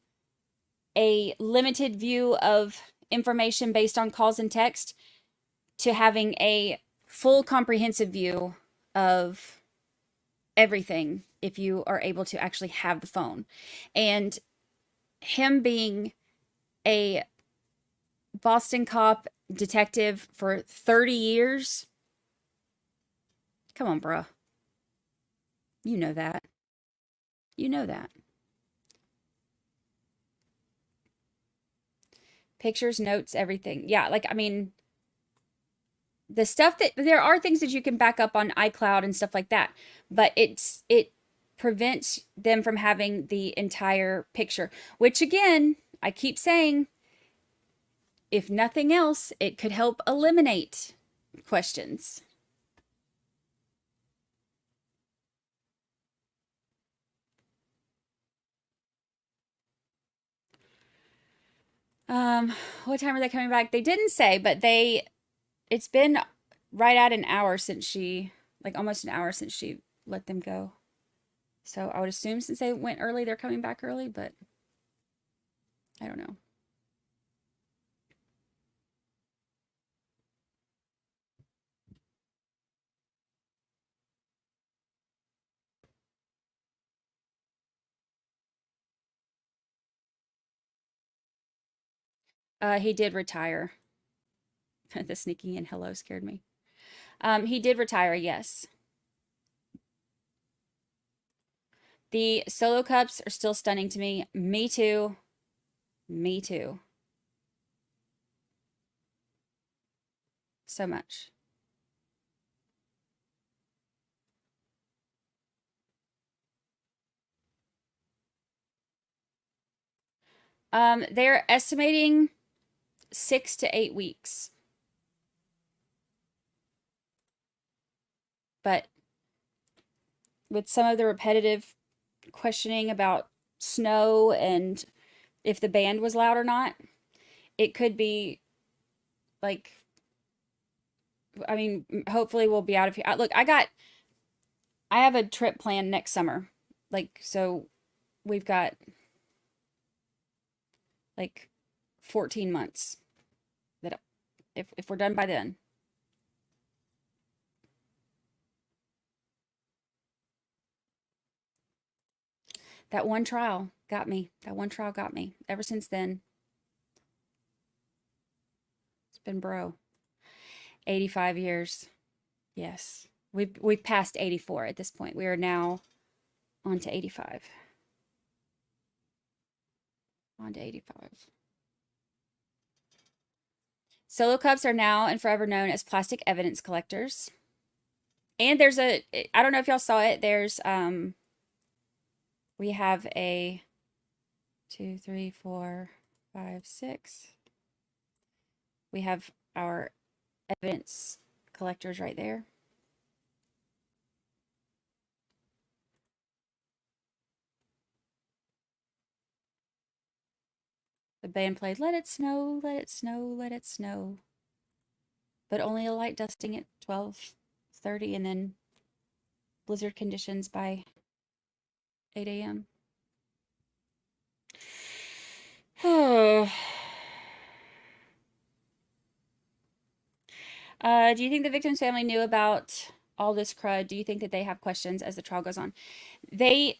a limited view of information based on calls and text to having a full comprehensive view of everything if you are able to actually have the phone. And him being a Boston cop detective for 30 years, come on, bruh. You know that. You know that. Pictures, notes, everything. Yeah, like, I mean, the stuff that, there are things that you can back up on iCloud and stuff like that, but it prevents them from having the entire picture, which again, I keep saying, if nothing else, it could help eliminate questions. What time are they coming back? They didn't say, but it's been right at an hour since she, like almost an hour since she let them go. So I would assume since they went early, they're coming back early, but I don't know. He did retire. The sneaking in hello scared me. He did retire, yes. The solo cups are still stunning to me. Me too. Me too. So much. They're estimating 6 to 8 weeks. But with some of the repetitive questioning about snow and if the band was loud or not, it could be like, I mean, hopefully we'll be out of here. Look, I have a trip planned next summer. Like, so we've got like 14 months that if we're done by then. That one trial got me. That one trial got me. Ever since then, it's been bro. 85 years. Yes. We've passed 84 at this point. We are now on to 85. On to 85. Solo cups are now and forever known as plastic evidence collectors. And there's I don't know if y'all saw it. There's, we have a 2, 3, 4, 5, 6. We have our evidence collectors right there. The band played Let It Snow, Let It Snow, Let It Snow. But only a light dusting at 12:30 and then blizzard conditions by 8 a.m. Oh. Do you think the victim's family knew about all this crud? Do you think that they have questions as the trial goes on? They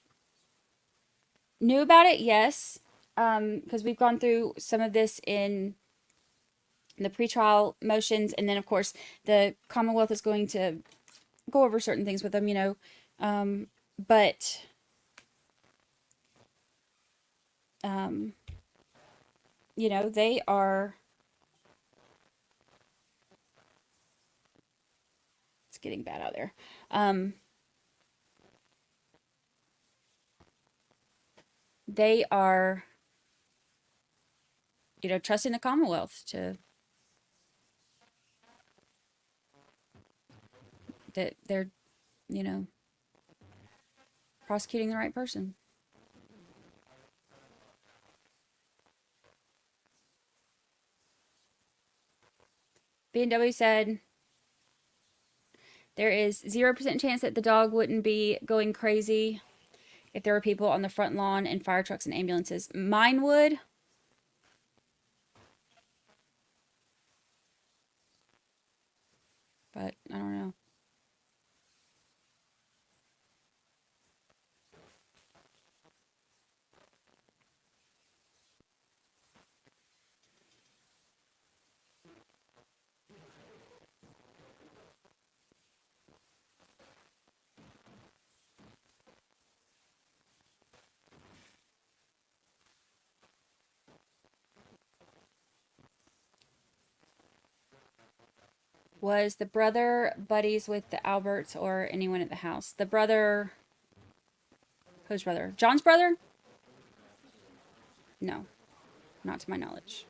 knew about it, yes. because we've gone through some of this in the pretrial motions, and then of course the Commonwealth is going to go over certain things with them, but they are, it's getting bad out there. They are, trusting the Commonwealth that they're, prosecuting the right person. B&W said there is 0% chance that the dog wouldn't be going crazy if there were people on the front lawn and fire trucks and ambulances. Mine would. But I don't know. Was the brother buddies with the Alberts or anyone at the house? The brother... Whose brother? John's brother? No. Not to my knowledge.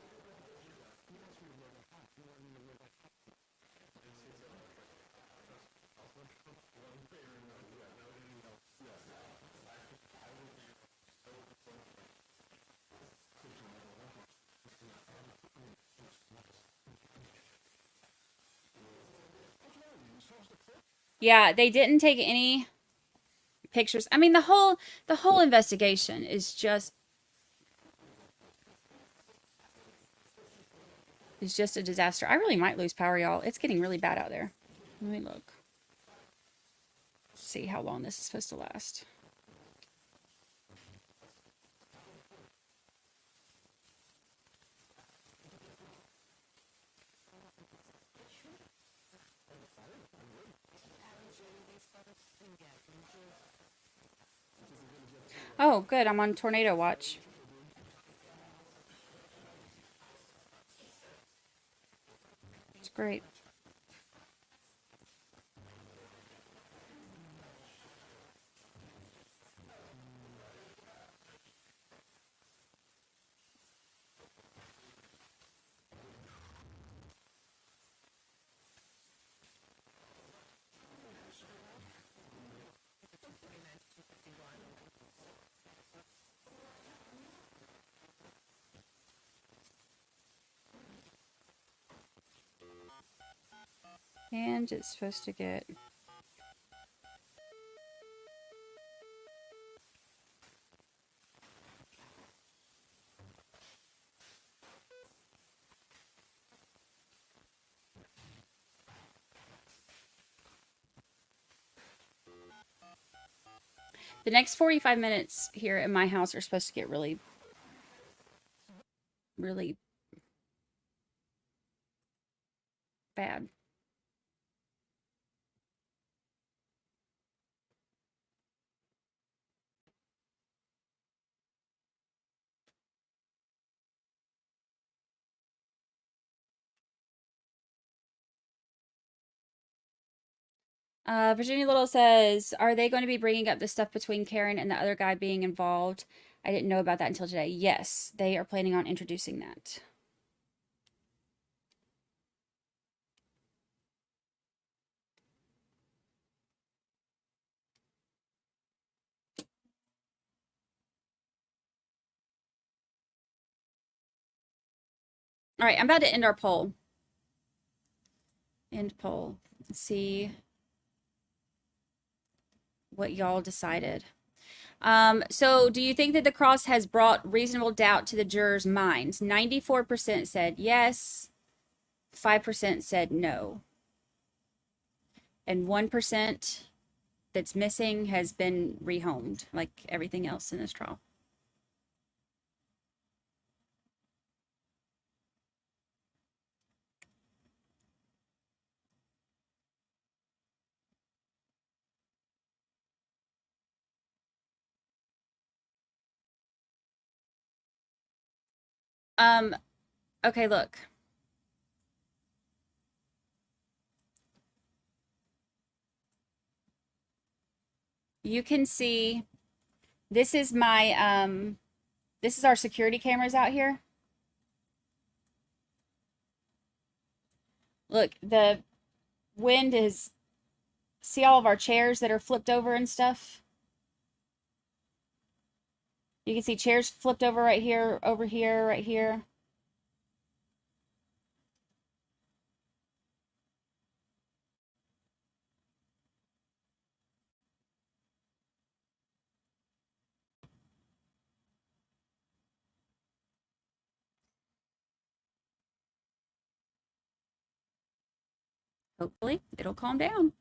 Yeah, they didn't take any pictures. I mean, the whole investigation is just a disaster. I really might lose power, y'all. It's getting really bad out there. Let me look. See how long this is supposed to last. Oh, good. I'm on tornado watch. It's great. And it's supposed to get... The next 45 minutes here in my house are supposed to get really, really bad. Virginia Little says, are they going to be bringing up the stuff between Karen and the other guy being involved? I didn't know about that until today. Yes, they are planning on introducing that. All right, I'm about to end our poll. End poll. Let's see what y'all decided. So do you think that the cross has brought reasonable doubt to the jurors' minds? 94% said yes, 5% said no, and 1% that's missing has been rehomed, like everything else in this trial. Okay, look. You can see this is my this is our security cameras out here. Look, the wind is, see all of our chairs that are flipped over and stuff? You can see chairs flipped over right here, over here, right here. Hopefully, it'll calm down.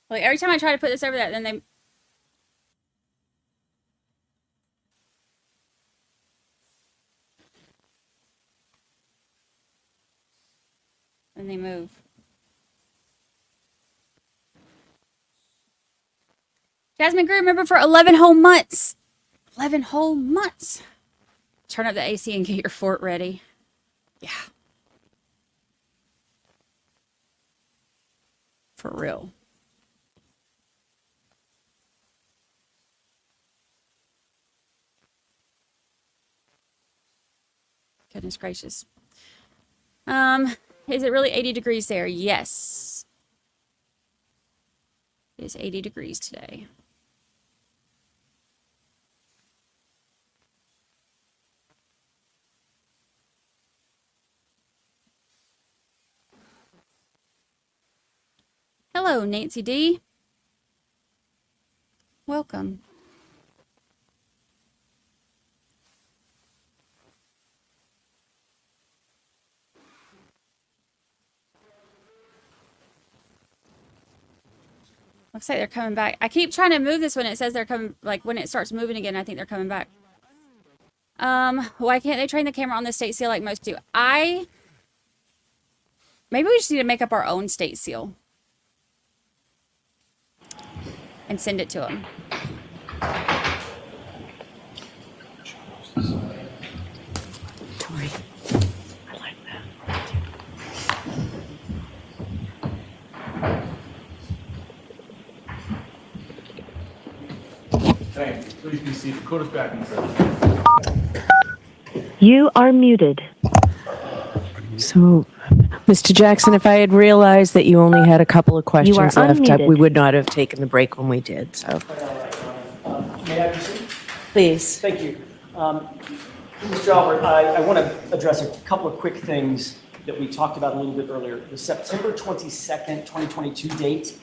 Like every time I try to put this over that, then they move. Jasmine grew, remember, for 11 whole months. 11 whole months. Turn up the AC and get your fort ready. Yeah. For real. Goodness gracious. Is it really 80 degrees there? Yes. It is 80 degrees today. Hello, Nancy D. Welcome. Looks like they're coming back. I keep trying to move this when it says they're coming, like when it starts moving again, I think they're coming back. Why can't they train the camera on the state seal like most do? Maybe we just need to make up our own state seal and send it to them. Tori, I like that. Thank you. Please be seated. Court is back in session. You are muted. So, Mr. Jackson, if I had realized that you only had a couple of questions left, we would not have taken the break when we did. So, May I proceed? please. Thank you. Mr. Albert, I want to address a couple of quick things that we talked about a little bit earlier. The September 22nd, 2022 date,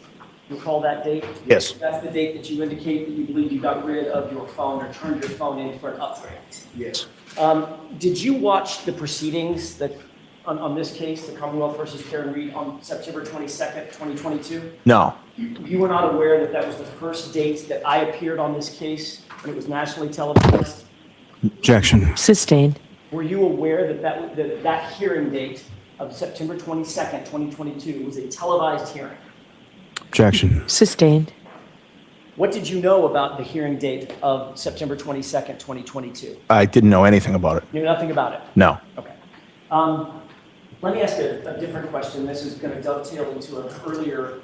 you recall that date? Yes. That's the date that you indicate that you believe you got rid of your phone or turned your phone in for an upgrade. Yes. Did you watch the proceedings that on this case, the Commonwealth versus Karen Reed, on September 22nd, 2022? No. You were not aware that that was the first date that I appeared on this case when it was nationally televised? Objection. Sustained. Were you aware that that hearing date of September 22nd, 2022 was a televised hearing? Objection. Sustained. What did you know about the hearing date of September 22nd, 2022? I didn't know anything about it. Knew nothing about it? No. Okay. Let me ask a different question. This is going to dovetail into an earlier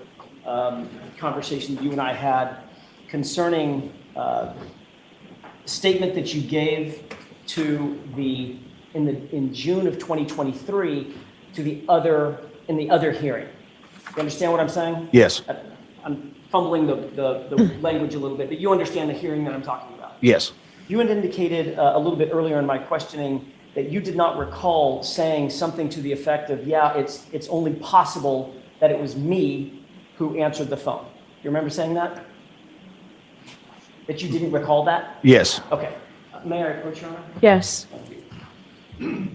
conversation you and I had concerning statement that you gave to in June of 2023 to the other hearing. You understand what I'm saying? Yes. I'm fumbling the language a little bit, but you understand the hearing that I'm talking about. Yes. You had indicated a little bit earlier in my questioning that you did not recall saying something to the effect of, yeah, it's only possible that it was me who answered the phone. You remember saying that? That you didn't recall that? Yes. Okay. May I approach, Your Honor? Yes. Thank you.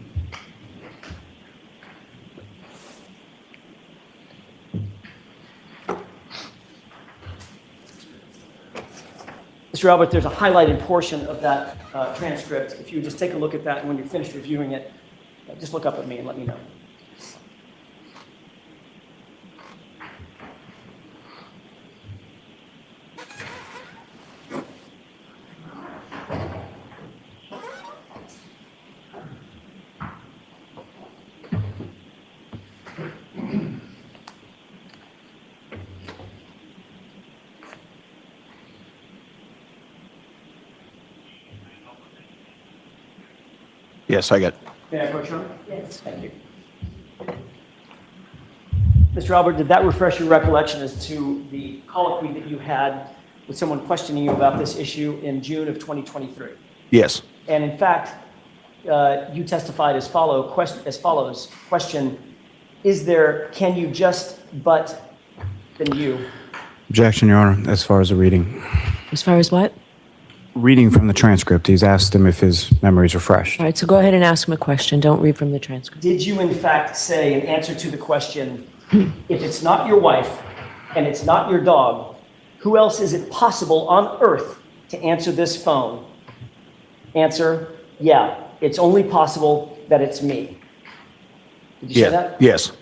Mr. Albert, there's a highlighted portion of that transcript. If you would just take a look at that, and when you're finished reviewing it, just look up at me and let me know. Yes, I get. May I approach, Your Honor? Yes. Thank you. Mr. Albert, did that refresh your recollection as to the colloquy that you had with someone questioning you about this issue in June of 2023? Yes. And in fact, you testified as follows. Question, can you just but then you? Objection, Your Honor, as far as the reading. As far as what? Reading from the transcript, he's asked him if his memories are fresh. All right, so go ahead and ask him a question. Don't read from the transcript. Did you in fact say in answer to the question, if it's not your wife and it's not your dog, who else is it possible on earth to answer this phone? Answer, yeah, it's only possible that it's me. Did you say that? Yes.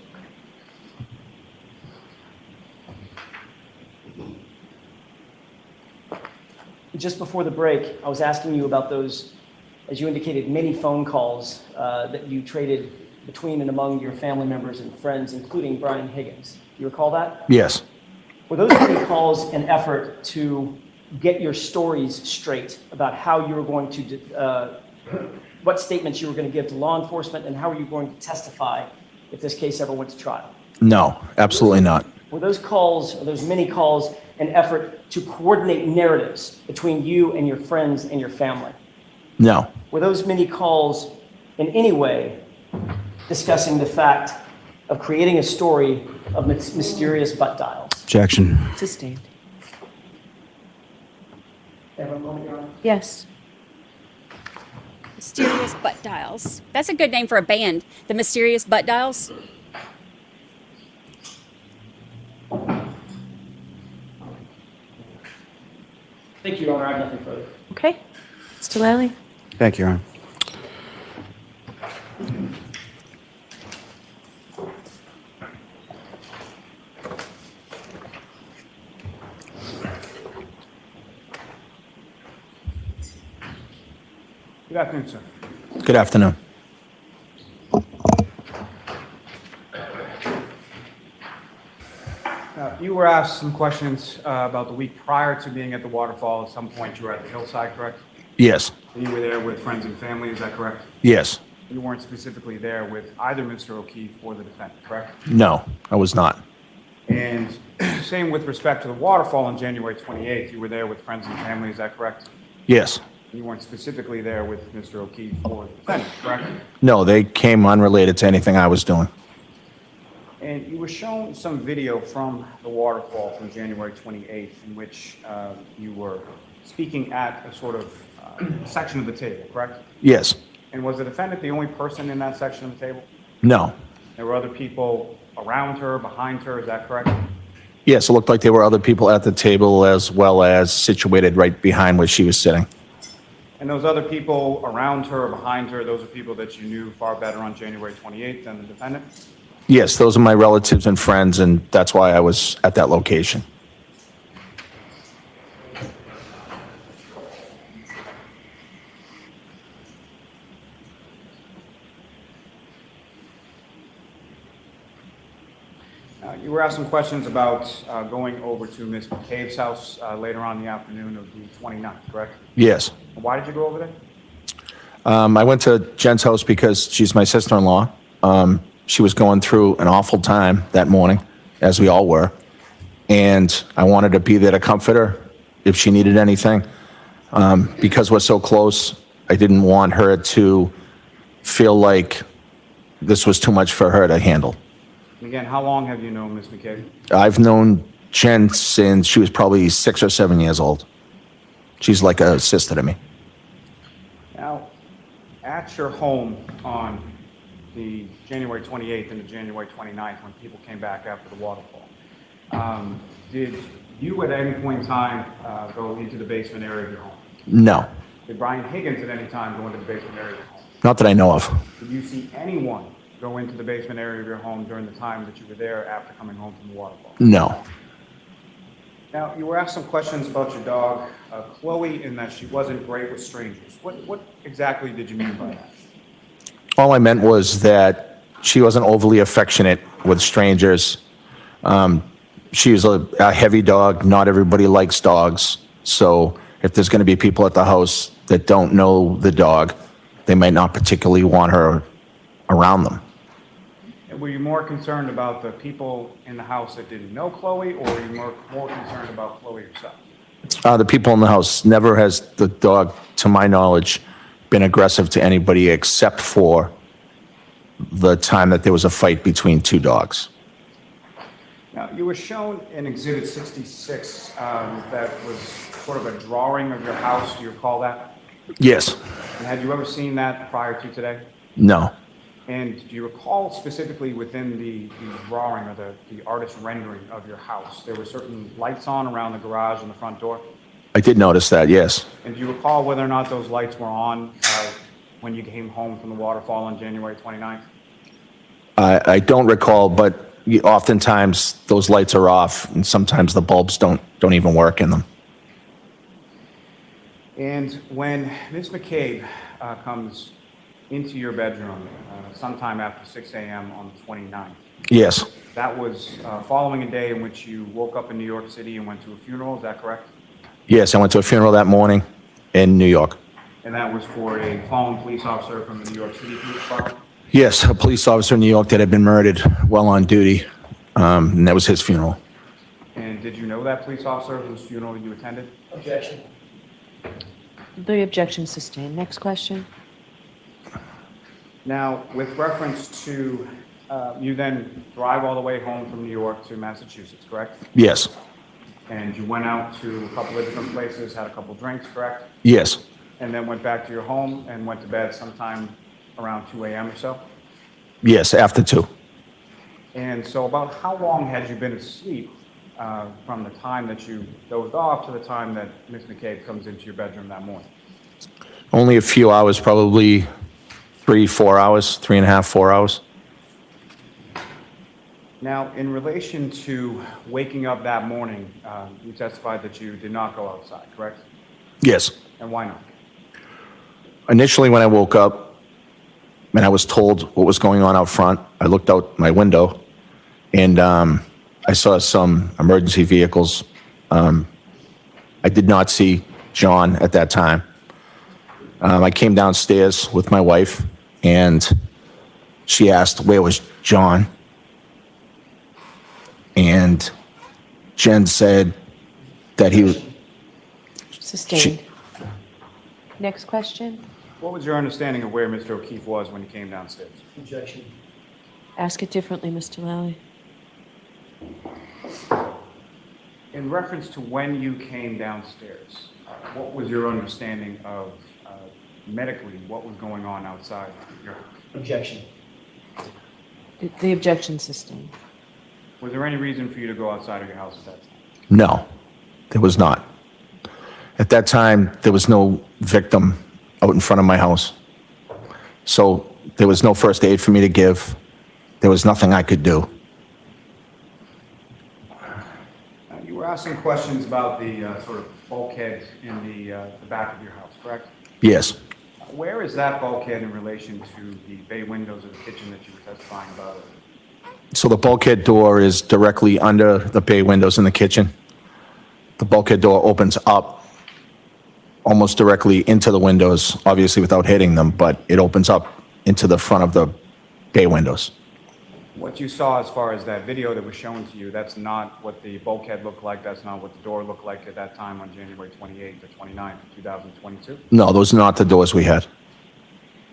Just before the break, I was asking you about those, as you indicated, many phone calls that you traded between and among your family members and friends, including Brian Higgins. Do you recall that? Yes. Were those many calls an effort to get your stories straight about how you were going to, what statements you were going to give to law enforcement, and how were you going to testify if this case ever went to trial? No, absolutely not. Were those calls, or those many calls, an effort to coordinate narratives between you and your friends and your family? No. Were those many calls in any way discussing the fact of creating a story of mysterious butt dials? Objection. Sustained. Have a moment, Your Honor? Yes. Mysterious Butt Dials. That's a good name for a band. The Mysterious Butt Dials. Thank you, Your Honor. I have nothing further. Okay. Mr. Lally? Thank you, Your Honor. Good afternoon, sir. Good afternoon. You were asked some questions about the week prior to being at the waterfall. At some point, you were at the hillside, correct? Yes. And you were there with friends and family, is that correct? Yes. You weren't specifically there with either Mr. O'Keefe or the defendant, correct? No, I was not. And same with respect to the waterfall on January 28th, you were there with friends and family, is that correct? Yes. You weren't specifically there with Mr. O'Keefe or the defendant, correct? No, they came unrelated to anything I was doing. And you were shown some video from the waterfall from January 28th in which you were speaking at a sort of section of the table, correct? Yes. And was the defendant the only person in that section of the table? No. There were other people around her, behind her, is that correct? Yes, it looked like there were other people at the table as well as situated right behind where she was sitting. And those other people around her, behind her, those are people that you knew far better on January 28th than the defendant? Yes, those are my relatives and friends, and that's why I was at that location. You were asked some questions about going over to Ms. McCabe's house later on in the afternoon of the 29th, correct? Yes. Why did you go over there? I went to Jen's house because she's my sister-in-law. She was going through an awful time that morning, as we all were. And I wanted to be there to comfort her if she needed anything. Because we're so close, I didn't want her to feel like this was too much for her to handle. And again, how long have you known Ms. McCabe? I've known Jen since she was probably 6 or 7 years old. She's like a sister to me. Now, at your home on the January 28th and the January 29th, when people came back after the waterfall, did you at any point in time go into the basement area of your home? No, Did Brian Higgins at any time go into the basement area of your home? not that I know of. Did you see anyone go into the basement area of your home during the time that you were there after coming home from the waterfall? No. Now, you were asked some questions about your dog, Chloe, in that she wasn't great with strangers. What exactly did you mean by that? All I meant was that she wasn't overly affectionate with strangers. She was a heavy dog. Not everybody likes dogs. So if there's going to be people at the house that don't know the dog, they might not particularly want her around them. And were you more concerned about the people in the house that didn't know Chloe, or were you more concerned about Chloe herself? The people in the house. Never has the dog, to my knowledge, been aggressive to anybody except for the time that there was a fight between two dogs. Now, you were shown in Exhibit 66 that was sort of a drawing of your house. Do you recall that? Yes. And had you ever seen that prior to today? No. And do you recall specifically within the drawing or the artist's rendering of your house, there were certain lights on around the garage and the front door? I did notice that, yes. And do you recall whether or not those lights were on when you came home from the waterfall on January 29th? I don't recall, but oftentimes those lights are off, and sometimes the bulbs don't even work in them. And when Ms. McCabe comes into your bedroom sometime after 6 a.m. on the 29th, Yes, that was following a day in which you woke up in New York City and went to a funeral, is that correct? yes, I went to a funeral that morning in New York. And that was for a fallen police officer from the New York City Police Department? Yes, a police officer in New York that had been murdered while on duty, and that was his funeral. And did you know that police officer whose funeral you attended? Objection. The objection sustained. Next question. Now, with reference to, you then drive all the way home from New York to Massachusetts, correct? Yes, And you went out to a couple of different places, had a couple drinks, correct? yes, And then went back to your home and went to bed sometime around 2 a.m. or so? yes, after 2. And so about how long had you been asleep from the time that you dozed off to the time that Ms. McCabe comes into your bedroom that morning? Only a few hours, probably 3-4 hours, 3.5, 4 hours. Now, in relation to waking up that morning, you testified that you did not go outside, correct? Yes. And why not? Initially, when I woke up and I was told what was going on out front, I looked out my window and I saw some emergency vehicles. I did not see John at that time. I came downstairs with my wife and she asked, where was John? And Jen said that he was... Sustained. Next question. What was your understanding of where Mr. O'Keefe was when he came downstairs? Objection. Ask it differently, Mr. Lally. In reference to when you came downstairs, what was your understanding of medically what was going on outside your house? Objection. The objection sustained. Was there any reason for you to go outside of your house at that time? No, there was not. At that time, there was no victim out in front of my house. So there was no first aid for me to give. There was nothing I could do. You were asking questions about the sort of bulkhead in the back of your house, correct? Yes. Where is that bulkhead in relation to the bay windows of the kitchen that you were testifying about? So the bulkhead door is directly under the bay windows in the kitchen. The bulkhead door opens up almost directly into the windows, obviously without hitting them, but it opens up into the front of the bay windows. What you saw as far as that video that was shown to you, that's not what the bulkhead looked like, that's not what the door looked like at that time on January 28th or 29th, 2022? No, those are not the doors we had.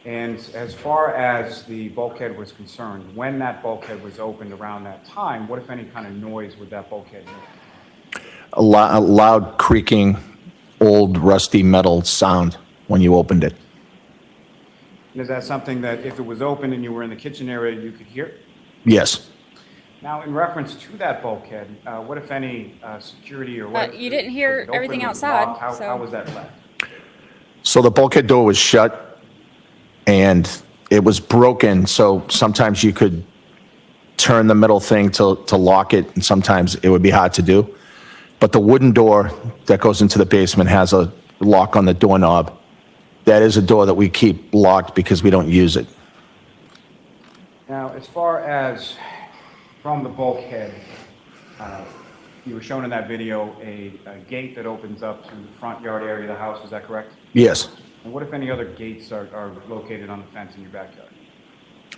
And as far as the bulkhead was concerned, when that bulkhead was opened around that time, what, if any, kind of noise would that bulkhead make? A loud creaking, old rusty metal sound when you opened it. And is that something that if it was open and you were in the kitchen area, you could hear? Yes. Now, in reference to that bulkhead, what if any security or what? You didn't hear was it open, everything was it outside, locked? so- How was that left? So the bulkhead door was shut and it was broken, so sometimes you could turn the middle thing to lock it, and sometimes it would be hard to do. But the wooden door that goes into the basement has a lock on the doorknob. That is a door that we keep locked because we don't use it. Now, as far as from the bulkhead, you were shown in that video a gate that opens up to the front yard area of the house, is that correct? Yes. And what if any other gates are located on the fence in your backyard?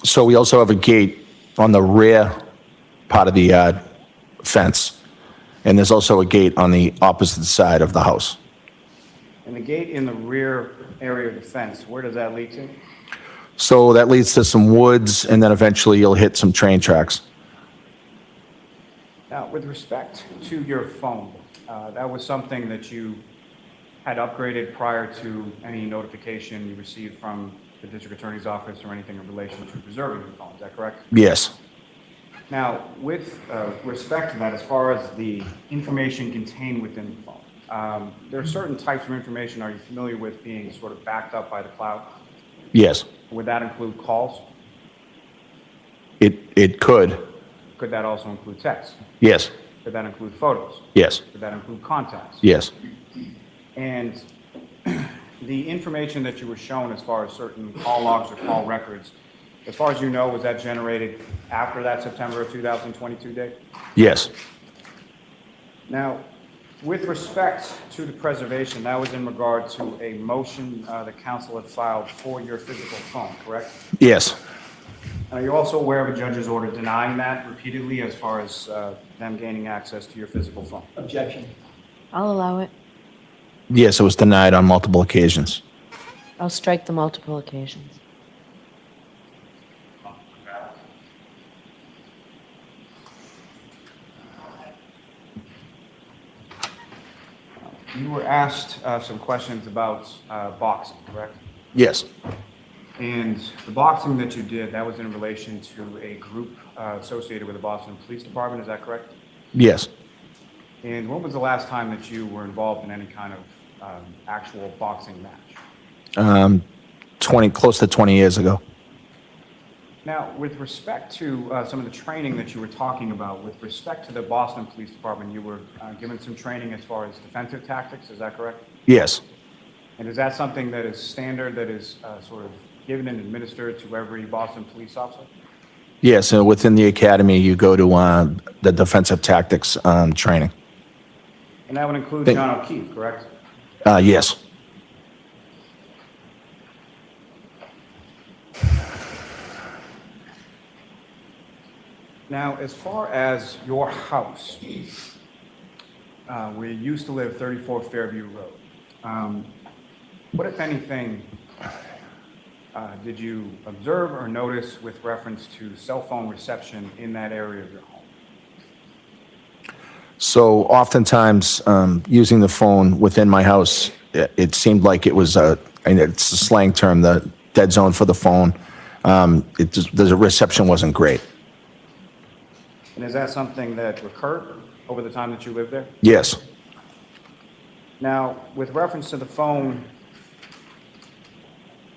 So we also have a gate on the rear part of the fence. And there's also a gate on the opposite side of the house. And the gate in the rear area of the fence, where does that lead to? So that leads to some woods, and then eventually you'll hit some train tracks. Now, with respect to your phone, that was something that you had upgraded prior to any notification you received from the district attorney's office or anything in relation to preserving your phone, is that correct? Yes. Now, with respect to that, as far as the information contained within the phone, there are certain types of information, are you familiar with being sort of backed up by the cloud? Yes. Would that include calls? It could. Could that also include text? Yes. Could that include photos? Yes. Could that include contacts? Yes. And the information that you were shown as far as certain call logs or call records, as far as you know, was that generated after that September of 2022 date? Yes. Now, with respect to the preservation, that was in regard to a motion the council had filed for your physical phone, correct? Yes. Are you also aware of a judge's order denying that repeatedly as far as them gaining access to your physical phone? Objection. I'll allow it. Yes, it was denied on multiple occasions. I'll strike the multiple occasions. You were asked some questions about boxing, correct? Yes. And the boxing that you did, that was in relation to a group associated with the Boston Police Department, is that correct? Yes. And when was the last time that you were involved in any kind of actual boxing match? 20, close to 20 years ago. Now, with respect to some of the training that you were talking about, with respect to the Boston Police Department, you were given some training as far as defensive tactics, is that correct? Yes. And is that something that is standard, that is sort of given and administered to every Boston police officer? Yes, and within the academy, you go to the defensive tactics training. And that would include John O'Keefe, correct? Yes. Now, as far as your house, where you used to live, 34 Fairview Road, what, if anything, did you observe or notice with reference to cell phone reception in that area of your home? So oftentimes, using the phone within my house, it seemed like it was and it's a slang term, the dead zone for the phone. The reception wasn't great. And is that something that recurred over the time that you lived there? Yes. Now, with reference to the phone,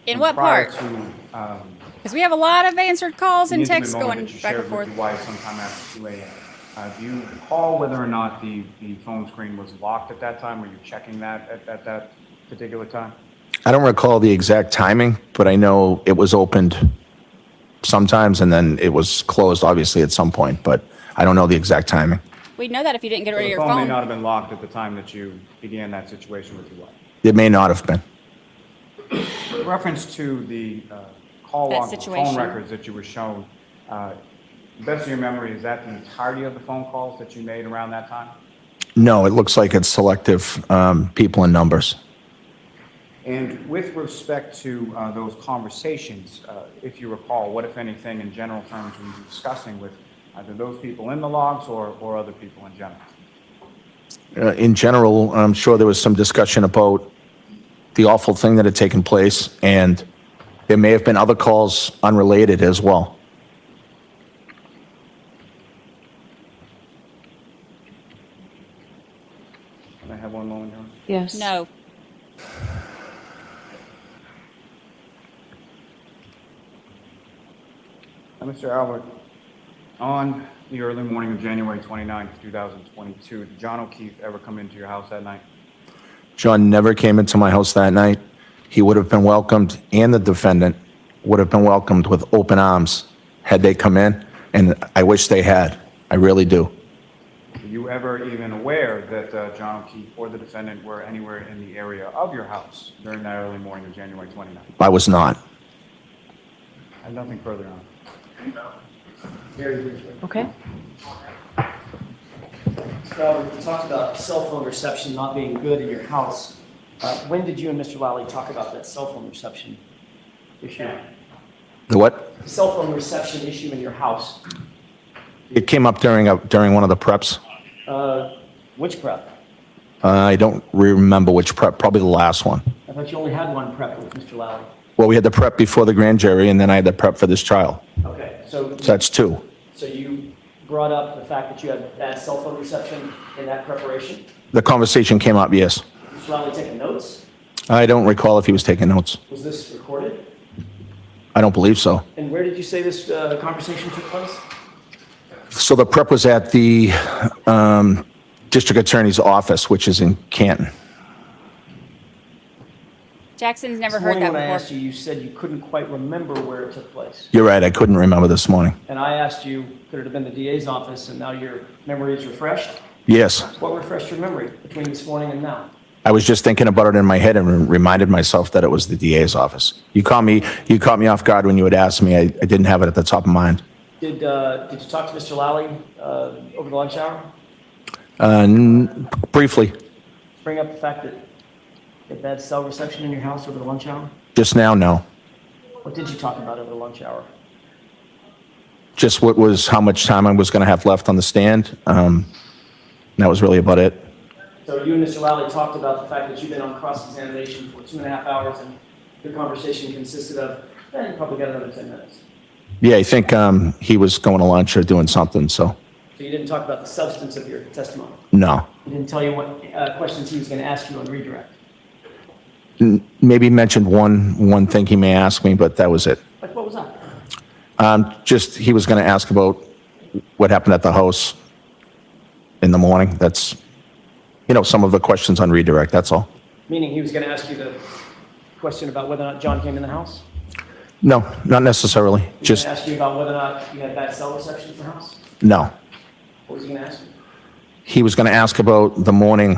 In what prior part? to Because we have a lot of answered calls the and intimate texts moment going that you back shared and forth. with your wife sometime after 2 a.m., do you recall whether or not the phone screen was locked at that time? Were you checking that at that particular time? I don't recall the exact timing, but I know it was opened sometimes and then it was closed, obviously, at some point, but I don't know the exact timing. We'd know that if you didn't get rid of The your phone may phone. not have been locked at the time that you began that situation with your wife. It may not have been. With reference to the call That log, the phone situation. records that you were shown, the best of your memory, is that the entirety of the phone calls that you made around that time? No, it looks like it's selective people and numbers. And with respect to those conversations, if you recall, what, if anything, in general terms, were you discussing with either those people in the logs or other people in general? In general, I'm sure there was some discussion about the awful thing that had taken place, and there may have been other calls unrelated as well. Yes. No. Mr. Albert, on the early morning of January 29th, 2022, did John O'Keefe ever come into your house that night? John never came into my house that night. He would have been welcomed, and the defendant would have been welcomed with open arms had they come in, and I wish they had. I really do. Were you ever even aware that John O'Keefe or the defendant were anywhere in the area of your house during that early morning of January 29th? I was not. I have nothing further on. Very briefly. Okay. So we talked about cell phone reception not being good in your house. When did you and Mr. Lally talk about that cell phone reception issue? The what? Cell phone reception issue in your house. It came up during one of the preps. Which prep? I don't remember which prep, probably the last one. I thought you only had one prep with Mr. Lally. Well, we had the prep before the grand jury, and then I had the prep for this trial. Okay, so So that's two. So you brought up the fact that you had bad cell phone reception in that preparation? The conversation came up, yes. Mr. Lally taking notes? I don't recall if he was taking notes. Was this recorded? I don't believe so. And where did you say this conversation took place? So the prep was at the district attorney's office, which is in Canton. Jackson's never This heard morning that when I before. asked you, you said you couldn't quite remember where it took place. You're right, I couldn't remember this morning. And I asked you, could it have been the DA's office, and now your memory is refreshed? Yes, What refreshed your memory between this morning and now? I was just thinking about it in my head and reminded myself that it was the DA's office. You caught me off guard when you had asked me. I didn't have it at the top of mind. Did you talk to Mr. Lally over the lunch hour? Briefly, Bring up the fact that you had bad cell reception in your house over the lunch hour? just now, no. What did you talk about over the lunch hour? Just how much time I was going to have left on the stand. That was really about it. So you and Mr. Lally talked about the fact that you've been on cross-examination for 2.5 hours, and your conversation consisted of, you probably got another 10 minutes. Yeah, I think he was going to lunch or doing something, so So you didn't talk about the substance of your testimony? no. He didn't tell you what questions he was going to ask you on redirect? Maybe mentioned one thing he may ask me, but that was it. Like, what was that? Just he was going to ask about what happened at the house in the morning. That's, some of the questions on redirect, that's all. Meaning he was going to ask you the question about whether or not John came in the house? No, not necessarily. He was Just, going to ask you about whether or not you had bad cell reception at the house? no. What was he going to ask you? He was going to ask about the morning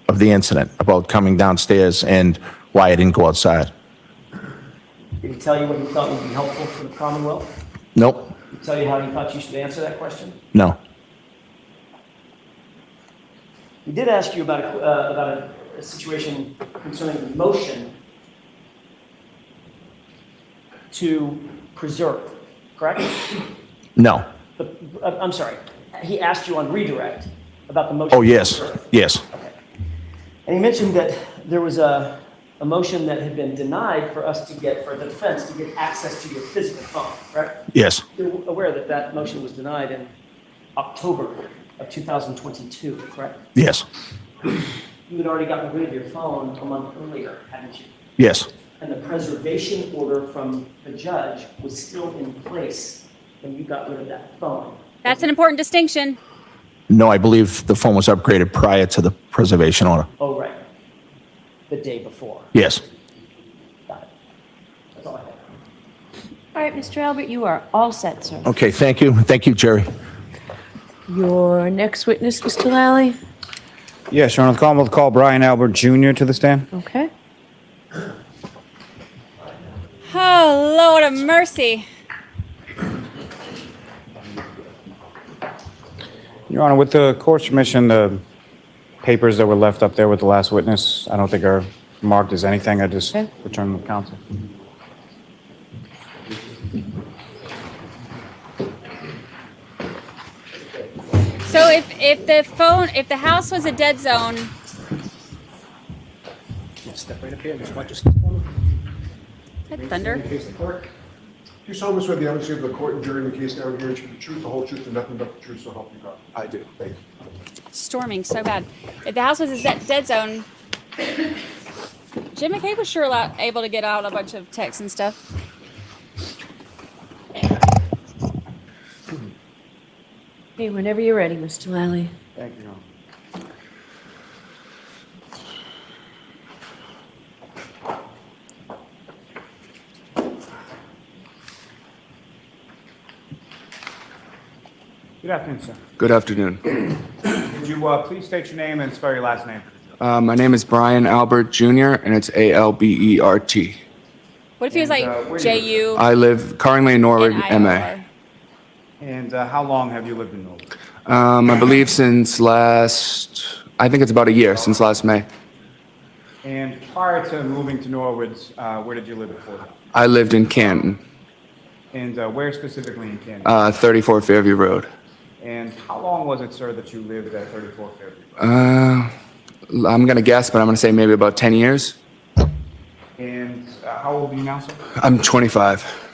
of the incident, about coming downstairs and why I didn't go outside. Did he tell you what he thought would be helpful for the Commonwealth? Nope, Did he tell you how he thought you should answer that question? no. He did ask you about a situation concerning the motion to preserve, correct? No. I'm sorry. He asked you on redirect about the motion. Oh, to yes, preserve. yes, And he mentioned that there was a motion that had been denied for the defense to get access to your physical phone, correct? yes, You're aware that that motion was denied in October of 2022, correct? yes, You had already gotten rid of your phone a month earlier, hadn't you? yes. And the preservation order from the judge was still in place when you got rid of that phone. That's an important distinction. No, I believe the phone was upgraded prior to the preservation order. Oh, right. The day before. Yes. Got it. That's all I had. All right, Mr. Albert, you are all set, sir. Okay, thank you. Thank you, Jerry. Your next witness, Mr. Lally? Yes, Your Honor, we'll call Brian Albert Jr. to the stand. Okay. Oh, Lord of mercy. Your Honor, with the court's permission, the papers that were left up there with the last witness, I don't think are marked as anything. I just return them to counsel. So if the house was a dead zone, Step right up here, just watch your step on that thunder. Face the clerk. Do you solemnly swear the evidence of the court and jury in the case now and hearing the truth, the whole truth, and nothing but the truth, so help you God? I do. Thank you. Storming so bad. If the house was a dead zone, Jim McKay was sure able to get out a bunch of texts and stuff. Hey, whenever you're ready, Mr. Lally. Thank you. Good afternoon, sir. Good afternoon. Would you please state your name and spell your last name? My name is Brian Albert Jr., and it's Albert. What if he was like JU? I live currently in Norwood, NIOR? MA. And how long have you lived in Norwood? I believe since I think it's about a year, since last May. And prior to moving to Norwood, where did you live before that? I lived in Canton, And where specifically in Canada? 34 Fairview Road. And how long was it, sir, that you lived at 34 Fairview? I'm going to guess, but I'm going to say maybe about 10 years. And how old are you now, sir? I'm 25.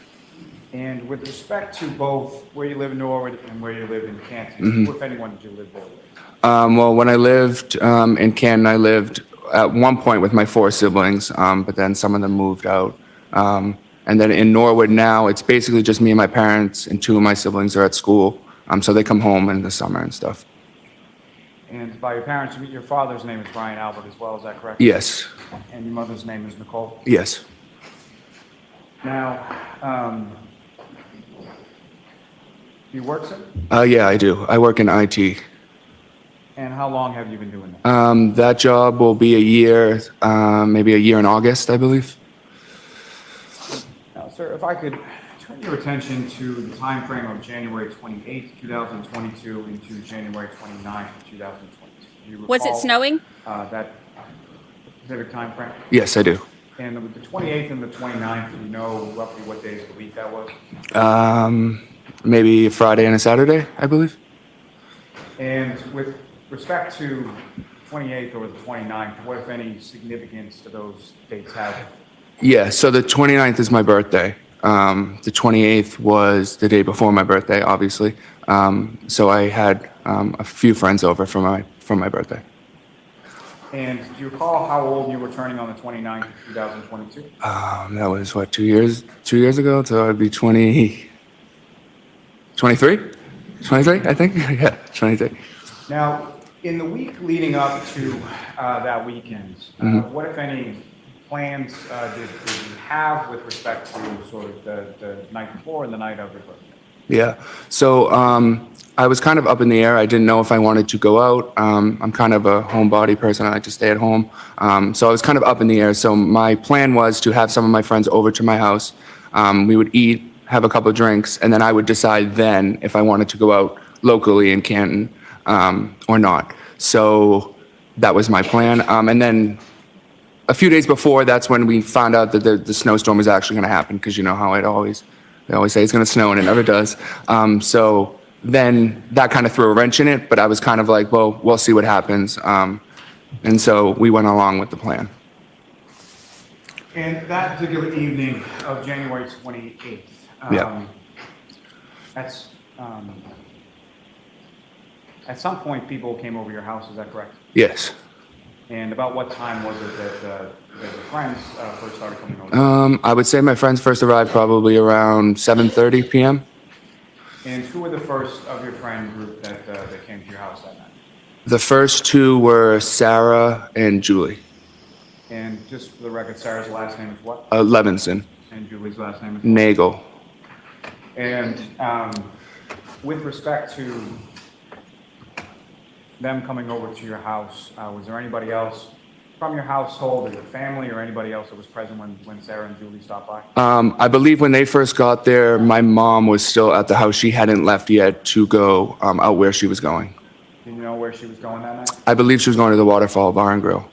And with respect to both where you live in Norwood and where you live in Canton, Mhm. who, if anyone, did you live there with? Well, when I lived in Canton, I lived at one point with my 4 siblings, but then some of them moved out. And then in Norwood now, it's basically just me and my parents, and 2 of my siblings are at school. So they come home in the summer and stuff. And by your parents, your father's name is Brian Albert as well, is that correct? Yes. And your mother's name is Nicole? Yes. Now, do you work, sir? Yeah, I do. I work in IT. And how long have you been doing that? That job will be a year, maybe a year in August, I believe. Now, sir, if I could turn your attention to the time frame of January 28th, 2022 into January 29th, 2022. Do you Was it recall, snowing? That specific time frame? Yes, I do. And with the 28th and the 29th, do you know roughly what days of the week that was? Maybe a Friday and a Saturday, I believe. And with respect to 28th or the 29th, what, if any, significance do those dates have? Yeah, so the 29th is my birthday. The 28th was the day before my birthday, obviously. So I had a few friends over for my birthday. And do you recall how old you were turning on the 29th of 2022? That was what, 2 years ago? So I'd be 23? 23, I think? Yeah, 23. Now, in the week leading up to that weekend, what, if any, plans did you have with respect to sort of the night before and the night of your birthday? Yeah. So I was kind of up in the air. I didn't know if I wanted to go out. I'm kind of a homebody person. I like to stay at home. So I was kind of up in the air. So my plan was to have some of my friends over to my house. We would eat, have a couple of drinks, and then I would decide then if I wanted to go out locally in Canton or not. So that was my plan. And then a few days before, that's when we found out that the snowstorm was actually going to happen, because you know how they always say it's going to snow, and it never does. So then that kind of threw a wrench in it, but I was kind of like, well, we'll see what happens. And so we went along with the plan. And that particular evening of January 28th, Yeah. that's, at some point, people came over your house, is that correct? Yes. And about what time was it that your friends first started coming over? I would say my friends first arrived probably around 7:30 p.m. And who were the first of your friend group that came to your house that night? The first 2 were Sarah and Julie. And just for the record, Sarah's last name is what? Levinson. And Julie's last name is what? Nagel. And with respect to them coming over to your house, was there anybody else from your household or your family or anybody else that was present when Sarah and Julie stopped by? I believe when they first got there, my mom was still at the house. She hadn't left yet to go out where she was going. Do you know where she was going that night? I believe she was going to the Waterfall Bar and Grill.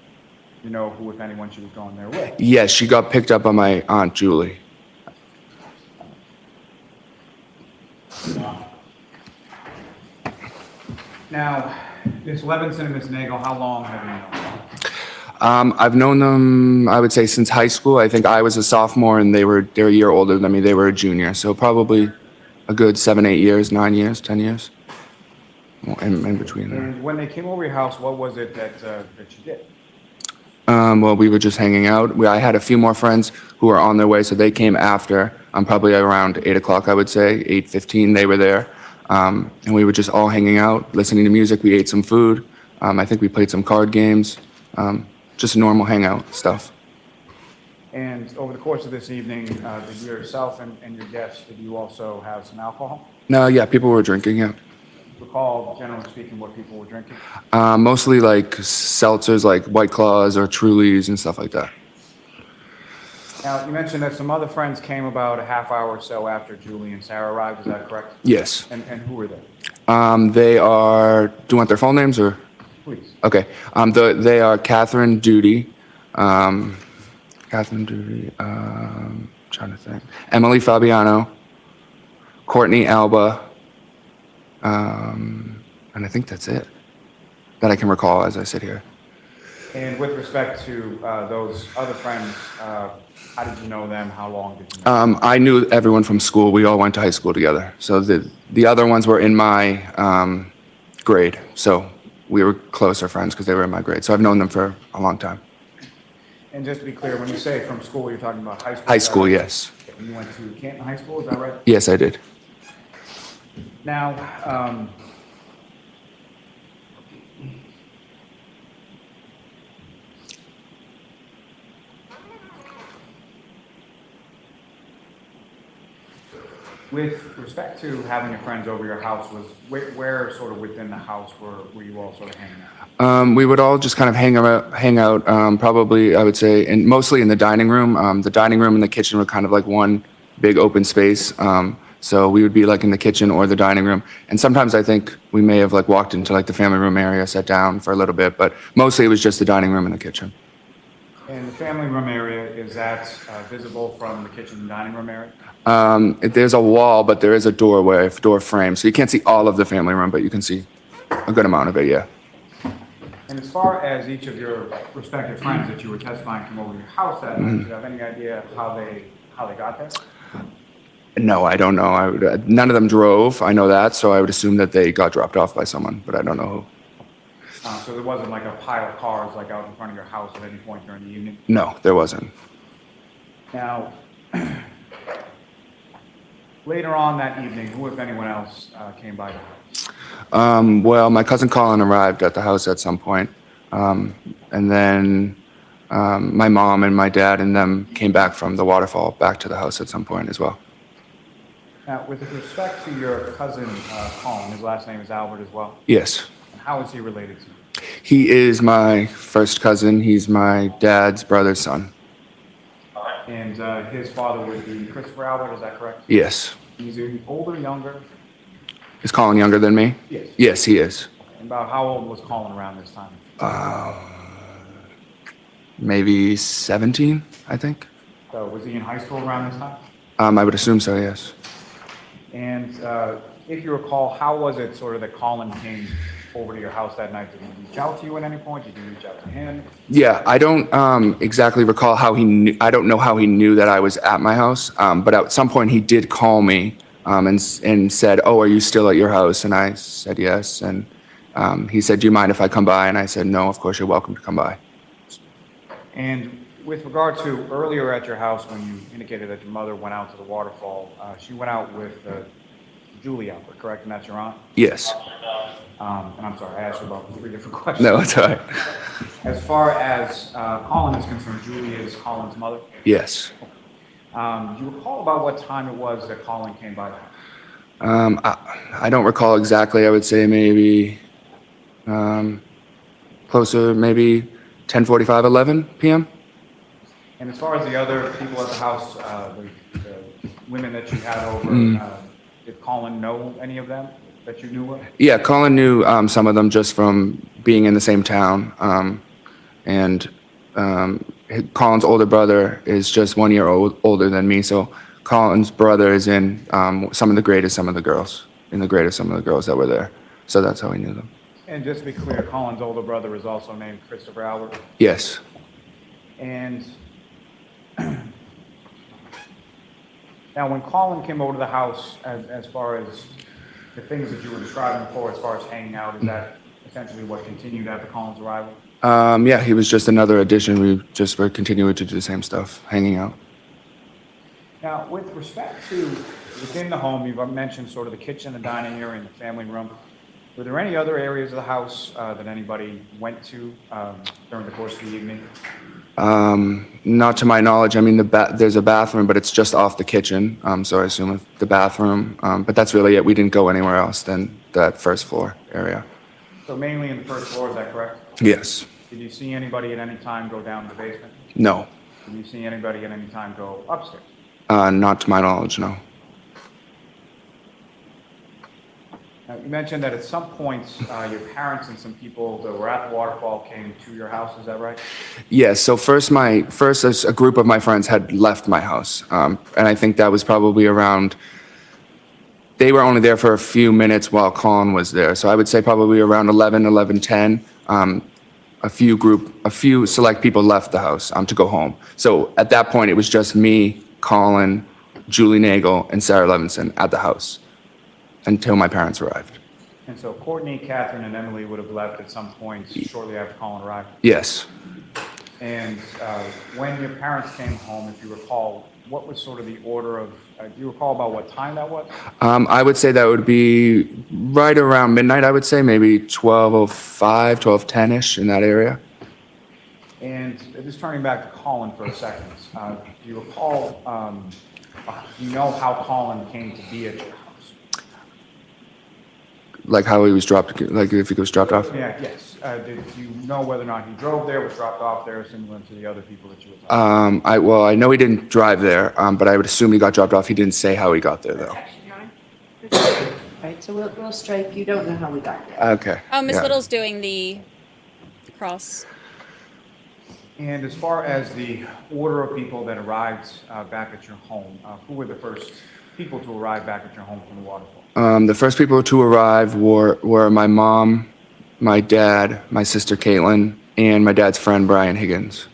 You know who, if anyone, she was going there with? Yes, she got picked up by my Aunt Julie. Now, Ms. Levinson and Ms. Nagel, how long have you known them? I've known them, I would say, since high school. I think I was a sophomore and they're a year older than me. They were a junior. So probably a good 7, 8 years, 9 years, 10 years in between there. And when they came over your house, what was it that you did? Well, we were just hanging out. I had a few more friends who were on their way, so they came after. Probably around 8 o'clock, I would say. 8:15, they were there. And we were just all hanging out, listening to music. We ate some food. I think we played some card games. Just normal hangout stuff. And over the course of this evening, did yourself and your guests, did you also have some alcohol? No, yeah, people were drinking, yeah. Recall, generally speaking, what people were drinking? Mostly like seltzers, like White Claws or Trulies and stuff like that. Now, you mentioned that some other friends came about a half hour or so after Julie and Sarah arrived, is that correct? Yes. And who were they? They are, do you want their full names or? Please. Okay. They are Catherine Duty, trying to think. Emily Fabiano, Courtney Alba, and I think that's it that I can recall as I sit here. And with respect to those other friends, how did you know them? How long did you know them? I knew everyone from school. We all went to high school together. So the other ones were in my grade. So we were closer friends because they were in my grade. So I've known them for a long time. And just to be clear, when you say from school, you're talking about high school? High school, yes. You went to Canton High School, is that right? Yes, I did. Now, with respect to having your friends over your house, was where sort of within the house were you all sort of hanging out? We would all just kind of hang out probably, I would say, mostly in the dining room. The dining room and the kitchen were kind of like one big open space. So we would be like in the kitchen or the dining room. And sometimes I think we may have like walked into like the family room area, sat down for a little bit, but mostly it was just the dining room and the kitchen. And the family room area, is that visible from the kitchen and dining room area? There's a wall, but there is a doorway, door frame. So you can't see all of the family room, but you can see a good amount of it, yeah. And as far as each of your respective friends that you were testifying came over to your house that night, do you have any idea how they got there? No, I don't know. None of them drove. I know that, so I would assume that they got dropped off by someone, but I don't know who. So there wasn't like a pile of cars like out in front of your house at any point during the evening? No, there wasn't. Now, later on that evening, who, if anyone else, came by the house? Well, my cousin Colin arrived at the house at some point, and then my mom and my dad and them came back from the waterfall back to the house at some point as well. Now, with respect to your cousin Colin, his last name is Albert as well? Yes. And how is he related to you? He is my first cousin. He's my dad's brother's son. And his father would be Christopher Albert, is that correct? Yes. He's older, younger? Is Colin younger than me? Yes. Yes, he is. And about how old was Colin around this time? Maybe 17, I think. So was he in high school around this time? I would assume so, yes. And if you recall, how was it sort of that Colin came over to your house that night? Did he reach out to you at any point? Did you reach out to him? Yeah, I don't exactly recall how he knew. I don't know how he knew that I was at my house, but at some point he did call me and said, "Oh, are you still at your house?" And I said yes. And he said, "Do you mind if I come by?" And I said, "No, of course you're welcome to come by." And with regard to earlier at your house, when you indicated that your mother went out to the waterfall, she went out with Julie Albert, correct? And that's your aunt? Yes. And I'm sorry, I asked you about 3 different questions. No, it's all right. As far as Colin is concerned, Julie is Colin's mother? Yes. Do you recall about what time it was that Colin came by the house? I don't recall exactly. I would say maybe closer, maybe 10:45, 11 p.m. And as far as the other people at the house, the women that you had over, did Colin know any of them that you knew of? Yeah, Colin knew some of them just from being in the same town. And Colin's older brother is just 1 year older than me. So Colin's brother is in some of the grade of some of the girls, in the grade of some of the girls that were there. So that's how he knew them. And just to be clear, Colin's older brother is also named Christopher Albert? Yes. And now when Colin came over to the house, as far as the things that you were describing before, as far as hanging out, is that essentially what continued after Colin's arrival? Yeah, he was just another addition. We just were continuing to do the same stuff, hanging out. Now, with respect to within the home, you've mentioned sort of the kitchen, the dining area, and the family room. Were there any other areas of the house that anybody went to during the course of the evening? Not to my knowledge. I mean, there's a bathroom, but it's just off the kitchen. So I assume the bathroom. But that's really it. We didn't go anywhere else than that first floor area. So mainly in the first floor, is that correct? Yes. Did you see anybody at any time go down to the basement? No. Did you see anybody at any time go upstairs? Not to my knowledge, no. Now, you mentioned that at some point, your parents and some people that were at the waterfall came to your house, is that right? Yes, so first a group of my friends had left my house. And I think that was probably around, they were only there for a few minutes while Colin was there. So I would say probably around 11:10, a few select people left the house to go home. So at that point, it was just me, Colin, Julie Nagel, and Sarah Levinson at the house until my parents arrived. And so Courtney, Catherine, and Emily would have left at some point shortly after Colin arrived? Yes. And when your parents came home, if you recall, what was sort of the order of, do you recall about what time that was? I would say that would be right around midnight, I would say, maybe 12:05, 12:10-ish in that area. And just turning back to Colin for a second, do you recall, do you know how Colin came to be at your house? Like how he was dropped, like if he was dropped off? Yeah, yes. Did you know whether or not he drove there, was dropped off there, similar to the other people that you were talking about? Well, I know he didn't drive there, but I would assume he got dropped off. He didn't say how he got there, though. Right, so we'll strike, you don't know how we got there. Okay. Oh, Miss yeah. Little's doing the cross. And as far as the order of people that arrived back at your home, who were the first people to arrive back at your home from the waterfall? The first people to arrive were my mom, my dad, my sister Caitlin, and my dad's friend Brian Higgins.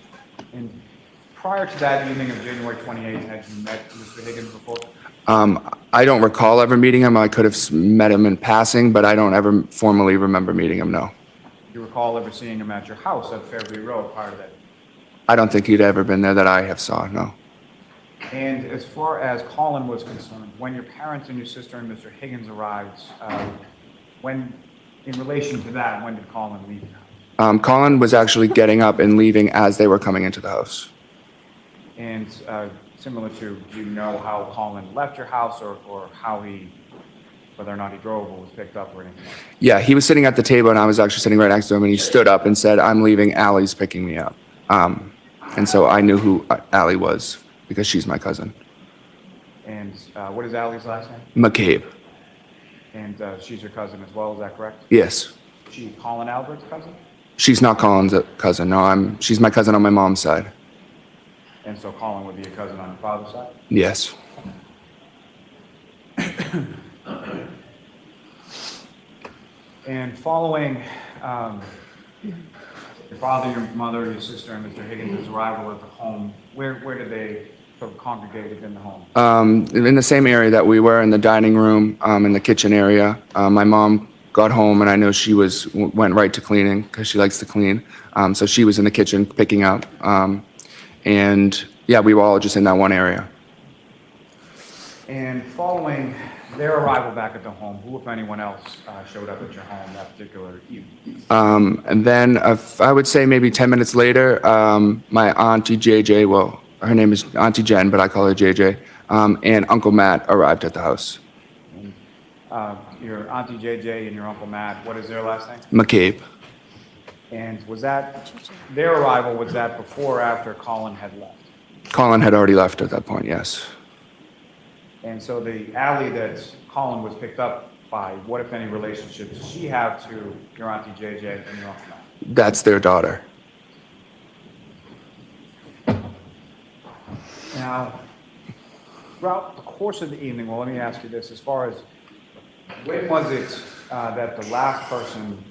And prior to that evening of January 28th, had you met Mr. Higgins before? I don't recall ever meeting him. I could have met him in passing, but I don't ever formally remember meeting him, no. Do you recall ever seeing him at your house at Fairview Road prior to that? I don't think he'd ever been there that I have saw, no. And as far as Colin was concerned, when your parents and your sister and Mr. Higgins arrived, when, in relation to that, when did Colin leave your house? Colin was actually getting up and leaving as they were coming into the house. And similar to, do you know how Colin left your house or how whether or not he drove or was picked up or anything like that? Yeah, he was sitting at the table and I was actually sitting right next to him and he stood up and said, "I'm leaving, Allie's picking me up." And so I knew who Allie was because she's my cousin. And what is Allie's last name? McCabe. And she's your cousin as well, is that correct? Yes. Is she Colin Albert's cousin? She's not Colin's cousin, no, she's my cousin on my mom's side. And so Colin would be a cousin on your father's side? Yes. And following your father, your mother, your sister, and Mr. Higgins' arrival at the home, where did they sort of congregate in the home? In the same area that we were, in the dining room, in the kitchen area. My mom got home and I know she went right to cleaning because she likes to clean. So she was in the kitchen picking up. And yeah, we were all just in that one area. And following their arrival back at the home, who, if anyone else, showed up at your home that particular evening? And then I would say maybe 10 minutes later, my auntie JJ, well, her name is Auntie Jen, but I call her JJ, and Uncle Matt arrived at the house. And, your Auntie JJ and your Uncle Matt, what is their last name? McCabe. And was that, their arrival, was that before or after Colin had left? Colin had already left at that point, yes. And so the alley that Colin was picked up by, what, if any, relationship does she have to your Auntie JJ and your Uncle Matt? That's their daughter. Now, throughout the course of the evening, well, let me ask you this, as far as, when was it that the last person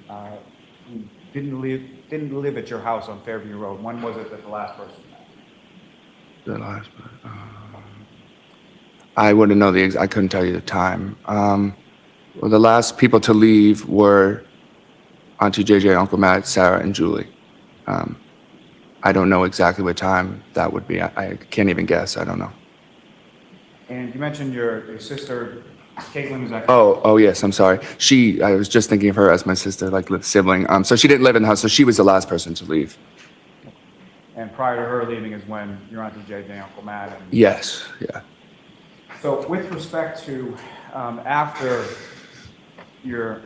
who didn't live at your house on Fairview Road, when was it that the last person left? The last, I wouldn't know I couldn't tell you the time. Well, the last people to leave were Auntie JJ, Uncle Matt, Sarah, and Julie. I don't know exactly what time that would be. I can't even guess. I don't know. And you mentioned your sister, Caitlin, is that correct? Oh, yes, I'm sorry. I was just thinking of her as my sister, like sibling. So she didn't live in the house, so she was the last person to leave. And prior to her leaving is when your Auntie JJ, Uncle Matt, and... Yes, yeah. So with respect to after your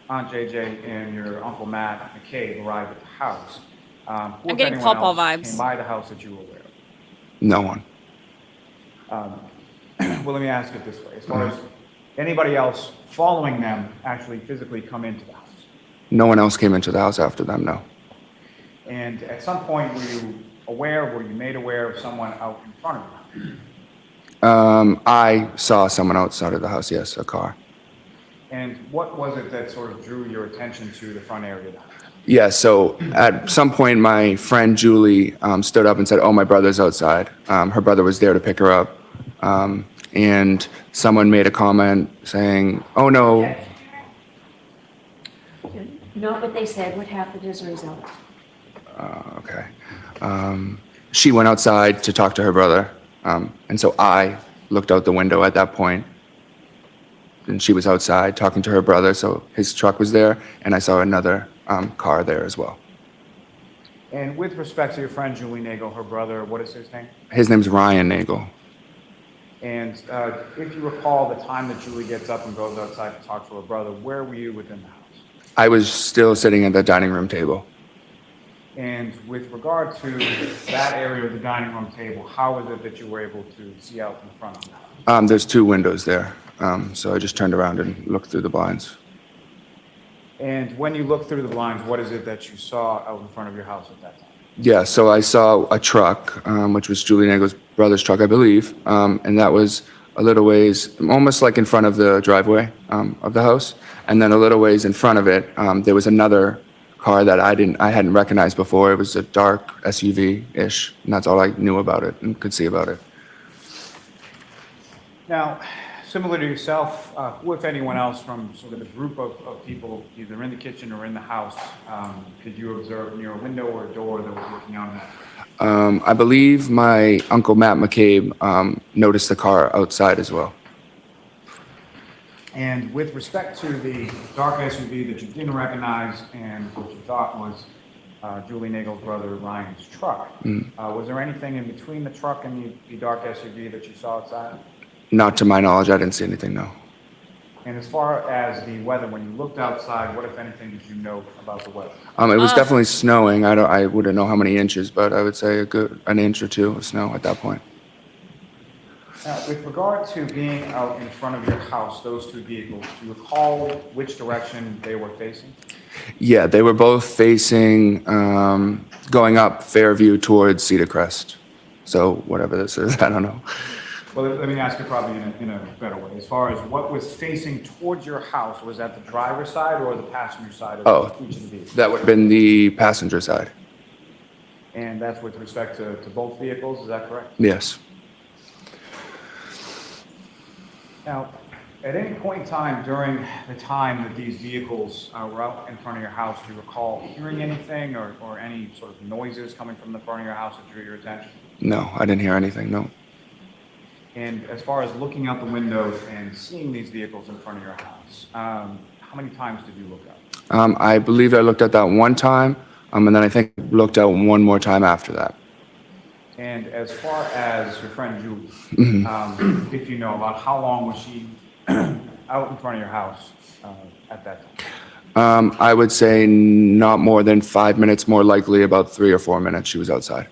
Aunt JJ and your Uncle Matt McCabe arrived at the house, who, I'm if getting anyone Paw Paw else, vibes. came by the house that you were aware of? No one. Well, let me ask it this way. As far as anybody else following them actually physically come into the house? No one else came into the house after them, no. And at some point, were you made aware of someone out in front of you? I saw someone outside of the house, yes, a car. And what was it that sort of drew your attention to the front area of the house? Yeah, so at some point, my friend Julie stood up and said, "Oh, my brother's outside." Her brother was there to pick her up. And someone made a comment saying, "Oh, no." Not what they said. What happened as a result? Okay. She went outside to talk to her brother. And so I looked out the window at that point. And she was outside talking to her brother, so his truck was there, and I saw another car there as well. And with respect to your friend Julie Nagel, her brother, what is his name? His name's Ryan Nagel. And if you recall the time that Julie gets up and goes outside to talk to her brother, where were you within the house? I was still sitting at the dining room table. And with regard to that area of the dining room table, how is it that you were able to see out in front of the house? There's two windows there, so I just turned around and looked through the blinds. And when you look through the blinds, what is it that you saw out in front of your house at that time? Yeah, so I saw a truck, which was Julie Nagel's brother's truck, I believe, and that was a little ways, almost like in front of the driveway of the house, and then a little ways in front of it, there was another car that I hadn't recognized before. It was a dark SUV-ish, and that's all I knew about it and could see about it. Now, similar to yourself, who, if anyone else, from sort of the group of people, either in the kitchen or in the house, could you observe near a window or a door that was looking out? I believe my Uncle Matt McCabe noticed the car outside as well. And with respect to the dark SUV that you didn't recognize and what you thought was Julie Nagel's brother Ryan's truck, was there anything in between the truck and the dark SUV that you saw outside? Not to my knowledge, I didn't see anything, no. And as far as the weather, when you looked outside, what, if anything, did you know about the weather? It was definitely snowing. I wouldn't know how many inches, but I would say an inch or two of snow at that point. Now, with regard to being out in front of your house, those two vehicles, do you recall which direction they were facing? Yeah, they were both facing, going up Fairview towards Cedar Crest. So whatever this is, I don't know. Well, let me ask you probably in a better way. As far as what was facing towards your house, was that the driver's side or the passenger side of each of the vehicles? That would have been the passenger side. And that's with respect to both vehicles, is that correct? Yes. Now, at any point in time during the time that these vehicles were out in front of your house, do you recall hearing anything or any sort of noises coming from the front of your house that drew your attention? No, I didn't hear anything, no. And as far as looking out the windows and seeing these vehicles in front of your house, how many times did you look out? I believe I looked at that one time, and then I think looked out one more time after that. And as far as your friend Julie, if you know, about how long was she out in front of your house at that time? I would say not more than 5 minutes, more likely about 3 or 4 minutes she was outside.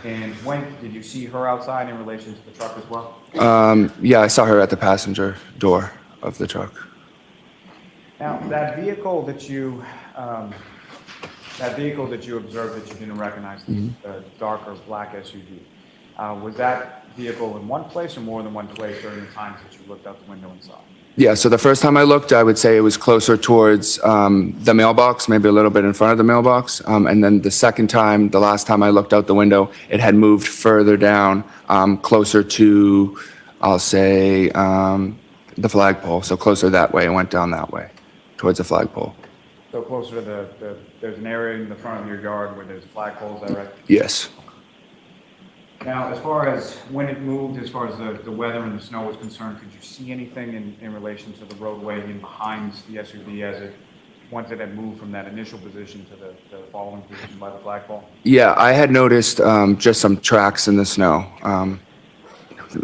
And when did you see her outside in relation to the truck as well? Yeah, I saw her at the passenger door of the truck. Now, that vehicle that you observed that you didn't recognize, the darker black SUV, was that vehicle in one place or more than one place during the times that you looked out the window and saw it? Yeah, so the first time I looked, I would say it was closer towards the mailbox, maybe a little bit in front of the mailbox. And then the second time, the last time I looked out the window, it had moved further down, closer to, I'll say, the flagpole. So closer that way, it went down that way, towards the flagpole. So closer to the there's an area in the front of your yard where there's a flagpole, is that right? Yes. Now, as far as when it moved, as far as the weather and the snow was concerned, could you see anything in relation to the roadway in behind the SUV as it, once it had moved from that initial position to the following position by the flagpole? Yeah, I had noticed just some tracks in the snow,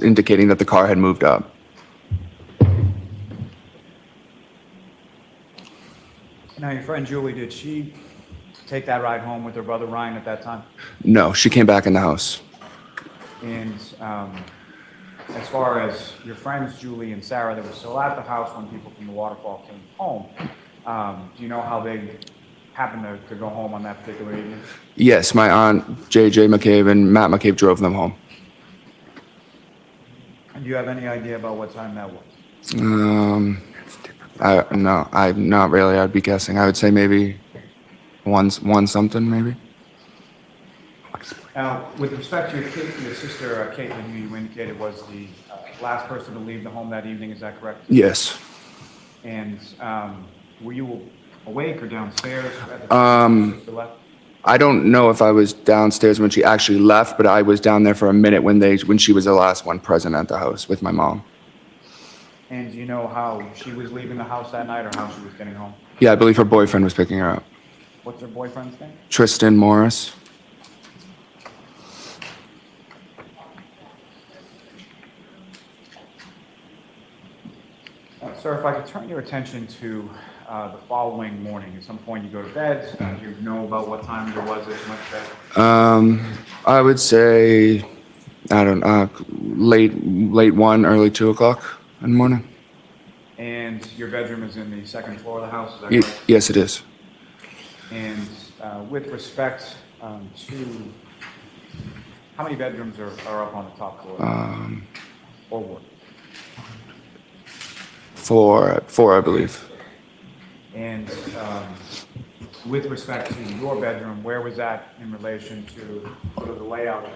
indicating that the car had moved up. Now, your friend Julie, did she take that ride home with her brother Ryan at that time? No, she came back in the house. And as far as your friends Julie and Sarah that were still at the house when people from the waterfall came home, do you know how they happened to go home on that particular evening? Yes, my aunt, J.J. McCabe, and Matt McCabe drove them home. Do you have any idea about what time that was? No, I'm not really. I'd be guessing. I would say maybe one something, maybe. Now, with respect to your sister Caitlin, who you indicated was the last person to leave the home that evening, is that correct? Yes. And were you awake or downstairs at the time your sister left? I don't know if I was downstairs when she actually left, but I was down there for a minute when she was the last one present at the house with my mom. And do you know how she was leaving the house that night or how she was getting home? Yeah, I believe her boyfriend was picking her up. What's her boyfriend's name? Tristan Morris. Sir, if I could turn your attention to the following morning. At some point you go to bed. Do you know about what time there was as much bed? I would say, I don't know, late 1, early 2 o'clock in the morning. And your bedroom is in the second floor of the house, is that correct? Yes, it is. And with respect to, how many bedrooms are up on the top floor? Or what? 4, I believe. And with respect to your bedroom, where was that in relation to sort of the layout?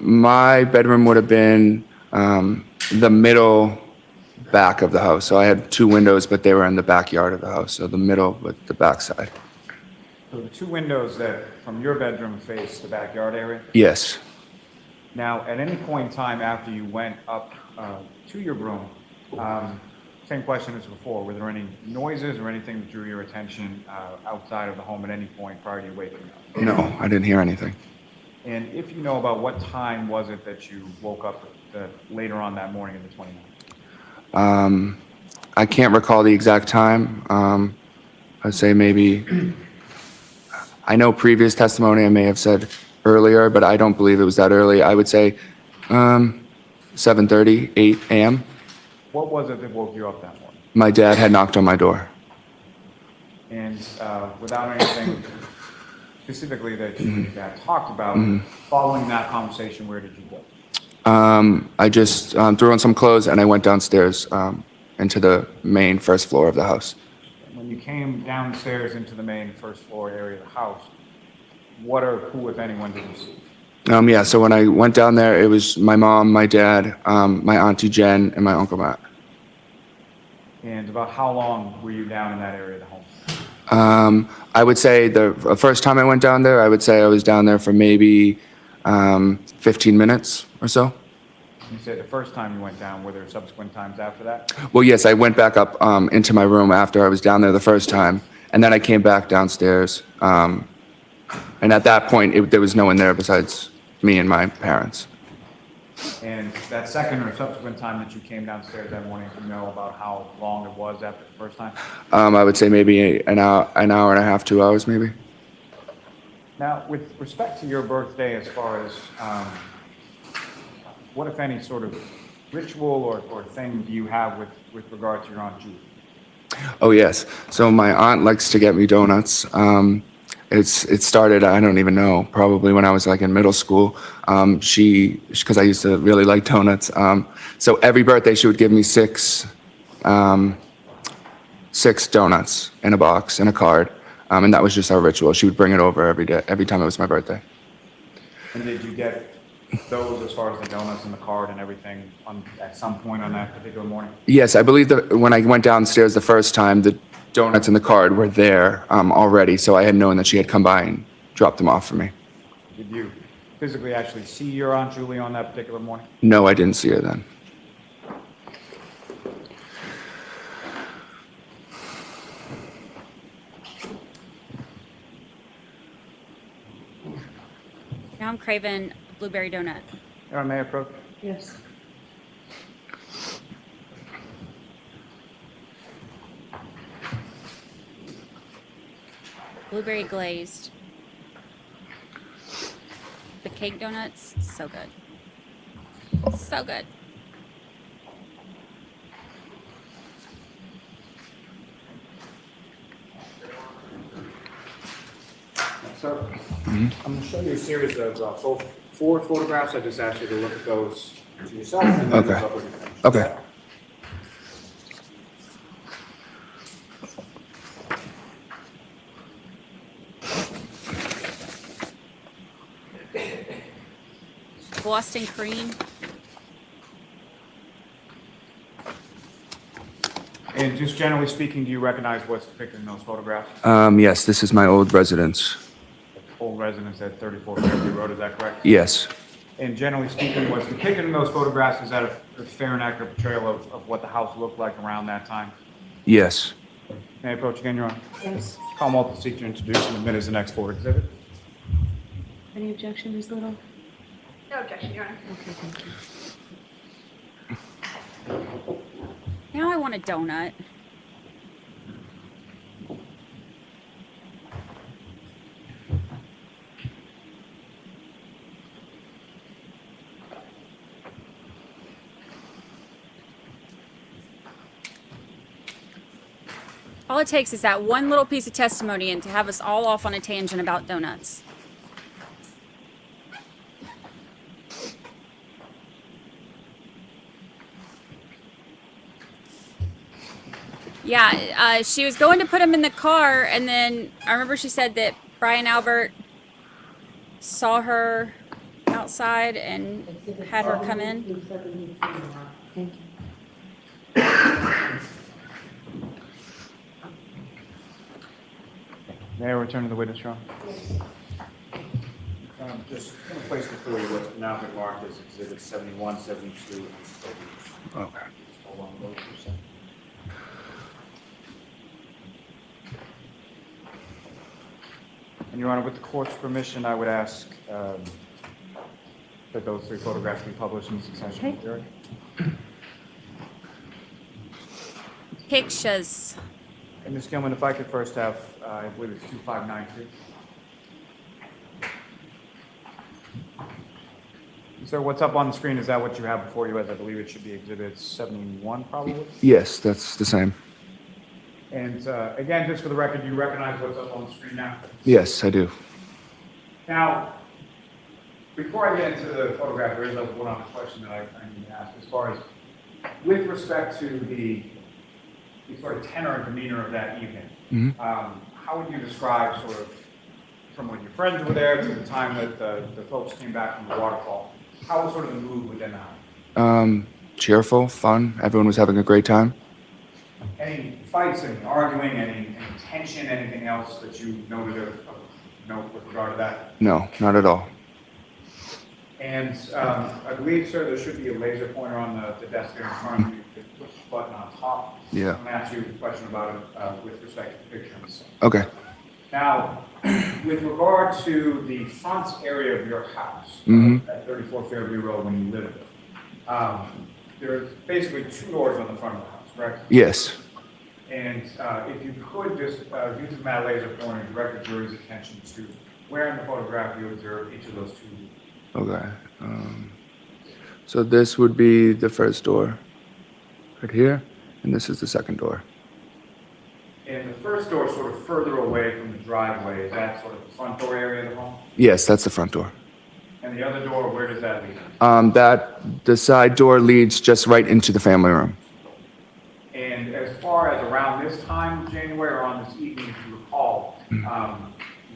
My bedroom would have been the middle back of the house. So I had 2 windows, but they were in the backyard of the house. So the middle, but the back side. So the 2 windows that from your bedroom face the backyard area? Yes. Now, at any point in time after you went up to your room, same question as before, were there any noises or anything that drew your attention outside of the home at any point prior to you waking up? No, I didn't hear anything. And if you know about what time was it that you woke up later on that morning of the 29th? I can't recall the exact time. I'd say maybe, I know previous testimony I may have said earlier, but I don't believe it was that early. I would say 7:30, 8 a.m. What was it that woke you up that morning? My dad had knocked on my door. And without anything specifically that you and your dad talked about, following that conversation, where did you go? I just threw on some clothes and I went downstairs into the main first floor of the house. When you came downstairs into the main first floor area of the house, what or who, if anyone, did you see? Yeah, so when I went down there, it was my mom, my dad, my auntie Jen, and my uncle Matt. And about how long were you down in that area of the home? I would say the first time I went down there, I would say I was down there for maybe 15 minutes or so. You said the first time you went down, were there subsequent times after that? Well, yes, I went back up into my room after I was down there the first time, and then I came back downstairs. And at that point, there was no one there besides me and my parents. And that second or subsequent time that you came downstairs that morning, do you know about how long it was after the first time? I would say maybe an hour and a half, 2 hours maybe. Now, with respect to your birthday, as far as what, if any, sort of ritual or thing do you have with regard to your Aunt Julie? Oh, yes. So my aunt likes to get me donuts. It started, I don't even know, probably when I was like in middle school. Because I used to really like donuts. So every birthday she would give me 6 donuts in a box, in a card. And that was just our ritual. She would bring it over every day, every time it was my birthday. And did you get those as far as the donuts and the card and everything at some point on that particular morning? Yes, I believe that when I went downstairs the first time, the donuts and the card were there already, so I had known that she had come by and dropped them off for me. Did you physically actually see your Aunt Julie on that particular morning? No, I didn't see her then. Now I'm craving blueberry donut. Your Honor, may I approach? Yes. Blueberry glazed. The cake donuts, so good. So good. Sir, I'm going to show you a series of four photographs. I just asked you to look at those to yourself and then look up what you think. Okay. Boston cream. And just generally speaking, do you recognize what's depicted in those photographs? Yes, this is my old residence. Old residence at 34 Fairview Road, is that correct? Yes. And generally speaking, what's depicted in those photographs, is that a fair and accurate portrayal of what the house looked like around that time? Yes. May I approach again, Your Honor? Yes. Call multiple seek to introduce and admit as the next forward exhibit. Any objection, Ms. Little? No objection, Your Honor. Okay, thank you. Now I want a donut. All it takes is that one little piece of testimony and to have us all off on a tangent about donuts. Yeah, she was going to put him in the car, and then I remember she said that Brian Albert saw her outside and had her come in. Thank you. May I return to the witness, Your Honor? Just in place to clear what's now been marked as exhibits 71, 72, and 73. Okay. Hold on, those for a second. And Your Honor, with the court's permission, I would ask that those three photographs be published in succession with the jury. Pictures. And Ms. Gilman, if I could first have, I believe it's 2592. Sir, what's up on the screen? Is that what you have before you? As I believe it should be exhibit 71, probably? Yes, that's the same. And again, just for the record, you recognize what's up on the screen now? Yes, I do. Now, before I get into the photograph, there is one other question that I need to ask. As far as, with respect to the sort of tenor and demeanor of that evening, how would you describe sort of, from when your friends were there to the time that the folks came back from the waterfall, how was sort of the mood within the house? Cheerful, fun. Everyone was having a great time. Any fights, any arguing, any tension, anything else that you noted of note with regard to that? No, not at all. And I believe, sir, there should be a laser pointer on the desk there in front of you. Just push the button on top. Yeah. I'm going to ask you a question about it with respect to the pictures. Okay. Now, with regard to the front area of your house at 34 Fairview Road when you lived there, there's basically two doors on the front of the house, correct? Yes. And if you could just use the matte laser pointer and direct the jury's attention to where in the photograph you observe each of those two. Okay. So this would be the first door, right here, and this is the second door. And the first door sort of further away from the driveway, is that sort of the front door area of the home? Yes, that's the front door. And the other door, where does that lead? The side door leads just right into the family room. And as far as around this time, January, or on this evening, if you recall,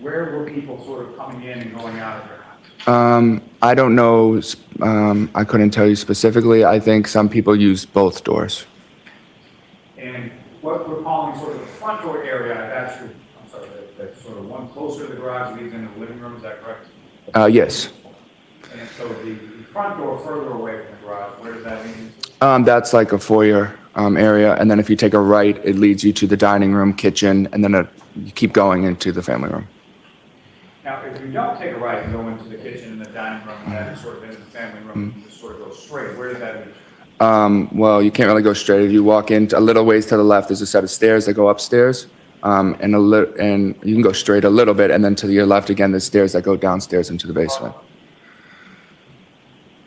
where were people sort of coming in and going out of their house? I don't know. I couldn't tell you specifically. I think some people use both doors. And what we're calling sort of the front door area, that's your, I'm sorry, that's sort of one closer to the garage leads into the living room, is that correct? Yes. And so the front door further away from the garage, where does that lead into? That's like a foyer area, and then if you take a right, it leads you to the dining room, kitchen, and then you keep going into the family room. Now, if you don't take a right and go into the kitchen and the dining room, and then sort of into the family room, you just sort of go straight, where does that lead? Well, you can't really go straight. If you walk in a little ways to the left, there's a set of stairs that go upstairs, and you can go straight a little bit, and then to your left again, there's stairs that go downstairs into the basement.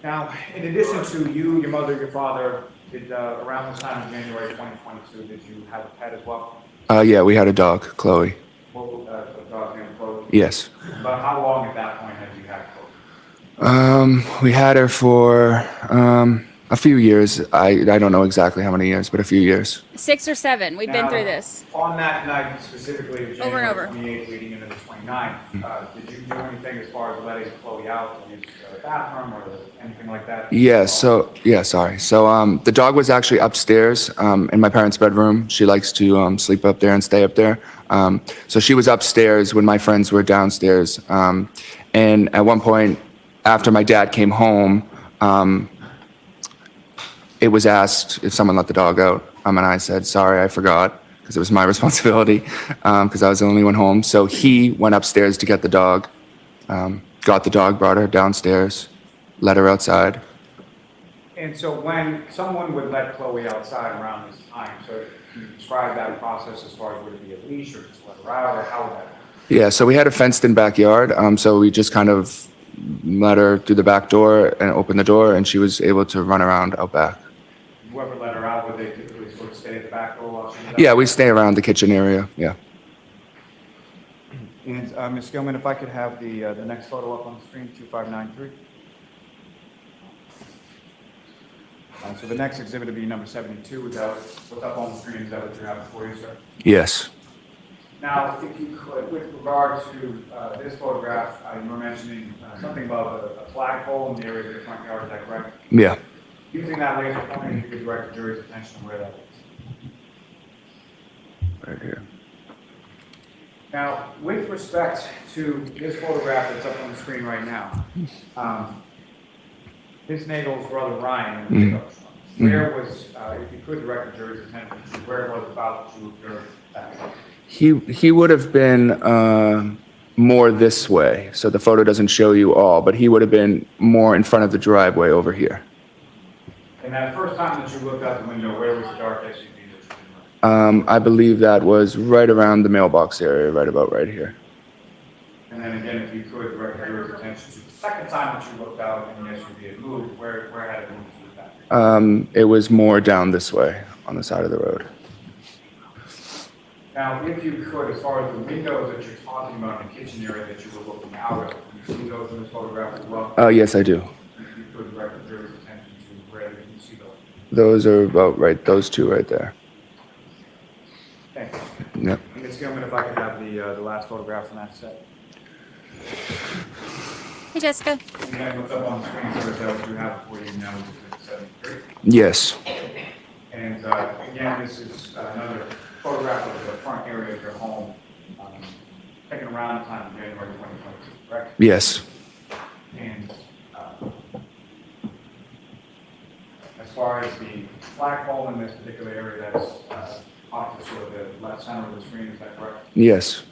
Now, in addition to you, your mother, your father, did around this time in January 2022, did you have a pet as well? Yeah, we had a dog, Chloe. Well, a dog named Chloe? Yes. But how long at that point had you had Chloe? We had her for a few years. I don't know exactly how many years, but a few years. 6 or 7. We've been Now, through this. On that night, specifically Over and over. January 28th leading into the 29th, did you do anything as far as letting Chloe out to use the bathroom or anything like that? Yeah, sorry. So the dog was actually upstairs in my parents' bedroom. She likes to sleep up there and stay up there. So she was upstairs when my friends were downstairs. And at one point, after my dad came home, it was asked if someone let the dog out. And I said, sorry, I forgot, because it was my responsibility, because I was the only one home. So he went upstairs to get the dog, got the dog, brought her downstairs, let her outside. And so when someone would let Chloe outside around this time, so can you describe that process as far as would it be a leash or just let her out, or how would that? Yeah, so we had a fenced-in backyard, so we just kind of let her through the back door and open the door, and she was able to run around out back. Whoever let her out, would they typically sort of stay at the back door while she was out? Yeah, we stay around the kitchen area, yeah. And Ms. Gilman, if I could have the next photo up on the screen, 2593. So the next exhibit would be number 72. What's up on the screen? Is that what you have before you, sir? Yes. Now, if you could, with regard to this photograph, you were mentioning something about a flagpole in the area of your front yard, is that correct? Yeah. Using that laser pointer, you could direct the jury's attention to where that is. Right here. Now, with respect to this photograph that's up on the screen right now, Ms. Nagel's brother Ryan, where was, if you could direct the jury's attention to where it was about to observe that? He would have been more this way, so the photo doesn't show you all, but he would have been more in front of the driveway over here. And that first time that you looked out the window, where was the dark SUV that you did? I believe that was right around the mailbox area, right about right here. And then again, if you could direct the jury's attention to the second time that you looked out and the SUV had moved, where had it moved to that? It was more down this way, on the side of the road. Now, if you could, as far as the windows that you're talking about in the kitchen area that you were looking out at, can you see those in this photograph as well? Yes, I do. If you could direct the jury's attention to where you can see those. Those are about right, those two right there. Thank you. Yep. Ms. Gilman, if I could have the last photograph from that set. Hey, Jessica. And then what's up on the screen, sir, is that what you have for you now, is 73. Yes. And again, this is another photograph of the front area of your home, taken around the time of January 2022, correct? Yes. And as far as the flagpole in this particular area, that's off to sort of the left center of the screen, is that correct? Yes.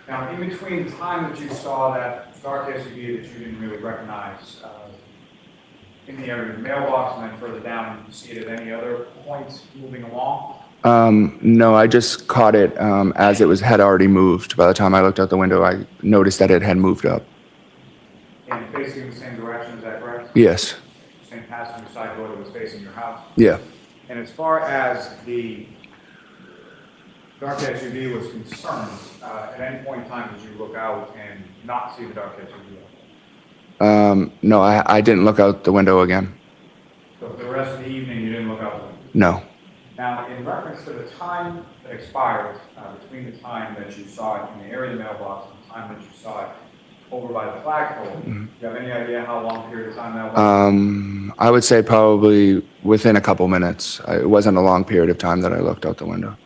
Now, in between the time that you saw that dark SUV that you didn't really recognize in the area of the mailbox and then further down, did you see it at any other points moving along? No, I just caught it as it had already moved. By the time I looked out the window, I noticed that it had moved up. And facing in the same direction, is that correct? Yes. Same passenger side door that was facing your house? Yeah. And as far as the dark SUV was concerned, at any point in time did you look out and not see the dark SUV? No, I didn't look out the window again. So for the rest of the evening, you didn't look out the window? No. Now, in reference to the time that expired between the time that you saw it in the area of the mailbox and the time that you saw it over by the flagpole. Do you have any idea how long period of time that was? I would say probably within a couple minutes. It wasn't a long period of time that I looked out the window.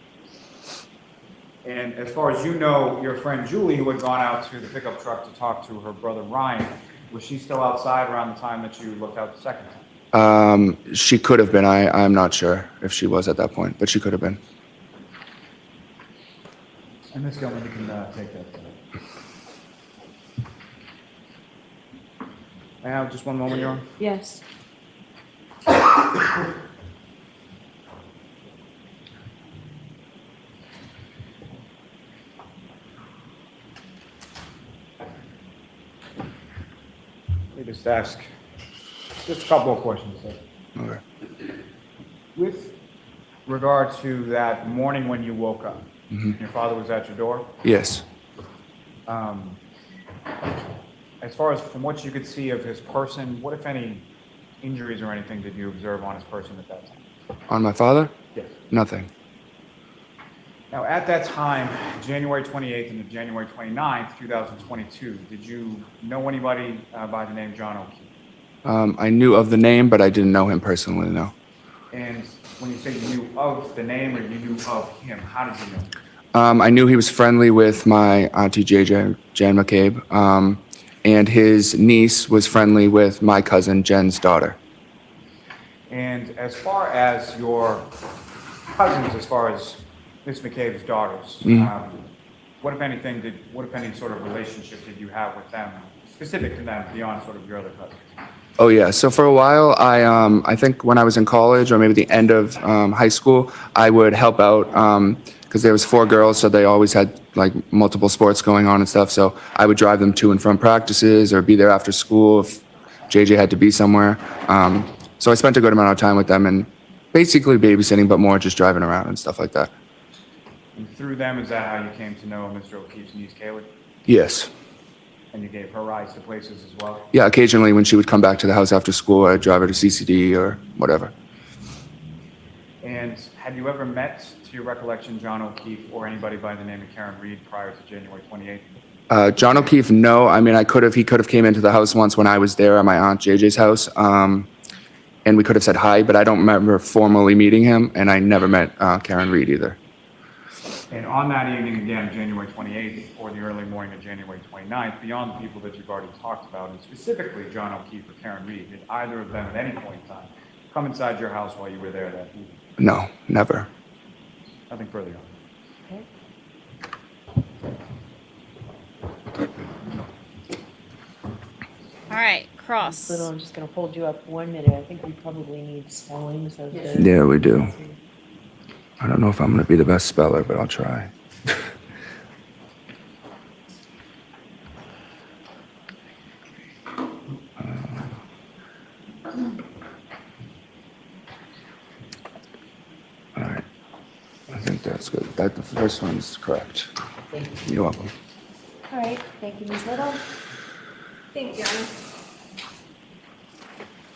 And as far as you know, your friend Julie, who had gone out to the pickup truck to talk to her brother Ryan, was she still outside around the time that you looked out the second time? She could have been. I'm not sure if she was at that point, but she could have been. And Ms. Gilman, you can take that. May I have just one moment, Your Honor? Yes. Let me just ask just a couple of questions, sir. Okay. With regard to that morning when you woke up, your father was at your door? Yes. As far as from what you could see of his person, what, if any, injuries or anything did you observe on his person at that time? On my father? Yes. Nothing. Now, at that time, January 28th and January 29th, 2022, did you know anybody by the name John O'Keefe? I knew of the name, but I didn't know him personally, no. And when you say you knew of the name or you knew of him, how did you know? I knew he was friendly with my auntie JJ, Jan McCabe, and his niece was friendly with my cousin Jen's daughter. And as far as your cousins, as far as Miss McCabe's daughters, what if any sort of relationship did you have with them, specific to them, beyond sort of your other cousins? Oh yeah, so for a while, I think when I was in college or maybe the end of high school, I would help out because there was 4 girls, so they always had like multiple sports going on and stuff. So I would drive them to and from practices or be there after school if JJ had to be somewhere. So I spent a good amount of time with them and basically babysitting, but more just driving around and stuff like that. And through them, is that how you came to know Mr. O'Keefe's niece, Kaylee? Yes. And you gave her rides to places as well? Yeah, occasionally when she would come back to the house after school, I'd drive her to CCD or whatever. And had you ever met, to your recollection, John O'Keefe or anybody by the name of Karen Reed prior to January 28th? John O'Keefe, no. I mean, he could have came into the house once when I was there at my aunt JJ's house. And we could have said hi, but I don't remember formally meeting him, and I never met Karen Reed either. And on that evening, again, January 28th, or the early morning of January 29th, beyond the people that you've already talked about, and specifically John O'Keefe or Karen Reed, did either of them at any point in time come inside your house while you were there that evening? No, never. Nothing further on. All right, Cross. Little, I'm just going to hold you up 1 minute. I think we probably need spellings of the. Yeah, we do. I don't know if I'm going to be the best speller, but I'll try. All right. I think that's good. The first one's correct. Thank you. You're welcome. All right, thank you, Ms. Little. Thank you.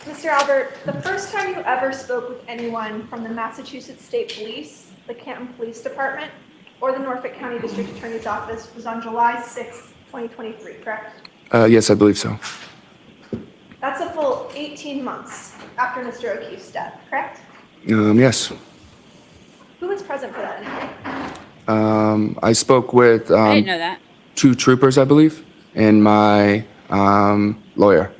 Mr. Albert, the first time you ever spoke with anyone from the Massachusetts State Police, the Canton Police Department, or the Norfolk County District Attorney's Office was on July 6, 2023, correct? Yes, I believe so. That's a full 18 months after Mr. O'Keefe's death, correct? Yes. Who was present for that interview? I spoke with I didn't know that. 2 troopers, I believe, and my lawyer.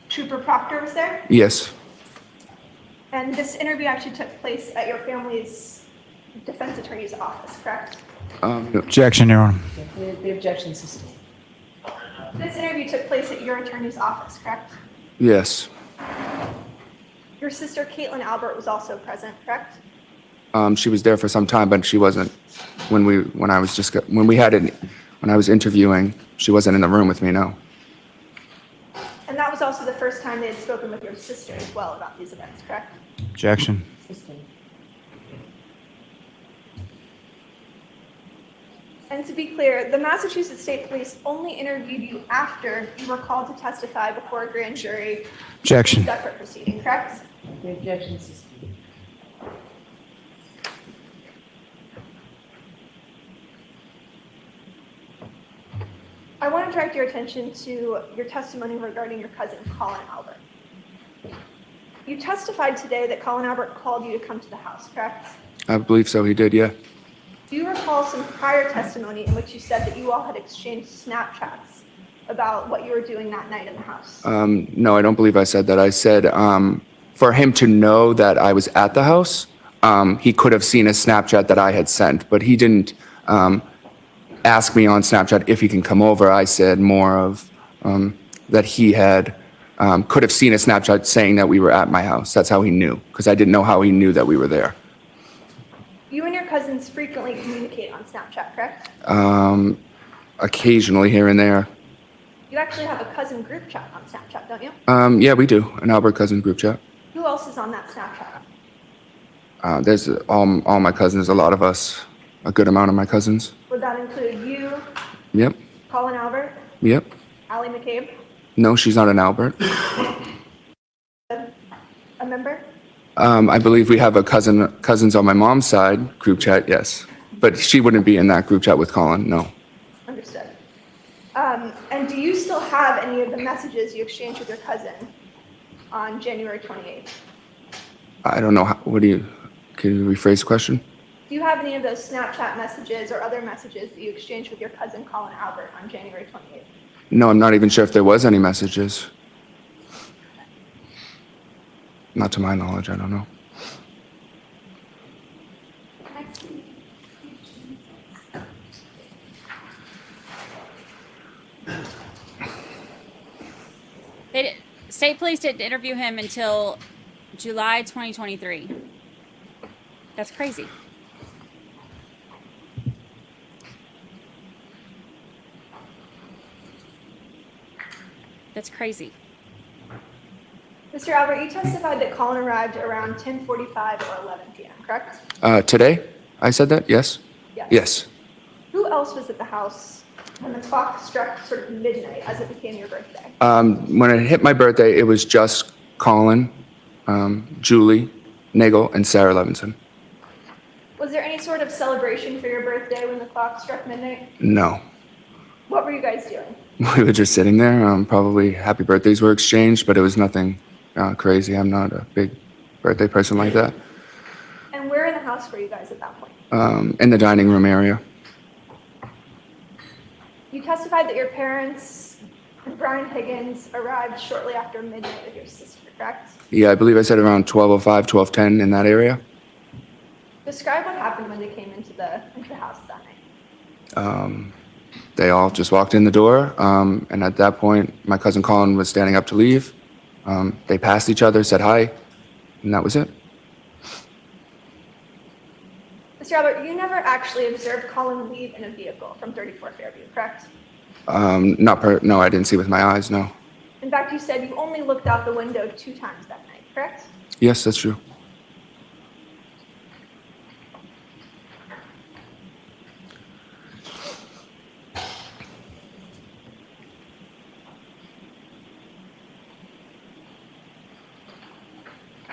Trooper Proctor was there? Yes. And this interview actually took place at your family's defense attorney's office, correct? Objection, Your Honor. The objection system. This interview took place at your attorney's office, correct? Yes. Your sister Caitlin Albert was also present, correct? She was there for some time, but she wasn't when I was interviewing. She wasn't in the room with me. No. And that was also the first time they had spoken with your sister as well about these events, correct? Objection. System. And to be clear, the Massachusetts State Police only interviewed you after you were called to testify before a grand jury. Objection. Separate proceeding, correct? The objection system. I want to direct your attention to your testimony regarding your cousin, Colin Albert. You testified today that Colin Albert called you to come to the house, correct? I believe so, he did, yeah. Do you recall some prior testimony in which you said that you all had exchanged Snapchats about what you were doing that night in the house? No, I don't believe I said that. I said for him to know that I was at the house, he could have seen a Snapchat that I had sent, but he didn't ask me on Snapchat if he can come over. I said more of that he had could have seen a Snapchat saying that we were at my house. That's how he knew, because I didn't know how he knew that we were there. You and your cousins frequently communicate on Snapchat, correct? Occasionally here and there. You actually have a cousin group chat on Snapchat, don't you? Yeah, we do, an Albert cousin group chat. Who else is on that Snapchat? There's all my cousins, a lot of us, a good amount of my cousins. Would that include you, Yep, Colin Albert, yep. Allie McCabe, No, she's not an Albert. a member? I believe we have a cousins on my mom's side group chat, yes. But she wouldn't be in that group chat with Colin, no. Understood. And do you still have any of the messages you exchanged with your cousin on January 28th? I don't know, can you rephrase the question? Do you have any of those Snapchat messages or other messages that you exchanged with your cousin Colin Albert on January 28th? No, I'm not even sure if there was any messages. Not to my knowledge, I don't know. State police didn't interview him until July 2023. That's crazy. That's crazy. Mr. Albert, you testified that Colin arrived around 10:45 or 11 p.m., correct? Today? I said that, yes? Yes. Yes. Who else was at the house when the clock struck sort of midnight as it became your birthday? When it hit my birthday, it was just Colin, Julie, Nagel, and Sarah Levinson. Was there any sort of celebration for your birthday when the clock struck midnight? No. What were you guys doing? We were just sitting there. Probably happy birthdays were exchanged, but it was nothing crazy. I'm not a big birthday person like that. And where in the house were you guys at that point? In the dining room area. You testified that your parents and Brian Higgins arrived shortly after midnight with your sister, correct? Yeah, I believe I said around 12:05, 12:10 in that area. Describe what happened when they came into the house that night. They all just walked in the door, and at that point, my cousin Colin was standing up to leave. They passed each other, said hi, and that was it. Mr. Albert, you never actually observed Colin leave in a vehicle from 34 Fairview, correct? No, I didn't see with my eyes, no. In fact, you said you only looked out the window 2 times that night, correct? Yes, that's true.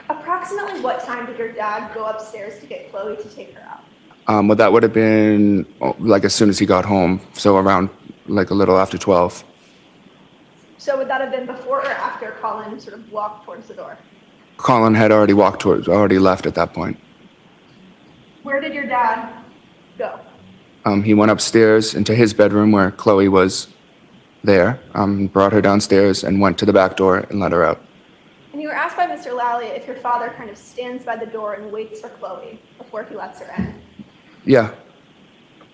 Approximately what time did your dad go upstairs to get Chloe to take her out? Well, that would have been like as soon as he got home, so around like a little after 12. So would that have been before or after Colin sort of walked towards the door? Colin had already left at that point. Where did your dad go? He went upstairs into his bedroom where Chloe was there, brought her downstairs and went to the back door and let her out. And you were asked by Mr. Lally if your father kind of stands by the door and waits for Chloe before he lets her in. Yeah.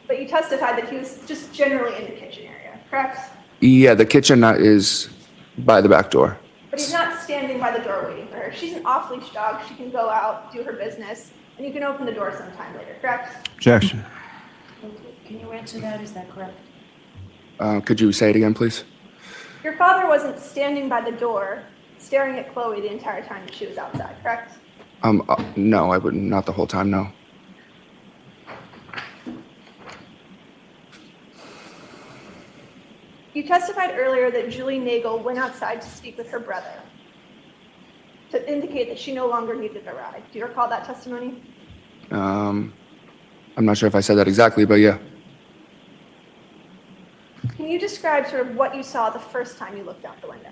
But you testified that he was just generally in the kitchen area, correct? Yeah, the kitchen is by the back door. But he's not standing by the door waiting for her. She's an off-leash dog. She can go out, do her business, and you can open the door sometime later, correct? Objection. Can you answer that? Is that correct? Could you say it again, please? Your father wasn't standing by the door staring at Chloe the entire time that she was outside, correct? No, I wouldn't. Not the whole time, no. You testified earlier that Julie Nagel went outside to speak with her brother to indicate that she no longer needed a ride. Do you recall that testimony? I'm not sure if I said that exactly, but yeah. Can Can you describe sort of what you saw the first time you looked out the window?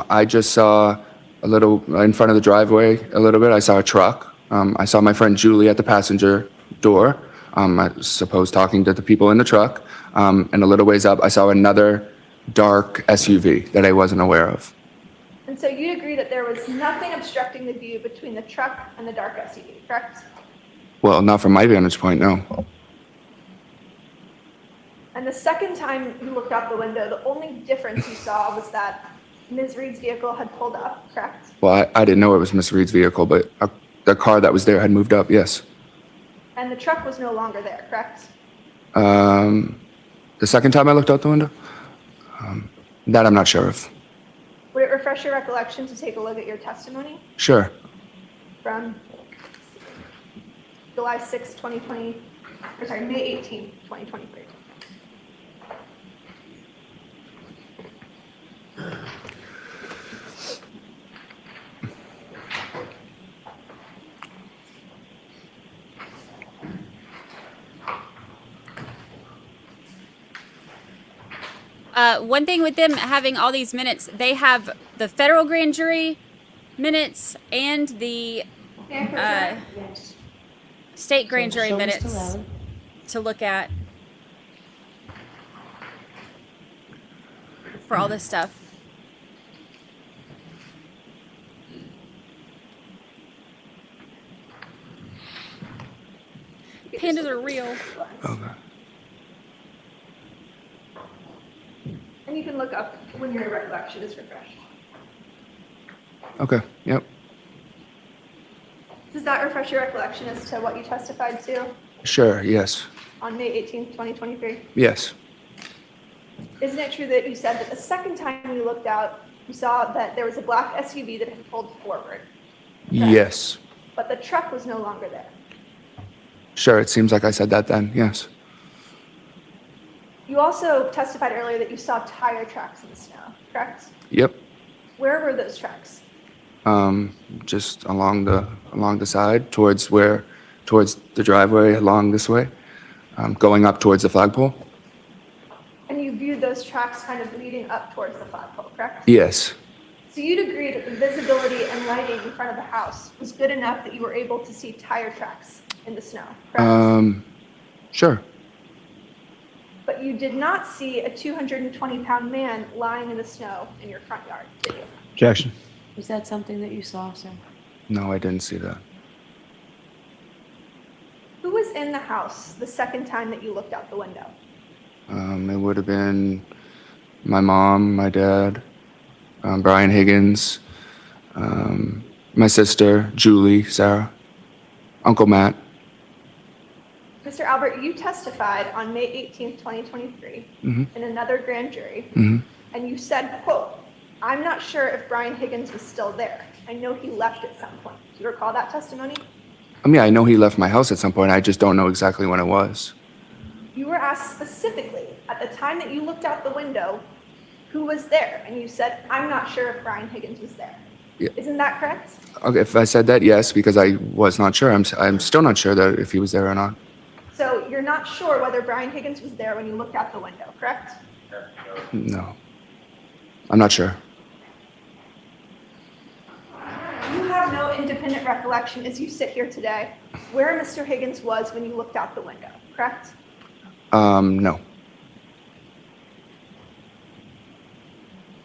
I just saw a little in front of the driveway a little bit. I saw a truck. I saw my friend Julie at the passenger door. I suppose talking to the people in the truck. And a little ways up, I saw another dark SUV that I wasn't aware of. And so you'd agree that there was nothing obstructing the view between the truck and the dark SUV, correct? Well, not from my vantage point, no. And the second time you looked out the window, the only difference you saw was that Ms. Reed's vehicle had pulled up, correct? Well, I didn't know it was Miss Reed's vehicle, but the car that was there had moved up, yes. And the truck was no longer there, correct? The second time I looked out the window? That I'm not sure of. Would it refresh your recollection to take a look at your testimony Sure. from July 6, 2020, or sorry, May 18, 2023? One thing with them having all these minutes, they have the federal grand jury minutes and the state grand jury minutes to look at for all this stuff. Pandas are real. Okay. And you can look up when your recollection is refreshed. Okay, yep. Does that refresh your recollection as to what you testified to Sure, yes. on May 18, 2023? Yes. Isn't it true that you said that the second time you looked out, you saw that there was a black SUV that had pulled forward, Yes. but the truck was no longer there? Sure, it seems like I said that then, yes. You also testified earlier that you saw tire tracks in the snow, correct? Yep. Where were those tracks? Just along the side towards the driveway along this way, going up towards the flagpole. And you viewed those tracks kind of leading up towards the flagpole, correct? Yes. So you'd agree that the visibility and lighting in front of the house was good enough that you were able to see tire tracks in the snow, correct? Sure. But you did not see a 220-pound man lying in the snow in your front yard, did you? Objection. Was that something that you saw, sir? No, I didn't see that. Who was in the house the second time that you looked out the window? It would have been my mom, my dad, Brian Higgins, my sister, Julie, Sarah, Uncle Matt. Mr. Albert, you testified on May 18th, 2023 in another grand jury, and you said, quote, "I'm not sure if Brian Higgins was still there. I know he left at some point." Do you recall that testimony? Yeah, I know he left my house at some point. I just don't know exactly when it was. You were asked specifically at the time that you looked out the window, who was there? And you said, "I'm not sure if Brian Higgins was there." Yeah. Isn't that correct? Okay, if I said that, yes, because I was not sure. I'm still not sure that if he was there or not. So you're not sure whether Brian Higgins was there when you looked out the window, correct? No. I'm not sure. You have no independent recollection as you sit here today where Mr. Higgins was when you looked out the window, correct? No.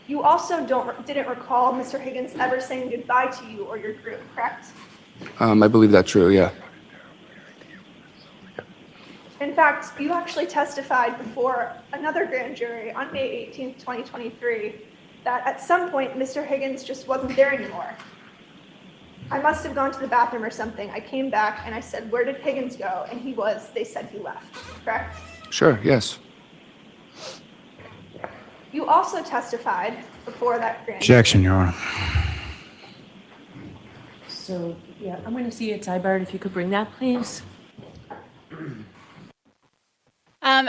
You also didn't recall Mr. Higgins ever saying goodbye to you or your group, correct? I believe that's true, yeah. In fact, you actually testified before another grand jury on May 18th, 2023, that at some point Mr. Higgins just wasn't there anymore. I must have gone to the bathroom or something. I came back and I said, "Where did Higgins go?" And they said he left, correct? Sure, yes. You also testified before that grand Objection, Your Honor. So, yeah, I'm going to see it, Tybert, if you could bring that, please.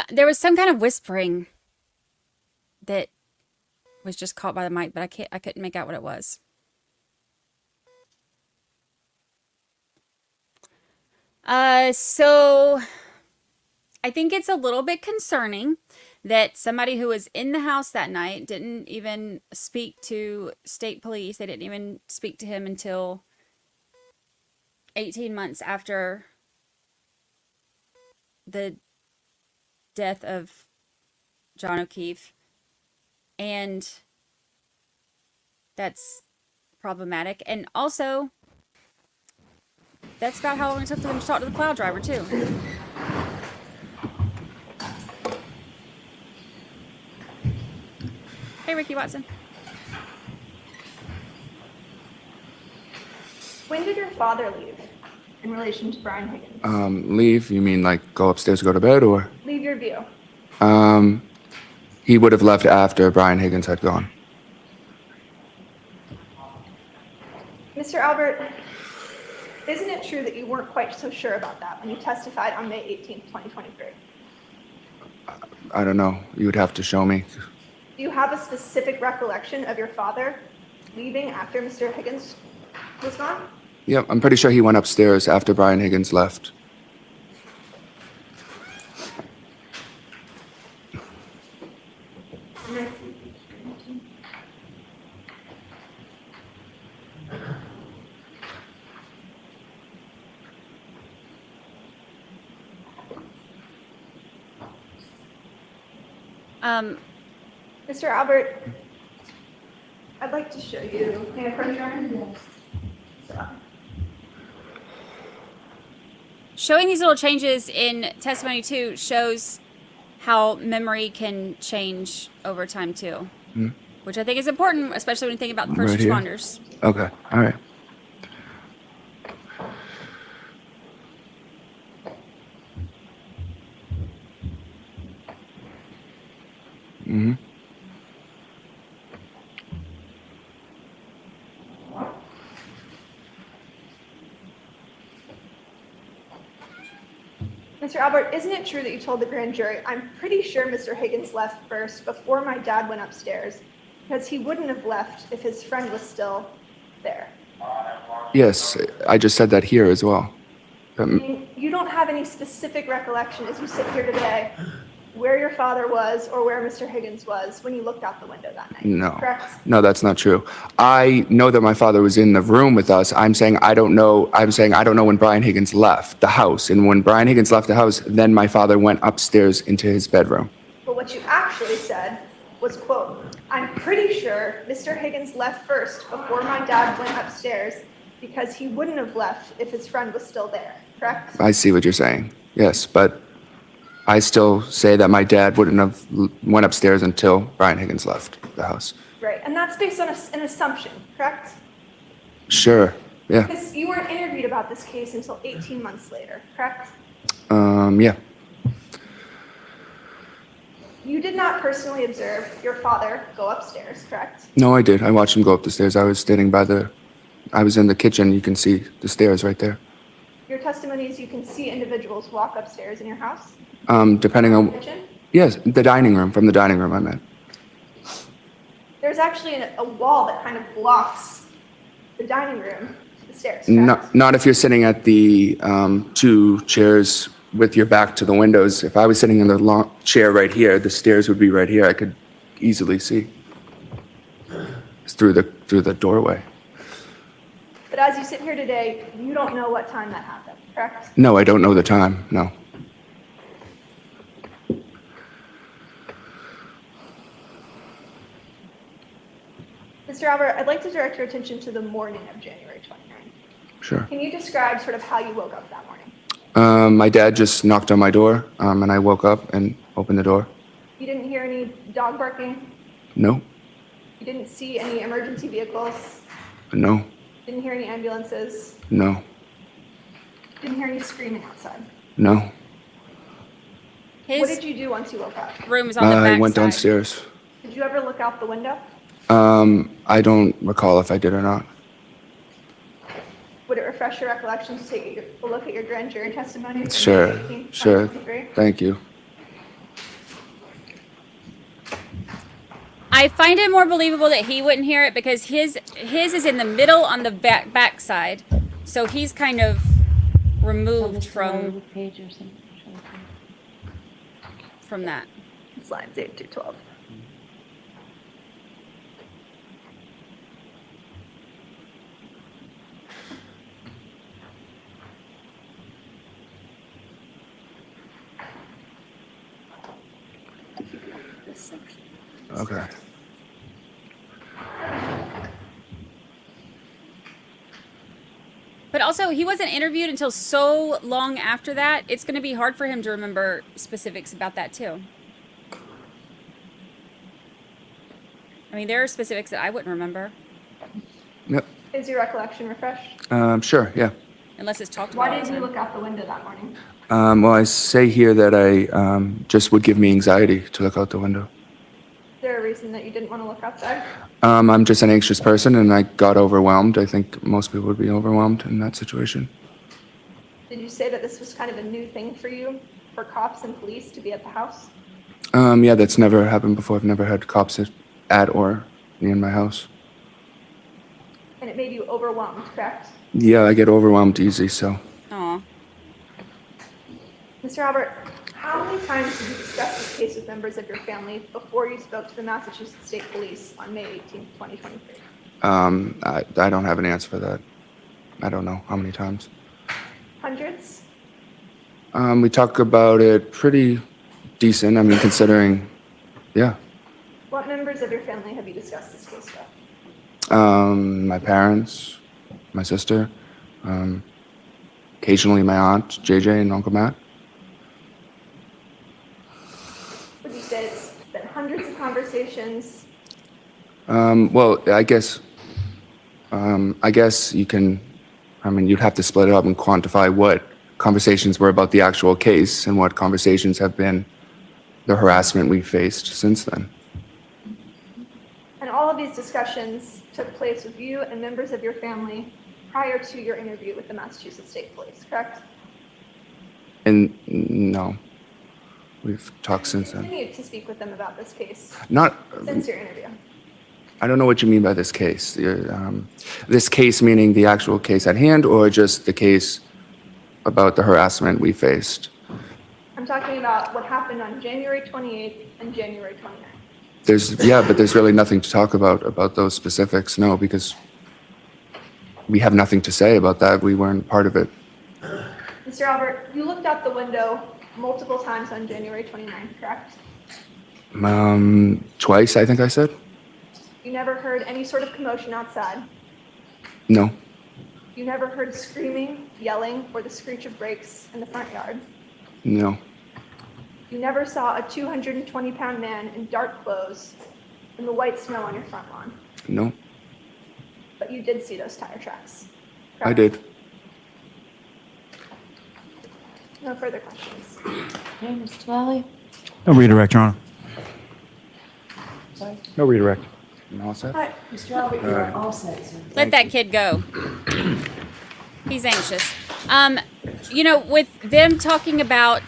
There was some kind of whispering that was just caught by the mic, but I couldn't make out what it was. So I think it's a little bit concerning that somebody who was in the house that night didn't even speak to state police. They didn't even speak to him until 18 months after the death of John O'Keefe. And that's problematic. And also, that's about how long it took for them to talk to the plow driver, too. Hey, Ricky Watson. When did your father leave in relation to Brian Higgins? Leave? You mean like go upstairs, go to bed, or? Leave your view. He would have left after Brian Higgins had gone. Mr. Albert, isn't it true that you weren't quite so sure about that when you testified on May 18th, 2023? I don't know. You would have to show me. Do you have a specific recollection of your father leaving after Mr. Higgins was gone? Yep, I'm pretty sure he went upstairs after Brian Higgins left. Mr. Albert, I'd like to show you. May I approach your end? Showing these little changes in testimony, too, shows how memory can change over time, too. Which I think is important, especially when you think about the first Right here? responders. Okay, all right. Mm-hmm. Mr. Albert, isn't it true that you told the grand jury, I'm pretty sure Mr. Higgins left first before my dad went upstairs, because he wouldn't have left if his friend was still there? Yes, I just said that here as well. I mean, you don't have any specific recollection as you sit here today where your father was or where Mr. Higgins was when you looked out the window that night, No. correct? No, that's not true. I know that my father was in the room with us. I'm saying I don't know when Brian Higgins left the house. And when Brian Higgins left the house, then my father went upstairs into his bedroom. But what you actually said was, quote, I'm pretty sure Mr. Higgins left first before my dad went upstairs because he wouldn't have left if his friend was still there, correct? I see what you're saying. Yes, but I still say that my dad wouldn't have went upstairs until Brian Higgins left the house. Right, and that's based on an assumption, correct? Sure, yeah. Because you weren't interviewed about this case until 18 months later, correct? Yeah. You did not personally observe your father go upstairs, correct? No, I did. I watched him go up the stairs. I was in the kitchen. You can see the stairs right there. Your testimony is you can see individuals walk upstairs in your house? Depending on, Kitchen? yes, the dining room, from the dining room I meant. There's actually a wall that kind of blocks the dining room to the stairs, correct? Not if you're sitting at the two chairs with your back to the windows. If I was sitting in the long chair right here, the stairs would be right here. I could easily see through the doorway. But as you sit here today, you don't know what time that happened, correct? No, I don't know the time, no. Mr. Albert, I'd like to direct your attention to the morning of January 29th. Sure. Can you describe sort of how you woke up that morning? My dad just knocked on my door, and I woke up and opened the door. You didn't hear any dog barking? No, You didn't see any emergency vehicles? no, Didn't hear any ambulances? no, Didn't hear any screaming outside? no. What did you do once you woke up? Room is on the back I went side. downstairs. Did you ever look out the window? I don't recall if I did or not. Would it refresh your recollection to take a look at your grand jury testimony? from Sure, May 18th, sure. 2023? Thank you. I find it more believable that he wouldn't hear it because his is in the middle on the back side, so he's kind of removed from that. It's lines 8 through 12. This section. Okay. But also, he wasn't interviewed until so long after that. It's going to be hard for him to remember specifics about that, too. I mean, there are specifics that I wouldn't remember. Yep. Is your recollection refreshed? Sure, yeah. Unless it's talked about. Why all the did you time. look out the window that morning? Well, I say here that I just would give me anxiety to look out the window. Is there a reason that you didn't want to look outside? I'm just an anxious person, and I got overwhelmed. I think most people would be overwhelmed in that situation. Did you say that this was kind of a new thing for you, for cops and police to be at the house? Yeah, that's never happened before. I've never had cops at or near my house. And it made you overwhelmed, correct? Yeah, I get overwhelmed easy, so. Aw. Mr. Albert, how many times did you discuss this case with members of your family before you spoke to the Massachusetts State Police on May 18, 2023? I don't have an answer for that. I don't know how many times. Hundreds? We talk about it pretty decent. I mean, considering, yeah. What members of your family have you discussed this case with? My parents, my sister, occasionally my aunt, JJ, and Uncle Matt. Would you say it's been hundreds of conversations? Well, I guess you can, I mean, you'd have to split it up and quantify what conversations were about the actual case and what conversations have been the harassment we faced since then. And all of these discussions took place with you and members of your family prior to your interview with the Massachusetts State Police, correct? And no, we've talked since then. Continued to speak with them about this case Not, since your interview. I don't know what you mean by this case. This case meaning the actual case at hand, or just the case about the harassment we faced? I'm talking about what happened on January 28th and January 29th. But there's really nothing to talk about those specifics, no, because we have nothing to say about that. We weren't part of it. Mr. Albert, you looked out the window multiple times on January 29th, correct? Twice, I think I said? You never heard any sort of commotion outside. No, You never heard screaming, yelling, or the screech of brakes in the front yard. no, You never saw a 220-pound man in dark clothes in the white snow on your front lawn. no, But you did see those tire tracks. I did. No further questions. Okay, Mr. Lally? No redirect, Your Honor. Sorry? No redirect. I'm all set? All right, Mr. Albert, you're all set, sir. Let that kid go. He's anxious. You know, with them talking about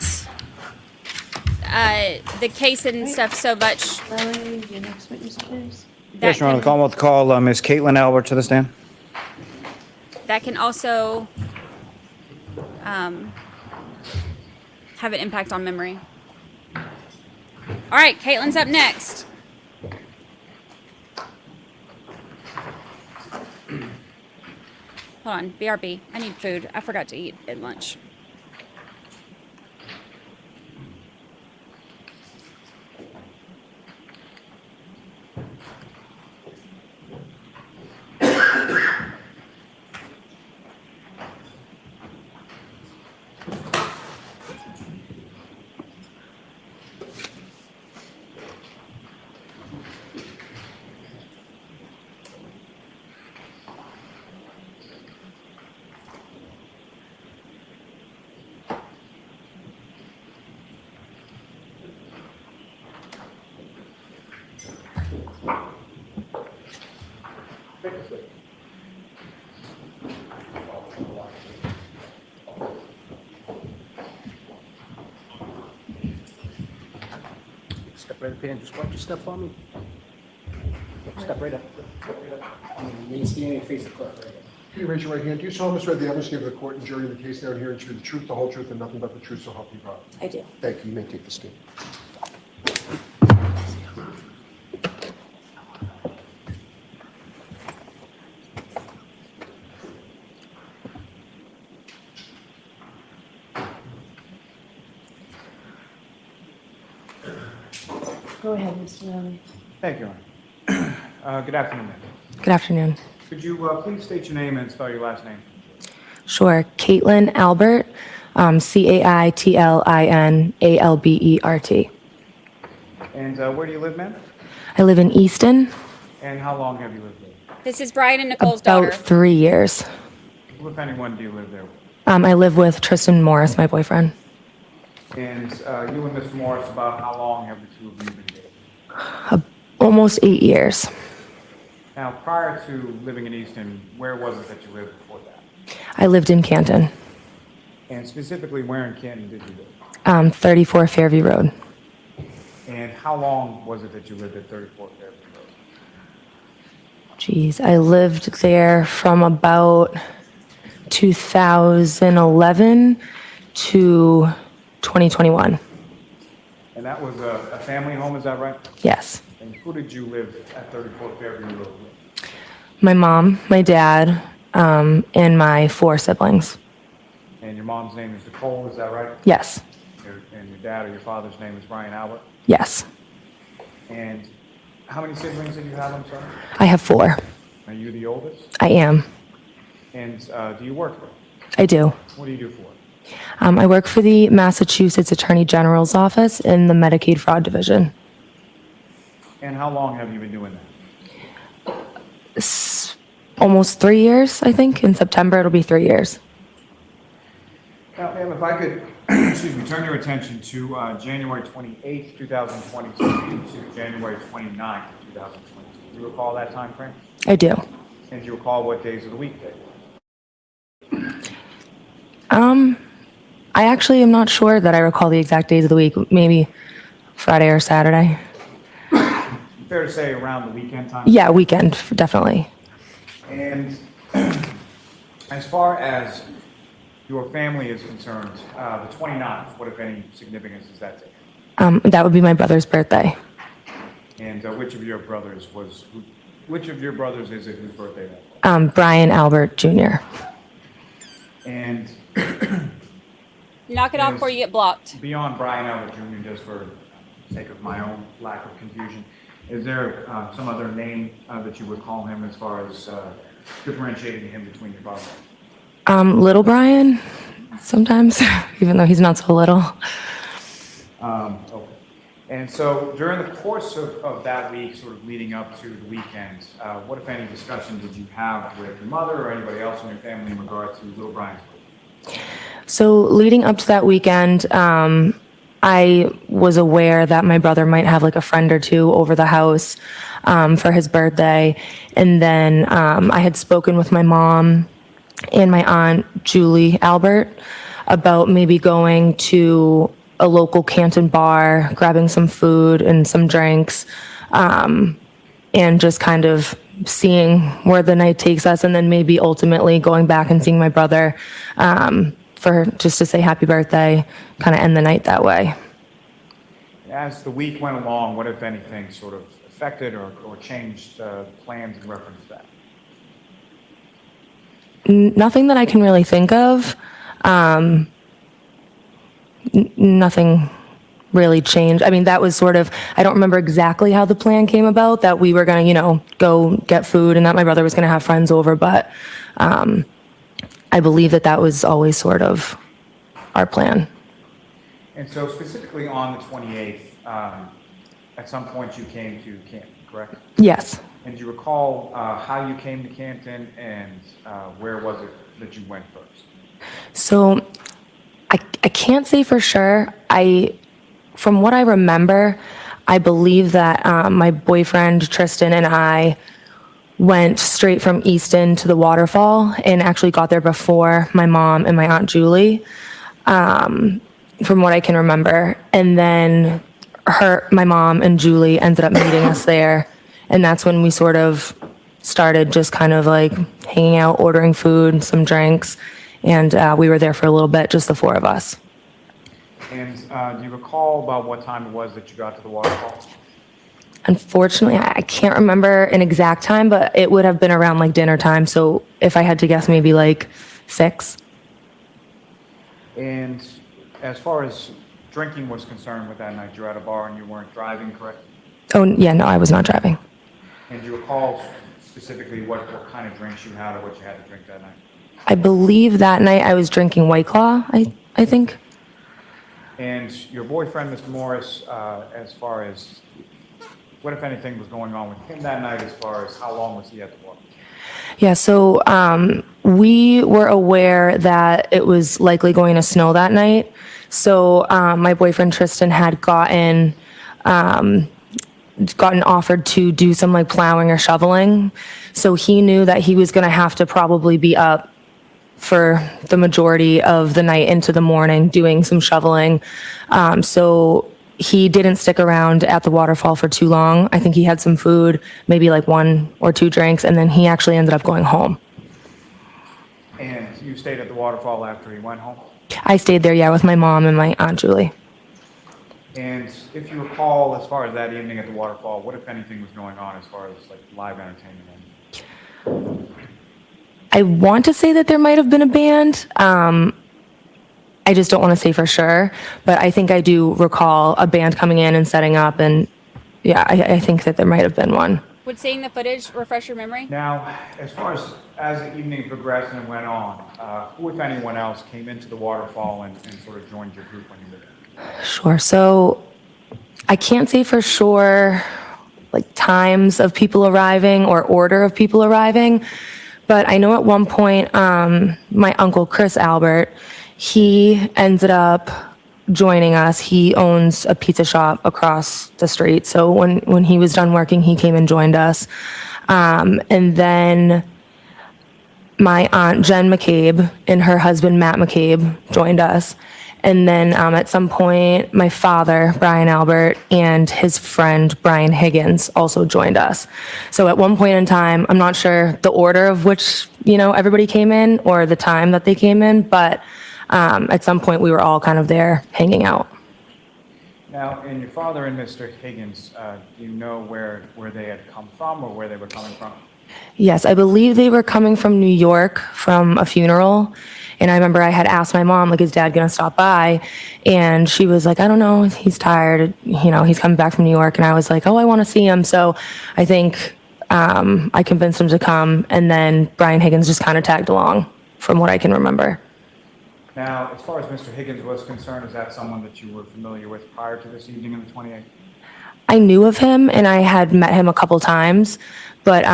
the case and stuff so much. Lally, your next witness, please. Yes, Your Honor. The Commonwealth call Miss Caitlin Albert to the stand. That can also have an impact on memory. All right, Caitlin's up next. Hold on, BRB. I need food. I forgot to eat at lunch. Step right up here and just watch your step for me. Step right up. Remain standing and face the clerk right here. Can you raise your right hand? Do you solemnly swear the evidence given to the court and jury in the case now and here to be the truth, the whole truth, and nothing but the truth, so help you God? I do. Thank you. You may take the stand. Go ahead, Mr. Lally. Thank you, Your Honor. Good afternoon, ma'am. Good afternoon. Could you please state your name and spell your last name? Sure. Caitlin Albert, Caitlin Albert. And where do you live, ma'am? I live in Easton, And how long have you lived there? This is Brian and Nicole's daughter. about 3 years. Who, if anyone, do you live there with? I live with Tristan Morris, my boyfriend. And you and Mr. Morris, about how long have the two of you been dating? Almost 8 years. Now, prior to living in Easton, where was it that you lived before that? I lived in Canton, And specifically, where in Canton did you live? 34 Fairview Road. And how long was it that you lived at 34 Fairview Road? Geez, I lived there from about 2011 to 2021. And that was a family home, is that right? Yes. And who did you live at 34 Fairview Road with? My mom, my dad, and my 4 siblings. And your mom's name is Nicole, is that right? Yes. And your dad or your father's name is Brian Albert? Yes. And how many siblings did you have, I'm sorry? I have 4. Are you the oldest? I am. And do you work? I do. What do you do for work? I work for the Massachusetts Attorney General's office in the Medicaid Fraud Division. And how long have you been doing that? Almost 3 years, I think. In September, it'll be 3 years. Now, ma'am, if I could, excuse me, turn your attention to January 28th, 2022 to January 29th, 2022. Do you recall that time frame? I do. And do you recall what days of the week they were? I actually am not sure that I recall the exact days of the week. Maybe Friday or Saturday. Fair to say around the weekend time? Yeah, weekend, definitely. And as far as your family is concerned, the 29th, what, if any, significance does that take? That would be my brother's birthday. And which of your brothers is it whose birthday that was? Brian Albert Jr. And Knock it off before you get blocked. beyond Brian Albert Jr., just for sake of my own lack of confusion, is there some other name that you would call him as far as differentiating him between your brothers? Little Brian, sometimes, even though he's not so little. Okay. And so during the course of that week, sort of leading up to the weekend, what, if any, discussion did you have with your mother or anybody else in your family in regard to little Brian's birthday? So leading up to that weekend, I was aware that my brother might have like a friend or two over the house for his birthday. And then I had spoken with my mom and my aunt, Julie Albert, about maybe going to a local Canton bar, grabbing some food and some drinks, and just kind of seeing where the night takes us, and then maybe ultimately going back and seeing my brother for just to say happy birthday, kind of end the night that way. As the week went along, what, if anything, sort of affected or changed plans in reference to that? Nothing that I can really think of. Nothing really changed. I mean, that was sort of, I don't remember exactly how the plan came about, that we were going to, go get food and that my brother was going to have friends over, but I believe that was always sort of our plan. And so specifically on the 28th, at some point you came to Canton, correct? Yes. And do you recall how you came to Canton and where was it that you went first? So I can't say for sure. From what I remember, I believe that my boyfriend Tristan and I went straight from Easton to the waterfall and actually got there before my mom and my aunt Julie, from what I can remember. And then my mom and Julie ended up meeting us there. And that's when we sort of started just kind of like hanging out, ordering food, some drinks. And we were there for a little bit, just the 4 of us. And do you recall about what time it was that you got to the waterfall? Unfortunately, I can't remember an exact time, but it would have been around like dinner time. So if I had to guess, maybe like 6. And as far as drinking was concerned with that night, you're at a bar and you weren't driving, correct? Oh, yeah, no, I was not driving. And do you recall specifically what kind of drinks you had or what you had to drink that night? I believe that night I was drinking White Claw, I think. And your boyfriend, Mr. Morris, as far as what, if anything, was going on with him that night, as far as how long was he at the bar? Yeah, so we were aware that it was likely going to snow that night. So my boyfriend Tristan had gotten offered to do some like plowing or shoveling. So he knew that he was going to have to probably be up for the majority of the night into the morning doing some shoveling. So he didn't stick around at the waterfall for too long. I think he had some food, maybe like 1 or 2 drinks, and then he actually ended up going home. And you stayed at the waterfall after he went home? I stayed there, yeah, with my mom and my Aunt Julie. And if you recall, as far as that evening at the waterfall, what, if anything, was going on as far as like live entertainment? I want to say that there might have been a band. I just don't want to say for sure, but I think I do recall a band coming in and setting up, and yeah, I think that there might have been one. Would seeing the footage refresh your memory? Now, as far as the evening progressed and went on, who, if anyone else, came into the waterfall and sort of joined your group when you were there? Sure. So I can't say for sure like times of people arriving or order of people arriving, but I know at one point my uncle Chris Albert, he ended up joining us. He owns a pizza shop across the street. So when he was done working, he came and joined us. And then my aunt Jen McCabe and her husband Matt McCabe joined us. And then at some point, my father, Brian Albert, and his friend, Brian Higgins, also joined us. So at one point in time, I'm not sure the order of which, everybody came in or the time that they came in, but at some point we were all kind of there hanging out. Now, and your father and Mr. Higgins, do you know where they had come from or where they were coming from? Yes, I believe they were coming from New York from a funeral. And I remember I had asked my mom, like, is Dad going to stop by? And she was like, I don't know. He's tired. He's coming back from New York. And I was like, oh, I want to see him. So I think I convinced him to come. And then Brian Higgins just kind of tagged along from what I can remember. Now, as far as Mr. Higgins was concerned, is that someone that you were familiar with prior to this evening on the 28th? I knew of him and I had met him a couple times, but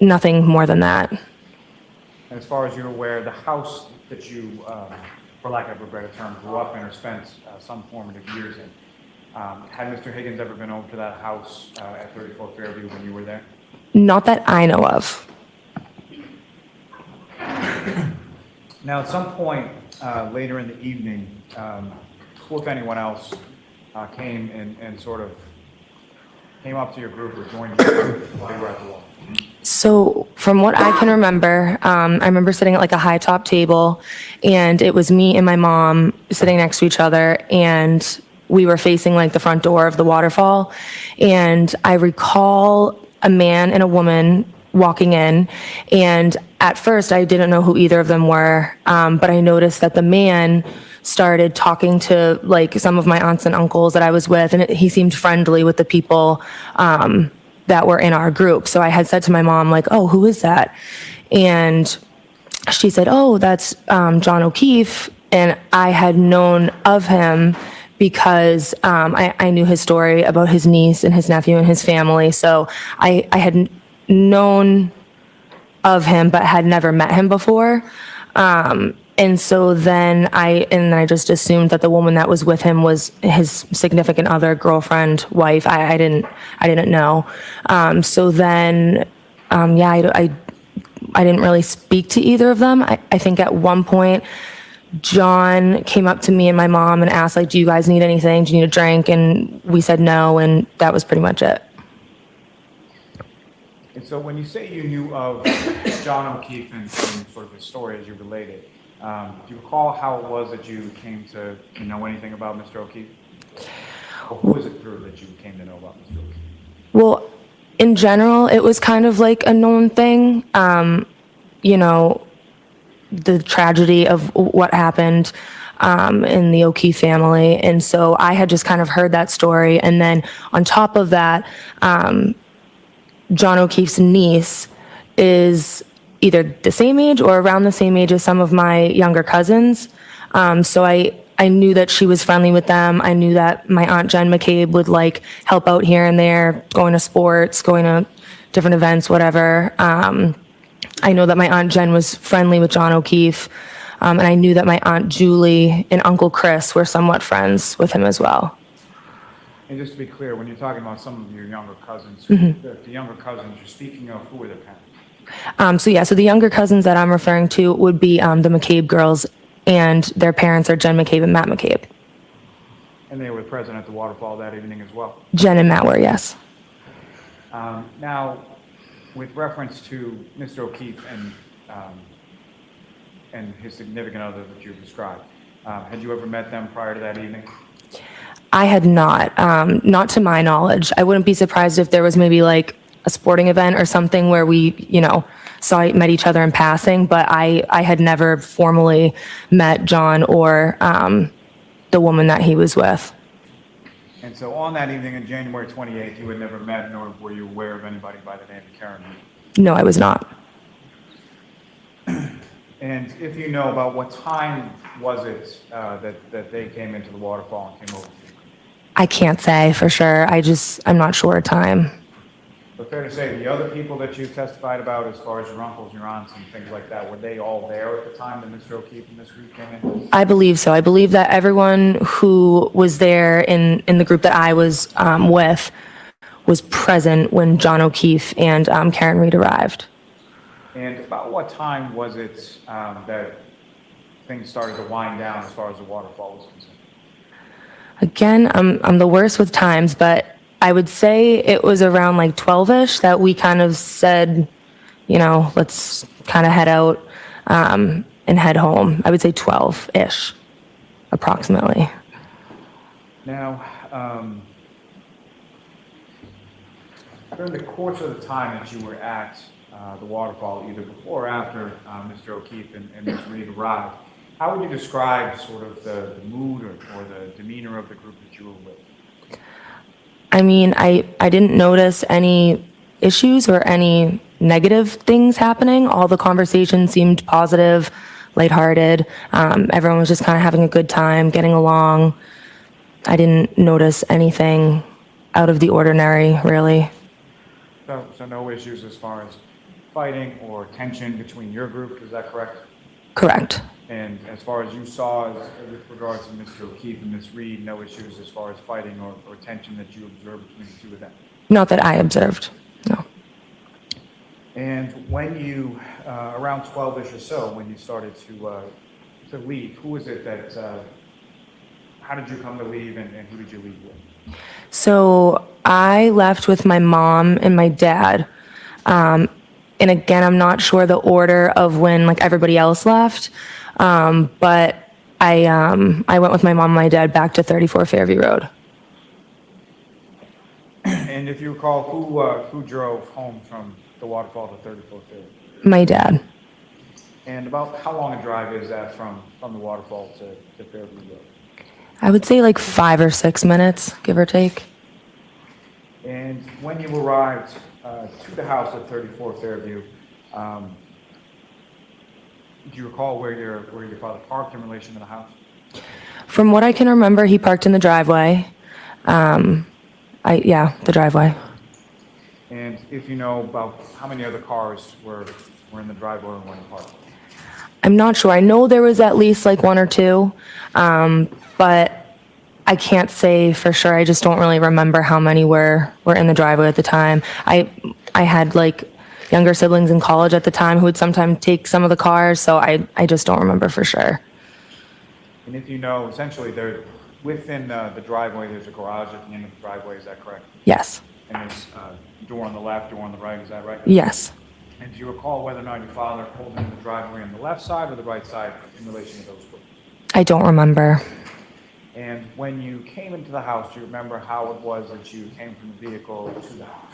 nothing more than that. And as far as you're aware, the house that you, for lack of a better term, grew up in or spent some formative years in, had Mr. Higgins ever been over to that house at 34 Fairview when you were there? Not that I know of. Now, at some point later in the evening, who, if anyone else, came and sort of came up to your group or joined you while you were at the wall? So from what I can remember, I remember sitting at like a high top table and it was me and my mom sitting next to each other and we were facing like the front door of the waterfall. And I recall a man and a woman walking in, and at first I didn't know who either of them were, but I noticed that the man started talking to like some of my aunts and uncles that I was with, and he seemed friendly with the people that were in our group. So I had said to my mom, like, oh, who is that? And she said, oh, that's John O'Keefe. And I had known of him because I knew his story about his niece and his nephew and his family. So I had known of him, but had never met him before. And so then I just assumed that the woman that was with him was his significant other, girlfriend, wife. I didn't know. So then, I didn't really speak to either of them. I think at one point, John came up to me and my mom and asked, like, do you guys need anything? Do you need a drink? And we said no, and that was pretty much it. And so when you say you knew of John O'Keefe and sort of his story as you related, do you recall how it was that you came to know anything about Mr. O'Keefe? Or who was it through that you came to know about Mr. O'Keefe? Well, in general, it was kind of like a known thing. The tragedy of what happened. in the O'Keefe family. And so I had just kind of heard that story. And then on top of that, John O'Keefe's niece is either the same age or around the same age as some of my younger cousins. So I knew that she was friendly with them. I knew that my Aunt Jen McCabe would like help out here and there, going to sports, going to different events, whatever. I know that my Aunt Jen was friendly with John O'Keefe. And I knew that my Aunt Julie and Uncle Chris were somewhat friends with him as well. And just to be clear, when you're talking about some of your younger cousins, Mhm. the younger cousins you're speaking of, who are their parents? So the younger cousins that I'm referring to would be the McCabe girls, and their parents are Jen McCabe and Matt McCabe. And they were present at the waterfall that evening as well? Jen and Matt were, yes. Now, with reference to Mr. O'Keefe and his significant other that you described, had you ever met them prior to that evening? I had not to my knowledge. I wouldn't be surprised if there was maybe like a sporting event or something where we, met each other in passing, but I had never formally met John or the woman that he was with. And so on that evening on January 28th, you had never met nor were you aware of anybody by the name of Karen? No, I was not. And if you know, about what time was it that they came into the waterfall and came over to you? I can't say for sure. I'm not sure of time. But fair to say, the other people that you testified about, as far as your uncles, your aunts, and things like that, were they all there at the time that Mr. O'Keefe and Ms. Reed came in? I believe so. I believe that everyone who was there in the group that I was with was present when John O'Keefe and Karen Reed arrived. And about what time was it that things started to wind down as far as the waterfall was concerned? Again, I'm the worst with times, but I would say it was around like 12-ish that we kind of said, let's kind of head out and head home. I would say 12-ish, approximately. Now, during the course of the time that you were at the waterfall, either before or after Mr. O'Keefe and Ms. Reed arrived, how would you describe sort of the mood or the demeanor of the group that you were with? I mean, I didn't notice any issues or any negative things happening. All the conversation seemed positive, lighthearted. Everyone was just kind of having a good time, getting along. I didn't notice anything out of the ordinary, really. So no issues as far as fighting or tension between your group, is that correct? Correct. And as far as you saw, with regards to Mr. O'Keefe and Ms. Reed, no issues as far as fighting or tension that you observed between the two of them? Not that I observed, no. And when you, around 12-ish or so, when you started to leave, who was it that, how did you come to leave and who did you leave with? So I left with my mom and my dad. And again, I'm not sure the order of when like everybody else left. But I went with my mom and my dad back to 34 Fairview Road. And if you recall, who drove home from the waterfall to 34 Fairview? My dad. And about how long a drive is that from the waterfall to Fairview Road? I would say like 5 or 6 minutes, give or take. And when you arrived to the house at 34 Fairview, do you recall where your father parked in relation to the house? From what I can remember, he parked in the driveway. The driveway. And if you know about how many other cars were in the driveway and when parked? I'm not sure. I know there was at least like 1 or 2, but I can't say for sure. I just don't really remember how many were in the driveway at the time. I had like younger siblings in college at the time who would sometimes take some of the cars, so I just don't remember for sure. And if you know, essentially, within the driveway, there's a garage at the end of the driveway, is that correct? Yes. And there's a door on the left, door on the right, is that right? Yes. And do you recall whether or not your father pulled into the driveway on the left side or the right side in relation to those two? I don't remember. And when you came into the house, do you remember how it was that you came from the vehicle to the house?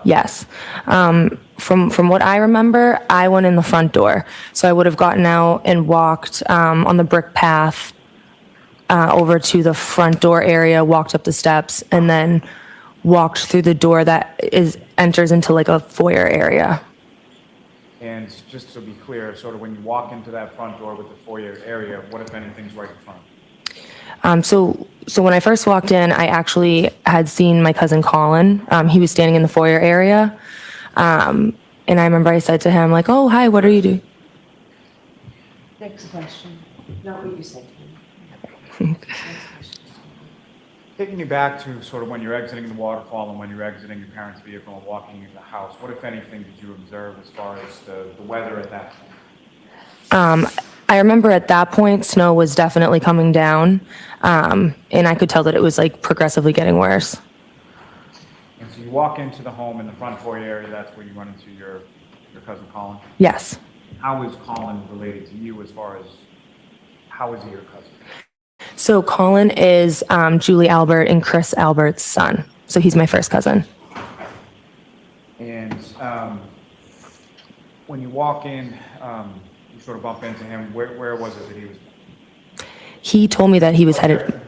Yes. From what I remember, I went in the front door. So I would have gotten out and walked on the brick path over to the front door area, walked up the steps, and then walked through the door that enters into like a foyer area. And just to be clear, sort of when you walk into that front door with the foyer area, what if anything's right in front? So when I first walked in, I actually had seen my cousin Colin. He was standing in the foyer area. And I remember I said to him, like, "Oh, hi, what are you doing?" Next question. Not what you said to me. Taking you back to sort of when you're exiting the waterfall and when you're exiting your parents' vehicle and walking into the house, what, if anything, did you observe as far as the weather at that point? I remember at that point, snow was definitely coming down. And I could tell that it was like progressively getting worse. And so you walk into the home in the front foyer area, that's where you run into your cousin Colin? Yes. How is Colin related to you as far as, how is he your cousin? So Colin is Julie Albert and Chris Albert's son. So he's my first cousin. And when you walk in, you sort of bump into him. Where was it that he was? He told me that he was headed.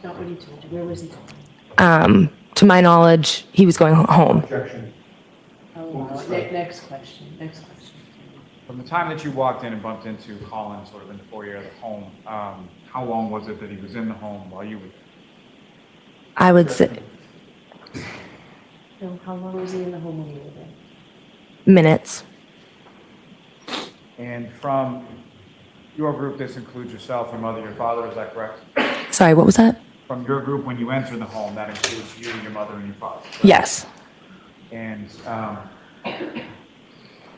Not what he told you. Where was he going? To my knowledge, he was going home. Objection. Oh, wow. Next question. Next question. From the time that you walked in and bumped into Colin sort of in the foyer of the home, how long was it that he was in the home while you were there? I would say No, how long was he in the home when you were there? minutes. And from your group, this includes yourself, your mother, your father, is that correct? Sorry, what was that? From your group, when you enter the home, that includes you, your mother, and your father? Correct? Yes. And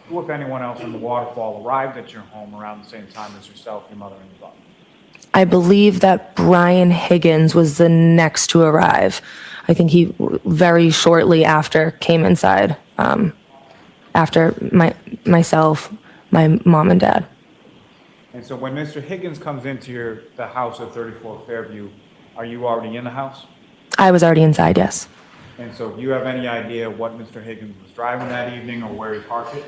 who, if anyone else from the waterfall, arrived at your home around the same time as yourself, your mother, and your father? I believe that Brian Higgins was the next to arrive. I think he very shortly after came inside, after myself, my mom and dad. And so when Mr. Higgins comes into the house at 34 Fairview, are you already in the house? I was already inside, yes. And so do you have any idea what Mr. Higgins was driving that evening or where he parked it?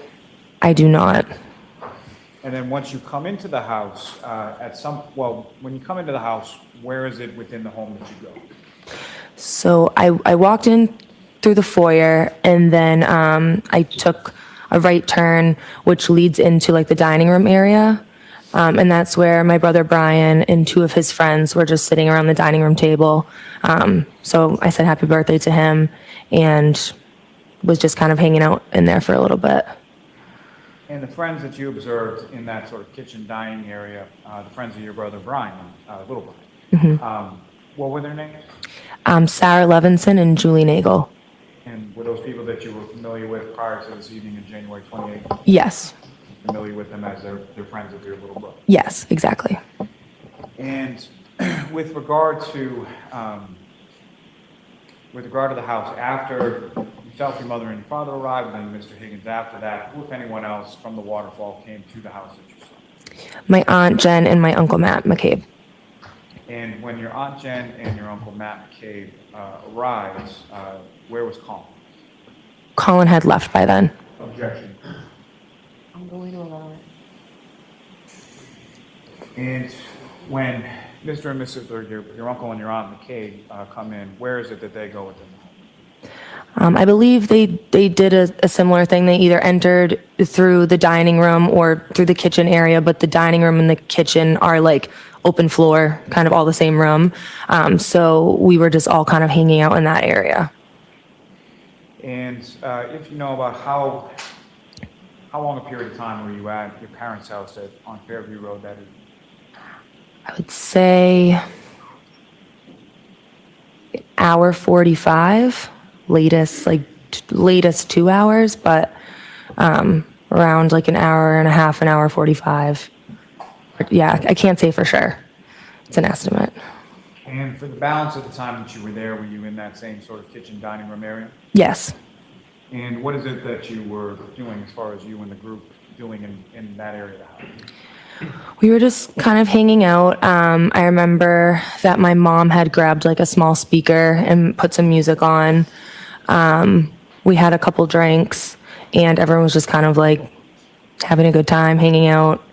I do not. And then once you come into the house, when you come into the house, where is it within the home that you go? So I walked in through the foyer, and then I took a right turn, which leads into like the dining room area. And that's where my brother Brian and two of his friends were just sitting around the dining room table. So I said happy birthday to him and was just kind of hanging out in there for a little bit. And the friends that you observed in that sort of kitchen dining area, the friends of your brother Brian, little Brian, what were their names? Sarah Levinson and Julie Nagel. And were those people that you were familiar with prior to this evening in January 28th? Yes. Familiar with them as their friends of your little brother? Yes, exactly. And with regard to the house, after yourself, your mother, and your father arrived, and then Mr. Higgins after that, who, if anyone else from the waterfall, came to the house that you saw? My Aunt Jen and my Uncle Matt McCabe. And when your Aunt Jen and your Uncle Matt McCabe arrived, where was Colin? Colin had left by then. Objection. I'm going to allow it. And when Mr. and Mrs. or your uncle and your Aunt McCabe come in, where is it that they go within the home? I believe they did a similar thing. They either entered through the dining room or through the kitchen area, but the dining room and the kitchen are like open floor, kind of all the same room. So we were just all kind of hanging out in that area. And if you know about how long a period of time were you at your parents' house on Fairview Road that evening? I would say hour 45, latest 2 hours, but around like an hour and a half, an hour 45. Yeah, I can't say for sure. It's an estimate. And for the balance of the time that you were there, were you in that same sort of kitchen dining room area? Yes. And what is it that you were doing as far as you and the group doing in that area of the house? We were just kind of hanging out. I remember that my mom had grabbed like a small speaker and put some music on. We had a couple drinks and everyone was just kind of like having a good time, hanging out.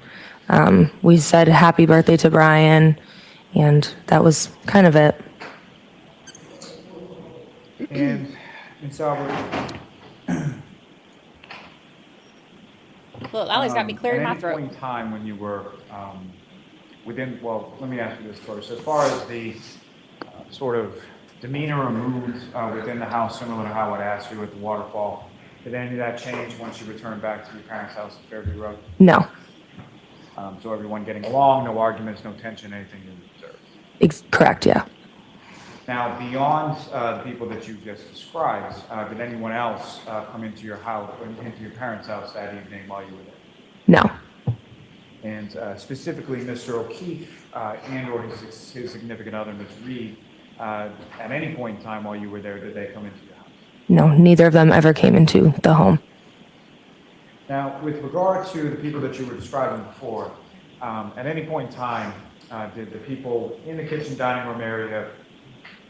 We said happy birthday to Brian And that was kind of it. And Ms. Albert, Well, Lally's got me clearing my at any throat. point in time when you were within, well, let me ask you this first. As far as the sort of demeanor or mood within the house, similar to how I'd asked you at the waterfall, did any of that change once you returned back to your parents' house at Fairview Road? No. So everyone getting along, no arguments, no tension, anything you observed? Correct, yeah. Now, beyond the people that you just described, did anyone else come into your house, into your parents' house that evening while you were there? No. And specifically, Mr. O'Keefe and/or his significant other, Ms. Reed, at any point in time while you were there, did they come into your house? No, neither of them ever came into the home. Now, with regard to the people that you were describing before, at any point in time, did the people in the kitchen dining room area,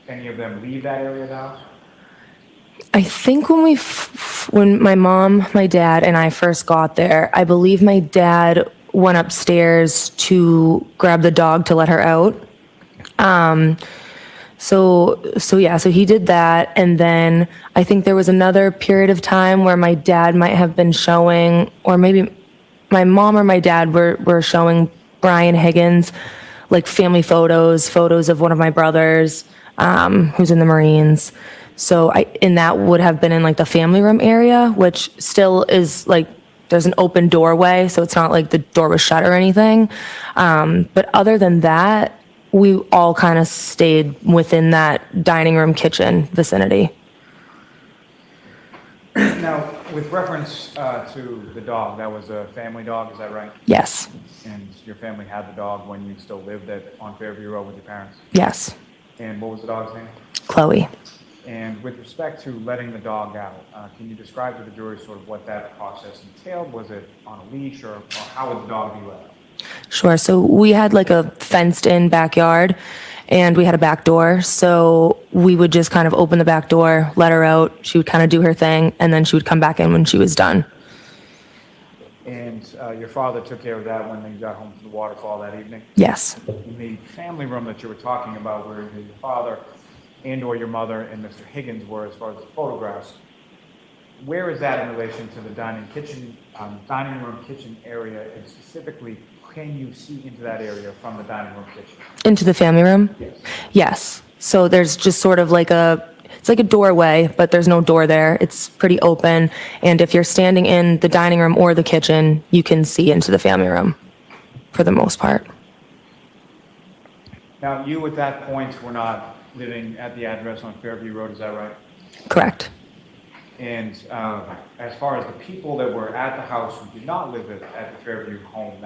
any of them leave that area of the house? I think when my mom, my dad, and I first got there, I believe my dad went upstairs to grab the dog to let her out. So he did that, and then I think there was another period of time where my dad might have been showing, or maybe my mom or my dad were showing Brian Higgins, like family photos of one of my brothers, who's in the Marines. So that would have been in like the family room area, which still is like, there's an open doorway, so it's not like the door was shut or anything. But other than that, we all kind of stayed within that dining room, kitchen vicinity. Now, with reference to the dog, that was a family dog, is that right? Yes. And your family had the dog when you still lived on Fairview Road with your parents? Yes. And what was the dog's name? Chloe. And with respect to letting the dog out, can you describe to the jury sort of what that process entailed? Was it on a leash, or how would the dog be let out? Sure. So we had like a fenced-in backyard, and we had a back door. So we would just kind of open the back door, let her out. She would kind of do her thing, and then she would come back in when she was done. And your father took care of that when they got home from the waterfall that evening? Yes. In the family room that you were talking about, where your father and/or your mother and Mr. Higgins were, as far as the photographs, where is that in relation to the dining room kitchen area, and specifically, can you see into that area from the dining room kitchen? Into the family room? Yes. Yes. So there's just sort of like it's like a doorway, but there's no door there. It's pretty open. And if you're standing in the dining room or the kitchen, you can see into the family room for the most part. Now, you at that point were not living at the address on Fairview Road, is that right? Correct. And as far as the people that were at the house who did not live at the Fairview home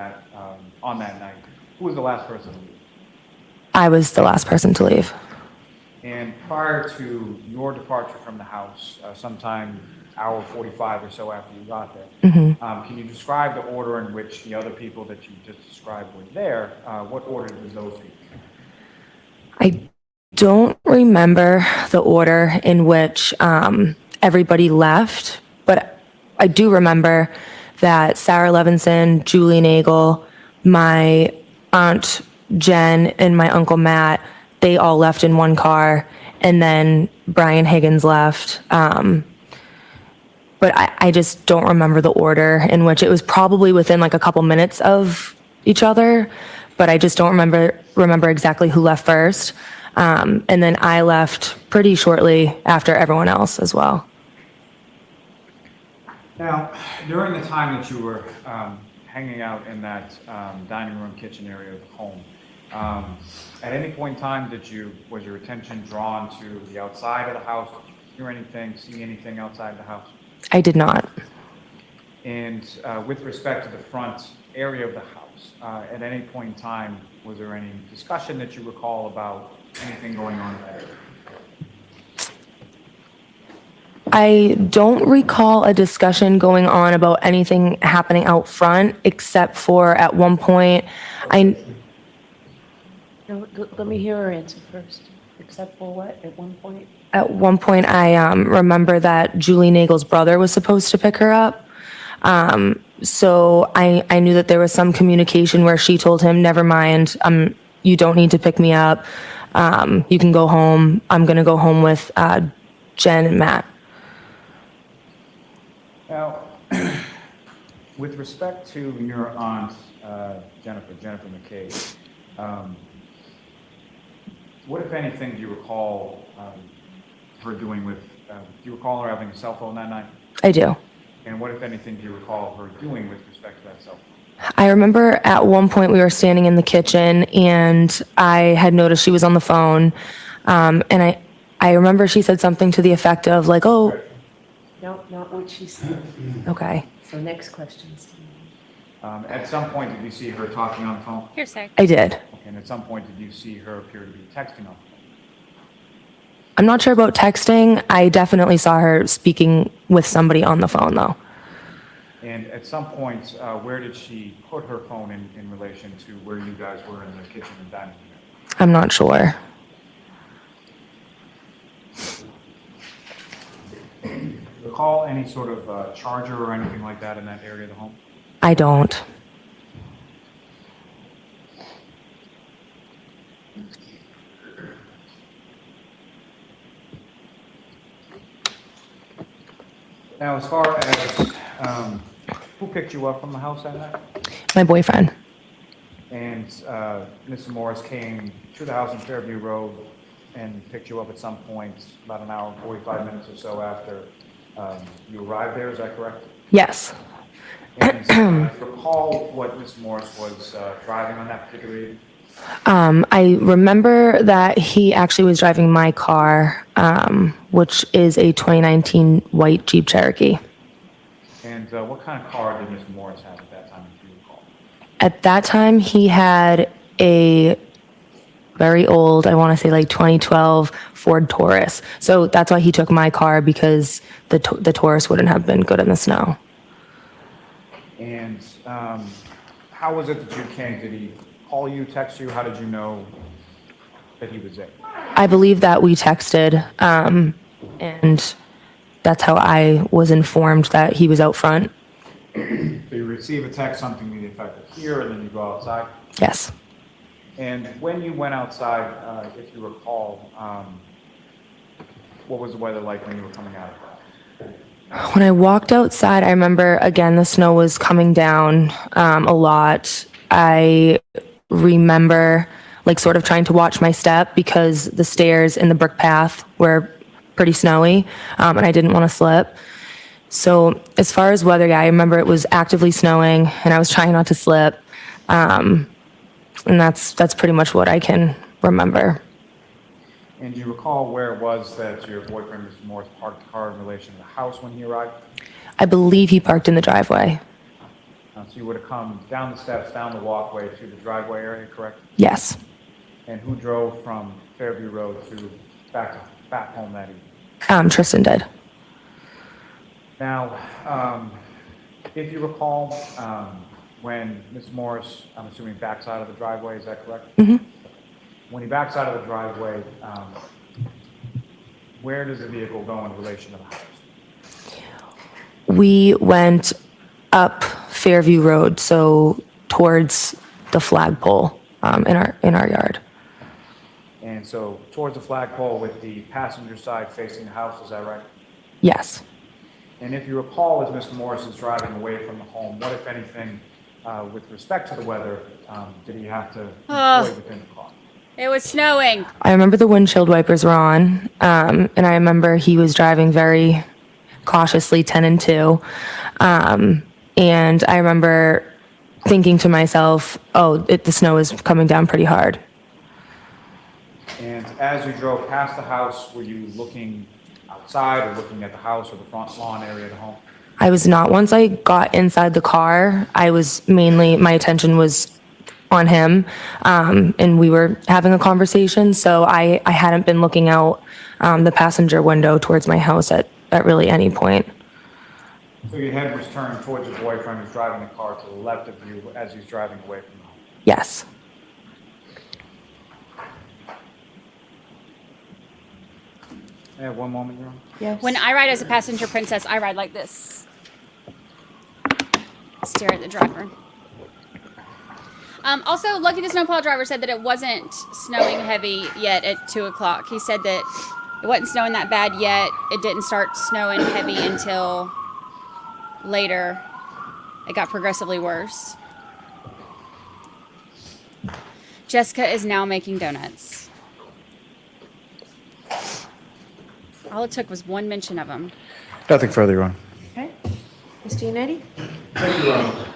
on that night, who was the last person to leave? I was the last person to leave. And prior to your departure from the house, sometime hour 45 or so after you got there, can you describe the order in which the other people that you just described were there? What order did those be? I don't remember the order in which everybody left, but I do remember that Sarah Levinson, Julie Nagel, my aunt Jen, and my uncle Matt, they all left in one car, and then Brian Higgins left. But I just don't remember the order in which it was. Probably within like a couple minutes of each other, but I just don't remember exactly who left first. And then I left pretty shortly after everyone else as well. Now, during the time that you were hanging out in that dining room kitchen area of the home, at any point in time was your attention drawn to the outside of the house? Did you hear anything, see anything outside the house? I did not. And with respect to the front area of the house, at any point in time, was there any discussion that you recall about anything going on in that area? I don't recall a discussion going on about anything happening out front, except for at one point, No, let me hear her answer first. Except for what, at one point? At one point, I remember that Julie Nagel's brother was supposed to pick her up. So I knew that there was some communication where she told him, never mind, I'm you don't need to pick me up. You can go home. I'm going to go home with Jen and Matt. Now, with respect to your aunt, Jennifer McKay, what, if anything, do you recall her doing with, do you recall her having a cell phone that night? I do. And what, if anything, do you recall her doing with respect to that cell phone? I remember at one point we were standing in the kitchen and I had noticed she was on the phone. And I remember she said something to the effect of like, oh, No, not what she said. okay. So next question, Steve. At some point, did you see her talking on the phone? Here, sir. I did. And at some point, did you see her appear to be texting on the phone? I'm not sure about texting. I definitely saw her speaking with somebody on the phone though. And at some point, where did she put her phone in relation to where you guys were in the kitchen and dining room? I'm not sure. Recall any sort of charger or anything like that in that area of the home? I don't. Now, as far as who picked you up from the house that night? My boyfriend. And Mr. Morris came to the house in Fairview Road and picked you up at some point, about an hour and 45 minutes or so after you arrived there, is that correct? Yes. And recall what Mr. Morris was driving on that particular evening? I remember that he actually was driving my car, which is a 2019 white Jeep Cherokee. And what kind of car did Mr. Morris have at that time, if you recall? At that time, he had a very old, I want to say like 2012 Ford Taurus. So that's why he took my car, because the Taurus wouldn't have been good in the snow. And how was it that you came? Did he call you, text you? How did you know that he was there? I believe that we texted, and that's how I was informed that he was out front. So you receive a text, something to the effect of here, and then you go outside? Yes. And when you went outside, if you recall, what was the weather like when you were coming out of that? When I walked outside, I remember, again, the snow was coming down a lot. I remember like sort of trying to watch my step because the stairs in the brick path were pretty snowy, and I didn't want to slip. So as far as weather, yeah, I remember it was actively snowing and I was trying not to slip. And that's pretty much what I can remember. And do you recall where it was that your boyfriend, Mr. Morris, parked the car in relation to the house when he arrived? I believe he parked in the driveway. So you would have come down the steps, down the walkway to the driveway area, correct? Yes. And who drove from Fairview Road to back home that evening? Tristan did. Now, if you recall, when Mr. Morris, I'm assuming, backs out of the driveway, is that correct? Mm-hmm. When he backs out of the driveway, where does the vehicle go in relation to the house? We went up Fairview Road, so towards the flagpole in our yard. And so towards the flagpole with the passenger side facing the house, is that right? Yes. And if you recall, as Mr. Morris is driving away from the home, what, if anything, with respect to the weather, did he have to employ within the car? It was snowing. I remember the windshield wipers were on, and I remember he was driving very cautiously 10 and 2. And I remember thinking to myself, oh, the snow is coming down pretty hard. And as you drove past the house, were you looking outside or looking at the house or the front lawn area of the home? I was not. Once I got inside the car, my attention was on him, and we were having a conversation, so I hadn't been looking out the passenger window towards my house at really any point. So your head was turned towards your boyfriend who's driving the car to the left of you as he's driving away from the home? Yes. I have one moment, Your Honor. Yes. When I ride as a passenger princess, I ride like this. Stare at the driver. Also, Lucky the Snowplow driver said that it wasn't snowing heavy yet at 2 o'clock. He said that it wasn't snowing that bad yet. It didn't start snowing heavy until later. It got progressively worse. Jessica is now making donuts. All it took was one mention of them. Nothing further, Your Honor. Okay. Mr. Yannetti? Thank you, Your Honor.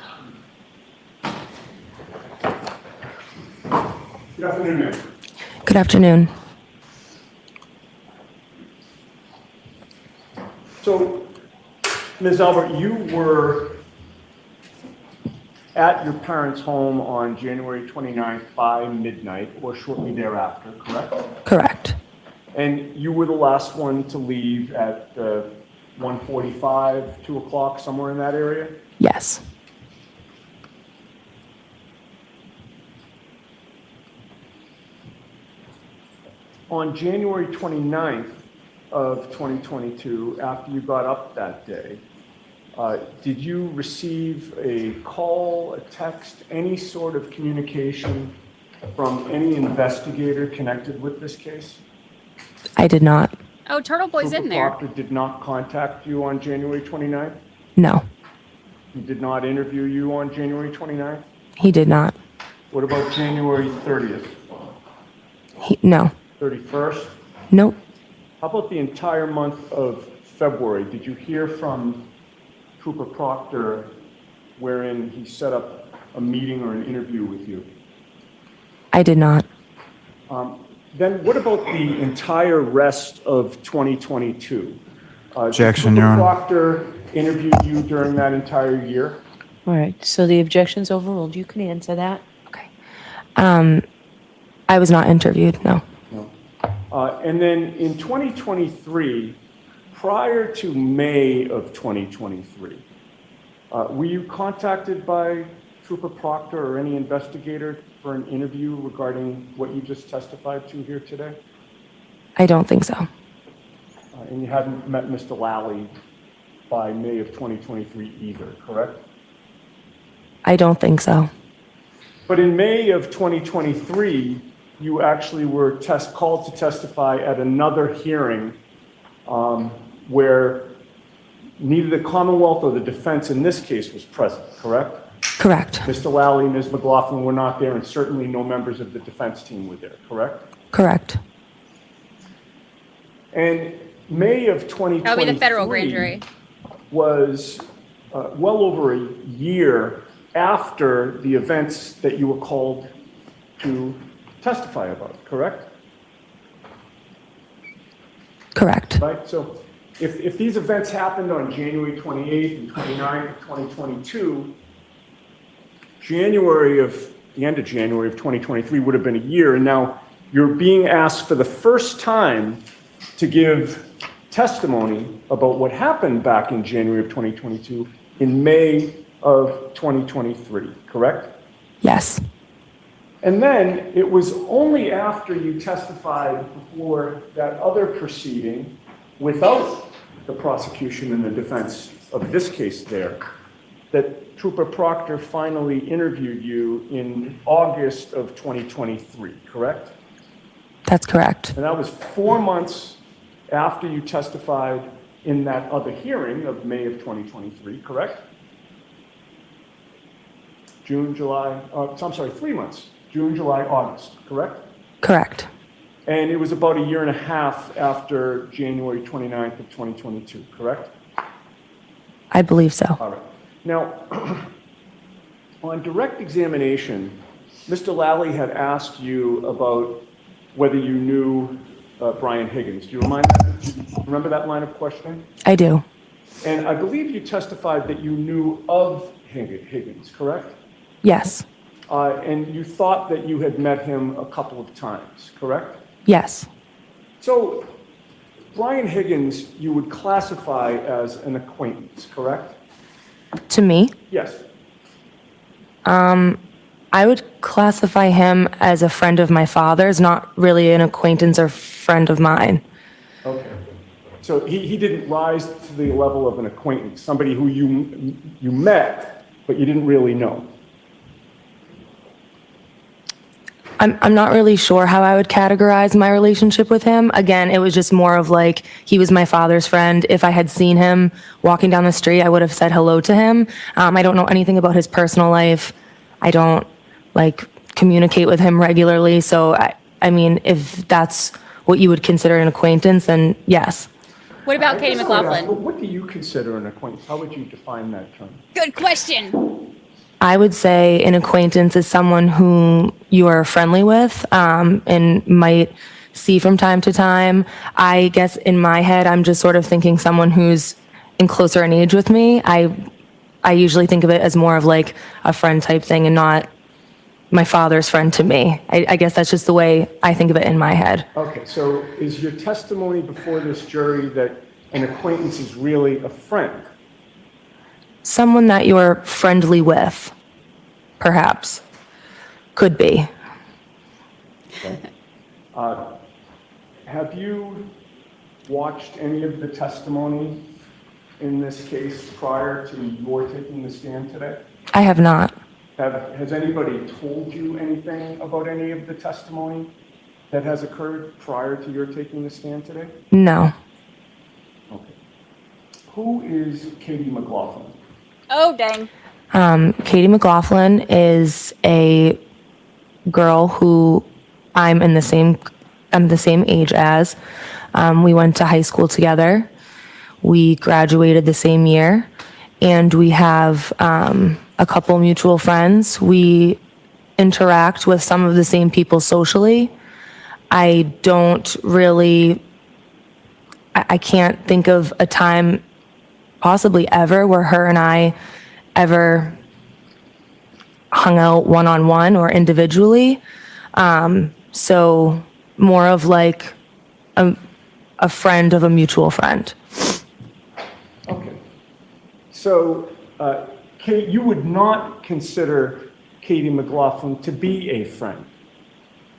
Good afternoon, ma'am. Good afternoon. So, Ms. Albert, you were at your parents' home on January 29th by midnight or shortly thereafter, correct? Correct. And you were the last one to leave at 1:45, 2 o'clock, somewhere in that area? Yes. On January 29th of 2022, after you got up that day, did you receive a call, a text, any sort of communication from any investigator connected with this case? I did not. Oh, Turtle Boy's in there. Proctor did not contact you on January 29th? No, He did not interview you on January 29th? he did not. What about January 30th, No. 31st? Nope. How about the entire month of February? Did you hear from Trooper Proctor wherein he set up a meeting or an interview with you? I did not. Then what about the entire rest of 2022? Objection, did Your Trooper Honor. Proctor interview you during that entire year? All right, so the objection's overruled. You can answer that. I was not interviewed, no. No. And then in 2023, prior to May of 2023, were you contacted by Trooper Proctor or any investigator for an interview regarding what you just testified to here today? I don't think so. And you hadn't met Mr. Lally by May of 2023 either, correct? I don't think so. But in May of 2023, you actually were called to testify at another hearing where neither the Commonwealth or the defense in this case was present, correct? Correct. Mr. Lally, Ms. McLaughlin were not there, and certainly no members of the defense team were there, correct? Correct. And May of 2023 That'll be the federal grand jury. Was well over a year after the events that you were called to testify about, correct? Correct. Right, so if these events happened on January 28th and 29th of 2022, the end of January of 2023 would have been a year, and now you're being asked for the first time to give testimony about what happened back in January of 2022 in May of 2023, correct? Yes. And then it was only after you testified before that other proceeding without the prosecution and the defense of this case there that Trooper Proctor finally interviewed you in August of 2023, correct? That's correct. And that was 4 months after you testified in that other hearing of May of 2023, correct? June, July, I'm sorry, 3 months. June, July, August, correct? Correct. And it was about a year and a half after January 29th of 2022, correct? I believe so. All right. Now, on direct examination, Mr. Lally had asked you about whether you knew Brian Higgins. Do you remember that line of questioning? I do. And I believe you testified that you knew of Higgins, correct? Yes. And you thought that you had met him a couple of times, correct? Yes. So, Brian Higgins, you would classify as an acquaintance, correct? To me? Yes. I would classify him as a friend of my father's, not really an acquaintance or friend of mine. Okay. So he didn't rise to the level of an acquaintance, somebody who you met, but you didn't really know. I'm not really sure how I would categorize my relationship with him. Again, it was just more of like, he was my father's friend. If I had seen him walking down the street, I would have said hello to him. I don't know anything about his personal life. I don't like communicate with him regularly. So I mean, if that's what you would consider an acquaintance, then yes. What about Katie I guess I would ask, McLaughlin? what do you consider an acquaintance? How would you define that term? Good question. I would say an acquaintance is someone who you are friendly with and might see from time to time. I guess in my head, I'm just sort of thinking someone who's in closer in age with me. I usually think of it as more of like a friend type thing and not my father's friend to me. I guess that's just the way I think of it in my head. Okay, so is your testimony before this jury that an acquaintance is really a friend? Someone that you're friendly with, perhaps, could be. Okay. Have you watched any of the testimony in this case prior to your taking the stand today? I have not. Has anybody told you anything about any of the testimony that has occurred prior to your taking the stand today? No. Okay. Who is Katie McLaughlin? Oh, dang. Katie McLaughlin is a girl who I'm the same age as. We went to high school together. We graduated the same year, and we have a couple mutual friends. We interact with some of the same people socially. I can't think of a time, possibly ever, where her and I ever hung out one-on-one or individually. So more of like a friend of a mutual friend. Okay. So, Kate, you would not consider Katie McLaughlin to be a friend?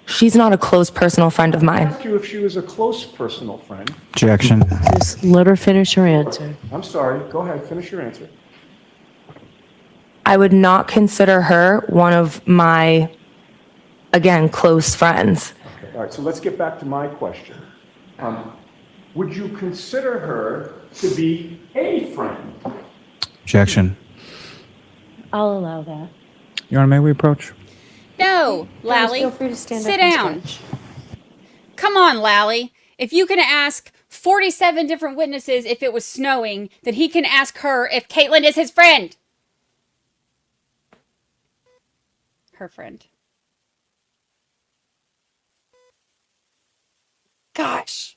She's not a close personal friend of I mine. asked you if she was a close personal friend. Objection. Just let her finish her answer. I'm sorry. Go ahead. Finish your answer. I would not consider her one of my, again, close friends. Okay. All right. So let's get back to my question. Would you consider her to be a friend? Objection. I'll allow that. Your Honor, may we approach? No, Lally. Feel free to stand Sit up and down. stretch. Come on, Lally. If you can ask 47 different witnesses if it was snowing, then he can ask her if Caitlin is his friend. Her friend. Gosh.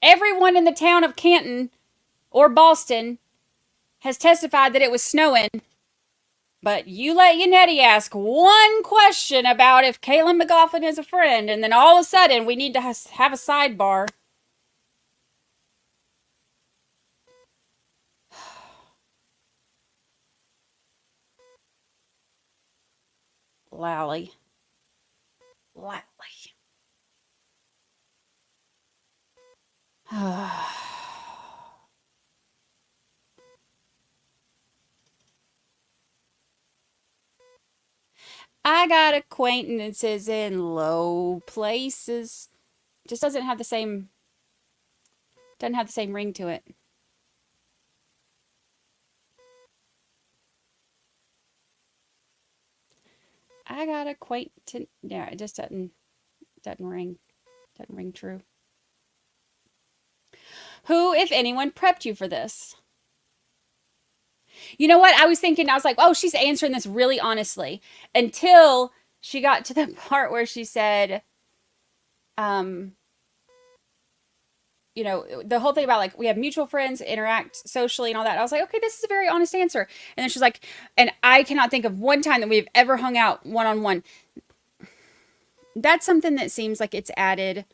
Everyone in the town of Canton or Boston has testified that it was snowing, but you let Yannetti ask one question about if Caitlin McLaughlin is a friend, and then all of a sudden we need to have a sidebar. Lally. I got acquaintances in low places. Just doesn't have the same ring to it. I got acquaintance. Yeah, it just doesn't ring true. Who, if anyone, prepped you for this? You know what? I was like, oh, she's answering this really honestly. Until she got to the part where she said, you know, the whole thing about like, we have mutual friends, interact socially and all that. I was like, okay, this is a very honest answer. And then she's like, and I cannot think of one time that we've ever hung out one-on-one. That's something that seems like it's added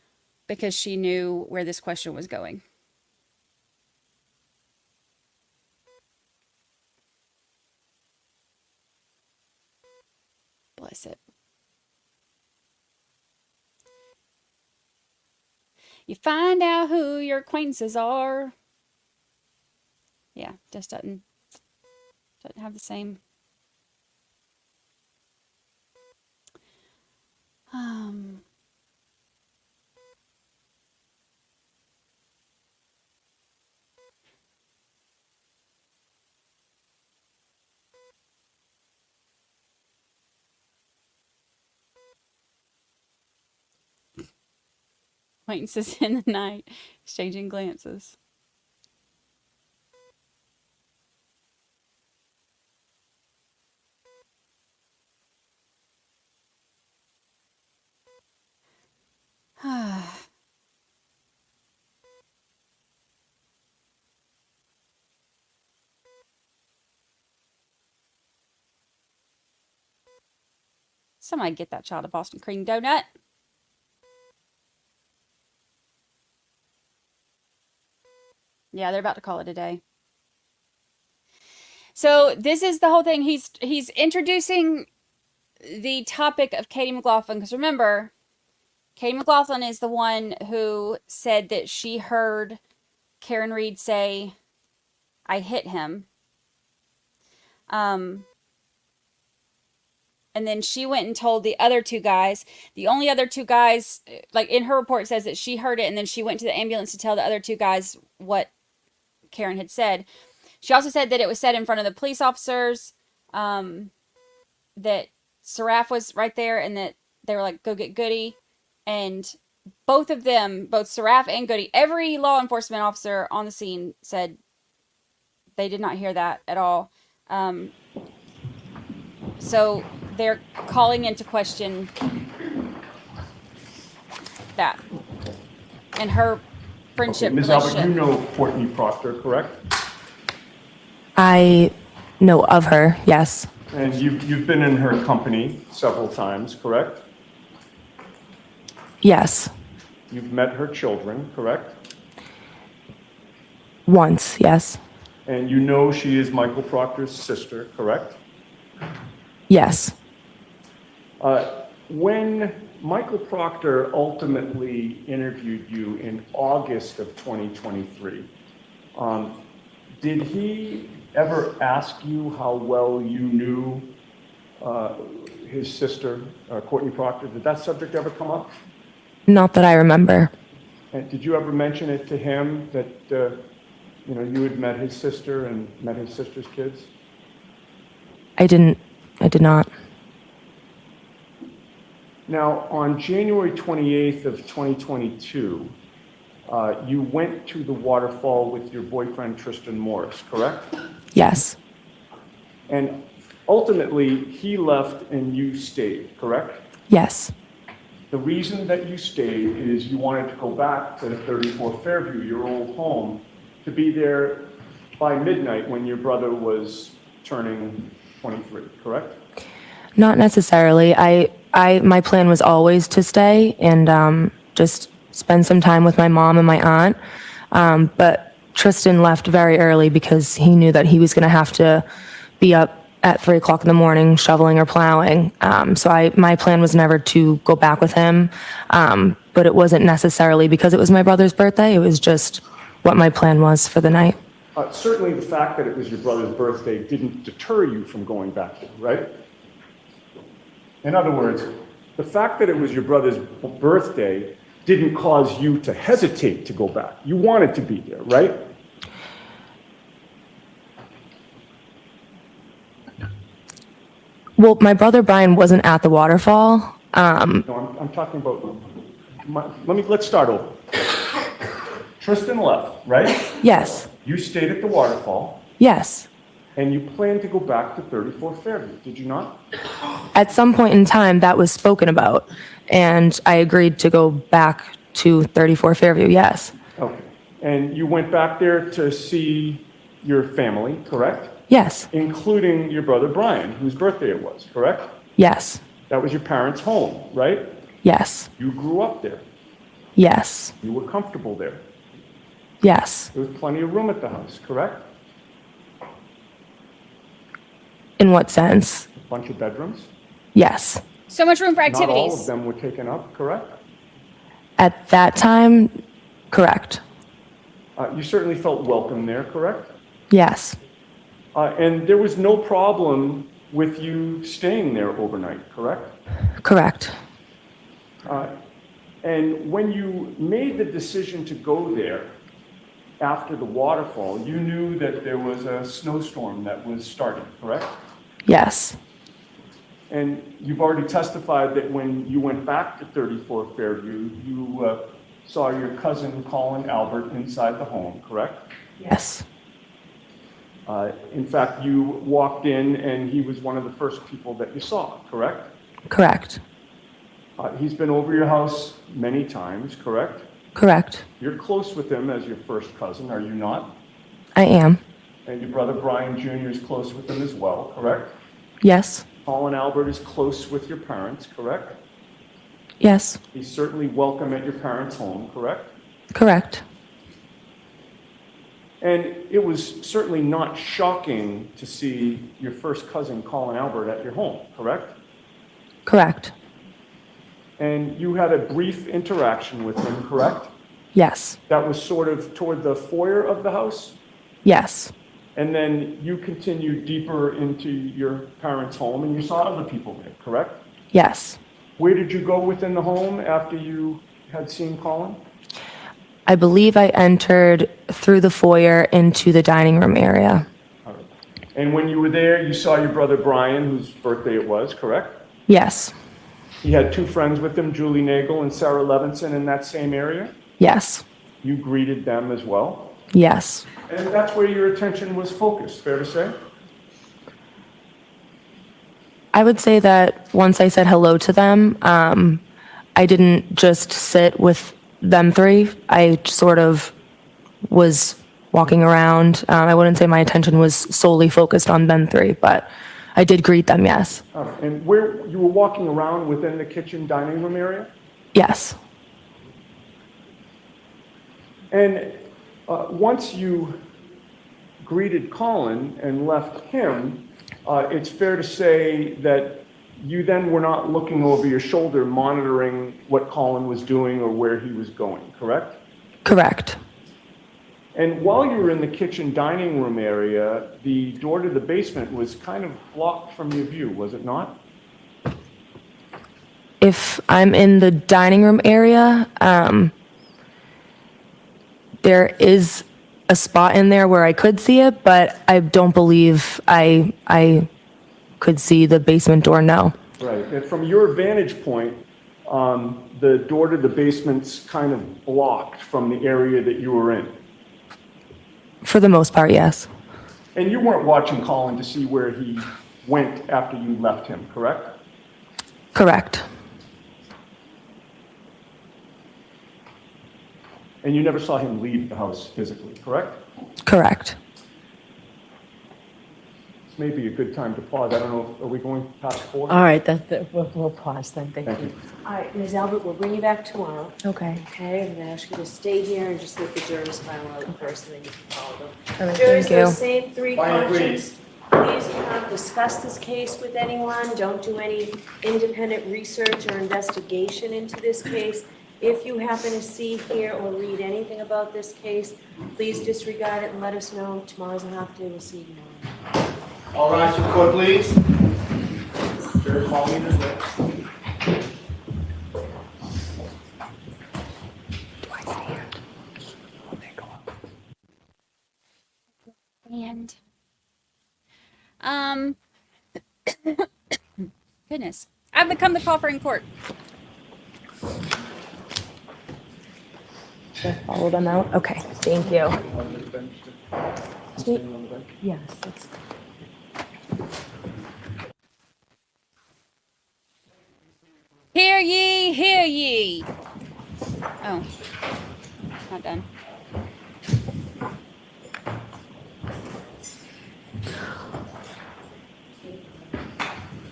because she knew where this question was going. Bless it. You find out who your acquaintances are. Yeah. Just doesn't have the same. Acquaintances in the night, exchanging glances. Somebody get that child a Boston cream donut. Yeah, they're about to call it a day. So this is the whole thing. He's introducing the topic of Katie McLaughlin, because remember, Katie McLaughlin is the one who said that she heard Karen Reed say, "I hit him." And then she went and told the other two guys. The only other two guys, like in her report, says that she heard it, and then she went to the ambulance to tell the other two guys what Karen had said. She also said that it was said in front of the police officers, that Seraph was right there, and that they were like, "Go get Goody." And both of them, both Seraph and Goody, every law enforcement officer on the scene said they did not hear that at all. So they're calling into question that and her friendship Ms. relationship. Albert, you know Courtney Proctor, correct? I know of her, yes. And you've been in her company several times, correct? Yes. You've met her children, correct? Once, yes. And you know she is Michael Proctor's sister, correct? Yes. When Michael Proctor ultimately interviewed you in August of 2023, did he ever ask you how well you knew his sister, Courtney Proctor? Did that subject ever come up? Not that I remember. And did you ever mention it to him that you had met his sister and met his sister's kids? I did not. Now, on January 28th of 2022, you went to the waterfall with your boyfriend, Tristan Morris, correct? Yes. And ultimately, he left and you stayed, correct? Yes. The reason that you stayed is you wanted to go back to 34 Fairview, your old home, to be there by midnight when your brother was turning 23, correct? Not necessarily. My plan was always to stay and just spend some time with my mom and my aunt. But Tristan left very early because he knew that he was going to have to be up at 3 o'clock in the morning shoveling or plowing. So my plan was never to go back with him. But it wasn't necessarily because it was my brother's birthday. It was just what my plan was for the night. Certainly the fact that it was your brother's birthday didn't deter you from going back there, right? In other words, the fact that it was your brother's birthday didn't cause you to hesitate to go back. You wanted to be there, right? Well, my brother Brian wasn't at the waterfall. No, I'm talking about, let's start over. Tristan left, right? Yes. You stayed at the waterfall. Yes. And you planned to go back to 34 Fairview, did you not? At some point in time, that was spoken about, and I agreed to go back to 34 Fairview, yes. Okay. And you went back there to see your family, correct? Yes. Including your brother Brian, whose birthday it was, correct? Yes. That was your parents' home, right? Yes. You grew up there. Yes. You were comfortable there. Yes. There was plenty of room at the house, correct? In what sense? A bunch of bedrooms. Yes. So much room for Not all activities. of them were taken up, correct? At that time, correct. You certainly felt welcome there, correct? Yes. And there was no problem with you staying there overnight, correct? Correct. And when you made the decision to go there after the waterfall, you knew that there was a snowstorm that was starting, correct? Yes. And you've already testified that when you went back to 34 Fairview, you saw your cousin Colin Albert inside the home, correct? Yes. In fact, you walked in and he was one of the first people that you saw, correct? Correct. He's been over your house many times, correct? Correct. You're close with him as your first cousin, are you not? I am. And your brother Brian Jr. is close with him as well, correct? Yes. Colin Albert is close with your parents, correct? Yes. He's certainly welcome at your parents' home, correct? Correct. And it was certainly not shocking to see your first cousin, Colin Albert, at your home, correct? Correct. And you had a brief interaction with him, correct? Yes. That was sort of toward the foyer of the house? Yes. And then you continued deeper into your parents' home and you saw other people there, correct? Yes. Where did you go within the home after you had seen Colin? I believe I entered through the foyer into the dining room area. And when you were there, you saw your brother Brian, whose birthday it was, correct? Yes. He had two friends with him, Julie Nagel and Sarah Levinson, in that same area? Yes. You greeted them as well? Yes. And that's where your attention was focused, fair to say? I would say that once I said hello to them, I didn't just sit with them three. I sort of was walking around. I wouldn't say my attention was solely focused on them three, but I did greet them, yes. And where you were walking around within the kitchen dining room area? Yes. And once you greeted Colin and left him, it's fair to say that you then were not looking over your shoulder monitoring what Colin was doing or where he was going, correct? Correct. And while you were in the kitchen dining room area, the door to the basement was kind of blocked from your view, was it not? If I'm in the dining room area, there is a spot in there where I could see it, but I don't believe I could see the basement door, no. Right. And from your vantage point, the door to the basement's kind of blocked from the area that you were in. For the most part, yes. And you weren't watching Colin to see where he went after you left him, correct? Correct. And you never saw him leave the house physically, correct? Correct. This may be a good time to pause. I don't know, are we going past 4? All right, we'll pause then. Thank Thank you. you. All right, Ms. Albert, we'll bring you back tomorrow. Okay. Okay, I'm gonna ask you to stay here and just let the jurors file out first, and then you can follow them. All right, Jurors, thank you. those same three questions. Please do not discuss this case with anyone. Don't do any independent research or investigation into this case. If you happen to see, hear, or read anything about this case, please disregard it and let us know. Tomorrow's a half day. We'll see you tomorrow. All rise to the court, please. Juror Pauline is next. And goodness, I've become the coffer in court. Should I follow them out? Okay, thank you. Yes, that's. Hear ye, hear ye. Oh, not done.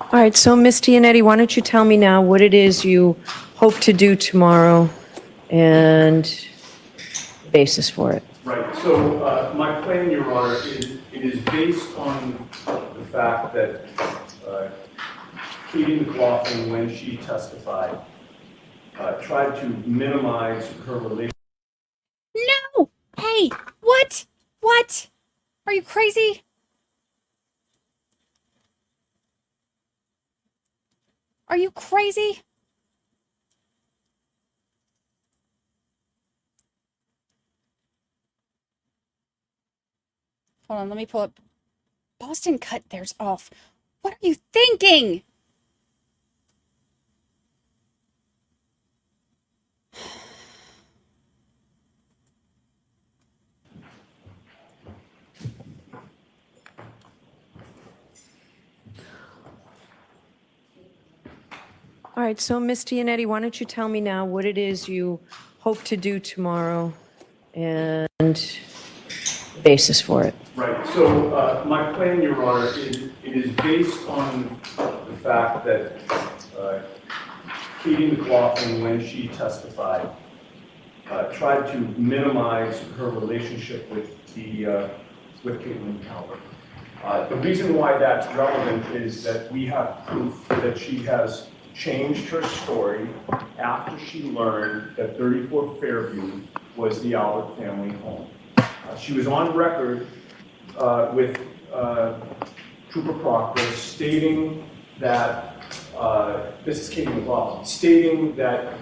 All right, so Ms. Yannetti, why don't you tell me now what it is you hope to do tomorrow and the basis for it? Right, so my plan, Your Honor, it is based on the fact that Katie McLaughlin, when she testified, tried to minimize her relationship. No! Hey, what? What? Are you crazy? Are you crazy? Hold on, let me pull up. Boston cut theirs off. What are you thinking? All right, so Mr. Yannetti, why don't you tell me now what it is you hope to do tomorrow and the basis for it? Right, so my plan, Your Honor, is based on the fact that Katie McLaughlin, when she testified, tried to minimize her relationship with Caitlin Albert. The reason why that's relevant is that we have proof that she has changed her story after she learned that 34 Fairview was the Albert family home. She was on record with Trooper Proctor stating that, this is Katie McLaughlin, stating that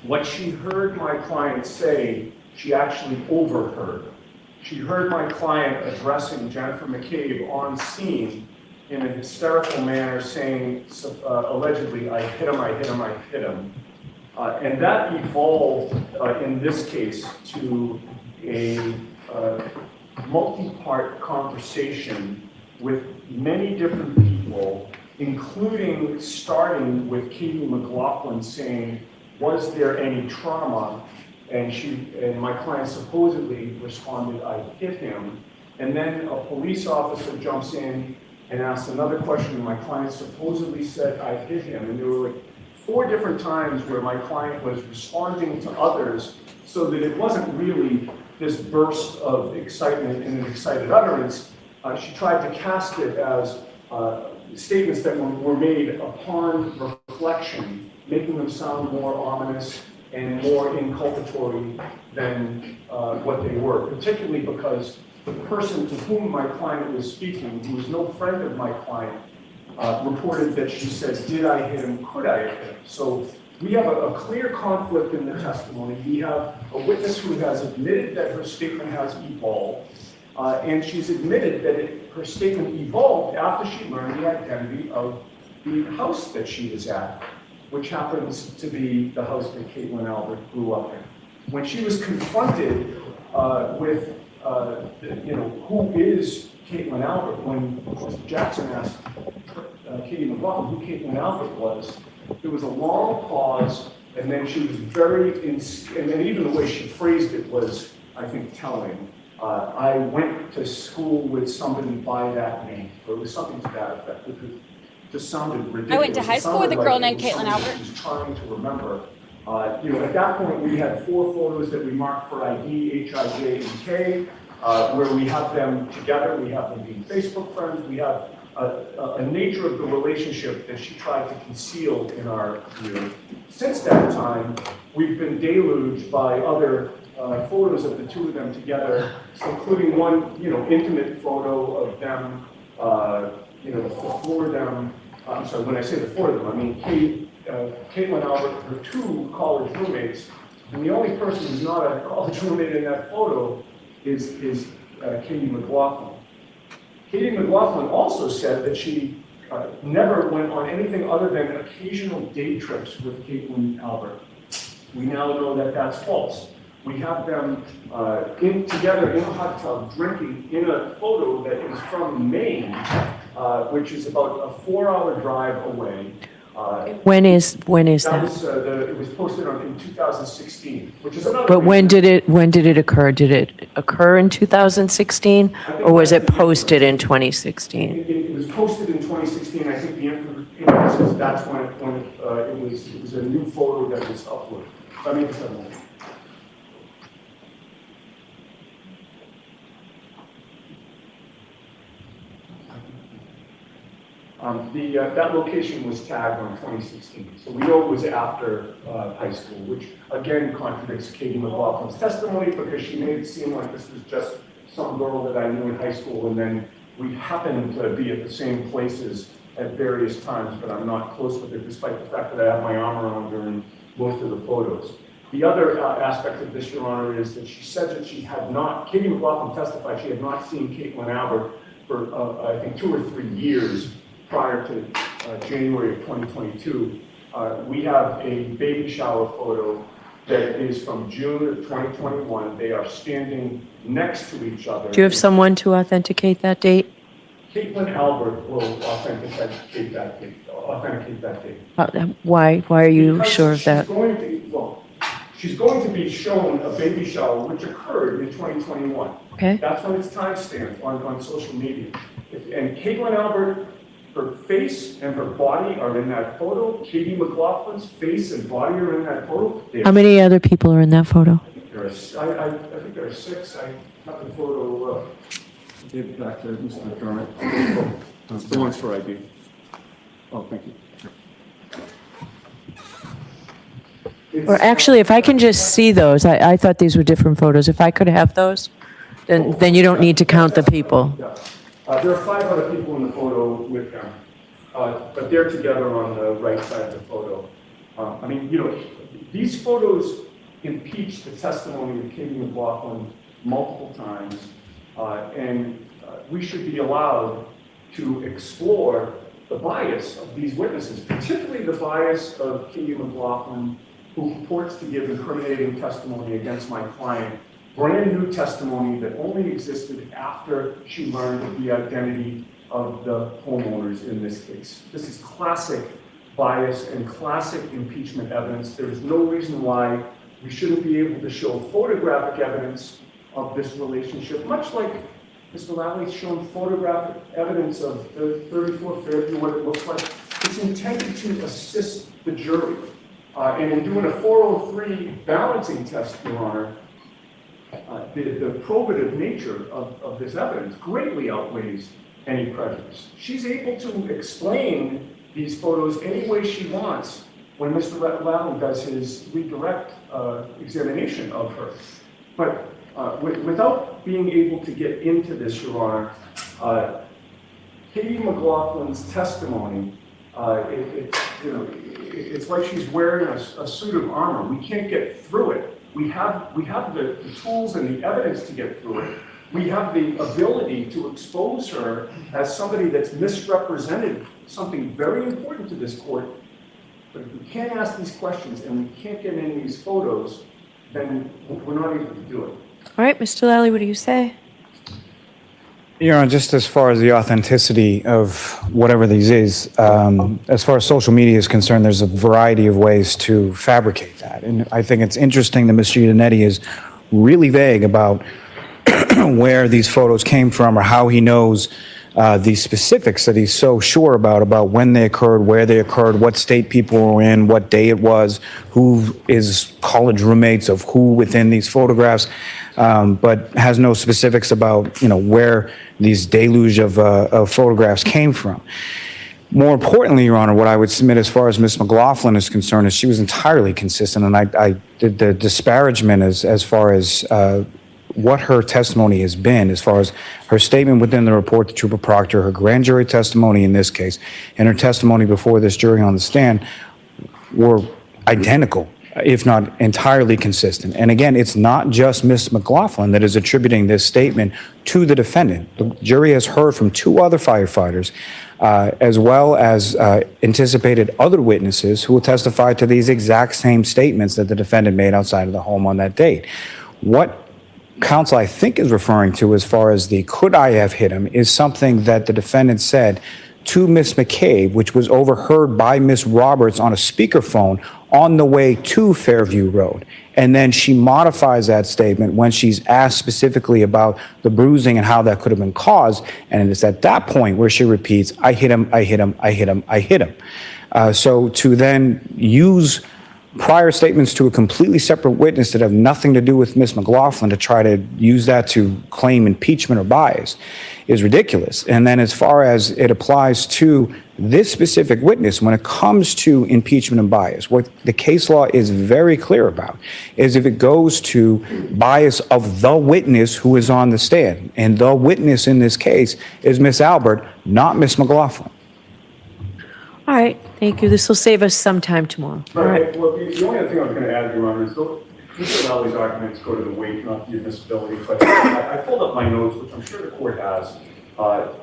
what she heard my client say, she actually overheard. She heard my client addressing Jennifer McCabe on scene in a hysterical manner saying, allegedly, I hit him, I hit him, I hit him. And that evolved in this case to a multi-part conversation with many different people, including starting with Katie McLaughlin saying, was there any trauma? And my client supposedly responded, I hit him. And then a police officer jumps in and asks another question, and my client supposedly said, I hit him. And there were like 4 different times where my client was responding to others so that it wasn't really this burst of excitement and an excited utterance. She tried to cast it as statements that were made upon reflection, making them sound more ominous and more inculpatory than what they were, particularly because the person to whom my client was speaking, who was no friend of my client, reported that she said, did I hit him, could I have hit him? So we have a clear conflict in the testimony. We have a witness who has admitted that her statement has evolved, and she's admitted that her statement evolved after she learned the identity of the house that she was at, which happens to be the house that Caitlin Albert grew up in. When she was confronted with, who is Caitlin Albert, when Mr. Jackson asked Katie McLaughlin who Caitlin Albert was, there was a long pause, and then she was and then even the way she phrased it was, I think, telling. I went to school with somebody by that name, or it was something to that effect. It just sounded ridiculous. I went to high school with a girl named Caitlin Albert. She's trying to remember. At that point, we had 4 photos that we marked for ID, H, I, J, and K, where we have them together. We have them being Facebook friends. We have a nature of the relationship that she tried to conceal in our view. Since that time, we've been deluged by other photos of the 2 of them together, including one, intimate photo of them, the 4 of them. I'm sorry, when I say the 4 of them, I mean Caitlin Albert, her 2 college roommates, and the only person who's not a college roommate in that photo is Katie McLaughlin. Katie McLaughlin also said that she never went on anything other than occasional day trips with Caitlin Albert. We now know that that's false. We have them together in a hot tub drinking in a photo that is from Maine, which is about a 4-hour drive away. When is That that? was, it was posted in 2016, which is another. But when reason. did it occur? Did it occur in 2016, or was it posted in 2016? It was posted in 2016. I think the inference is that's when it was a new photo that was uploaded. I mean, that location was tagged on 2016, so we know it was after high school, which again contradicts Katie McLaughlin's testimony because she made it seem like this was just some girl that I knew in high school, and then we happened to be at the same places at various times, but I'm not close with her, despite the fact that I have my arm around her in most of the photos. The other aspect of this, Your Honor, is that she said that she had not, Katie McLaughlin testified she had not seen Caitlin Albert for, I think, 2 or 3 years prior to January of 2022. We have a baby shower photo that is from June of 2021. They are standing next to each other. Do you have someone to authenticate that date? Caitlin Albert will authenticate that date. Why are you Because sure of that? She's going to be shown a baby shower which occurred in 2021. Okay. That's when it's timestamped on social media. And Caitlin Albert, her face and her body are in that photo. Katie McLaughlin's face and body are in that photo. How many other people are in that photo? I think there are 6. I have the photo. Give it back to Mr. McDermott. The one's for ID. Oh, thank you. Or actually, if I can just see those, I thought these were different photos. If I could have those, then you don't need to count the people. There are 5 other people in the photo with them, but they're together on the right side of the photo. I mean, you know, these photos impeach the testimony of Katie McLaughlin multiple times, and we should be allowed to explore the bias of these witnesses, particularly the bias of Katie McLaughlin, who purports to give incriminating testimony against my client, brand new testimony that only existed after she learned the identity of the homeowners in this case. This is classic bias and classic impeachment evidence. There's no reason why we shouldn't be able to show photographic evidence of this relationship, much like Mr. Lally's shown photographic evidence of the 34 Fairview, what it looks like. It's intended to assist the jury. And in doing a 403 balancing test, Your Honor, the probative nature of this evidence greatly outweighs any prejudice. She's able to explain these photos any way she wants when Mr. Lally does his redirect examination of her. But without being able to get into this, Your Honor, Katie McLaughlin's testimony, it's like she's wearing a suit of armor. We can't get through it. We have the tools and the evidence to get through it. We have the ability to expose her as somebody that's misrepresented something very important to this court. But if we can't ask these questions and we can't get in these photos, then we're not able to do it. All right, Mr. Lally, what do you say? You know, just as far as the authenticity of whatever these is, as far as social media is concerned, there's a variety of ways to fabricate that. And I think it's interesting that Mr. Yannetti is really vague about where these photos came from or how he knows the specifics that he's so sure about when they occurred, where they occurred, what state people were in, what day it was, who is college roommates of who within these photographs, but has no specifics about, you know, where these deluge of photographs came from. More importantly, Your Honor, what I would submit as far as Ms. McLaughlin is concerned is she was entirely consistent, and I did the disparagement as far as what her testimony has been, as far as her statement within the report to Trooper Proctor, her grand jury testimony in this case, and her testimony before this jury on the stand were identical, if not entirely consistent. And again, it's not just Ms. McLaughlin that is attributing this statement to the defendant. The jury has heard from 2 other firefighters, as well as anticipated other witnesses who will testify to these exact same statements that the defendant made outside of the home on that date. What counsel I think is referring to as far as the could I have hit him is something that the defendant said to Ms. McCabe, which was overheard by Ms. Roberts on a speakerphone on the way to Fairview Road. And then she modifies that statement when she's asked specifically about the bruising and how that could have been caused. And it's at that point where she repeats, I hit him, I hit him, I hit him, I hit him. So to then use prior statements to a completely separate witness that have nothing to do with Ms. McLaughlin to try to use that to claim impeachment or bias is ridiculous. And then as far as it applies to this specific witness, when it comes to impeachment and bias, what the case law is very clear about is if it goes to bias of the witness who is on the stand, and the witness in this case is Ms. Albert, not Ms. McLaughlin. All right, thank you. This will save us some time tomorrow. All right. Well, the only other thing I was going to add, Your Honor, is Mr. Lowry's arguments go to the weight, not the admissibility. But I pulled up my notes, which I'm sure the court has.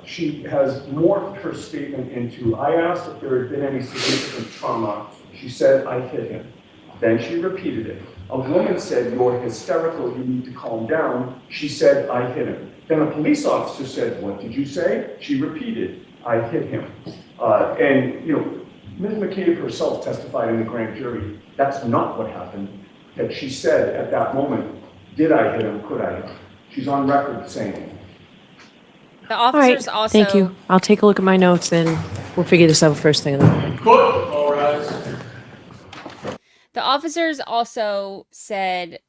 She has morphed her statement into, I asked if there had been any significant trauma. She said, I hit him. Then she repeated it. A woman said, you're hysterical, you need to calm down. She said, I hit him. Then a police officer said, what did you say? She repeated, I hit him. And, Ms. McCabe herself testified in the grand jury, that's not what happened. That she said at that moment, did I hit him, could I? She's on record saying it. The All right, officers also. thank you. I'll take a look at my notes and we'll figure this out first thing in the morning. Court, all rise. The officers also said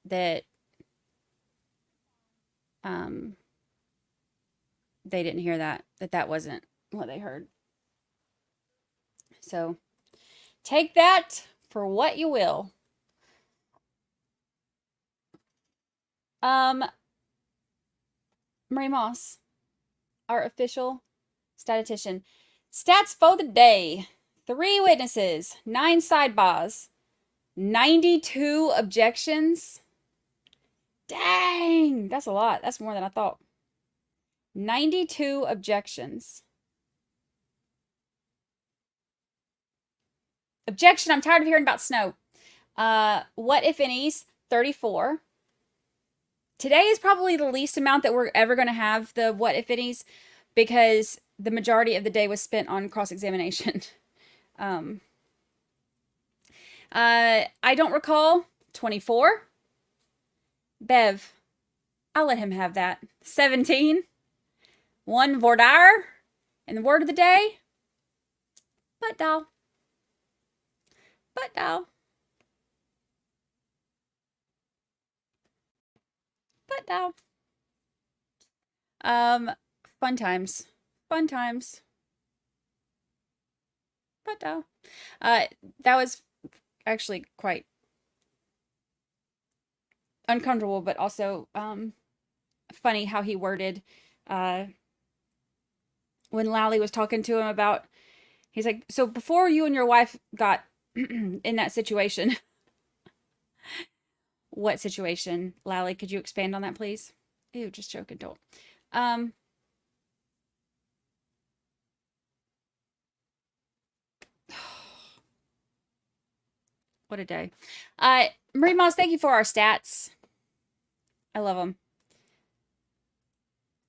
that they didn't hear that wasn't what they heard. So take that for what you will. Marie Moss, our official statistician. Stats for the day. 3 witnesses, 9 sidebars, 92 objections. Dang, that's a lot. That's more than I thought. 92 objections. Objection, I'm tired of hearing about snow. What if any's? 34. Today is probably the least amount that we're ever going to have the what if any's, because the majority of the day was spent on cross-examination. I don't recall. 24. Bev, I'll let him have that. 17. 1 voir dire. And the word of the day, butt doll. Butt doll. Butt doll. Fun times. Fun times. Butt doll. That was actually quite uncomfortable, but also funny how he worded when Lally was talking to him about, he's like, so before you and your wife got in that situation, what situation, Lally? Could you expand on that, please? Ew, just joking, don't. What a day. Marie Moss, thank you for our stats. I love them.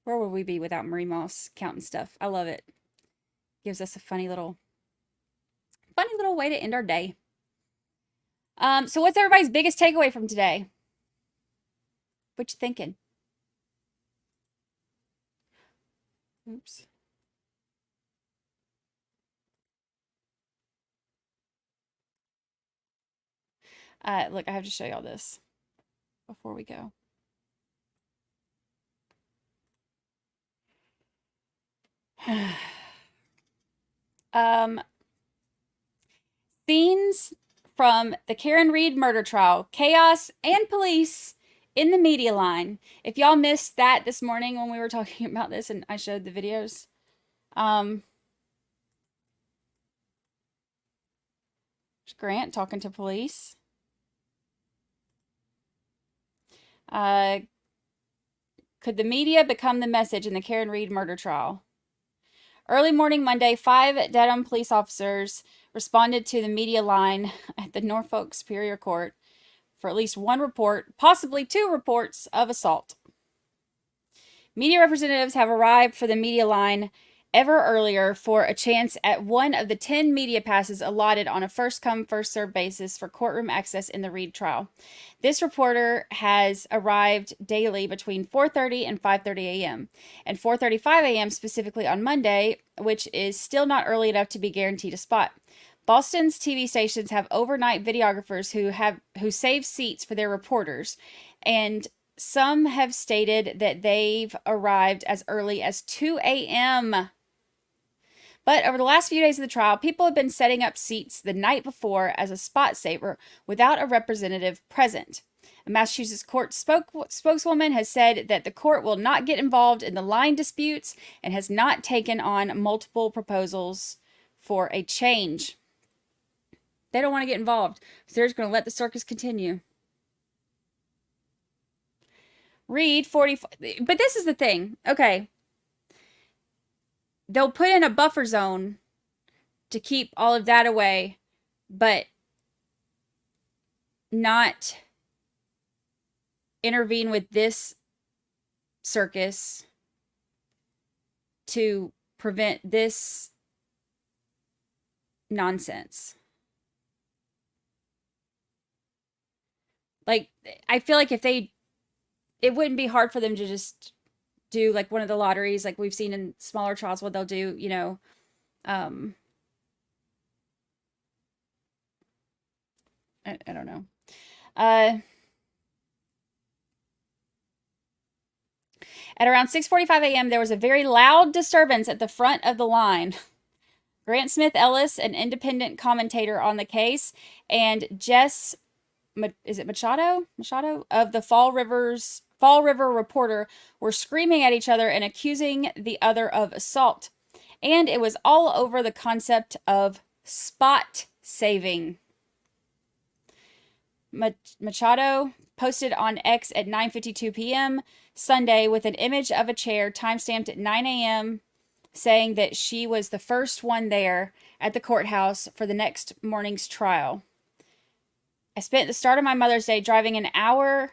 Where would we be without Marie Moss counting stuff? I love it. Gives us a funny little way to end our day. So what's everybody's biggest takeaway from today? What you thinking? Oops. Look, I have to show y'all this before we go. Scenes from the Karen Reed murder trial, chaos and police in the media line. If y'all missed that this morning when we were talking about this and I showed the videos, Grant talking to police. Could the media become the message in the Karen Reed murder trial? Early morning Monday, 5 Dedham police officers responded to the media line at the Norfolk Superior Court for at least 1 report, possibly 2 reports of assault. Media representatives have arrived for the media line ever earlier for a chance at one of the 10 media passes allotted on a first-come, first-served basis for courtroom access in the Reed trial. This reporter has arrived daily between 4:30 and 5:30 a.m. and 4:35 a.m. specifically on Monday, which is still not early enough to be guaranteed a spot. Boston's TV stations have overnight videographers who save seats for their reporters, and some have stated that they've arrived as early as 2 a.m. But over the last few days of the trial, people have been setting up seats the night before as a spot saver without a representative present. A Massachusetts court spokeswoman has said that the court will not get involved in the line disputes and has not taken on multiple proposals for a change. They don't want to get involved, so they're just going to let the circus continue. Read 40, but this is the thing. Okay. They'll put in a buffer zone to keep all of that away, but not intervene with this circus to prevent this nonsense. Like, I feel like it wouldn't be hard for them to just do like one of the lotteries like we've seen in smaller trials, what they'll do, you know, I don't know. At around 6:45 a.m., there was a very loud disturbance at the front of the line. Grant Smith Ellis, an independent commentator on the case, and Jess, is it Machado? Machado of the Fall River Reporter were screaming at each other and accusing the other of assault. And it was all over the concept of spot saving. Machado posted on X at 9:52 p.m. Sunday with an image of a chair timestamped at 9 a.m. saying that she was the first one there at the courthouse for the next morning's trial. I spent the start of my Mother's Day driving an hour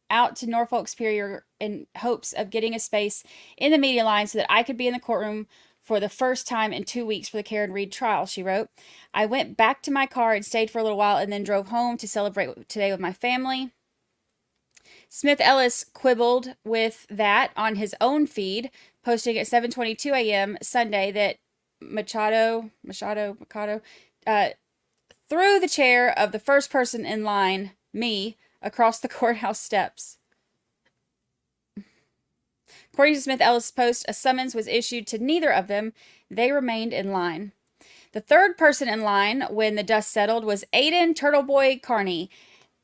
out to Norfolk Superior in hopes of getting a space in the media line so that I could be in the courtroom for the first time in 2 weeks for the Karen Read trial, she wrote. I went back to my car and stayed for a little while and then drove home to celebrate today with my family. Smith Ellis quibbled with that on his own feed, posting at 7:22 a.m. Sunday that Machado threw the chair of the first person in line, me, across the courthouse steps. According to Smith Ellis' post, a summons was issued to neither of them. They remained in line. The third person in line when the dust settled was Aiden Turtleboy Carney,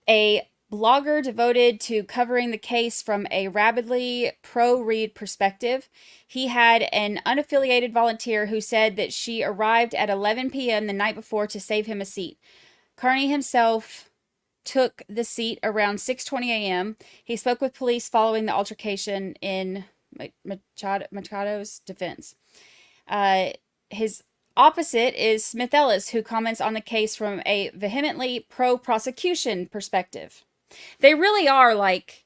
a blogger devoted to covering the case from a rabidly pro-Read perspective. He had an unaffiliated volunteer who said that she arrived at 11 p.m. the night before to save him a seat. Carney himself took the seat around 6:20 a.m. He spoke with police following the altercation in Machado's defense. His opposite is Smith Ellis, who comments on the case from a vehemently pro-prosecution perspective. They really are like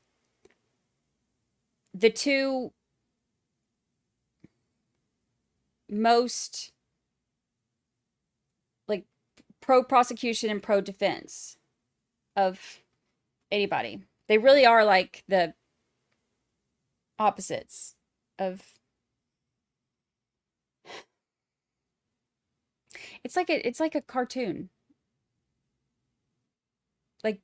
the two most like pro-prosecution and pro-defense of anybody. They really are like the opposites of. It's like a cartoon. Like,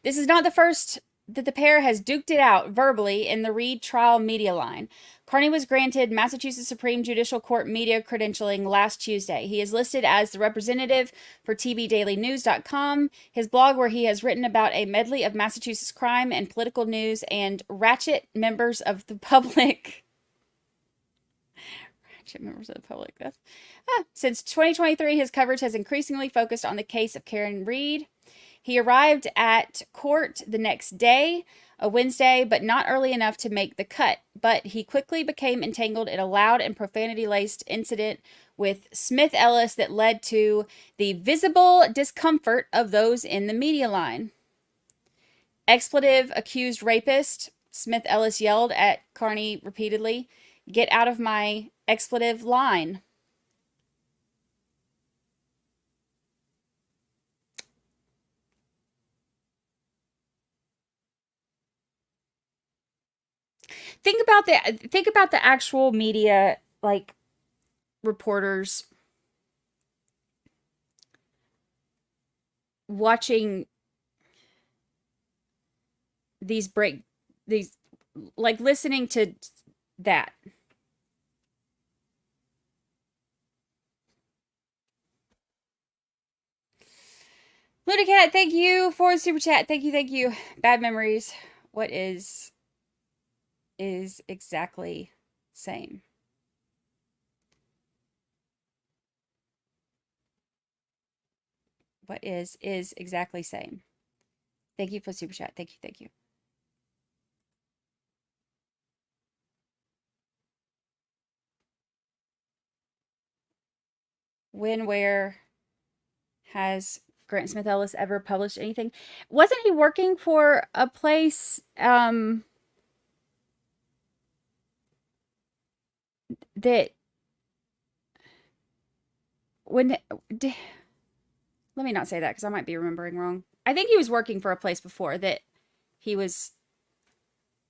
this is not the first that the pair has duked it out verbally in the Read trial media line. Carney was granted Massachusetts Supreme Judicial Court media credentialing last Tuesday. He is listed as the representative for tbdailynews.com, his blog where he has written about a medley of Massachusetts crime and political news and ratchet members of the public. Members of the public. Since 2023, his coverage has increasingly focused on the case of Karen Read. He arrived at court the next day, a Wednesday, but not early enough to make the cut. But he quickly became entangled in a loud and profanity-laced incident with Smith Ellis that led to the visible discomfort of those in the media line. Expletive accused rapist, Smith Ellis yelled at Carney repeatedly, "Get out of my expletive line." Think about the actual media, like reporters watching these like listening to that. Ludicat, thank you for the super chat. Thank you. Bad memories. What is exactly same. What is exactly same. Thank you for super chat. Thank you. Thank you. When, where has Grant Smith Ellis ever published anything? Wasn't he working for a place that when let me not say that because I might be remembering wrong. I think he was working for a place before that he was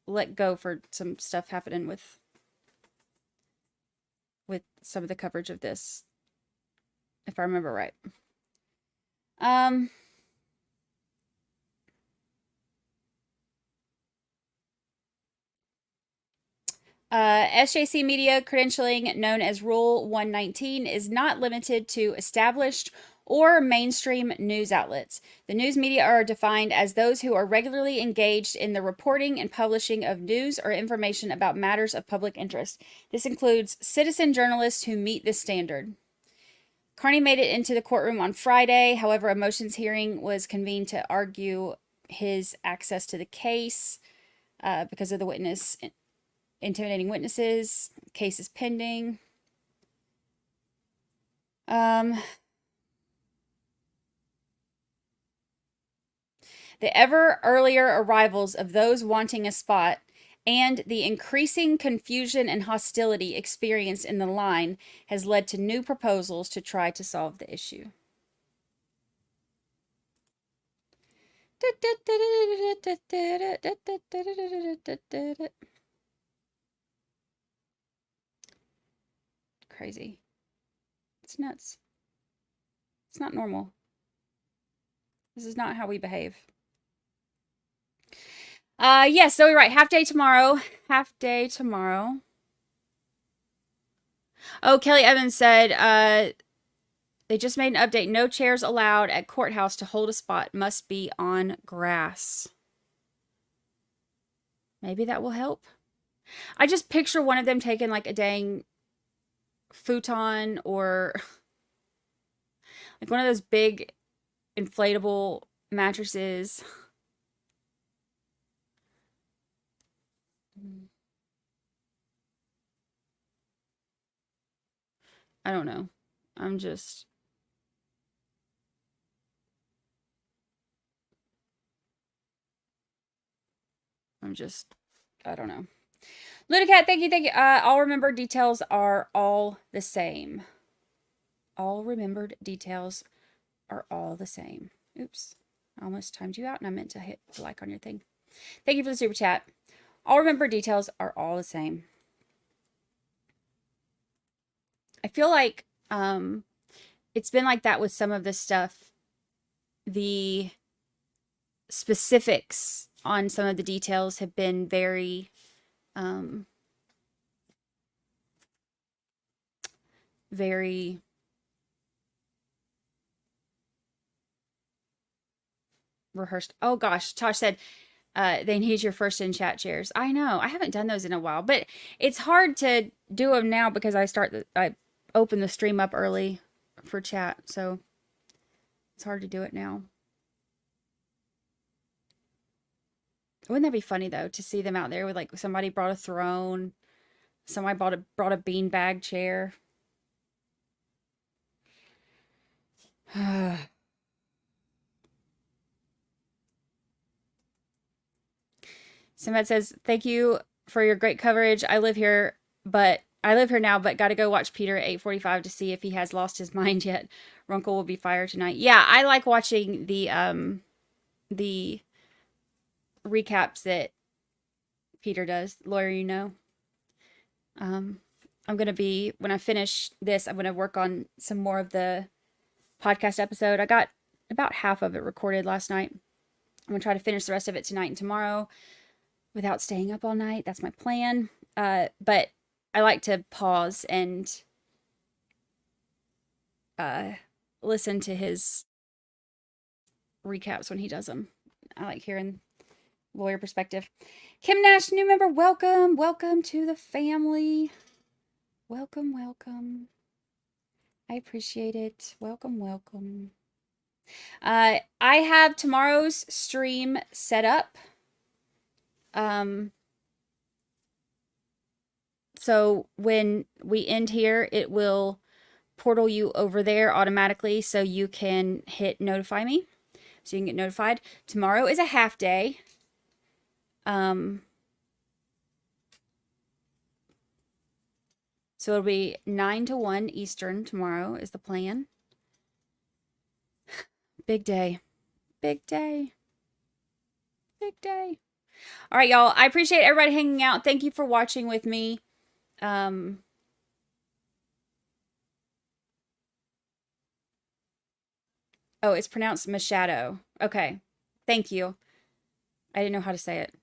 let go for some stuff happening with some of the coverage of this, if I remember right. SJC Media credentialing, known as Rule 119, is not limited to established or mainstream news outlets. The news media are defined as those who are regularly engaged in the reporting and publishing of news or information about matters of public interest. This includes citizen journalists who meet this standard. Carney made it into the courtroom on Friday. However, a motions hearing was convened to argue his access to the case because of the intimidating witnesses. Case is pending. The ever earlier arrivals of those wanting a spot and the increasing confusion and hostility experienced in the line has led to new proposals to try to solve the issue. Crazy. It's nuts. It's not normal. This is not how we behave. Yes, so you're right. Half day tomorrow. Half day tomorrow. Oh, Kelly Evans said, they just made an update. No chairs allowed at courthouse to hold a spot. Must be on grass. Maybe that will help. I just picture one of them taking like a dang futon or like one of those big inflatable mattresses. I don't know. I don't know. Ludicat, thank you. All remembered details are all the same. All remembered details are all the same. Oops. I almost timed you out and I meant to hit the like on your thing. Thank you for the super chat. All remembered details are all the same. I feel like it's been like that with some of this stuff. The specifics on some of the details have been very very rehearsed. Oh gosh, Tosh said they need your first in chat chairs. I know. I haven't done those in a while, but it's hard to do them now because I open the stream up early for chat, so it's hard to do it now. Wouldn't that be funny though to see them out there with like somebody brought a throne, somebody brought a beanbag chair. Simad says, thank you for your great coverage. I live here now, but got to go watch Peter at 8:45 to see if he has lost his mind yet. Runkle will be fired tonight. Yeah, I like watching the recaps that Peter does. Lawyer, you know. I'm going to be, when I finish this, I'm going to work on some more of the podcast episode. I got about half of it recorded last night. I'm going to try to finish the rest of it tonight and tomorrow without staying up all night. That's my plan. But I like to pause and listen to his recaps when he does them. I like hearing lawyer perspective. Kim Nash, new member, welcome. Welcome to the family. Welcome, welcome. I appreciate it. Welcome, welcome. I have tomorrow's stream set up. So when we end here, it will portal you over there automatically so you can hit notify me so you can get notified. Tomorrow is a half day. So it'll be 9 to 1 Eastern tomorrow is the plan. Big day. Big day. Big day. All right, y'all. I appreciate everybody hanging out. Thank you for watching with me. Oh, it's pronounced Machado. Okay. Thank you. I didn't know how to say it.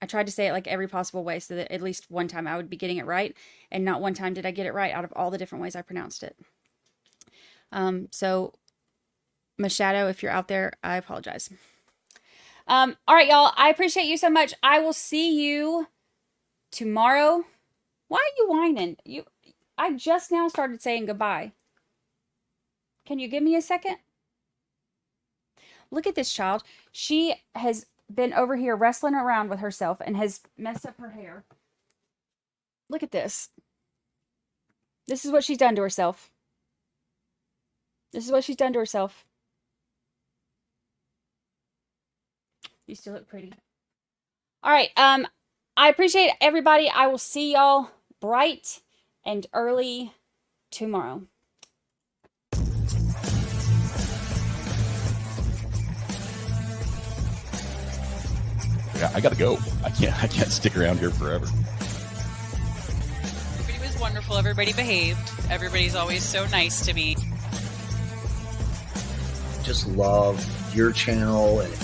I tried to say it like every possible way so that at least one time I would be getting it right. And not one time did I get it right out of all the different ways I pronounced it. So Machado, if you're out there, I apologize. All right, y'all. I appreciate you so much. I will see you tomorrow. Why are you whining? I just now started saying goodbye. Can you give me a second? Look at this child. She has been over here wrestling around with herself and has messed up her hair. Look at this. This is what she's done to herself. This is what she's done to herself. You still look pretty. All right. I appreciate everybody. I will see y'all bright and early tomorrow. Yeah, I gotta go. I can't stick around here forever. Everybody was wonderful. Everybody behaved. Everybody's always so nice to me. Just love your channel and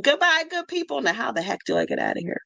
Goodbye, good people. Now, how the heck do I get out of here?